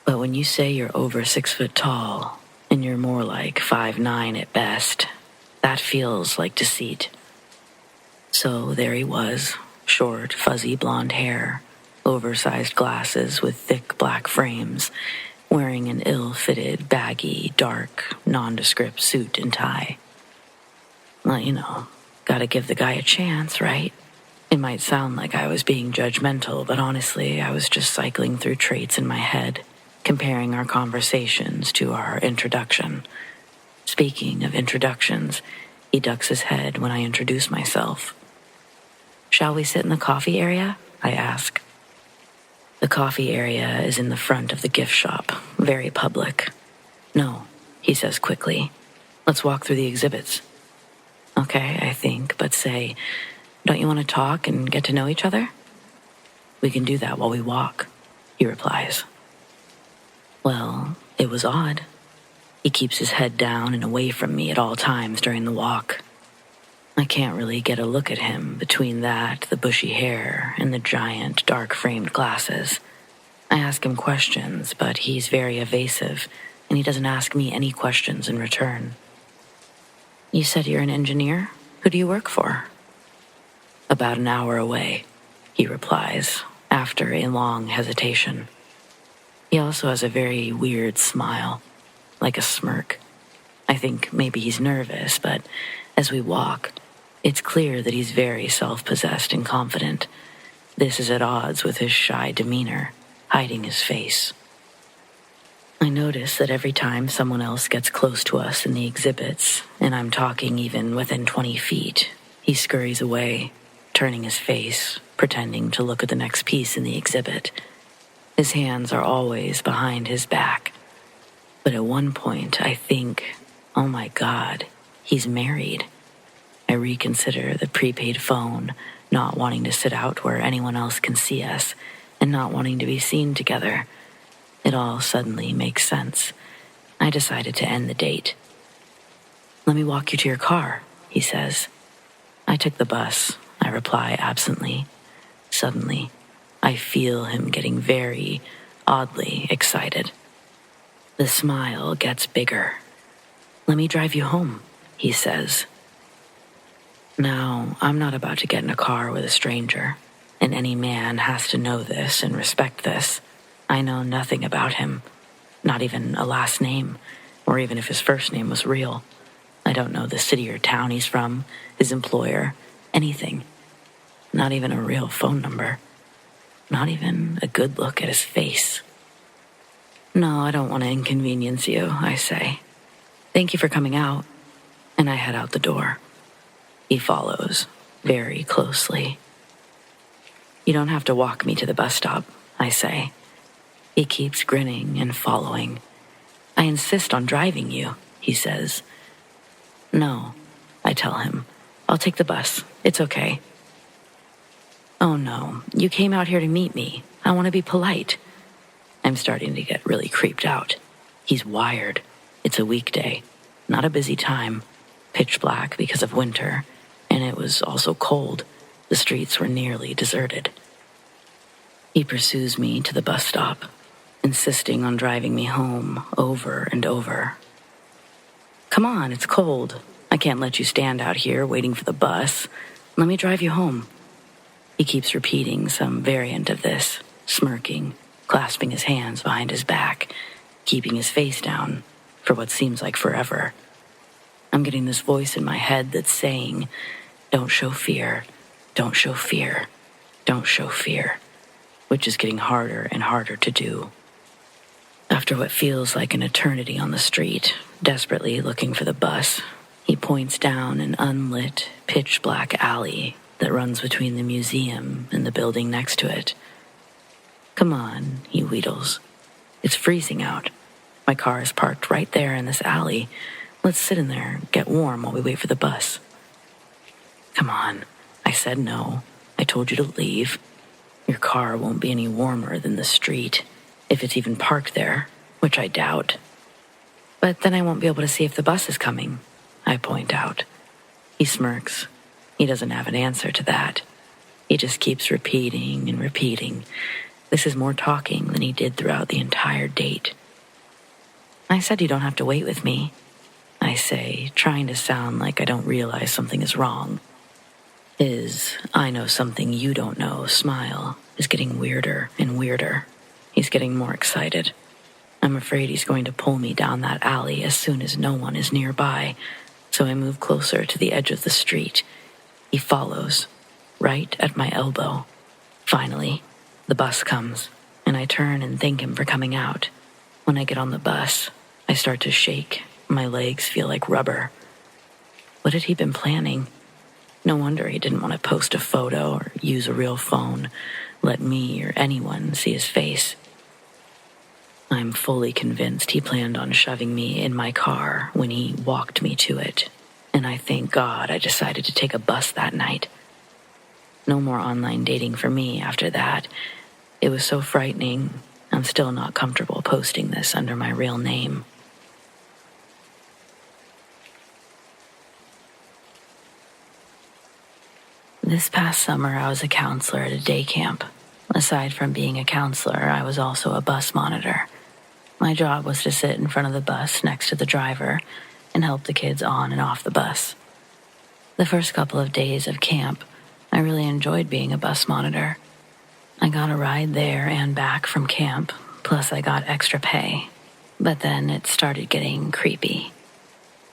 But when you say you're over 6 foot tall, and you're more like 5'9" at best, that feels like deceit. So there he was, short, fuzzy blonde hair, oversized glasses with thick black frames, wearing an ill-fitted, baggy, dark, nondescript suit and tie. Well, gotta give the guy a chance, right? It might sound like I was being judgmental, but honestly, I was just cycling through traits in my head, comparing our conversations to our introduction. Speaking of introductions, he ducks his head when I introduce myself. "Shall we sit in the coffee area?" I ask. The coffee area is in the front of the gift shop, very public. "No," he says quickly. "Let's walk through the exhibits." Okay, I think, but say, "Don't you want to talk and get to know each other?" "We can do that while we walk," he replies. Well, it was odd. He keeps his head down and away from me at all times during the walk. I can't really get a look at him between that, the bushy hair, and the giant, dark-framed glasses. I ask him questions, but he's very evasive, and he doesn't ask me any questions in return. "You said you're an engineer? Who do you work for?" "About an hour away," he replies, after a long hesitation. He also has a very weird smile, like a smirk. I think maybe he's nervous, but as we walk, it's clear that he's very self-possessed and confident. This is at odds with his shy demeanor, hiding his face. I notice that every time someone else gets close to us in the exhibits, and I'm talking even within 20 feet, he scurries away, turning his face, pretending to look at the next piece in the exhibit. His hands are always behind his back. But at one point, I think, oh my God, he's married. I reconsider the prepaid phone, not wanting to sit out where anyone else can see us, and not wanting to be seen together. It all suddenly makes sense. I decided to end the date. "Let me walk you to your car," he says. "I took the bus," I reply absently. Suddenly, I feel him getting very oddly excited. The smile gets bigger. "Let me drive you home," he says. Now, I'm not about to get in a car with a stranger, and any man has to know this and respect this. I know nothing about him, not even a last name, or even if his first name was real. I don't know the city or town he's from, his employer, anything. Not even a real phone number. Not even a good look at his face. "No, I don't want to inconvenience you," I say. "Thank you for coming out." And I head out the door. He follows, very closely. "You don't have to walk me to the bus stop," I say. He keeps grinning and following. "I insist on driving you," he says. "No," I tell him. "I'll take the bus. It's okay." "Oh no, you came out here to meet me. I want to be polite." I'm starting to get really creeped out. He's wired. It's a weekday, not a busy time, pitch black because of winter, and it was also cold. The streets were nearly deserted. He pursues me to the bus stop, insisting on driving me home over and over. "Come on, it's cold. I can't let you stand out here waiting for the bus. Let me drive you home." He keeps repeating some variant of this, smirking, clasping his hands behind his back, keeping his face down for what seems like forever. I'm getting this voice in my head that's saying, "Don't show fear, don't show fear, don't show fear," which is getting harder and harder to do. After what feels like an eternity on the street, desperately looking for the bus, he points down an unlit, pitch-black alley that runs between the museum and the building next to it. "Come on," he wheedles. "It's freezing out. My car is parked right there in this alley. Let's sit in there and get warm while we wait for the bus." "Come on. I said no. I told you to leave. Your car won't be any warmer than the street, if it's even parked there, which I doubt." "But then I won't be able to see if the bus is coming," I point out. He smirks. He doesn't have an answer to that. He just keeps repeating and repeating. This is more talking than he did throughout the entire date. "I said you don't have to wait with me," I say, trying to sound like I don't realize something is wrong. His "I know something you don't know" smile is getting weirder and weirder. He's getting more excited. I'm afraid he's going to pull me down that alley as soon as no one is nearby, so I move closer to the edge of the street. He follows, right at my elbow. Finally, the bus comes, and I turn and thank him for coming out. When I get on the bus, I start to shake. My legs feel like rubber. What had he been planning? No wonder he didn't want to post a photo or use a real phone, let me or anyone see his face. I'm fully convinced he planned on shoving me in my car when he walked me to it, and I thank God I decided to take a bus that night. No more online dating for me after that. It was so frightening. I'm still not comfortable posting this under my real name. This past summer, I was a counselor at a day camp. Aside from being a counselor, I was also a bus monitor. My job was to sit in front of the bus next to the driver and help the kids on and off the bus. The first couple of days of camp, I really enjoyed being a bus monitor. I got a ride there and back from camp, plus I got extra pay. But then it started getting creepy.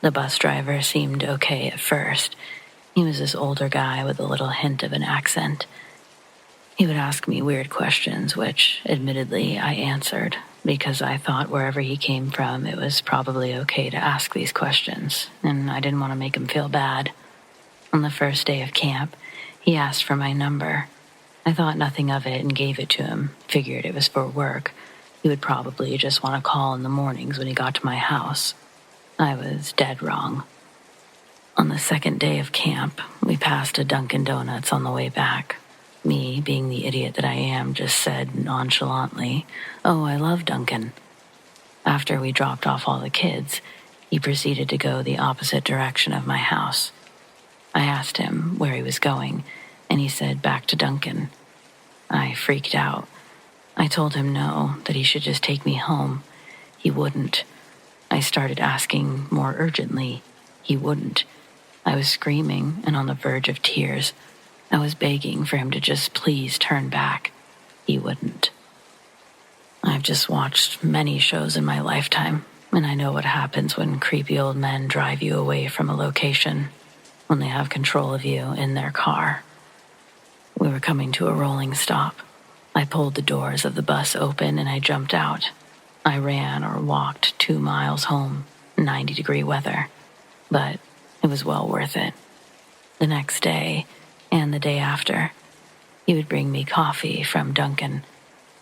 The bus driver seemed okay at first. He was this older guy with a little hint of an accent. He would ask me weird questions, which, admittedly, I answered, because I thought wherever he came from, it was probably okay to ask these questions, and I didn't want to make him feel bad. On the first day of camp, he asked for my number. I thought nothing of it and gave it to him, figured it was for work. He would probably just want to call in the mornings when he got to my house. I was dead wrong. On the second day of camp, we passed a Dunkin' Donuts on the way back. Me, being the idiot that I am, just said nonchalantly, "Oh, I love Dunkin'." After we dropped off all the kids, he proceeded to go the opposite direction of my house. I asked him where he was going, and he said back to Dunkin'. I freaked out. I told him no, that he should just take me home. He wouldn't. I started asking more urgently. He wouldn't. I was screaming and on the verge of tears. I was begging for him to just please turn back. He wouldn't. I've just watched many shows in my lifetime, and I know what happens when creepy old men drive you away from a location, when they have control of you in their car. We were coming to a rolling stop. I pulled the doors of the bus open and I jumped out. I ran or walked 2 miles home, 90-degree weather, but it was well worth it. The next day, and the day after, he would bring me coffee from Dunkin'.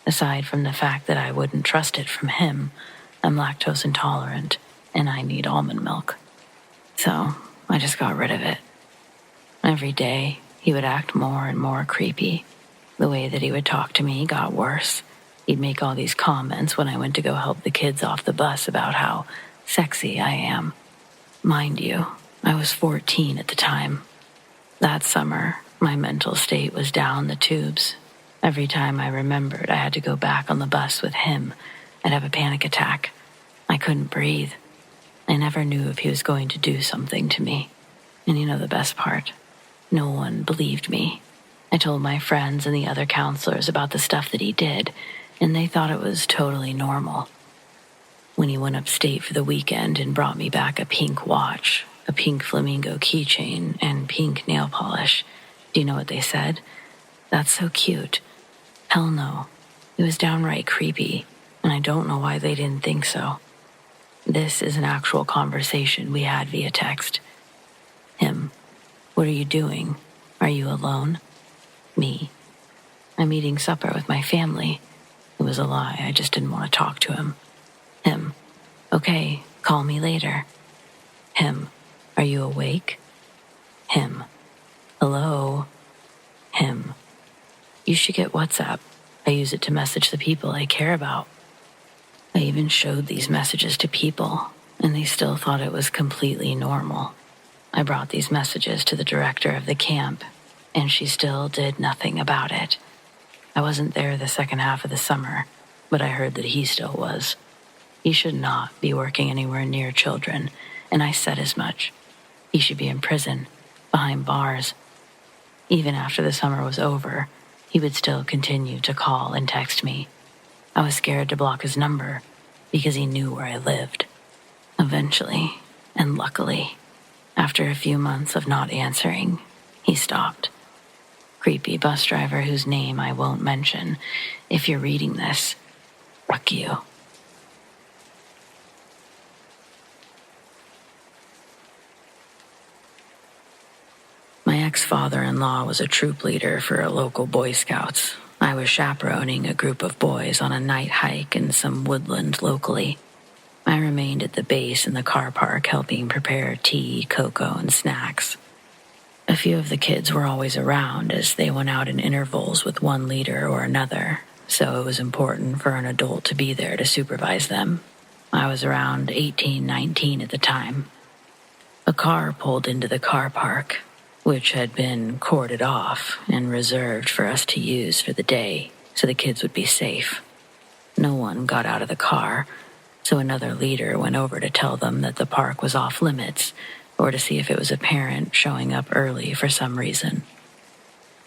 Aside from the fact that I wouldn't trust it from him, I'm lactose intolerant and I need almond milk. So I just got rid of it. Every day, he would act more and more creepy. The way that he would talk to me got worse. He'd make all these comments when I went to go help the kids off the bus about how sexy I am. Mind you, I was 14 at the time. That summer, my mental state was down the tubes. Every time I remembered I had to go back on the bus with him, I'd have a panic attack. I couldn't breathe. I never knew if he was going to do something to me. And you know the best part? No one believed me. I told my friends and the other counselors about the stuff that he did, and they thought it was totally normal. When he went upstate for the weekend and brought me back a pink watch, a pink flamingo keychain, and pink nail polish, do you know what they said? That's so cute. Hell no. It was downright creepy, and I don't know why they didn't think so. This is an actual conversation we had via text. Him. What are you doing? Are you alone? Me. I'm eating supper with my family. It was a lie. I just didn't want to talk to him. Him. Okay, call me later. Him. Are you awake? Him. Hello? Him. You should get WhatsApp. I use it to message the people I care about. I even showed these messages to people, and they still thought it was completely normal. I brought these messages to the director of the camp, and she still did nothing about it. I wasn't there the second half of the summer, but I heard that he still was. He should not be working anywhere near children, and I said as much. He should be in prison, behind bars. Even after the summer was over, he would still continue to call and text me. I was scared to block his number because he knew where I lived. Eventually, and luckily, after a few months of not answering, he stopped. Creepy bus driver whose name I won't mention. If you're reading this, fuck you. My ex-father-in-law was a troop leader for a local Boy Scouts. I was chaperoning a group of boys on a night hike in some woodland locally. I remained at the base in the car park helping prepare tea, cocoa, and snacks. A few of the kids were always around as they went out in intervals with one leader or another, so it was important for an adult to be there to supervise them. I was around 18, 19 at the time. A car pulled into the car park, which had been corded off and reserved for us to use for the day so the kids would be safe. No one got out of the car, so another leader went over to tell them that the park was off limits or to see if it was a parent showing up early for some reason.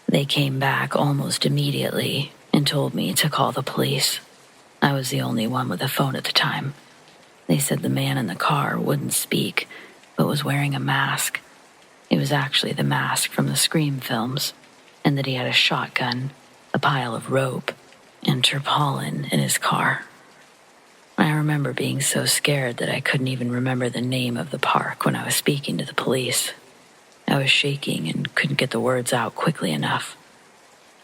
They came back almost immediately and told me to call the police. I was the only one with a phone at the time. They said the man in the car wouldn't speak, but was wearing a mask. It was actually the mask from the Scream films, and that he had a shotgun, a pile of rope, and tarpaulin in his car. I remember being so scared that I couldn't even remember the name of the park when I was speaking to the police. I was shaking and couldn't get the words out quickly enough.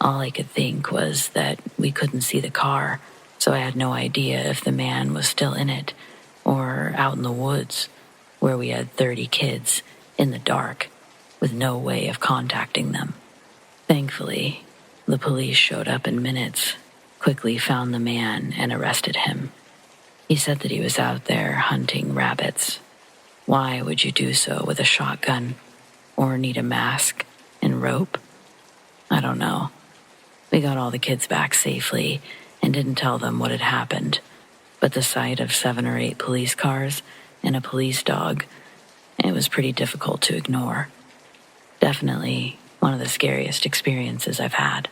All I could think was that we couldn't see the car, so I had no idea if the man was still in it or out in the woods, where we had 30 kids in the dark with no way of contacting them. Thankfully, the police showed up in minutes, quickly found the man, and arrested him. He said that he was out there hunting rabbits. Why would you do so with a shotgun or need a mask and rope? I don't know. We got all the kids back safely, and didn't tell them what had happened, but the sight of 7 or 8 police cars and a police dog, it was pretty difficult to ignore. Definitely one of the scariest experiences I've had.